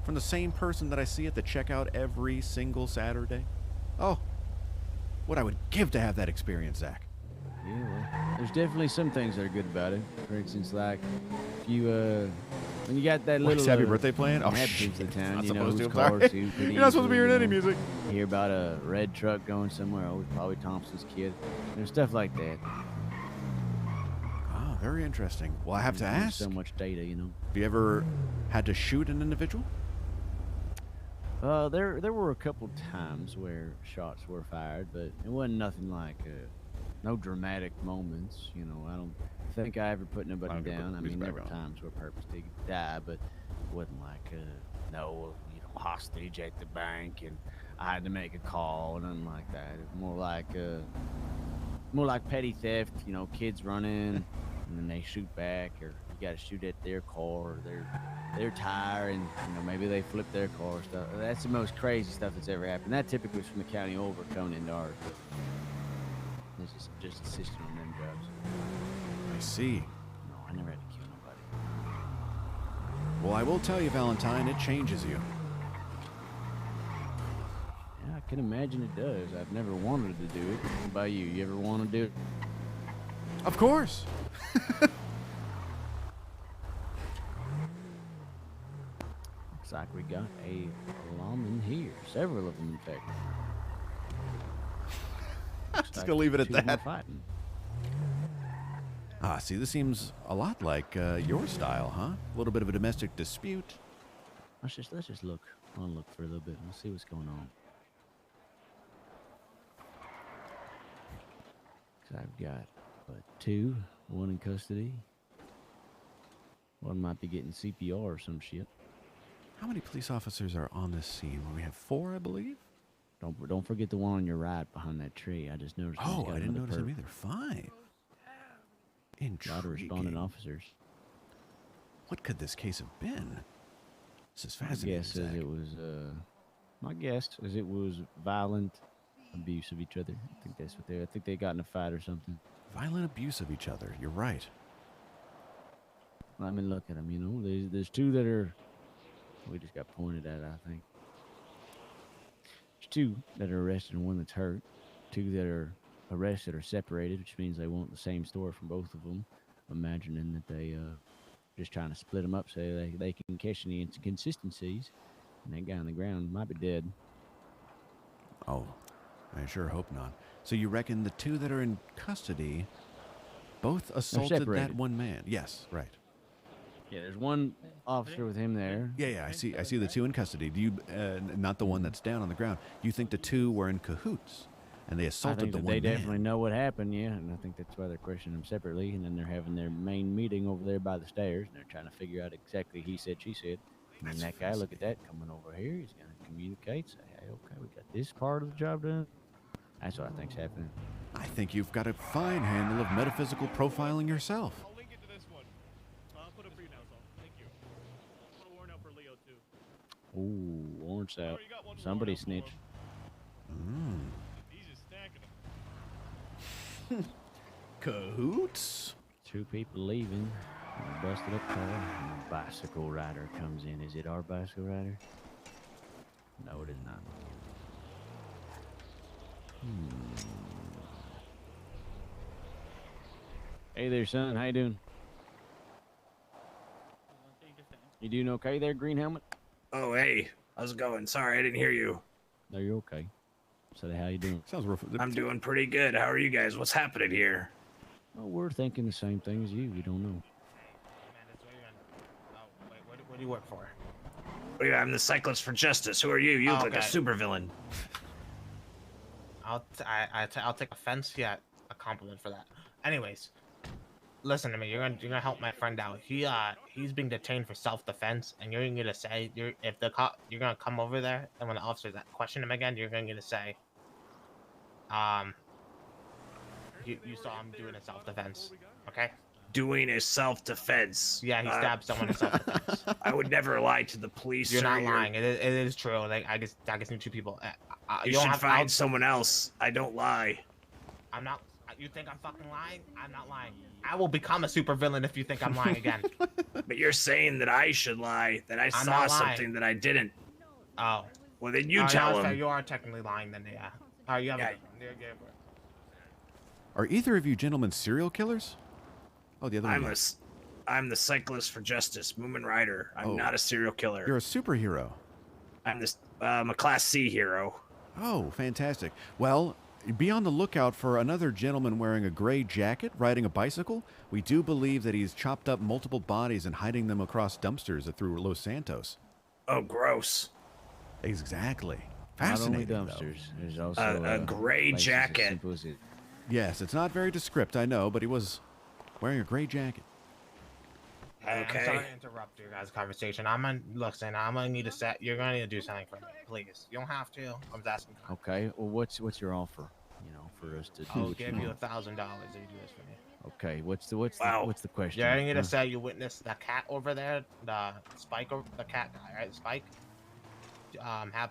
from the same person that I see at the checkout every single Saturday. Oh, what I would give to have that experience, Zach. Yeah, well, there's definitely some things that are good about it. For instance, like if you when you got that little happy birthday playing? Oh, inhabitants of the town, not you know, supposed whose to, I'm cars sorry. who pretty You're not supposed to be easily, hearing any music. Hear about a red truck going somewhere. Oh, it's probably Thompson's kid. There's stuff like that. Oh, very interesting. Well, I have to ask. So much data, you know. Have you ever had to shoot an individual? There were a couple times where shots were fired, but it wasn't nothing like no dramatic moments. You know, I don't think I ever put nobody down. I mean, there were times where purpose did die, but it wasn't like no, hostage at the bank and I had to make a call, nothing like that. It was more like petty theft. You know, kids running and then they shoot back, or you got to shoot at their car or their tire, and maybe they flip their car or stuff. That's the most crazy stuff that's ever happened. That typically was from the county over coming into ours. But it's just assisting on them jobs. I see. No, I never had to kill nobody. Well, I will tell you, Valentine, it changes you. Yeah, I can imagine it does. I've never wanted to do it. What about you? You ever want to do it? Of course. Looks like we got a lawman here. Several of them, in fact. I'm just gonna leave it at two more that. Fighting. Ah, see, this seems a lot like your style, huh? A little bit of a domestic dispute. Let's just look. I want to look for a little bit. Let's see what's going on. So I've got two, one in custody. One might be getting CPR or some shit. How many police officers are on this scene? We have 4, I believe. Don't forget the one on your right behind that tree. I just noticed. Oh, I didn't notice him either. 5. A lot of responding officers. What could this case have been? This is My fascinating. guess is it was. My guess is it was violent abuse of each other. I think that's what they. I think they got in a fight or something. Violent abuse of each other. You're right. I mean, look at them. There's two that are We just got pointed at, I think. There's 2 that are arrested and 1 that's hurt. 2 that are arrested are separated, which means they want the same story from both of them. Imagining that they just trying to split them up so they can catch any inconsistencies. And that guy on the ground might be dead. Oh, I sure hope not. So you reckon the 2 that are in custody both assaulted that one man? Yes, right. Yeah, there's 1 officer with him there. Yeah, I see the 2 in custody. Do you, not the one that's down on the ground. You think the 2 were in cahoots and they I assaulted think the that one they man? definitely know what happened, yeah, and I think that's why they're questioning them separately, and then they're having their main meeting over there by the stairs, and they're trying to figure out exactly he said, she said. And then that guy, look at that, coming over here, he's going to communicate, say, hey, okay, we got this part of the job done. That's what I think's happening. I think you've got a fine handle of metaphysical profiling yourself. I'll link it to this one. I'll put it for you now, so thank you. I'll put a warrant out for Leo too. Ooh, warrants out. Somebody snitched. He's just stacking them. Cahoots? 2 people leaving. A busted up car. And a bicycle rider comes in. Is it our bicycle rider? No, it is not. Hey there, son. How you doing? You doing okay there, Green Helmet? Oh, hey. How's it going? Sorry, I didn't hear you. No, you're okay. So how you doing? Sounds rough. I'm doing pretty good. How are you guys? What's happening here? Oh, we're thinking the same thing as you. We don't know. What do you work for? I'm the Cyclist for Justice. Who are you? You look like a supervillain. I'll take offense. Yeah, a compliment for that. Anyways, listen to me. You're gonna help my friend out. He's being detained for self-defense, and you're gonna say you're gonna come over there, and when the officers question him again, you're gonna say, you saw him doing a self-defense, okay? Doing a self-defense. Yeah, he stabbed someone in self-defense. I would never lie to the police. You're sir. not lying. It is true. Like I guess knew 2 people. You should find someone else. I don't lie. I'm not. You think I'm fucking lying? I'm not lying. I will become a supervillain if you think I'm lying again. But you're saying that I should lie, that I I'm saw not lying. something that I didn't. Oh. Well, then you tell him. You are technically lying then, yeah. All right, you have Yeah. Are either of you gentlemen serial killers? Oh, the other one. I'm the Cyclist for Justice, Moomin Rider. I'm not a serial killer. You're a superhero. I'm a Class C hero. Oh, fantastic. Well, be on the lookout for another gentleman wearing a gray jacket riding a bicycle. We do believe that he's chopped up multiple bodies and hiding them across dumpsters through Los Santos. Oh, gross. Exactly. Not only Fascinating, dumpsters. There's also a gray places as jacket. simple as it. Yes, it's not very descript, I know, but he was wearing a gray jacket. Hey, I'm sorry to interrupt your guys' conversation. I'm gonna need a set. You're gonna need to do something for me, please. You don't have to. I'm just asking. Okay. Well, what's your offer? You know, for us to do. I'll what give you you want? $1,000 if you do this for me. Okay. What's the question? You're gonna Huh? say you witnessed the cat over there, the the cat guy, right? Spike. Have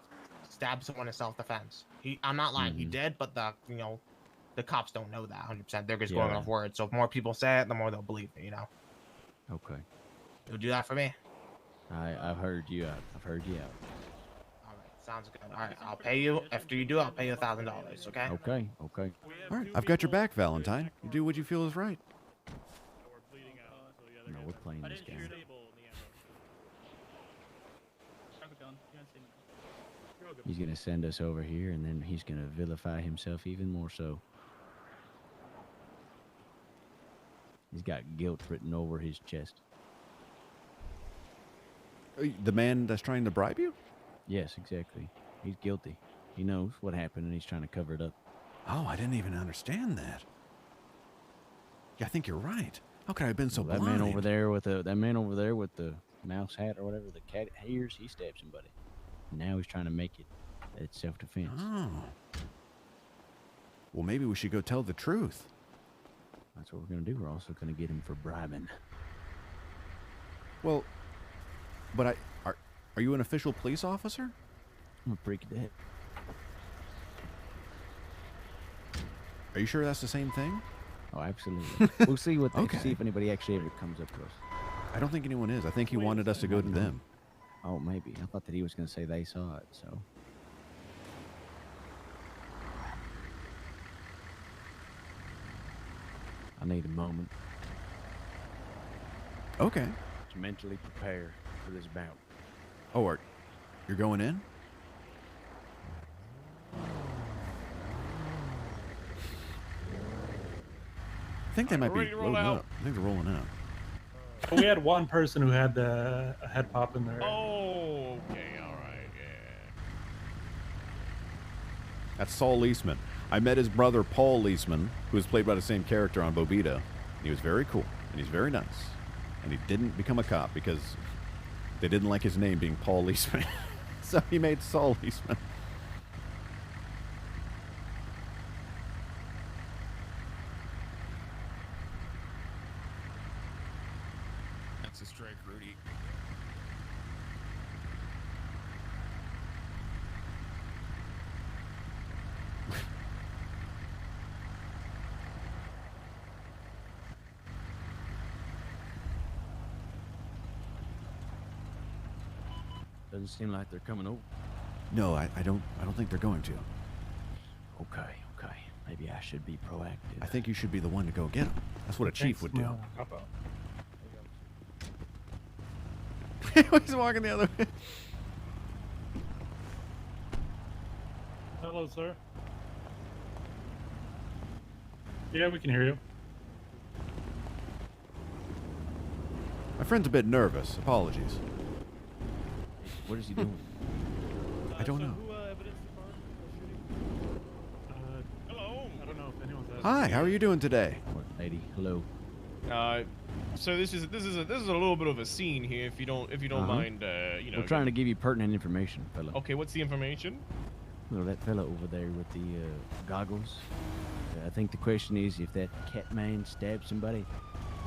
stabbed someone in self-defense. I'm not lying. He did, but the cops don't know that 100%. They're just going Yeah. off words. So if more people say it, the more they'll believe it. Okay. You'll do that for me. I've heard you out. I've heard you out. All right, sounds good. All right, I'll pay you. After you do, I'll pay you $1,000. Okay? Okay. Okay. All right, I've got your back, Valentine. You do what you feel is right. No, we're playing this game. He's gonna send us over here, and then he's gonna vilify himself even more so. He's got guilt written over his chest. The man that's trying to bribe you? Yes, exactly. He's guilty. He knows what happened, and he's trying to cover it up. Oh, I didn't even understand that. Yeah, I think you're right. How could I have been so That blind? man over there with the mouse hat or whatever, the cat ears, he stabbed somebody. Now he's trying to make it that it's self-defense. Oh. Well, maybe we should go tell the truth. That's what we're gonna do. We're also gonna get him for bribing. Well, but are you an official police officer? I'm a freak of that. Are you sure that's the same thing? Oh, absolutely. We'll see what. Okay. See if anybody actually ever comes up to us. I don't think anyone is. I think he wanted us to go to them. Oh, maybe. I thought that he was going to say they saw it, so. I need a moment Okay. to mentally prepare for this bout. Oh, you're going in? I think they might be ready to roll loading out. up. I think they're rolling out. We had one person who had a head pop in there. Oh, okay, all right, yeah. That's Saul Leesman. I met his brother Paul Leesman, who was played by the same character on Bobita. He was very cool, and he's very nice. And he didn't become a cop because they didn't like his name being Paul Leesman. So he made Saul Leesman. That's a strike, Rudy. Doesn't seem like they're coming over. No, I don't think they're going to. Okay. Maybe I should be proactive. I think you should be the one to go get them. That's what a chief would do. He's walking the other way. Hello, sir. Yeah, we can hear you. My friend's a bit nervous. Apologies. What is he doing? I don't know. Hello. I don't know if anyone's asking. Hi, how are you doing today? Lady, hello. So this is a little bit of a scene here, if you don't mind, you know. We're trying to give you pertinent information, fella. Okay, what's the information? Well, that fella over there with the goggles. I think the question is if that cat man stabbed somebody.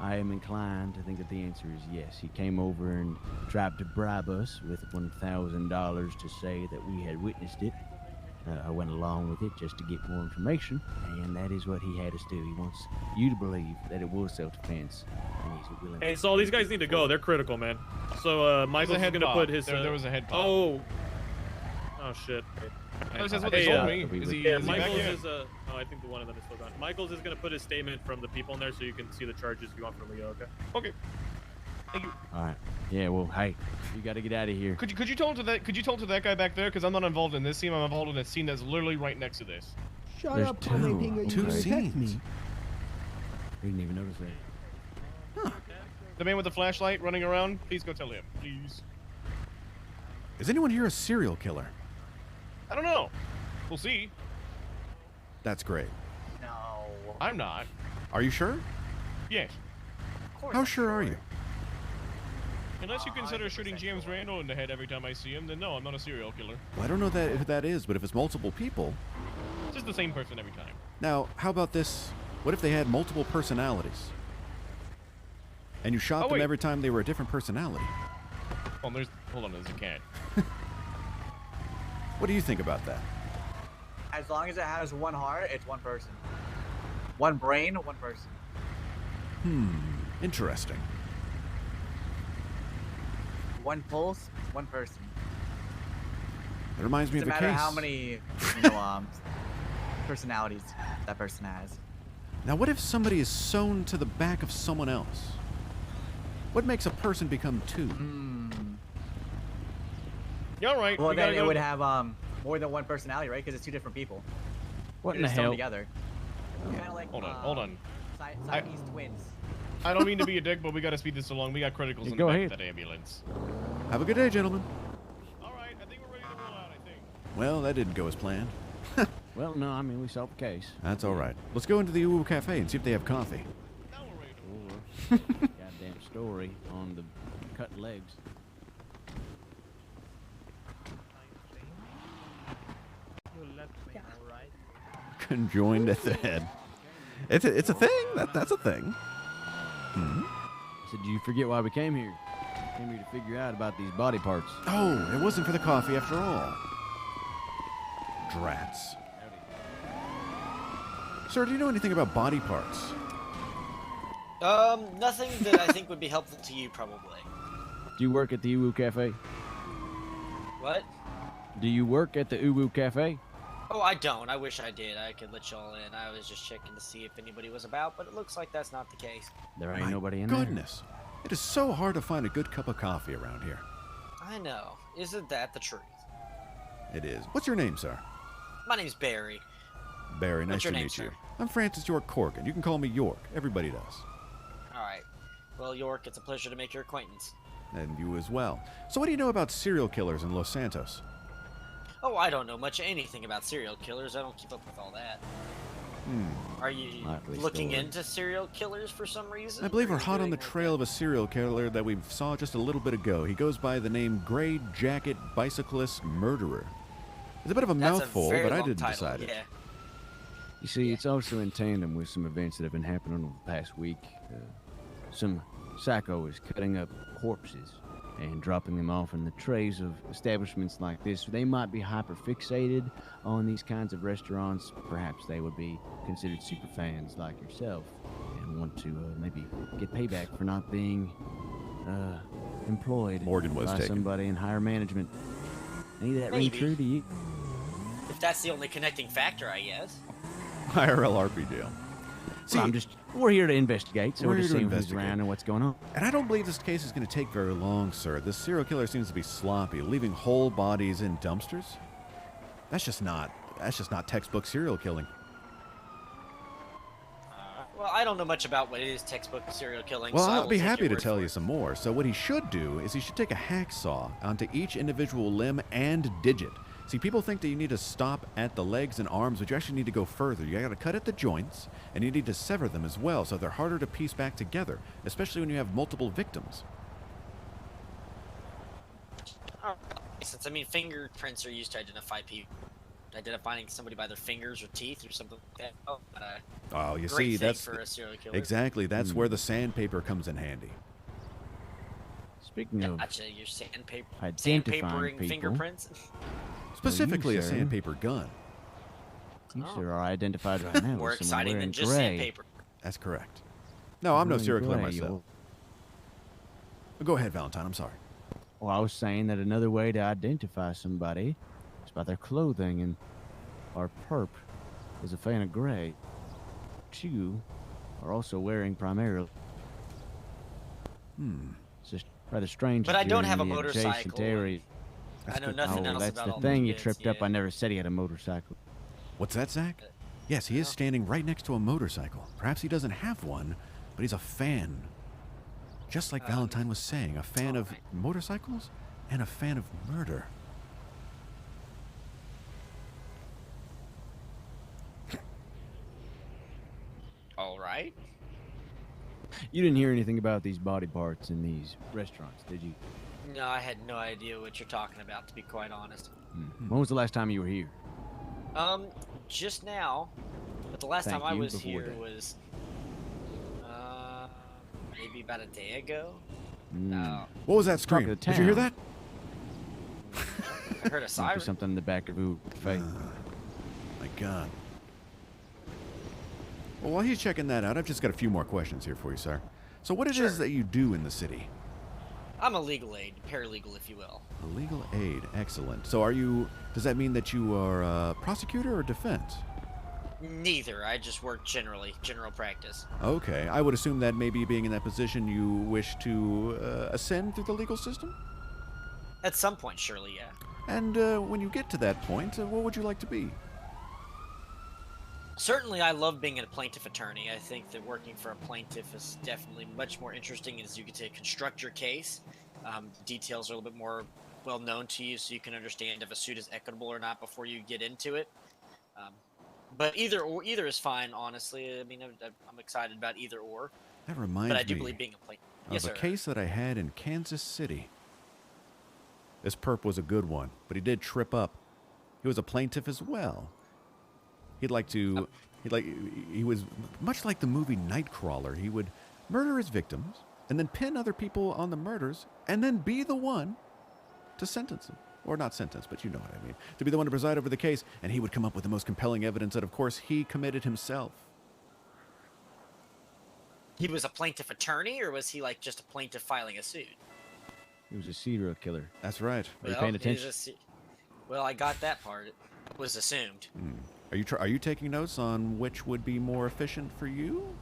I am inclined to think that the answer is yes. He came over and tried to bribe us with $1,000 to say that we had witnessed it. I went along with it just to get more information, and that is what he had us do. He wants you to believe that it was self-defense, and he's willing. Hey, Saul, these guys need to go. They're critical, man. So Michael's head gonna pop. put his. There was a head pop. Oh shit. That's what they told me. Is he back Michael's yet? is oh, I think the one of them is still gone. Michael's is gonna put his statement from the people in there, so you can see the charges if you want from Leo. Okay. Okay. Thank you. All right. Yeah. Well, hey, you got to get out of here. Could you talk to that guy back there? Because I'm not involved in this scene. I'm involved in a scene that's literally right next to this. Shut up, two scenes. me. I didn't even notice that. The man with the flashlight running around. Please go tell him, please. Is anyone here a serial killer? I don't know. We'll see. That's great. No. I'm not. Are you sure? Yes. How sure are you? Unless you consider shooting James Randall in the head every time I see him, then no, I'm not a serial killer. Well, I don't know who that is, but if it's multiple people. It's just the same person every time. Now, how about this? What if they had multiple personalities? And you shot them wait. every time they were a different personality? Hold on, there's a cat. What do you think about that? As long as it has one heart, it's one person. One brain, one person. Interesting. One pulse, one person. It reminds me Doesn't of a matter case. how many, personalities that person has. Now, what if somebody is sewn to the back of someone else? What makes a person become two? You're all right. Well, we then gotta it go. would have more than one personality, right? Because it's two different people. What in They're the sewn hell? together. Kind of like Hold on. Siamese twins. I don't mean to be a dick, but we gotta speed this along. We got criticals in the go back ahead. of that ambulance. Have a good day, gentlemen. All right, I think we're ready to roll out. I think. Well, that didn't go as planned. Well, no, I mean, we solved the case. That's all right. Let's go into the Uwu Cafe and see if they have coffee. Goddamn story on the cut legs. Conjoined at the head. It's a thing. That's a thing. So did you forget why we came here? Came here to figure out about these body parts. Oh, it wasn't for the coffee after all. Drats. Sir, do you know anything about body parts? Nothing that I think would be helpful to you, probably. Do you work at the Uwu Cafe? What? Do you work at the Uwu Cafe? Oh, I don't. I wish I did. I could let y'all in. I was just checking to see if anybody was about, but it looks like that's not the case. There ain't My nobody in goodness. It is so hard to find a good cup of coffee around here. I know. Isn't that the truth? It is. What's your name, sir? My name's Barry. Barry, nice What's your to name, meet you. sir? I'm Francis York Corgan. You can call me York. Everybody does. All right. Well, York, it's a pleasure to make your acquaintance. And you as well. So what do you know about serial killers in Los Santos? Oh, I don't know much of anything about serial killers. I don't keep up with all that. Are you Likely looking story. into serial killers for some reason? I believe Or we're are you hot on the doing- trail of a serial killer that we saw just a little bit ago. He goes by the name Gray Jacket Bicyclist Murderer. It's a bit of a That's mouthful, very but I long didn't title, decide it. yeah. You see, it's also in tandem with some events that have been happening over the past week. Some psycho is cutting up corpses and dropping them off in the trays of establishments like this. They might be hyper-fixated on these kinds of restaurants. Perhaps they would be considered super fans like yourself and want to maybe get payback for not being employed Morgan was by taken. somebody in higher management. Any of that ring Maybe. true to you? If that's the only connecting factor, I guess. IRL RP deal. See, Well, we're here to investigate, so we're we're here just to seeing who's investigate. around and what's going on. And I don't believe this case is going to take very long, sir. This serial killer seems to be sloppy, leaving whole bodies in dumpsters. That's just not textbook serial killing. Well, I don't know much about what it is textbook serial killing. Well, so I I'll will be take happy your to word tell for you it. some more. So what he should do is he should take a hacksaw onto each individual limb and digit. See, people think that you need to stop at the legs and arms, but you actually need to go further. You got to cut at the joints, and you need to sever them as well, so they're harder to piece back together, especially when you have multiple victims. Oh, since I mean, fingerprints are used to identify people, identifying somebody by their fingers or teeth or something like that. Oh, but, Oh, you great see, thing that's for a serial killer. exactly that's where the sandpaper comes in handy. Speaking of Gotcha, you're identifying sandpapering people, fingerprints. Specifically, a sir. sandpaper gun. You sir are identified right now. More as someone exciting wearing than just gray. sandpaper. That's correct. No, I'm no Wearing serial killer gray, myself. Go ahead, Valentine. I'm sorry. Well, I was saying that another way to identify somebody is by their clothing, and our perp is a fan of gray. But you are also wearing primarily. It's just rather strange. But that I don't you're have in a the adjacent motorcycle. area. I know nothing else that's about the all thing. those You bits, tripped up. yeah. I never said he had a motorcycle. What's that, Zach? Yes, he is standing right next to a motorcycle. Perhaps he doesn't have one, but he's a fan. Just like Valentine was saying, a fan of motorcycles and a fan of murder. All right. You didn't hear anything about these body parts in these restaurants, did you? No, I had no idea what you're talking about, to be quite honest. When was the last time you were here? Just now. But the last Thank time I you, was before here that. was, maybe about a day ago. What was that scream? Talk of the Did you hear town. that? I heard a Might be siren. something in the back of Ooh Cafe. My God. Well, while he's checking that out, I've just got a few more questions here for you, sir. So what it is that you do in the city? I'm a legal aid, paralegal, if you will. A legal aid. Excellent. So does that mean that you are a prosecutor or defense? Neither. I just work general practice. Okay. I would assume that maybe being in that position, you wish to ascend through the legal system? At some point, surely, yeah. And when you get to that point, what would you like to be? Certainly, I love being a plaintiff attorney. I think that working for a plaintiff is definitely much more interesting as you get to construct your case. Details are a little bit more well known to you, so you can understand if a suit is equitable or not before you get into it. But either is fine, honestly. I mean, I'm excited about either or. That reminds But I do me believe being a plaintiff. of Yes, a sir. case that I had in Kansas City. This perp was a good one, but he did trip up. He was a plaintiff as well. He was much like the movie Nightcrawler. He would murder his victims and then pin other people on the murders and then be the one to sentence them. Or not sentence, but you know what I mean. To be the one to preside over the case, and he would come up with the most compelling evidence that, of course, he committed himself. He was a plaintiff attorney, or was he like just a plaintiff filing a suit? He was a serial killer. That's right. Are you Well, paying it is attention? well, I got that part. It was assumed. Are you taking notes on which would be more efficient for you?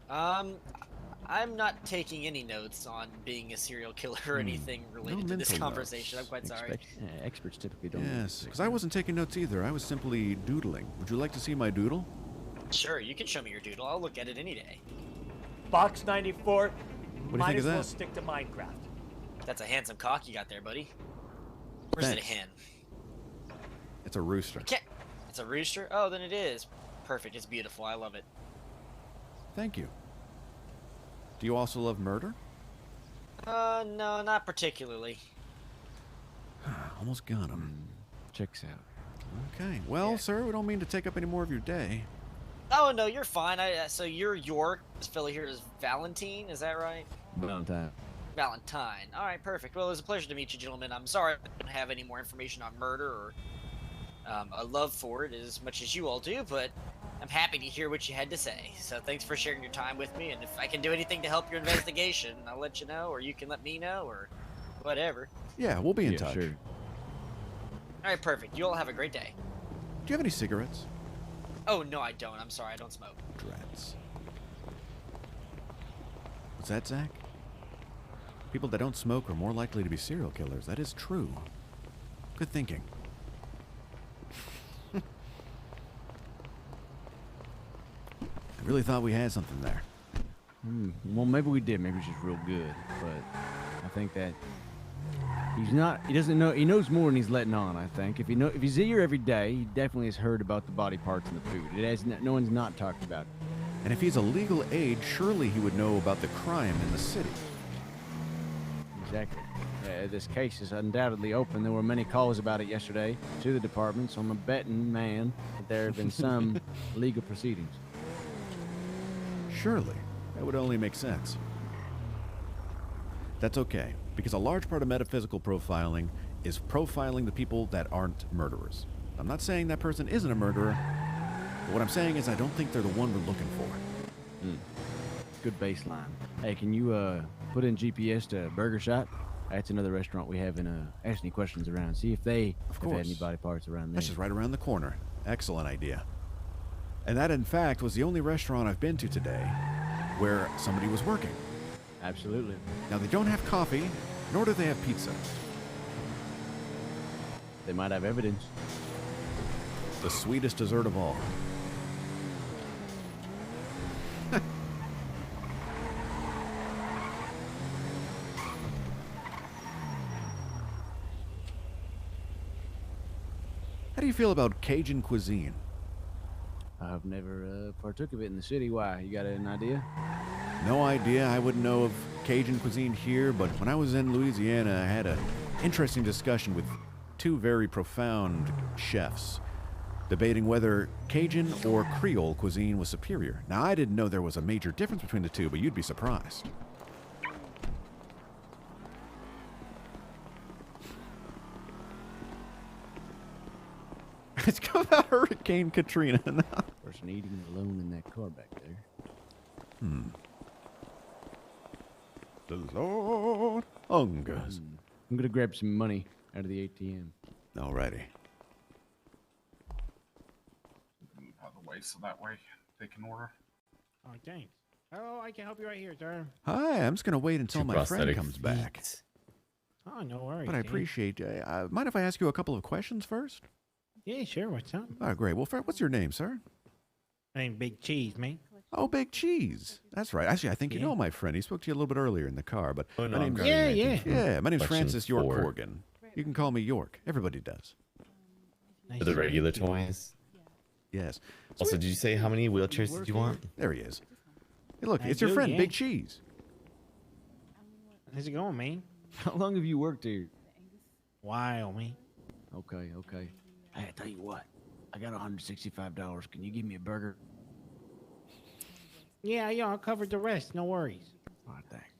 I'm not taking any notes on being a serial killer or anything related to this mental conversation. I'm quite sorry. Experts typically don't. Yes, because I wasn't taking notes either. I was simply doodling. Would you like to see my doodle? Sure, you can show me your doodle. I'll look at it any day. Box 94. What do you Might think as of well that? stick to Minecraft. That's a handsome cock you got there, buddy. Where's it a Thanks. hen? It's a rooster. It's a rooster? Oh, then it is. Perfect. It's beautiful. I love it. Thank you. Do you also love murder? No, not particularly. Almost got him. Checks out. Okay. Well, sir, we don't mean to take up any more of your day. Oh, no, you're fine. So you're York. This fellow here is Valentine. Is that right? Valentine. Valentine. All right, perfect. Well, it was a pleasure to meet you, gentlemen. I'm sorry I don't have any more information on murder or a love for it as much as you all do, but I'm happy to hear what you had to say. So thanks for sharing your time with me, and if I can do anything to help your investigation, I'll let you know, or you can let me know, or whatever. Yeah, we'll be in touch. Sure. All right, perfect. You all have a great day. Do you have any cigarettes? Oh, no, I don't. I'm sorry. I don't smoke. Drats. What's that, Zach? People that don't smoke are more likely to be serial killers. That is true. Good thinking. I really thought we had something there. Well, maybe we did. Maybe it's just real good. But I think that he's not. He doesn't know. He knows more than he's letting on. I think if he's here every day, he definitely has heard about the body parts and the food. It has. No one's not talked about it. And if he's a legal age, surely he would know about the crime in the city. Exactly. This case is undoubtedly open. There were many calls about it yesterday to the department, so I'm a betting man that there have been some legal proceedings. Surely. That would only make sense. That's okay, because a large part of metaphysical profiling is profiling the people that aren't murderers. I'm not saying that person isn't a murderer, but what I'm saying is I don't think they're the one we're looking for. Good baseline. Hey, can you put in GPS to Burger Shot? That's another restaurant we haven't asked any questions around. See if they have had any body parts around there. That's just right around the corner. Excellent idea. And that, in fact, was the only restaurant I've been to today where somebody was working. Absolutely. Now, they don't have coffee, nor do they have pizza. They might have evidence. The sweetest dessert of all. How do you feel about Cajun cuisine? I've never partook of it in the city. Why? You got an idea? No idea. I wouldn't know of Cajun cuisine here, but when I was in Louisiana, I had an interesting discussion with two very profound chefs debating whether Cajun or Creole cuisine was superior. Now, I didn't know there was a major difference between the two, but you'd be surprised. It's come out Hurricane Katrina now. Person eating alone in that car back there. The Lord hungers. I'm gonna grab some money out of the ATM. Alrighty. Move out of the way so that way they can order. Oh, thanks. Oh, I can help you right here, sir. Hi, I'm just going to wait until my friend comes back. Oh, no worries. But I Dan. appreciate mind if I ask you a couple of questions first? Yeah, sure. What's up? Oh, great. Well, what's your name, sir? My name's Big Cheese, man. Oh, Big Cheese. That's right. Actually, I think you Yeah. know my friend. He spoke to you a little bit earlier in the car, but Oh, no, my I'm name's grabbing Yeah, that. Yeah, my name's Question Francis York 4. Korgan. You can call me York. Everybody does. For the regular toys? Yes. Also, did you say how many wheelchairs did you want? There he is. Hey, look, I it's your do, friend, yeah. Big Cheese. How's it going, man? How long have you worked here? Wow, man. Okay. Hey, I tell you what. I got $165. Can you give me a burger? Yeah, I'll cover the rest. No worries. All right, thanks.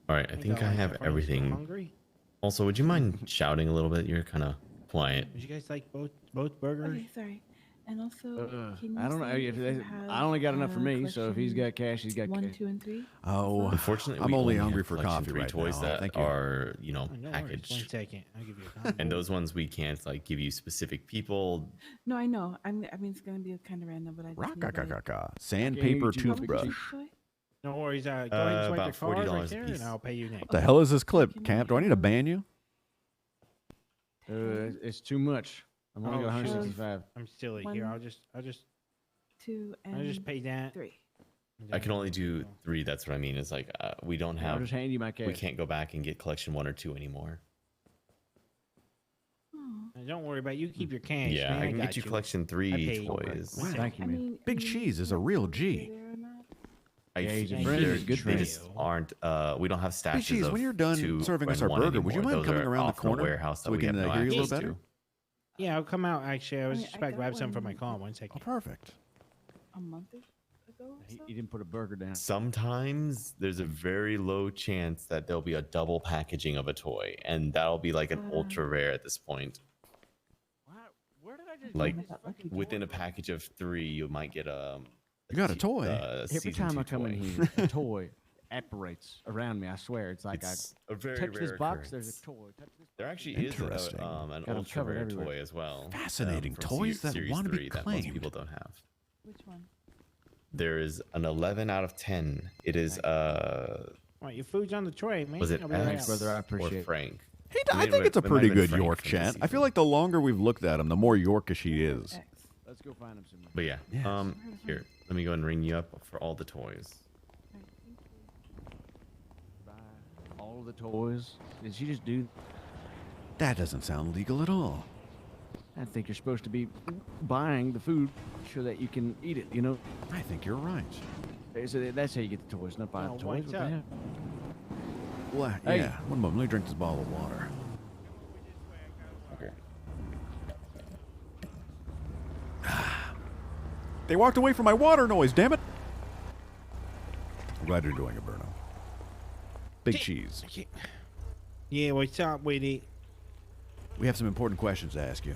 All right, I think I have everything. Hungry? Also, would you mind shouting a little bit? You're kind of quiet. Would you guys like both burgers? Okay, sorry. And also, can you I don't know. say if you I only got enough for have, me, so if he's got cash, he's got 1, cash. 2, and 3. Oh, Unfortunately, I'm we only have hungry for collection coffee 3 right toys now. that Thank you. are, No worries. 1 packaged. second. I'll give you a combo. And those ones we can't like give you specific people. No, I know. I mean, it's gonna be kind of random, but I just need like, Sandpaper Okay, toothbrush. No worries. Go ahead and swipe about your card $40 right a there, piece. and I'll pay you next. What the hell is this clip, Camp? Do I need to ban you? It's too much. I'm only got 165. I'm silly. One, Here, I'll just 2, and I'll just pay that. 3. I can only do 3. That's what I mean. Is like we don't I'll have. just hand you my cash. We can't go back and get collection 1 or 2 anymore. Don't worry about it. You keep your cash. Yeah, man, I can got get you collection 3 toys. Wow. Thank you, man. Big Cheese is a real G. Yeah, he's a They friend. Good friend. just aren't. We don't have stashes. Big Cheese, of when you're done 2 serving us and our 1 burger, would you anymore. mind Those coming are around the off in a corner warehouse so that we we can have no hear you a little access better? to. Yeah, I'll come out. Actually, I was I just about to got grab some for my one car. 1 second. Oh, perfect. A month ago. Or so? He didn't put a burger down. Sometimes there's a very low chance that there'll be a double packaging of a toy, and that'll be like an ultra rare at this point. Where did I just Like within a package of 3, you might get a. You got a toy. Every season time 2 I come toy. in here, a toy apparates around me. I swear, it's like It's I a very touch this rare box. occurrence. There's a toy. Touch this There actually is Interesting. an Got 'em ultra covered rare everywhere. toy as well. Fascinating. from Toys that Series wanna be 3 that most claimed. people don't have. Which one? There is an 11 out of 10. It is Right, your food's on the tray, man. was it I'll be right Alex out. brother, I or appreciate it. Frank? I think it's a pretty good York, Chat. I feel like the longer we've looked at him, the more Yorkish he is. Let's go find him somewhere. But yeah, Yes. here, let me go and ring you up for all the toys. Buy all of the toys. Did she just do? That doesn't sound legal at all. I think you're supposed to be buying the food so that you can eat it. You know. I think you're right. So that's how you get the toys, not buying the toys. what's What the up? hell? Well, Hey. yeah. One moment. Let me drink this bottle of water. Okay. They walked away from my water noise, damn it. I'm glad you're doing it, Bruno. Big Cheese. Yeah, what's up with it? We have some important questions to ask you.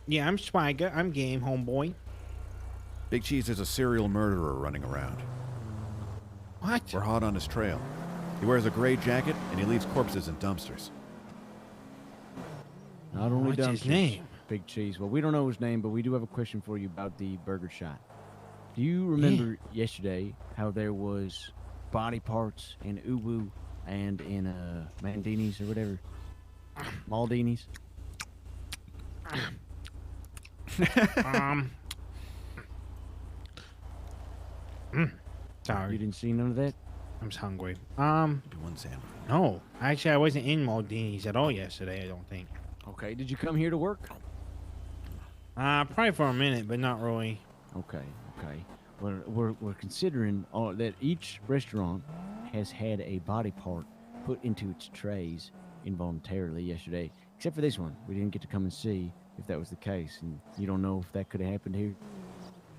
Yeah, I'm Swagger. I'm game, homeboy. Big Cheese is a serial murderer running around. What? We're hot on his trail. He wears a gray jacket and he leaves corpses in dumpsters. Not only What's his dumpsters, name? Big Cheese. Well, we don't know his name, but we do have a question for you about the burger shot. Do you remember yesterday how there was body parts in Ubu and in Mandini's or whatever? Maldini's? Sorry. You didn't see none of that? I'm just hungry. Maybe one sandwich. No. Actually, I wasn't in Maldini's at all yesterday, I don't think. Okay, did you come here to work? Probably for a minute, but not really. Okay, okay. We're considering that each restaurant has had a body part put into its trays involuntarily yesterday, except for this one. We didn't get to come and see if that was the case, and you don't know if that could have happened here.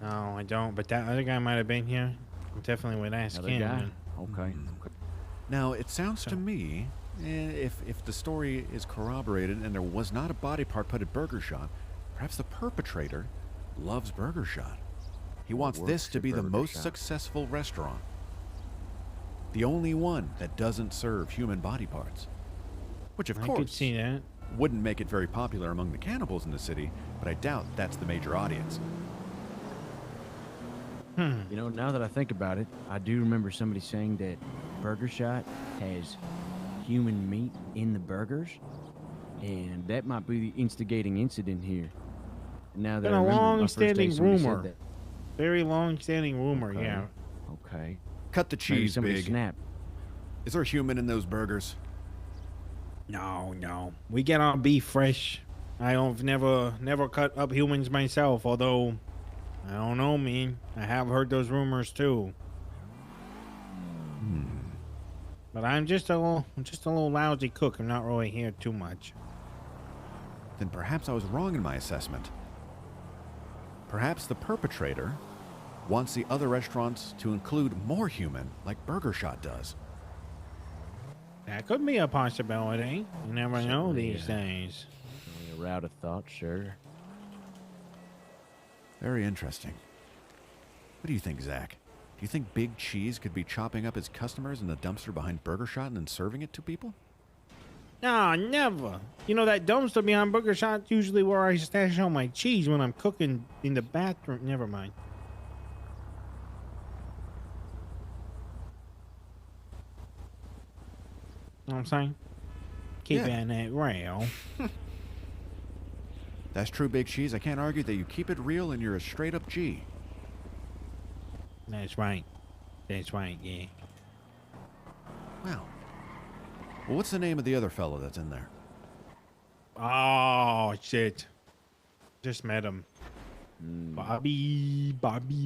No, I don't, but that other guy might have been here. I definitely would ask Other him. guy? man. Okay. Now, it sounds to me, if the story is corroborated and there was not a body part put at Burger Shot, perhaps the perpetrator loves Burger Shot. He wants this works to at be the Burger most Shot. successful restaurant. The only one that doesn't serve human body parts. Which, of I course, could see that. wouldn't make it very popular among the cannibals in the city, but I doubt that's the major audience. You know, now that I think about it, I do remember somebody saying that Burger Shot has human meat in the burgers, and that might be the instigating incident here. Now that Been I a remember my first day long-standing somebody said rumor. that. Very long-standing rumor, Okay. yeah. Okay. Cut the Maybe cheese, somebody Big. snapped. Is there a human in those burgers? No. We get our beef fresh. I've never cut up humans myself, although I don't know, man. I have heard those rumors too. But I'm just a little lousy cook. I'm not really here too much. Then perhaps I was wrong in my assessment. Perhaps the perpetrator wants the other restaurants to include more human, like Burger Shot does. That could be a possibility. You never know Certainly, these yeah. days. A route of thought, sure. Very interesting. What do you think, Zach? Do you think Big Cheese could be chopping up his customers in the dumpster behind Burger Shot and then serving it to people? No, never. You know, that dumpster behind Burger Shot's usually where I stash all my cheese when I'm cooking in the bathroom. Never mind. Know what I'm saying? Keep it in that rail. That's true, Big Cheese. I can't argue that you keep it real and you're a straight up G. That's right. That's right, yeah. Wow. Well, what's the name of the other fellow that's in there? Oh, shit. Just met him. Bobby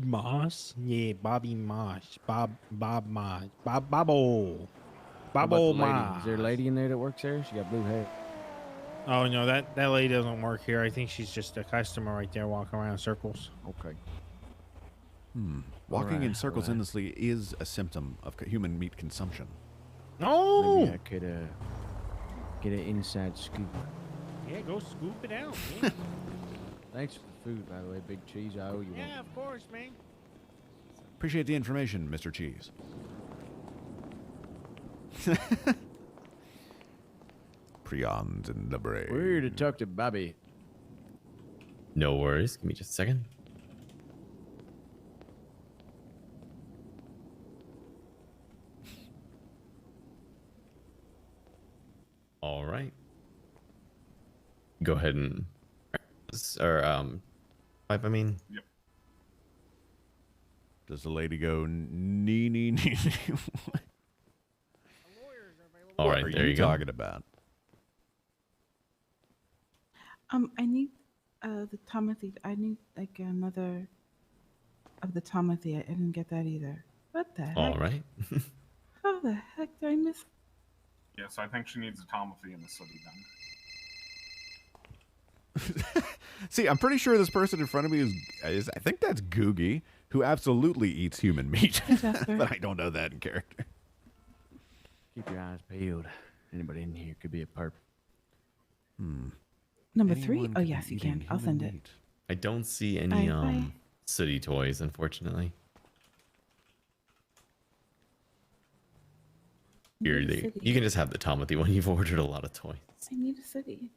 Moss? Yeah, Bobby Moss. Bob Moss. Bobbo. What about the Bobbo lady? Moss. Is there a lady in there that works there? She got blue hair. Oh, no, that lady doesn't work here. I think she's just a customer right there walking around in circles. Okay. Walking in Alright, circles alright. endlessly is a symptom of human meat consumption. No! Maybe I could get an inside scoop. Yeah, go scoop it out, man. Thanks for the food, by the way, Big Cheese. I owe you one. Yeah, of course, man. Appreciate the information, Mr. Cheese. Prions in the brain. We're here to talk to Bobby. No worries. Give me just a second. All right. Go ahead and type. I mean. Yep. Does the lady go nee nee nee? All right, What are there you go. talking about? I need the Timothy. I need like another of the Timothy. I didn't get that either. What the heck? All right. How the heck did I miss? Yes, I think she needs a Timothy in the city then. See, I'm pretty sure this person in front of me is I think that's Googie, who absolutely eats human meat. But I don't know that in character. Keep your eyes peeled. Anybody in here could be a perp. Number 3? Oh yes, you can. I'll send it. I don't see any Bye. city toys, unfortunately. Here, Need a they, city. you can just have the Timothy one. You've ordered a lot of toys. I need a city.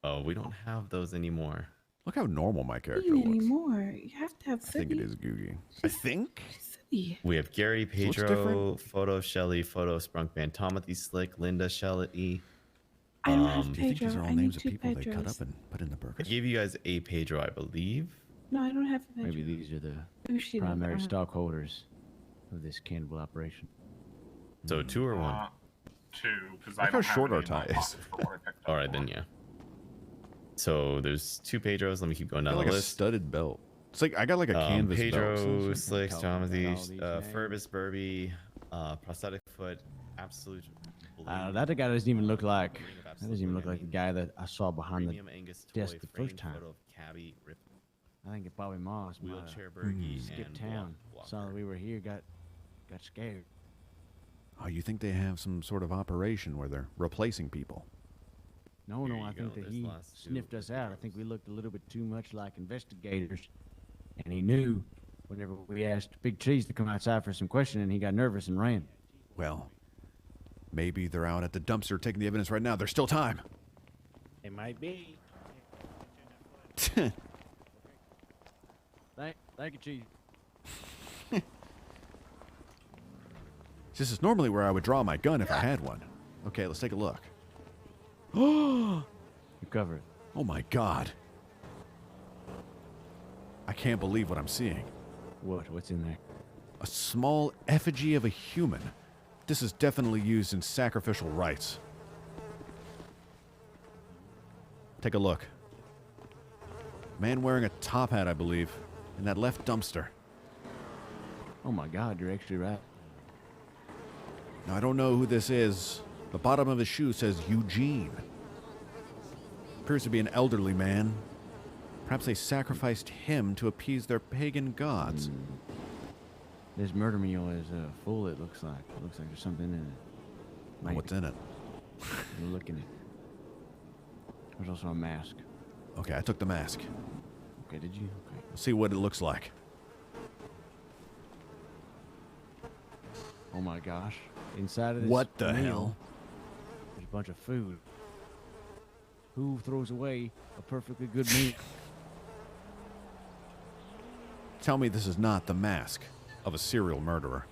Oh, we don't have those anymore. Look how normal my What do character you need looks. anymore? You have to have I city. think it is Googie. I think. City. We have Gary, This looks Pedro, different. Photo, Shelly, Photo, Sprunkman, Timothy, Slick, Linda, Shelley. I don't have Do you think these Pedro. are all I names need of 2 people they cut Pedros. up and put in the I burgers? gave you guys a Pedro, I believe. No, I don't have a Pedro. Maybe these are the Ushi, primary stockholders of this cannibal operation. So 2 or 1? 2, because I Look how don't have short any our in my tie is. pockets for what I picked up. All right, then yeah. So there's 2 Pedros. Let me keep going I down got the like a list. studded belt. It's like I got like a canvas Pedro, belt. Slick, Timothy, all these names. Furbus, Burby, prosthetic foot, absolute. That guy doesn't even look like. That doesn't even look like the guy that I saw behind the Premium Angus desk toy the first framed time. photo of Cabby, Rip, I think it's Bobby Moss. might have wheelchair Bergie, skipped and town. Walker. Saw that we were here. Got scared. Oh, you think they have some sort of operation where they're replacing people? No, Here no, you I think go. that There's he the last 2. sniffed us out. I think we looked a little bit too much like investigators. And he knew whenever we asked Big Cheese to come outside for some questioning, he got nervous and ran. Well, maybe they're out at the dumpster taking the evidence right now. There's still time. It might be. Thank you, Cheese. This is normally where I would draw my gun if I had one. Okay, let's take a look. You covered. Oh my god. I can't believe what I'm seeing. What? What's in there? A small effigy of a human. This is definitely used in sacrificial rites. Take a look. Man wearing a top hat, I believe, in that left dumpster. Oh my God, you're actually right. Now, I don't know who this is. The bottom of his shoe says Eugene. Appears to be an elderly man. Perhaps they sacrificed him to appease their pagan gods. This murder meal is full, it looks like. It looks like there's something in it. Well, what's in it? You're looking at. There's also a mask. Okay, I took the mask. Okay, did you? Okay. We'll see what it looks like. Oh my gosh. Inside of this What the meal, hell? there's a bunch of food. Who throws away a perfectly good meal? Tell me this is not the mask of a serial murderer.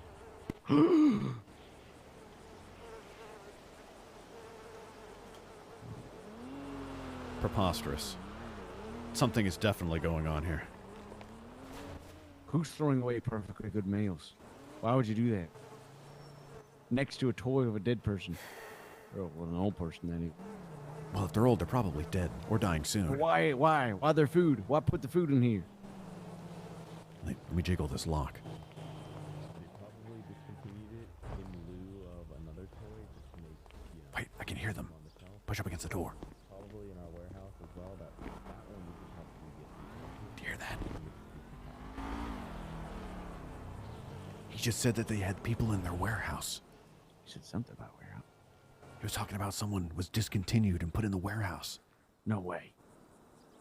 Preposterous. Something is definitely going on here. Who's throwing away perfectly good meals? Why would you do that? Next to a toy of a dead person. Or well, an old person, then. Well, if they're old, they're probably dead or dying soon. Why? Why their food? Why put the food in here? Let me jiggle this lock. Wait, I can hear them. Push up against the door. Probably in our warehouse as well. That one we could probably get. Do you hear that? He just said that they had people in their warehouse. He said something about warehouse. He was talking about someone was discontinued and put in the warehouse. No way.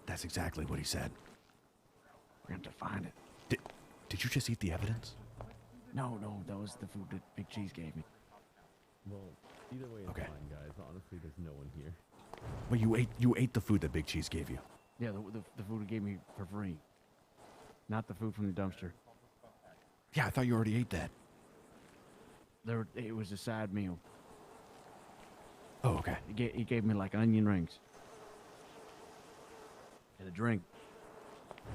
That's exactly what he said. We're going to find it. Did you just eat the evidence? No, that was the food that Big Cheese gave me. Well, either way, it's Okay. fine, guys. Honestly, there's no one here. Well, you ate the food that Big Cheese gave you. Yeah, the food he gave me for free. Not the food from the dumpster. Yeah, I thought you already ate that. It was a side meal. Oh, okay. He gave me like onion rings. And a drink.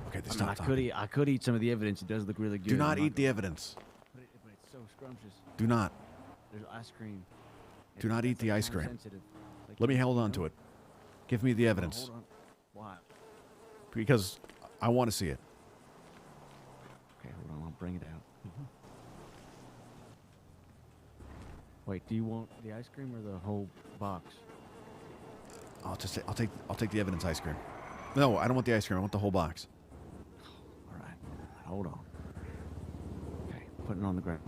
Okay, I stop talking. I could eat some of the evidence. It does look really good. Do not I'm eat the evidence. But it's so scrumptious. Do not. There's ice cream. Do not eat the ice cream. Sensitive. Like, Let me hold on to it. Give me the evidence. Hold on. Why? Because I want to see it. Okay, hold on. I'll bring it out. Wait, do you want the ice cream or the whole box? I'll take the evidence ice cream. No, I don't want the ice cream. I want the whole box. All right. Hold on. Okay, putting it on the ground.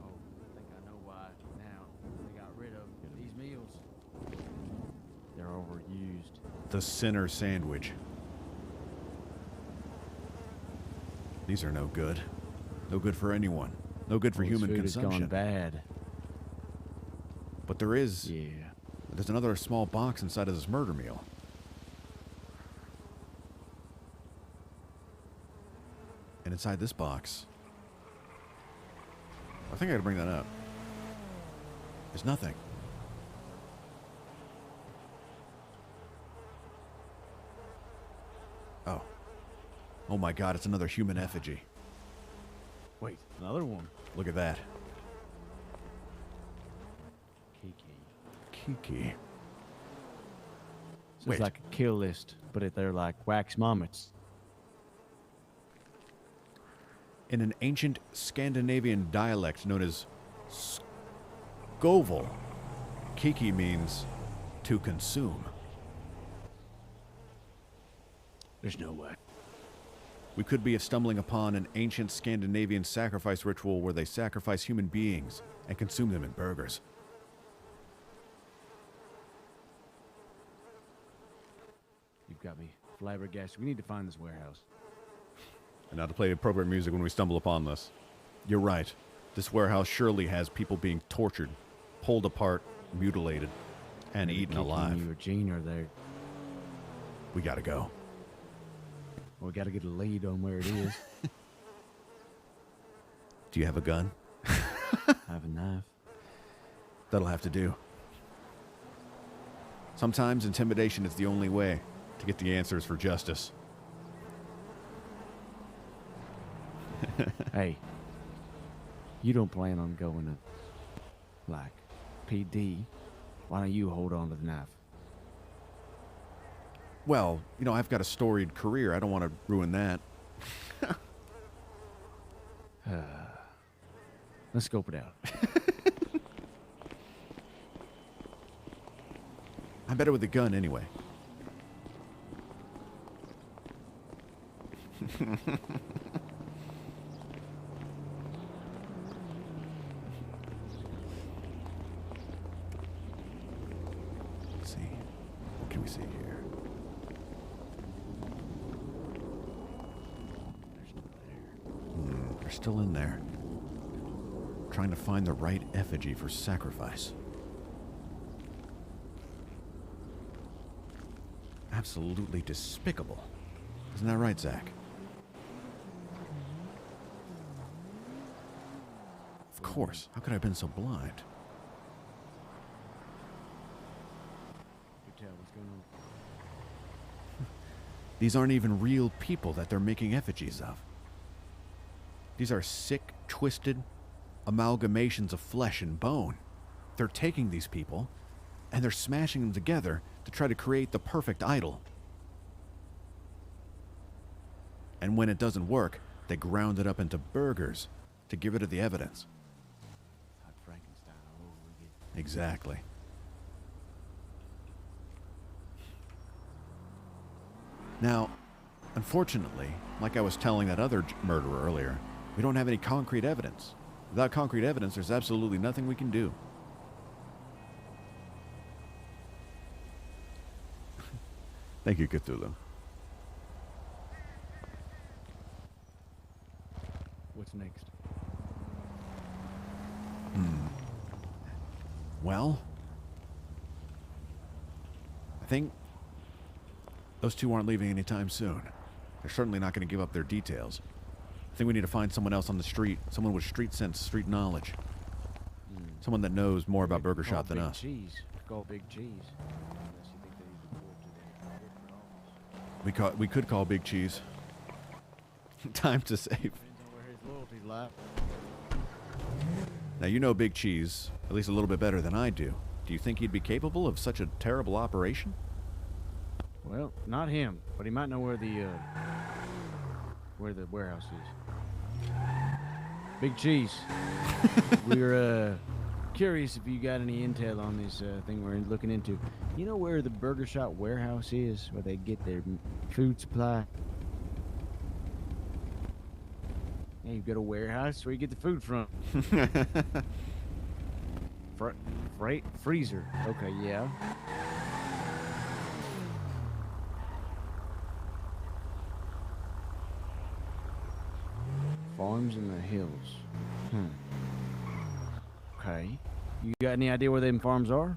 Oh, I think I know why now they got rid of these meals. They're overused. The sinner sandwich. These are no good. No good for anyone. No good for This human food has consumption. gone bad. But there is. Yeah. There's another small box inside of this murder meal. And inside this box, I think I gotta bring that up. There's nothing. Oh. Oh my God, it's another human effigy. Wait, another one. Look at that. Kiki. Kiki. So it's like a kill list, but they're like wax moments. In an ancient Scandinavian dialect known as Skovel, Kiki means to consume. There's no way. We could be stumbling upon an ancient Scandinavian sacrifice ritual where they sacrifice human beings and consume them in burgers. You've got me flabbergasted. We need to find this warehouse. And now to play appropriate music when we stumble upon this. You're right. This warehouse surely has people being tortured, pulled apart, mutilated, and Maybe eaten Kiki alive. and you or Gene are there. We gotta go. We got to get a lead on where it is. Do you have a gun? I have a knife. That'll have to do. Sometimes intimidation is the only way to get the answers for justice. Hey, you don't plan on going to, like, PD. Why don't you hold on to the knife? Well, you know, I've got a storied career. I don't want to ruin that. Let's scope it out. I'm better with a gun anyway. Let's see. see here. They're still in there. Trying to find the right effigy for sacrifice. Absolutely despicable. Isn't that right, Zach? Of course. How could I have been so blind? These aren't even real people that they're making effigies of. These are sick, twisted amalgamations of flesh and bone. They're taking these people and they're smashing them together to try to create the perfect idol. And when it doesn't work, they ground it up into burgers to get rid of the evidence. Exactly. Now, unfortunately, like I was telling that other murderer earlier, we don't have any concrete evidence. Without concrete evidence, there's absolutely nothing we can do. Thank you, Cthulhu. What's next? Well, I think those two aren't leaving anytime soon. They're certainly not going to give up their details. I think we need to find someone else on the street, someone with street sense, street knowledge. Someone that knows more about Burger Shot than us. Cheese. Call Big Cheese. Unless you think they need to report to the We could call Big Cheese. Time to save. Depends on where his loyalties lie. Now, you know Big Cheese at least a little bit better than I do. Do you think he'd be capable of such a terrible operation? Well, not him, but he might know where the warehouse is. Big Cheese. We're curious if you got any intel on this thing we're looking into. You know where the Burger Shot warehouse is, where they get their food supply? Yeah, you've got a warehouse where you get the food from. Freight freezer. Okay, yeah. Farms in the hills. Okay. You got any idea where them farms are?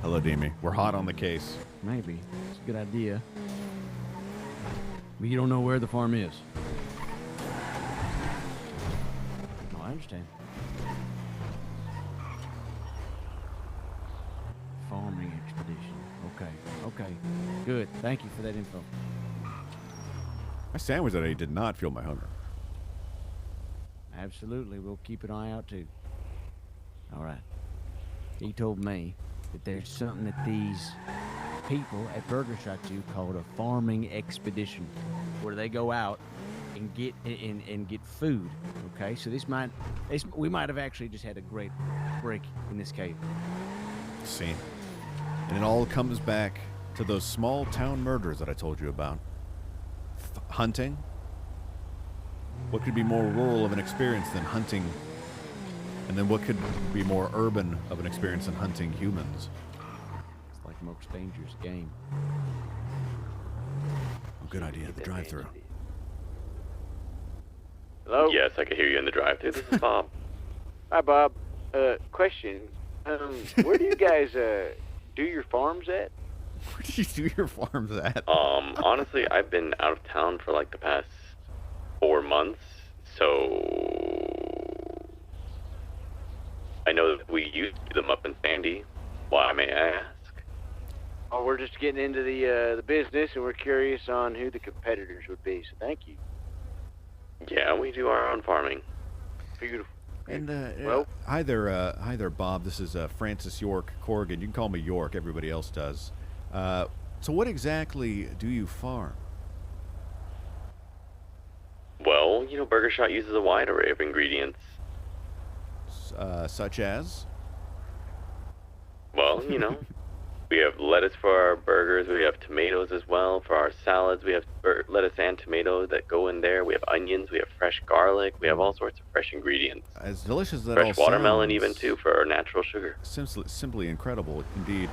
Hello, Demi. We're hot on the case. Maybe. It's a good idea. But you don't know where the farm is. No, I understand. Farming expedition. Okay. Good. Thank you for that info. My sandwich that I ate did not fuel my hunger. Absolutely. We'll keep an eye out, too. All right. He told me that there's something that these people at Burger Shot do called a farming expedition, where they go out and get food. Okay, so we might have actually just had a great break in this cave. See, and it all comes back to those small town murders that I told you about. Hunting. What could be more rural of an experience than hunting? And then what could be more urban of an experience than hunting humans? It's like the most dangerous game. Oh, good idea, the drive-thru. Hello? Yes, I can hear you in the drive-thru. This is Bob. Hi, Bob. Question. Where do you guys do your farms at? Where do you do your farms at? Honestly, I've been out of town for like the past 4 months, so I know that we used them up in Sandy. Why, may I ask? Oh, we're just getting into the business, and we're curious on who the competitors would be. So thank you. Yeah, we do our own farming. Beautiful. And well, hi there, Bob. This is Francis York Korgan. You can call me York. Everybody else does. So what exactly do you farm? Well, you know, Burger Shot uses a wide array of ingredients. Such as? Well, you know, We have lettuce for our burgers. We have tomatoes as well for our salads. We have lettuce and tomato that go in there. We have onions. We have fresh garlic. We have all sorts of fresh ingredients. As delicious as that all Fresh watermelon sounds, even too for our natural sugar. Simply incredible indeed.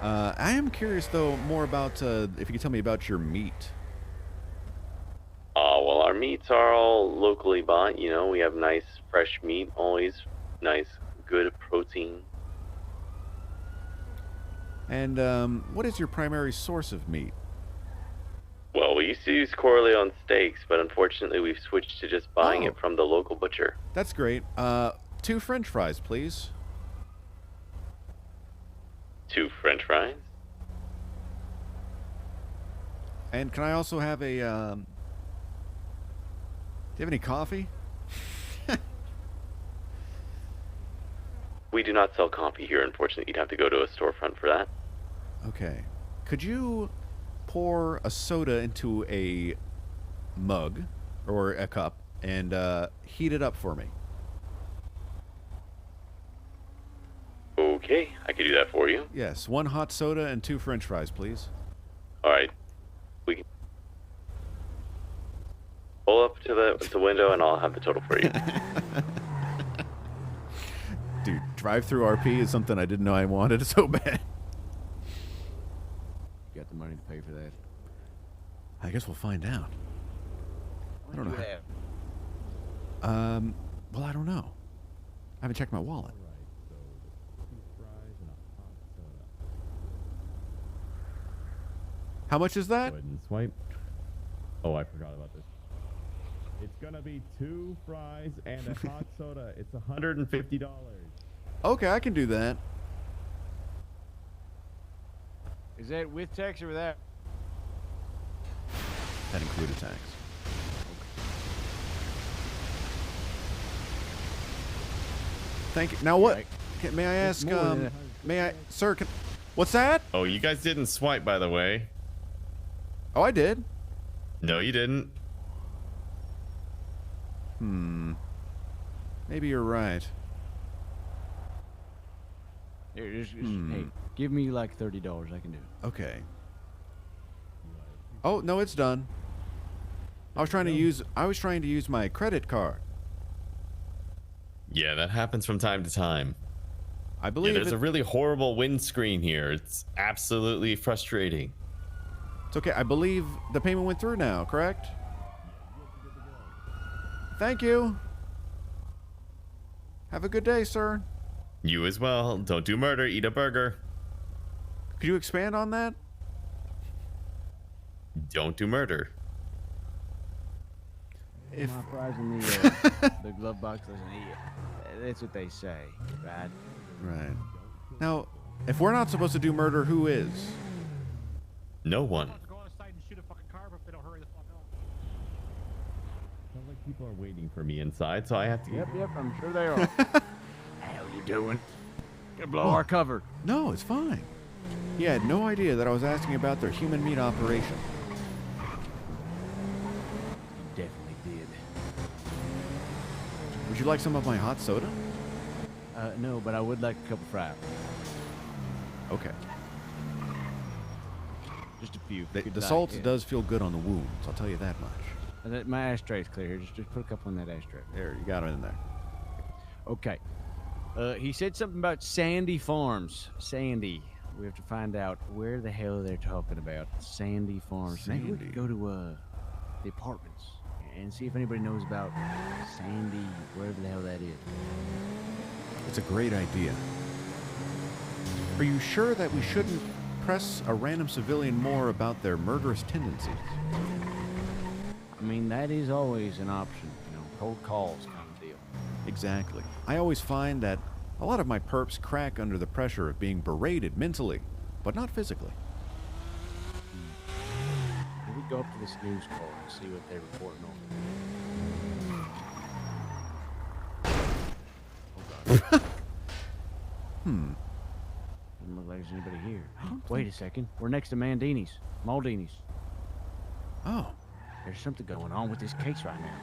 I am curious though more about if you could tell me about your meat. Well, our meats are all locally bought. You know, we have nice fresh meat, always nice, good protein. And what is your primary source of meat? Well, we used to use Corleone steaks, but unfortunately we've switched to just buying it from the local butcher. That's great. 2 French fries, please. 2 French fries. And can I also have a? Do you have any coffee? We do not sell coffee here, unfortunately. You'd have to go to a storefront for that. Okay. Could you pour a soda into a mug or a cup and heat it up for me? Okay, I could do that for you. Yes, 1 hot soda and 2 French fries, please. All right. We can pull up to the window and I'll have the total for you. Dude, drive-through RP is something I didn't know I wanted so bad. You got the money to pay for that? I guess we'll find out. I don't know. Well, I don't know. I haven't checked my wallet. How much is that? Go ahead and swipe. Oh, I forgot about this. It's gonna be 2 fries and a hot soda. It's $150. Okay, I can do that. Is that with tax or without? That included tax. Thank you. Now what? May I ask? Sir? What's that? Oh, you guys didn't swipe, by the way. Oh, I did. No, you didn't. Maybe you're right. Here, hey, give me like $30. I can do it. Okay. Oh no, it's done. I was trying to use my credit card. Yeah, that happens from time to time. I believe there's a really horrible windscreen here. It's absolutely frustrating. It's okay. I believe the payment went through now, correct? Thank you. Have a good day, sir. You as well. Don't do murder. Eat a burger. Could you expand on that? Don't do murder. If my fries in the glove box doesn't eat, that's what they say, right? Right. Now, if we're not supposed to do murder, who is? No one. Go outside and shoot a fucking car if they don't hurry the fuck up. Sounds like people are waiting for me inside, so I have to. Yep, I'm sure they are. How you doing? Gonna blow our cover. No, it's fine. He had no idea that I was asking about their human meat operation. You definitely did. Would you like some of my hot soda? No, but I would like a couple fries. Okay. Just a few. The salt does feel good on the wounds, I'll tell you that much. My ashtray's clear here. Just put a couple in that ashtray. There, you got it in there. Okay. He said something about Sandy Farms. Sandy. We have to find out where the hell they're talking about. Sandy Farms. Maybe we could go to the apartments and see if anybody knows about Sandy, wherever the hell that is. It's a great idea. Are you sure that we shouldn't press a random civilian more about their murderous tendencies? I mean, that is always an option. You know, cold calls kind of deal. Exactly. I always find that a lot of my perps crack under the pressure of being berated mentally, but not physically. Can we go up to this news call and see what they're reporting on? Doesn't look like there's anybody here. Wait a second. We're next to Maldini's. Oh. There's something going on with this case right now.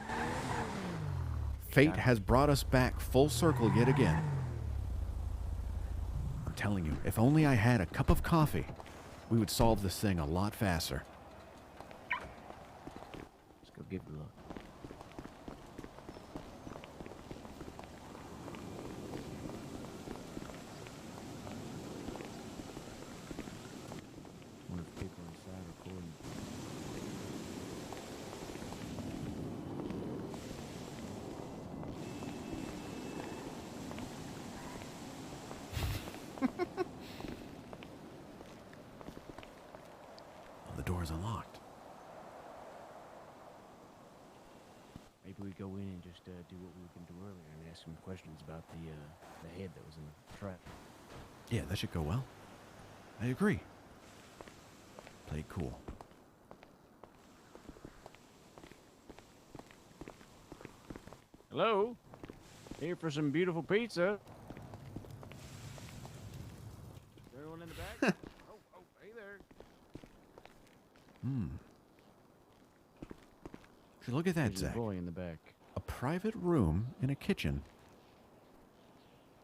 Fate has brought us back full circle yet again. I'm telling you, if only I had a cup of coffee, we would solve this thing a lot faster. Let's go give it a look. Wonder if people inside recording. Oh, the door's unlocked. Maybe we go in and just do what we were going to do earlier and ask some questions about the head that was in the trap. Yeah, that should go well. I agree. Play it cool. Hello? Here for some beautiful pizza. Is there anyone in the back? oh, hey there. Hmm. Look at that, There's a Zach. boy in the back. A private room in a kitchen.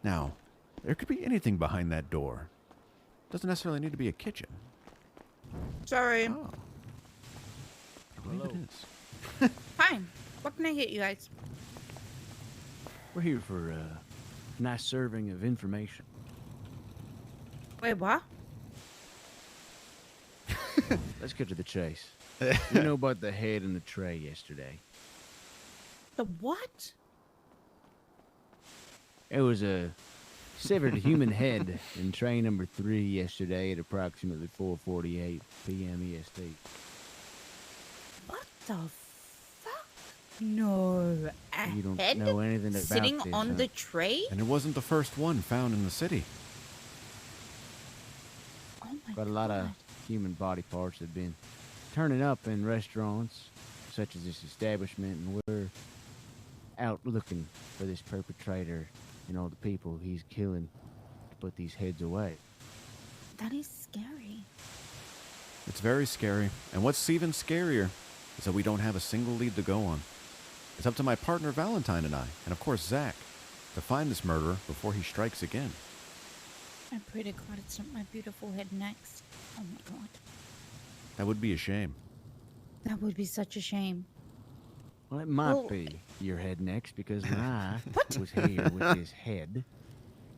Now, there could be anything behind that door. Doesn't necessarily need to be a kitchen. Sorry. Oh. I believe it Hello. is. Fine. What can I get you guys? We're here for a nice serving of information. Wait, what? Let's get to the chase. You know about the head in the tray yesterday? The what? It was a severed human head in tray number 3 yesterday at approximately 4:48 p.m. EST. What the fuck? No. A You don't head know anything about sitting this, on huh? the tray? And it wasn't the first one found in the city. Oh my But a lot of human body parts have been turning up in restaurants such as this establishment, and we're out looking for this perpetrator and all the people he's killing to put these heads away. That is scary. It's very scary. And what's even scarier is that we don't have a single lead to go on. It's up to my partner Valentine and I, and of course Zach, to find this murderer before he strikes again. I pray to God it's not my beautiful head next. Oh my God. That would be a shame. That would be such a shame. Well, it might Well, be your head next, because when I was here with his head,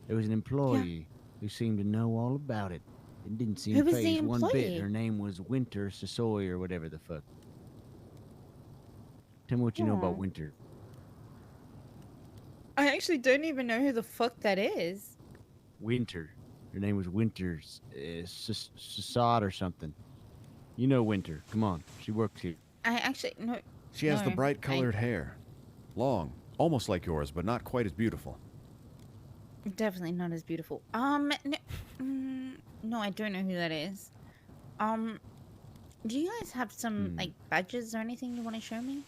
there was an employee who seemed to know all about it. It didn't seem Who was the phased one bit. employee? Her name was Winter Sasoy or whatever the fuck. Tell me what you know about Aw. Winter. I actually don't even know who the fuck that is. Winter. Her name was Winter Sassad or something. You know Winter. Come on. She works here. I actually no. She has the no, bright colored hair. Long, almost like yours, but not quite as beautiful. Definitely not as beautiful. No, I don't know who that is. Do you guys have some like badges or anything you want to show me?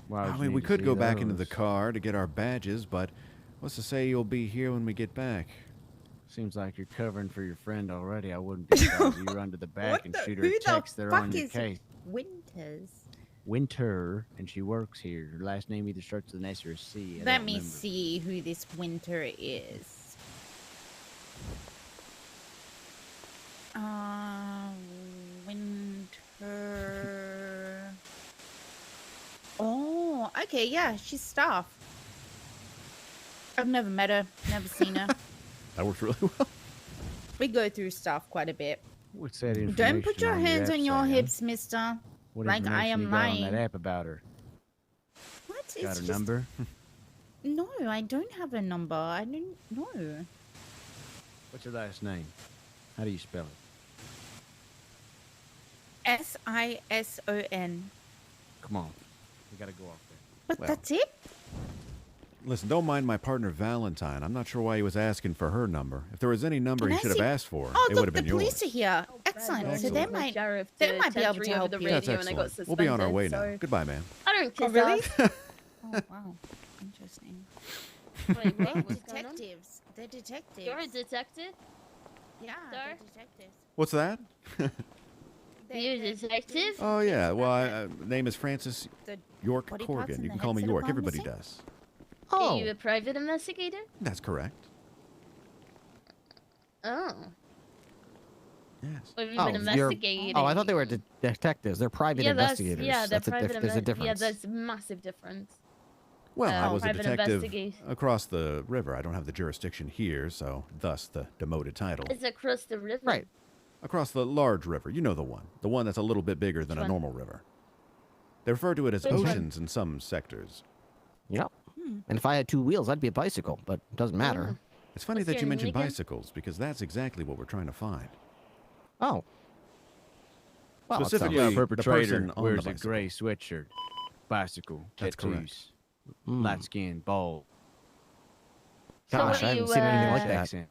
Why would I you mean, need we to could see go back into the those? car to get our badges, but what's to say you'll be here when we get back? Seems like you're covering for your friend already. I wouldn't be surprised if you run to the back and shoot her a text there on your case. Winters? Winter, and she works here. Her last name either starts with an S or a C. I Let don't me remember. see who this Winter is. Winter. Oh, okay, yeah, she's staff. I've never met her, never seen her. That worked really well. We go through stuff quite a bit. What's that Don't information put your on hands app on your say, huh? hips, mister. What Like I information am you got on lying. that app about her? What? Got It's her just... number? No, I don't have a number. I don't know. What's her last name? How do you spell it? Sison. Come on. We gotta go off there. But Well. that's it? Listen, don't mind my partner Valentine. I'm not sure why he was asking for her number. If there was any number Can he I should have see- asked for, Oh, it look, would have the been police yours. are here. Excellent. So they Excellent. might, Sheriff they to might be able to tantrum over help the you. That's radio and I got excellent. We'll be on our way suspended, now. so- Goodbye, ma'am. I don't Oh, kiss really? ass. Oh, wow. Interesting. Wait, what? They're What's going on? detectives. They're detectives. You're a detective? Yeah, Sir? they're detectives. What's that? You're a detective? Oh, yeah. Well, name is Francis The York body parts Korgan. and You the can call me heads that York. have gone Everybody missing? does. Are you a private investigator? That's correct. Oh. Yes. Have you Oh, been you're- investigating? Oh, I thought they were detectives. They're private yeah, investigators. Yeah, they're That's private. there's a Yeah, difference. there's a massive difference. Well, I was a private detective investigation. across the river. I don't have the jurisdiction here, so thus the demoted title. It's across the river. Right. Across the large river. You know the one that's a little bit bigger than Which a one? normal river. They refer to it as Which one? oceans in some sectors. Yep. Hmm. And if I had two wheels, I'd be a bicycle, but it doesn't matter. It's funny What's that you your mentioned name again? bicycles, because that's exactly what we're trying to find. Oh. Well, it Specifically, sounds- The perpetrator person on wears the a bicycle. gray sweatshirt, bicycle, That's tattoos, Mm. light skin, bald. So Gosh, what I are haven't you, seen anything like uh, that. Accent.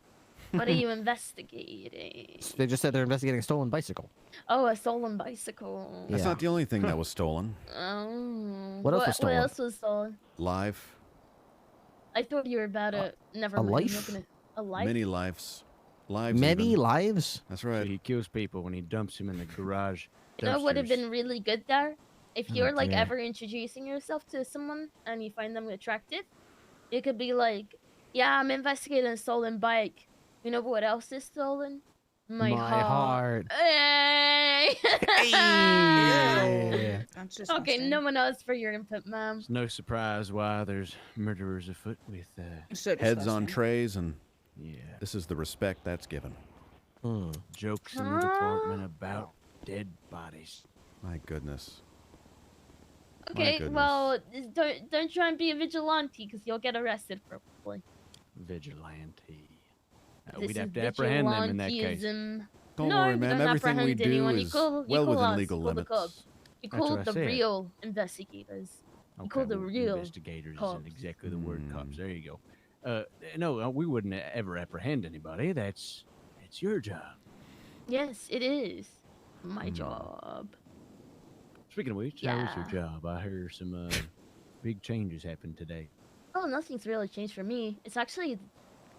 What are you investigating? They just said they're investigating a stolen bicycle. Oh, a stolen bicycle. That's Yeah. not the only thing that was stolen. Oh. What else was stolen? What else was stolen? Life, I thought you were about to. Never a mind. I'm life? not gonna. A life? many lives. Lives Many even. lives? That's So right. he kills people when he dumps them in the garage. You know what would have dumpsters. been really good there? If you're like yeah. ever introducing yourself to someone and you find them attractive, you could be like, "Yeah, I'm investigating a stolen bike. You know what else is stolen? My heart." Hey! Yeah. That's just Okay, no one else for your input, ma'am. It's no surprise why there's murderers afoot with Heads on trays, and yeah this is the respect that's given. jokes in the department about dead bodies. My goodness. Okay, goodness. well, don't try and be a vigilante because you'll get arrested probably. Vigilante. This We'd have is to apprehend them in that case. vigilantism. Don't no, worry, you ma'am. don't Everything we apprehend do anyone. is you well call within us, legal you call limits. the cops. You That's call what I the said. real investigators. You Okay, call the well, real investigators cops. isn't exactly the word cops. There you go. No, we wouldn't ever apprehend anybody. That's your job. Yes, it is my job. Speaking of which, how was Yeah. your job? I heard some big changes happened today. Oh, nothing's really changed for me. It's actually,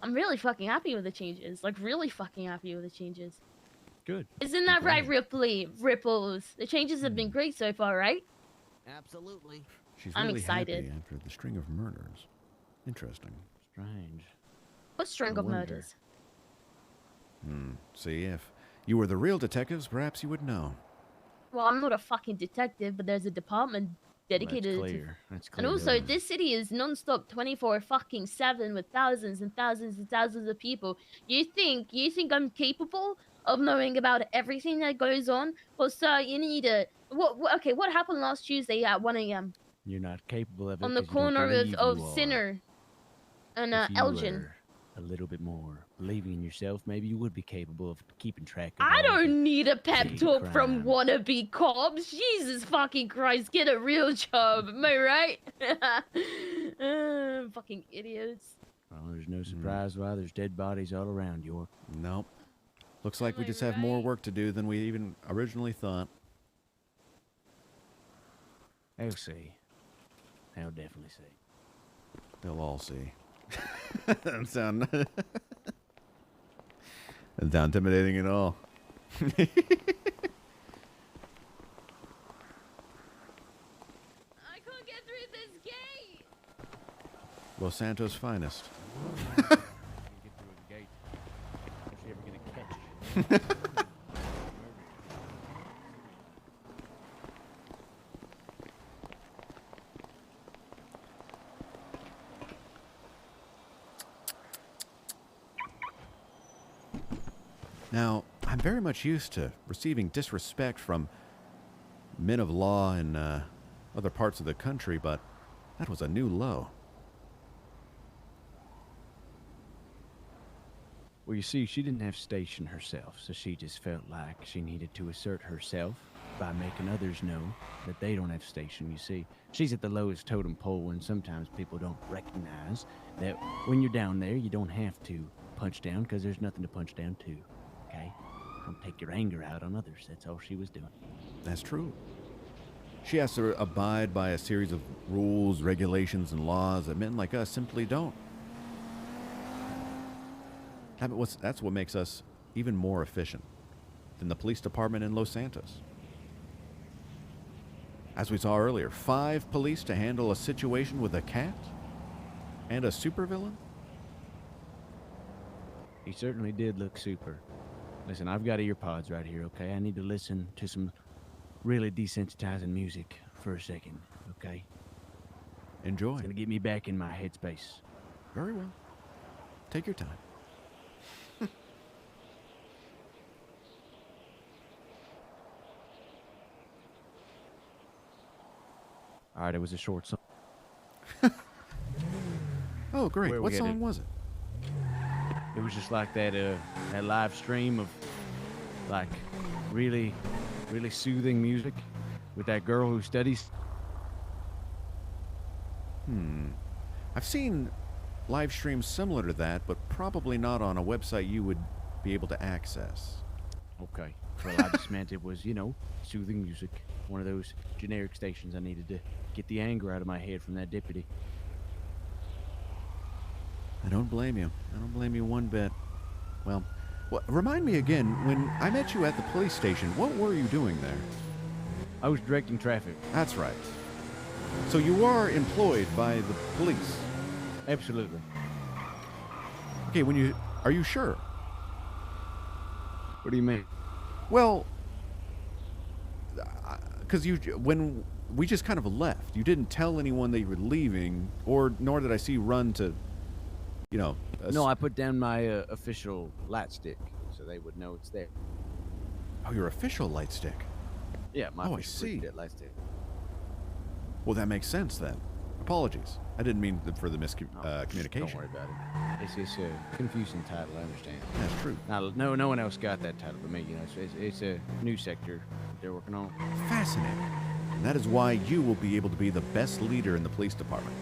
I'm really fucking happy with the changes. Like, really fucking happy with the changes. Good. Isn't that right, Ripley? Ripples. The changes have been great so far, right? Absolutely. She's I'm really excited. happy after the string of murders. Interesting. Strange. What string I of wonder. murders? See, if you were the real detectives, perhaps you would know. Well, I'm not a fucking detective, but there's a department dedicated to. That's And also, this city is non-stop 24/7 with thousands and thousands and thousands of people. You think I'm capable of knowing about everything that goes on? Well, sir, you need to. Okay, what happened last Tuesday at 1 a.m. You're not capable of it on the 'cause you don't corner believe of you are. Sinner and If you Elgin? were a little bit more believing in yourself, maybe you would be capable of keeping track of I all the don't need a pep petty talk from crime. wannabe cops. Jesus fucking Christ, get a real job. Am I right? Fucking idiots. Well, there's no surprise why there's dead bodies all around, York. Nope. Looks like we just have more work to do than we even originally thought. They'll see. They'll definitely see. They'll all see. Doesn't sound doesn't sound intimidating at all. I can't get through this gate. Los Santos' finest. Now, I'm very much used to receiving disrespect from men of law in other parts of the country, but that was a new low. Well, you see, she didn't have station herself, so she just felt like she needed to assert herself by making others know that they don't have station. You see, she's at the lowest totem pole, and sometimes people don't recognize that when you're down there, you don't have to punch down because there's nothing to punch down to. Okay? Don't take your anger out on others. That's all she was doing. That's true. She has to abide by a series of rules, regulations, and laws that men like us simply don't. That's what makes us even more efficient than the police department in Los Santos. As we saw earlier, 5 police to handle a situation with a cat and a supervillain? He certainly did look super. Listen, I've got earpods right here, okay? I need to listen to some really desensitizing music for a second, okay? Enjoy. It's gonna get me back in my headspace. Very well. Take your time. All right, it was a short song. Oh, great. Where What we song headed? was it? It was just like that live stream of like really soothing music with that girl who studies. I've seen live streams similar to that, but probably not on a website you would be able to access. Okay. Well, I just meant it was, you know, soothing music. One of those generic stations. I needed to get the anger out of my head from that deputy. I don't blame you. I don't blame you one bit. Well, remind me again, when I met you at the police station, what were you doing there? I was directing traffic. That's right. So you are employed by the police? Absolutely. Okay, are you sure? What do you mean? Well, because when we just kind of left, you didn't tell anyone that you were leaving, nor did I see you run to, you know. No, I put down my official light stick so they would know it's there. Oh, your official light stick. Yeah, my Oh, I official see. light stick. Well, that makes sense then. Apologies. I didn't mean for the miscommunication. Don't worry about it. It's a confusing title, I understand. That's true. Now, no one else got that title but me. You know, it's a new sector they're working on. Fascinating. And that is why you will be able to be the best leader in the police department.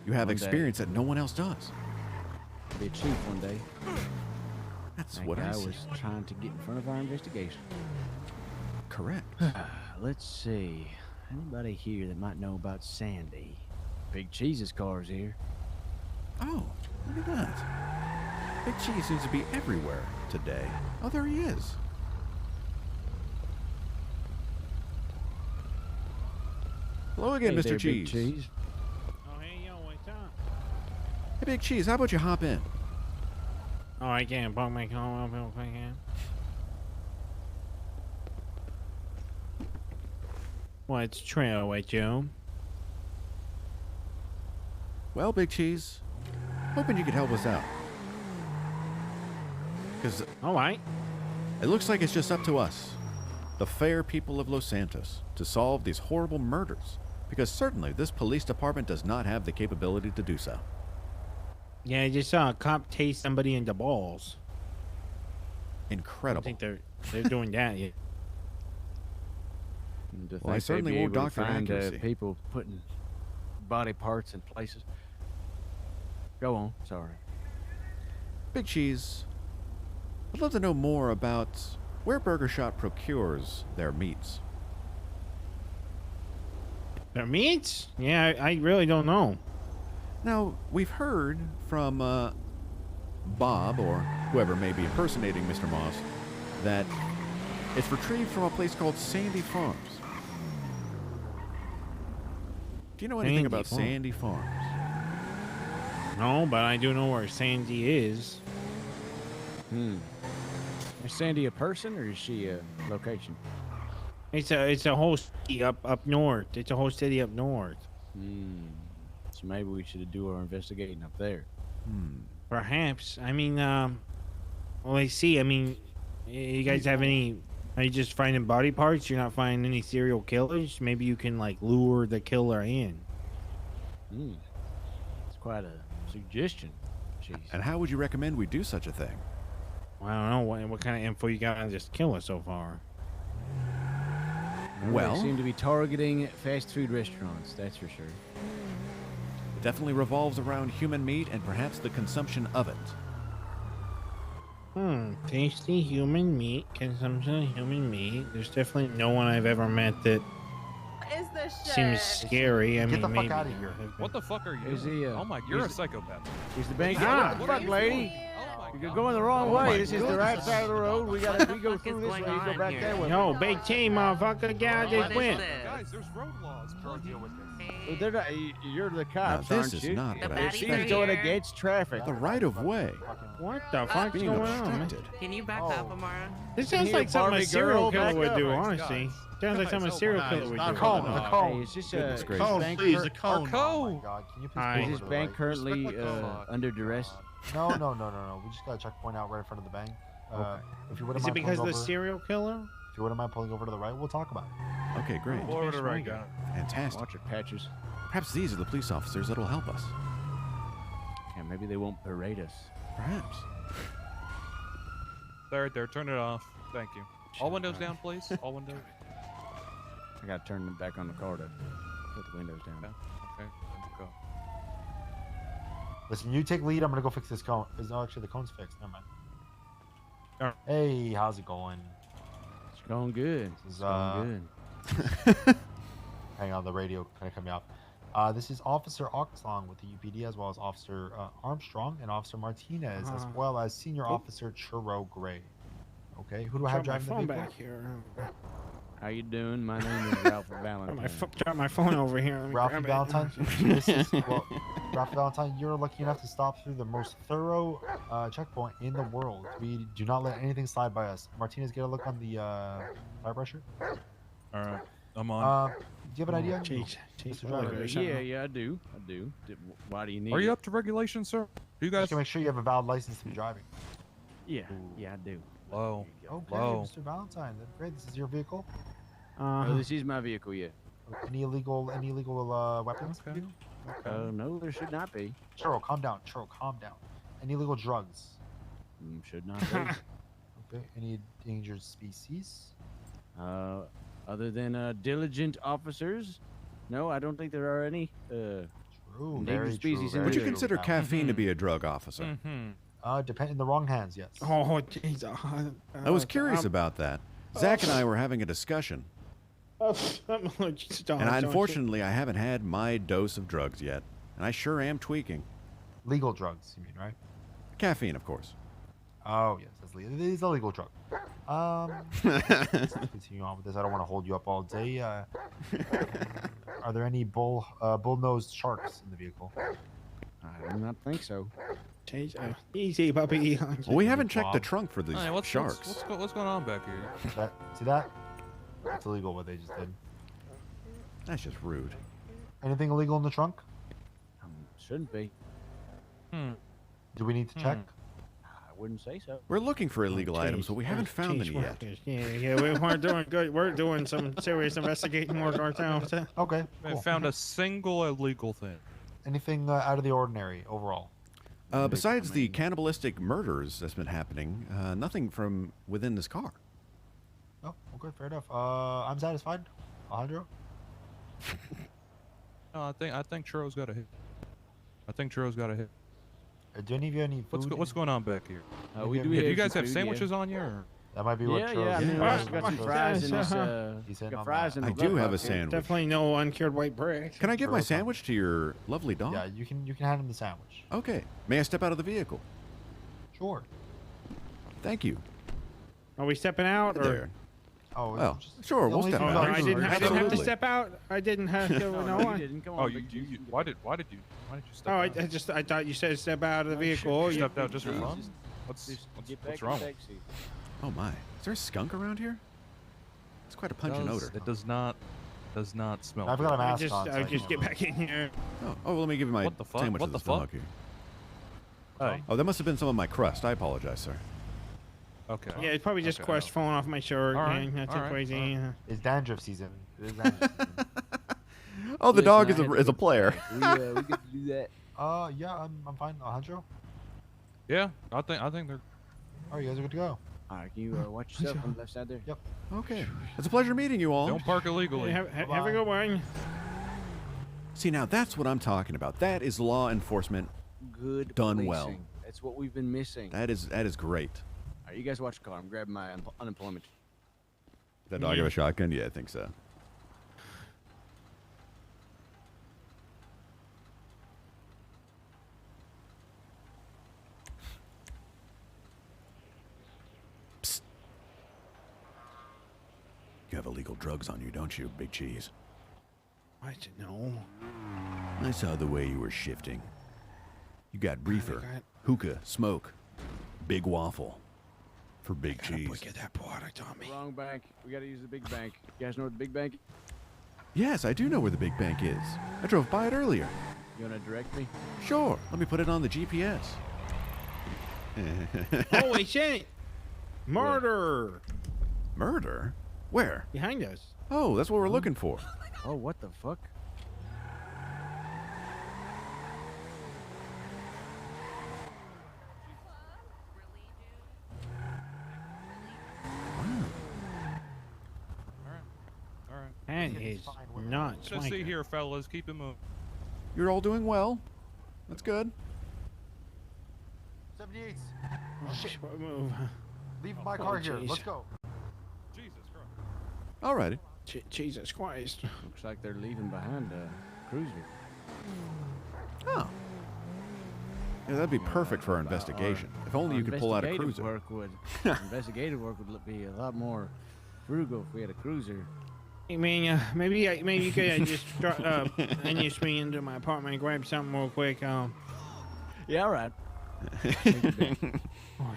You have One day. experience that no one else does. Be a chief one day. That's That what I guy see. was trying to get in front of our investigation. Correct. Let's see. Anybody here that might know about Sandy? Big Cheese's car's here. Oh, look at that. Big Cheese seems to be everywhere today. Oh, there he is. Hello again, Hey Mr. there, Big Cheese. Cheese. Oh, hey, yo, what's up? Hey, Big Cheese, how about you hop in? Oh, I can't park my car up real quick here. What's trail with you? Well, Big Cheese, hoping you could help us out. Because all right, it looks like it's just up to us, the fair people of Los Santos, to solve these horrible murders. Because certainly this police department does not have the capability to do so. Yeah, I just saw a cop tase somebody in the balls. Incredible. I think they're doing that yet. And to Well, I think they'd certainly be won't able to doctor find, accuracy. people putting body parts in places. Go on. Sorry. Big Cheese, I'd love to know more about where Burger Shot procures their meats. Their meats? Yeah, I really don't know. Now, we've heard from Bob, or whoever may be impersonating Mr. Moss, that it's retrieved from a place called Sandy Farms. Do you know anything Sandy about Farm. Sandy Farms? No, but I do know where Sandy is. Is Sandy a person or is she a location? It's a whole city up north. It's a whole city up north. So maybe we should do our investigating up there. Perhaps. I mean, well, I see. I mean, you guys have any? Are you just finding body parts? You're not finding any serial killers? Maybe you can like lure the killer in. It's quite a suggestion. Jeez. And how would you recommend we do such a thing? Well, I don't know what kind of info you got on this killer so far. Well, they seem to be targeting fast food restaurants. That's for sure. it definitely revolves around human meat and perhaps the consumption of it. Tasty human meat, consumption of human meat. There's definitely no one I've ever met that Is this shit? seems scary. I Get mean, the fuck maybe. out of here. What the fuck are you? Is he, oh my, you're a psychopath. Is the bank? Ah, What the fuck, lady? You're going the wrong Oh my way. This is the right goodness. side of the road. We go through this way. You go back that way. Yo, big team, motherfucker. Get out this win. Guys, there's road laws. We'll deal with this. Well, they're not, you're the cops, this aren't is you? not what I You're expected. going against traffic. The right of way. What the fuck's being going on, man? obstructed. Can you back up, Amara? This sounds like something a serial killer would do, honestly. Sounds like something a serial killer would do. The cone. Hey, is this Goodness a gracious. bank? Please, the cone. Oh God, can you please Hi. pull Is over this to the bank right? currently Respect the cone. under duress? No. We just got a checkpoint out right in front of the bank. If you wouldn't Is it mind because of pulling the over, serial killer? if you wouldn't mind pulling over to the right, we'll talk about it. Okay, great. Over to the right, guy. Fantastic. Watch it, Patches. Perhaps these are the police officers that'll help us. Yeah, maybe they won't berate us. Perhaps. There, turn it off. Thank you. All windows down, please. All windows. I gotta turn them back on the car to put the windows down. Okay, go. Listen, you take lead. I'm gonna go fix this cone. No, actually, the cone's fixed. Never mind. Alright. Hey, how's it going? It's going good. This is, It's going good. Hang on, the radio kind of cut me off. This is Officer Oxlong with the UPD, as well as Officer Armstrong and Officer Martinez, as well as Senior Officer Churro Gray. Okay, who do I have Drop my driving the phone vehicle? back here. How you doing? My name is Ralph Valentine. Drop my phone over here. Let me Ralph grab it. Valentine. This is, well, Ralph Valentine, you're lucky enough to stop through the most thorough checkpoint in the world. We do not let anything slide by us. Martinez, get a look on the tire pressure. All right, I'm on. Do you have an idea? Jeez, Mr. Driver? Yeah, I do. Why do you need Are you it? up to regulations, sir? Do you guys? Just to make sure you have a valid license to be driving. Yeah, I do. Low. Okay, Low. Mr. Valentine. That's great. This is your vehicle. Oh, this is my vehicle, yeah. Any illegal weapons? Okay. No, there should not be. Churro, calm down. Churro, calm down. Any illegal drugs? Should not be. Okay. Any endangered species? Other than diligent officers, no, I don't think there are any. True. Endangered Very species true. in Would the you vehicle. consider caffeine to be a drug officer? Depend in the wrong hands, yes. Oh, jeez. I was curious about that. Zach and I were having a discussion, and unfortunately, I haven't had my dose of drugs yet, and I sure am tweaking. Legal drugs, you mean, right? Caffeine, of course. Oh, yes, that's legal. It is a legal drug. Let's continue on with this. I don't want to hold you up all day. Are there any bull-nosed sharks in the vehicle? I do not think so. Easy, puppy. Well, we haven't checked the trunk for these Hey, sharks. What's going on back here? See that? That's illegal what they just did. That's just rude. Anything illegal in the trunk? Shouldn't be. Do we need to check? I wouldn't say so. We're looking for illegal items, but we haven't found any yet. Yeah, we weren't doing good. We're doing some serious investigating work ourselves. Okay. I Cool. found a single illegal thing. Anything out of the ordinary overall? Besides the cannibalistic murders that's been happening, nothing from within this car. Oh, okay, fair enough. I'm satisfied. Alejandro? No, I think Churro's got a hit. Do any of you any food? What's going on back here? We do Yeah, do you have guys some have food, sandwiches yeah. on you? Or? That might be what Yeah, Churro's I mean, Churro's got some got fries in this. He's in Got on fries that. in I the do glove have a box here. sandwich. Definitely no uncured white bread. Can I give my Churro's on. sandwich to your lovely dog? Yeah, you can hand him the sandwich. Okay. May I step out of the vehicle? Sure. Thank you. Are we stepping out? Or? There. Oh, Well, sure, we'll step Oh, out. I didn't have to Absolutely. step out. I didn't have to. No, you I- didn't. Come Oh, on. you why did you step Oh, out? I thought you said step out of the vehicle. You You- stepped out just for fun? Just get back What's in wrong? the back seat. Oh my. Is there a skunk around here? It's quite a pungent odor. It does not smell. I've got a good. mask on. so I can just get back in here. Oh, let me give you my What the fuck? sandwich What to the this fuck? dog here. Hey. Oh, that must have been some of my crust. I apologize, sir. Okay. Yeah, it's probably just Okay. crust falling off my shirt. All right, Yeah, that's all right, crazy. all right. It's dandruff season. It is dandruff season. Oh, the Listen, dog I is had a to is a go- player. We get to do that. Yeah, I'm fine. Alejandro? Yeah, I think they're. Oh, you guys are good to go. All right, can you watch yourself on the left side there? Yep. Okay. It's a pleasure meeting you all. Don't park illegally. Have a good one. See, now that's what I'm talking about. That is law enforcement Good done policing. well. That's what we've been missing. That is great. All right, you guys watch the car. I'm grabbing my unemployment. That dog have a shotgun? Yeah, I think so. you have illegal drugs on you, don't you, Big Cheese? What? No. I saw the way you were shifting. You got reefer, hookah, smoke, big waffle for Big Cheese. Get that product on me. Wrong bank. We gotta use the big bank. You guys know what the big bank is? Yes, I do know where the big bank is. I drove by it earlier. You wanna direct me? Sure, let me put it on the GPS. Holy shit! Murder! Murder? Where? Behind us. Oh, that's what we're looking for. Oh, what the fuck? That is not Just see swanky. here, fellas. Keep it moving. You're all doing well. That's good. 78. Oh, shit. Move. Leave my Oh, car here. jeez. Let's go. Jesus Christ. Alrighty. Jesus Christ. Looks like they're leaving behind a cruiser. Oh. Yeah, that'd be perfect for our investigation. If only you could pull out a cruiser. Investigative work would be a lot more frugal if we had a cruiser. Hey man, maybe you could just and you swing into my apartment and grab something real quick. Yeah, all right. Oh,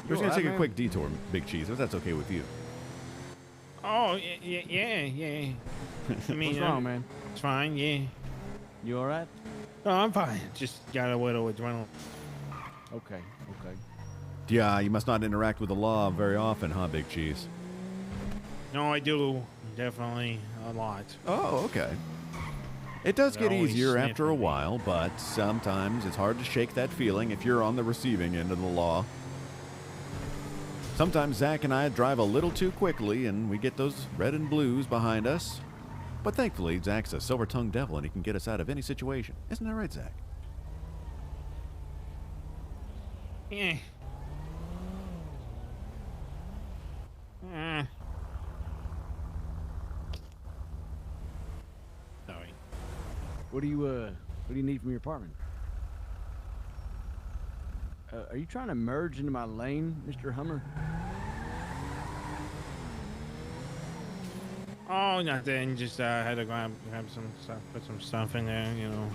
We're just gonna take a quick detour, Big Cheese, if that's okay with you. Oh yeah. I mean, What's wrong, man? It's fine. Yeah. You all right? No, I'm fine. Just got a little adrenaline. Okay. Yeah, you must not interact with the law very often, huh, Big Cheese? No, I do. Definitely a lot. Oh, okay. It does They're get always easier after a sniffing me. while, but sometimes it's hard to shake that feeling if you're on the receiving end of the law. Sometimes Zach and I drive a little too quickly and we get those red and blues behind us. But thankfully, Zach's a silver-tongued devil and he can get us out of any situation. Isn't that right, Zach? Yeah. Sorry. What do you need from your apartment? Are you trying to merge into my lane, Mr. Hummer? Oh, nothing. Just had to grab some stuff, put some stuff in there, you know.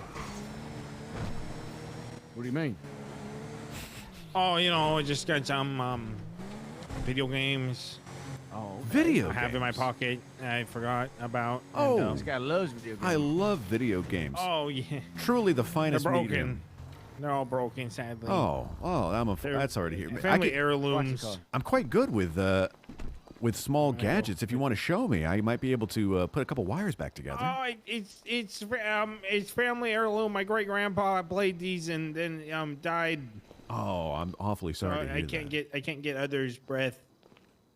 What do you mean? Oh, you know, just got some video games. Oh, Video I have in my pocket. I forgot about. Oh, and, this guy loves video games. I love video games. Oh yeah. Truly the They're finest broken. medium. They're all broken, sadly. Oh, that's hard to hear. Family heirlooms. I'm quite good with small gadgets. If you want to show me, I might be able to put a couple wires back together. Oh, it's family heirloom. My great grandpa played these and then died. Oh, I'm awfully sorry to hear I can't get others' breath.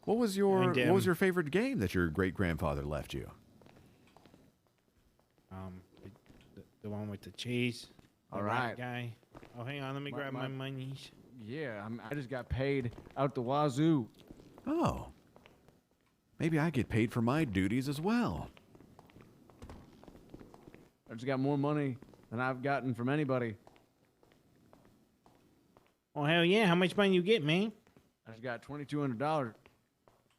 What was your favorite game that your great grandfather left you? The one with the cheese. The All rat right. guy. Oh, hang on. Let me grab my monies. Yeah, I just got paid out the wazoo. Oh. Maybe I get paid for my duties as well. I just got more money than I've gotten from anybody. Oh hell yeah! How much money you get, man? I just got $2,200.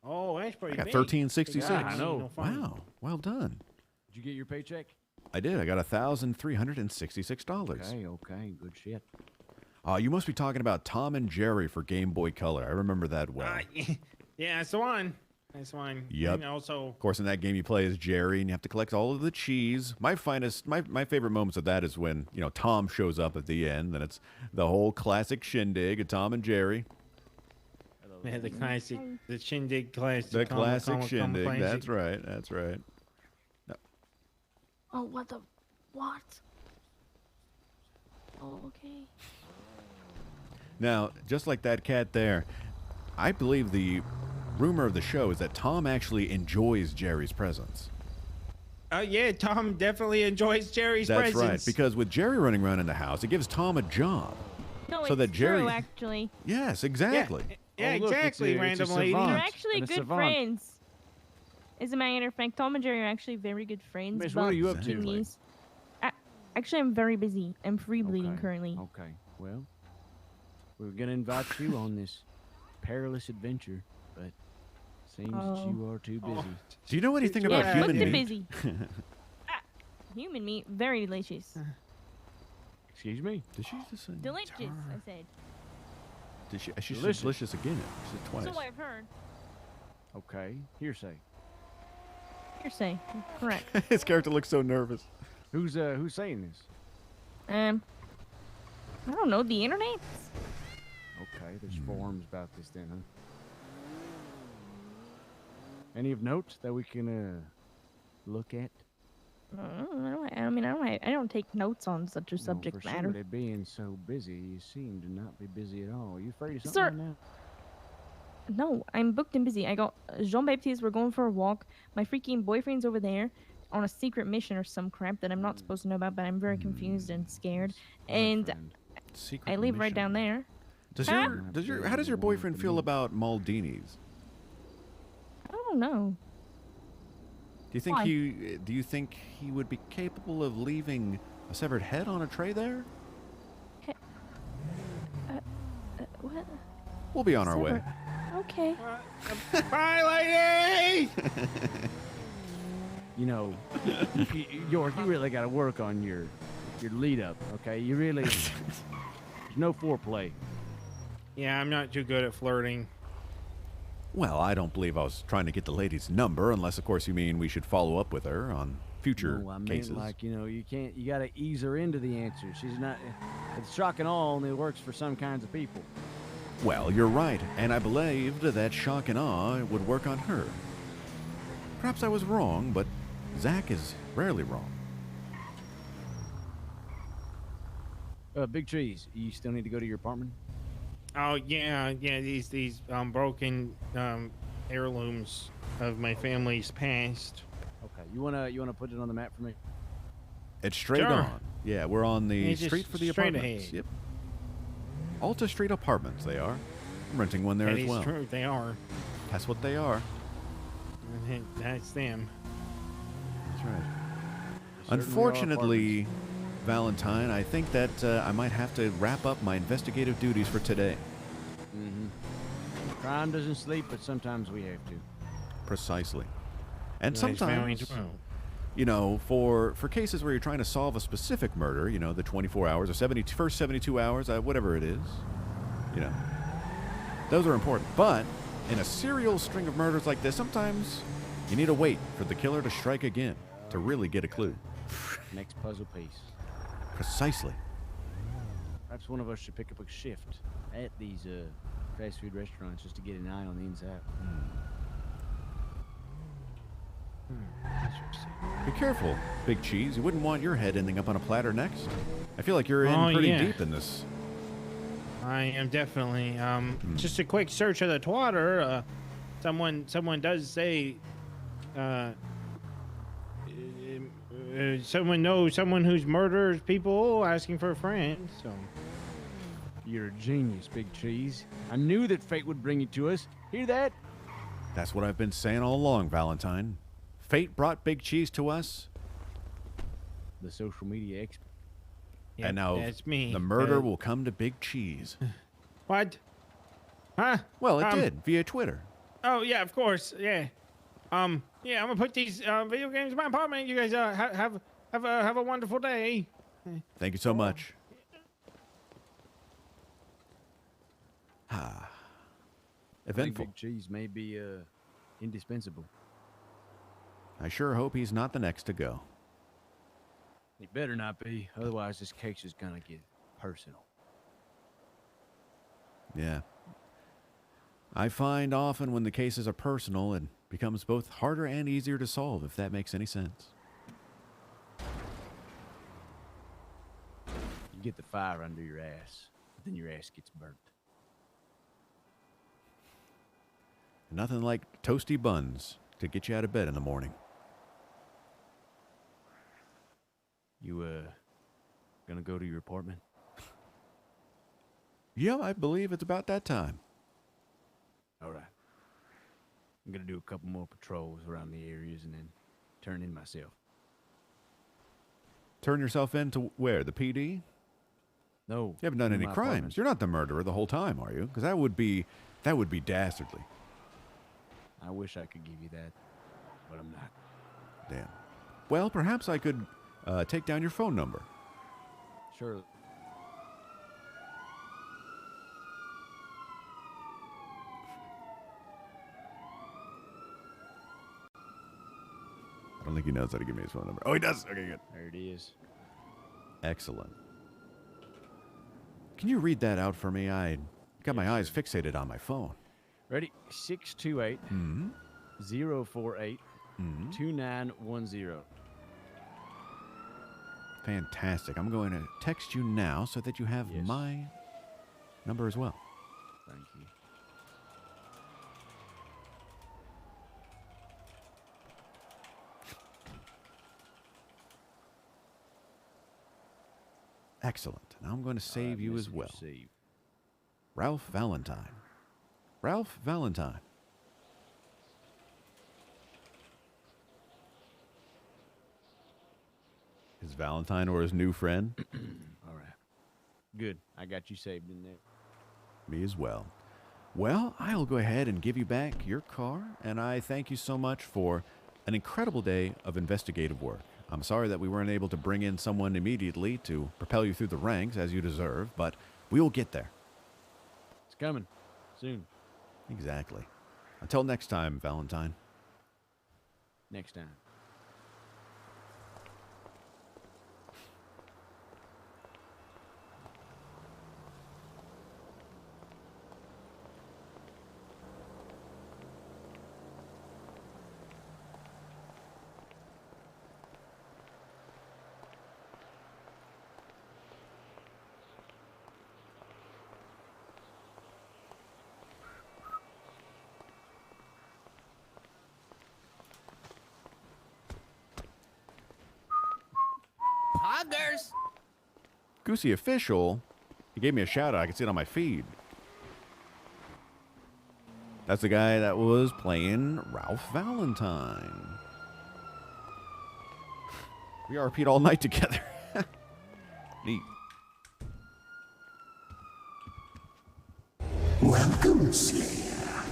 Oh, that's pretty I got big. $1,366. Yeah, I know. Wow. Well done. Did you get your paycheck? I did. I got $1,366. Okay, good shit. You must be talking about Tom and Jerry for Game Boy Color. I remember that well. Yeah, that's the one. That's the one. Yep. And also, Of course, in that game you play as Jerry, and you have to collect all of the cheese. My favorite moments of that is when Tom shows up at the end, and it's the whole classic shindig of Tom and Jerry. yeah, the classic, the shindig classic. The classic shindig. classic. That's right. That's right. Oh, what? Oh, okay. Now, just like that cat there, I believe the rumor of the show is that Tom actually enjoys Jerry's presence. Yeah, Tom definitely enjoys Jerry's That's presence. right, because with Jerry running around in the house, it gives Tom a job. No, so it's that Jerry, true, actually. Yes, exactly. Yeah, Oh, look, exactly, it's a random lady. savant They're actually and a good savant. friends. As a matter of fact, Tom and Jerry are actually very good friends. Miss, what are you up to? thingies- Actually, I'm very busy. I'm free bleeding currently. Okay, well, we're going to invite you on this perilous adventure. but seems that you are too busy. Do you know anything about Yeah, human booked meat? and busy. Human meat, very delicious. Excuse me? Did she just say? Delicious, I said. Did she? She said Delicious. delicious again. She said twice. So I've heard. Okay, hearsay. Hearsay, correct. His character looks so nervous. Who's saying this? I don't know, the internet? Okay, there's forums about this then, huh? Any of note that we can look at? I don't take notes on such a subject for matter. somebody being so busy, you seem to not be busy at all. Are you afraid of something Sir. right now? No, I'm booked and busy. I got Jean-Baptiste, we're going for a walk. My freaking boyfriend's over there on a secret mission or some crap that I'm not supposed to know about, but I'm very confused and scared. And Secret I live right mission. down there. How does your boyfriend feel about Maldini's? I don't know. Do you think Why? do you think he would be capable of leaving a severed head on a tray there? What? We'll be on our way. Severed. Okay. Bye, lady! You know, York, you really got to work on your lead up, okay? You really, there's no foreplay. Yeah, I'm not too good at flirting. Well, I don't believe I was trying to get the lady's number, unless, of course, you mean we should follow up with her on future No, I mean, cases. like, you got to ease her into the answer. She's not, it's shock and awe only works for some kinds of people. Well, you're right, and I believed that shock and awe would work on her. Perhaps I was wrong, but Zach is rarely wrong. Big Trees, you still need to go to your apartment? Oh yeah, these broken heirlooms of my family's past. Okay, you wanna put it on the map for me? It's straight Sure. on. Yeah, we're on the Yeah, just street for the straight apartments. ahead. Yep. Alta Street Apartments, they are. I'm renting one there That as is well. true, they are. That's what they are. That's them. That's right. Certainly are Unfortunately, Valentine, I think that I might have to wrap up my investigative duties for today. Mm-hmm. Crime doesn't sleep, but sometimes we have to. Precisely. And Nice sometimes, balance. you know, for cases where you're trying to solve a specific murder, you know, the 24 hours or first 72 hours, whatever it is, you know, those are important. But in a serial string of murders like this, sometimes you need to wait for the killer to strike again to really get a clue. Next puzzle piece. Precisely. Perhaps one of us should pick up a shift at these fast food restaurants just to get an eye on the inside. Be careful, Big Cheese. You wouldn't want your head ending up on a platter next. I feel like you're in Oh, pretty yeah. deep in this. I am definitely. Just a quick search of the Twitter. Someone does say. Someone knows someone who's murders people asking for a friend. So. You're a genius, Big Cheese. I knew that fate would bring you to us. Hear that? That's what I've been saying all along, Valentine. Fate brought Big Cheese to us, The social media expert. Yep, and now that's me. the murder will come to Big Cheese. What? Huh? Well, it did via Twitter. Oh yeah, of course. Yeah. Yeah, I'm gonna put these video games in my apartment. You guys have a wonderful day. Thank you so much. Ah. I think Eventful. Big Cheese may be indispensable. I sure hope he's not the next to go. He better not be, otherwise this case is gonna get personal. Yeah. I find often when the cases are personal, it becomes both harder and easier to solve, if that makes any sense. You get the fire under your ass, but then your ass gets burnt. Nothing like toasty buns to get you out of bed in the morning. You gonna go to your apartment? Yeah, I believe it's about that time. All right. I'm gonna do a couple more patrols around the areas and then turn in myself. Turn yourself in to where? The PD? No. You haven't done in any my crimes. apartment. You're not the murderer the whole time, are you? Because that would be dastardly. I wish I could give you that, but I'm not. Damn. Well, perhaps I could take down your phone number. Sure. I don't think he knows how to give me his phone number. Oh, he does. Okay, good. There it is. Excellent. Can you read that out for me? I got my eyes fixated on my phone. Ready? 628 Mm-hmm. 048 2910. Fantastic. I'm going to text you now so that you have my number as well. Thank you. Excellent. Now I'm going to save you as well. Receive. Ralph Valentine. Ralph Valentine. His Valentine or his new friend? All right. Good. I got you saved in there. Me as well. Well, I'll go ahead and give you back your car, and I thank you so much for an incredible day of investigative work. I'm sorry that we weren't able to bring in someone immediately to propel you through the ranks as you deserve, but we will get there. It's coming. Soon. Exactly. Until next time, Valentine. Next time. Hoggers! Goosey Official, he gave me a shout out. I can see it on my feed. That's the guy that was playing Ralph Valentine. We RP'd all night together. Neat. Welcome, Slayer.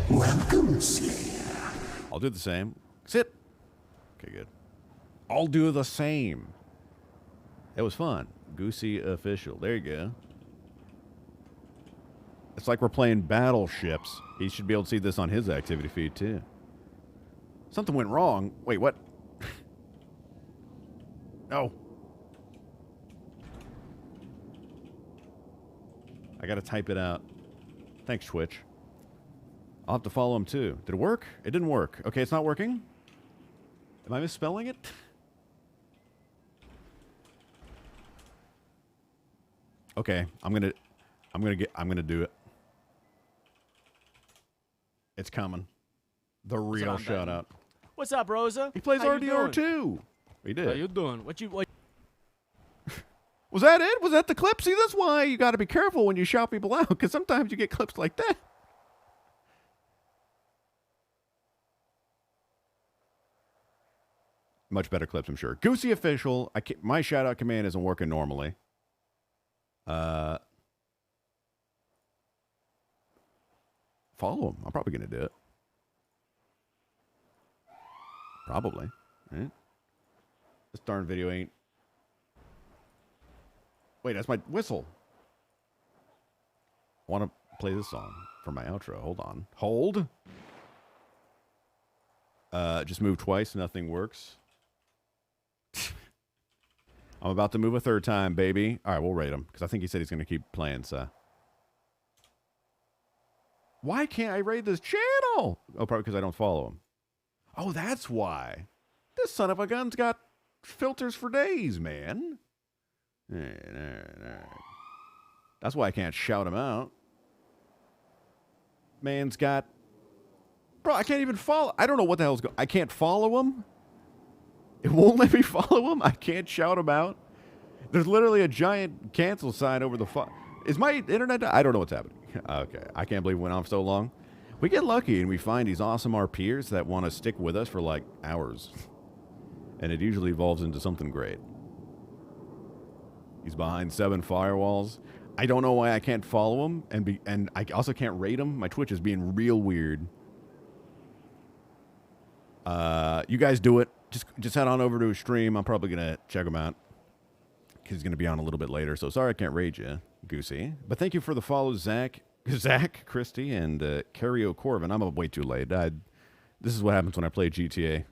Welcome, Slayer. I'll do the same. Sit. Okay, good. I'll do the same. It was fun. Goosey Official. There you go. It's like we're playing battleships. He should be able to see this on his activity feed, too. Something went wrong. Wait, what? No. I got to type it out. Thanks, Twitch. I'll have to follow him, too. Did it work? It didn't work. Okay, it's not working. Am I misspelling it? Okay, I'm gonna do it. It's coming. The real on, shout Ben? out. What's up, Rosa? He plays How you RDR doing? too. He did. How you doing? What? Was that it? Was that the clip? See, that's why you got to be careful when you shout people out, because sometimes you get clips like that. Much better clips, I'm sure. Goosey Official. My shout out command isn't working normally. Follow him. I'm probably going to do it. Probably. Right? This darn video ain't. Wait, that's my whistle. I want to play this song for my outro. Hold on. Hold. Just move twice. Nothing works. I'm about to move a third time, baby. All right, we'll rate him because I think he said he's going to keep playing, so. Why can't I raid this channel? Oh, probably because I don't follow him. Oh, that's why. This son of a gun's got filters for days, man. All right. That's why I can't shout him out. Man's got... Bro, I can't even follow... I don't know what the hell's going... I can't follow him? It won't let me follow him? I can't shout him out? There's literally a giant cancel sign over the... Is my internet... I don't know what's happening. Okay, I can't believe it went on so long. We get lucky and we find these awesome RPers that want to stick with us for like hours. And it usually evolves into something great. He's behind 7 firewalls. I don't know why I can't follow him, and I also can't rate him. My Twitch is being real weird. You guys do it. Just head on over to his stream. I'm probably gonna check him out. He's gonna be on a little bit later. So sorry I can't raid you, Goosey. But thank you for the follow, Zach, Christy, and Cario Corvin. I'm up way too late. This is what happens when I play GTA.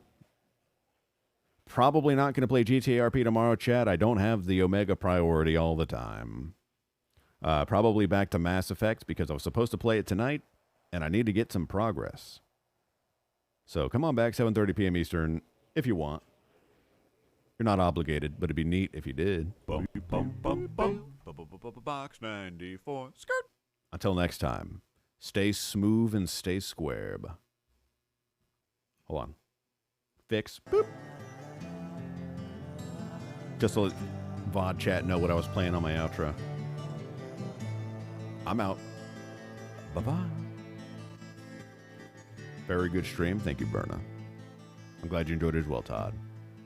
Probably not going to play GTA RP tomorrow, chat. I don't have the Omega priority all the time. Probably back to Mass Effect because I was supposed to play it tonight, and I need to get some progress. So come on back, 7:30 p.m. Eastern, if you want. You're not obligated, but it'd be neat if you did. Box 94. Skirt. Until next time, stay smooth and stay square. Hold on. Fix. Boop. Just to let VOD chat know what I was playing on my outro. I'm out. Bye-bye. Very good stream. Thank you, Berna. I'm glad you enjoyed it as well, Todd.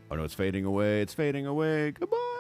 Oh, no, it's fading away. It's fading away. Goodbye.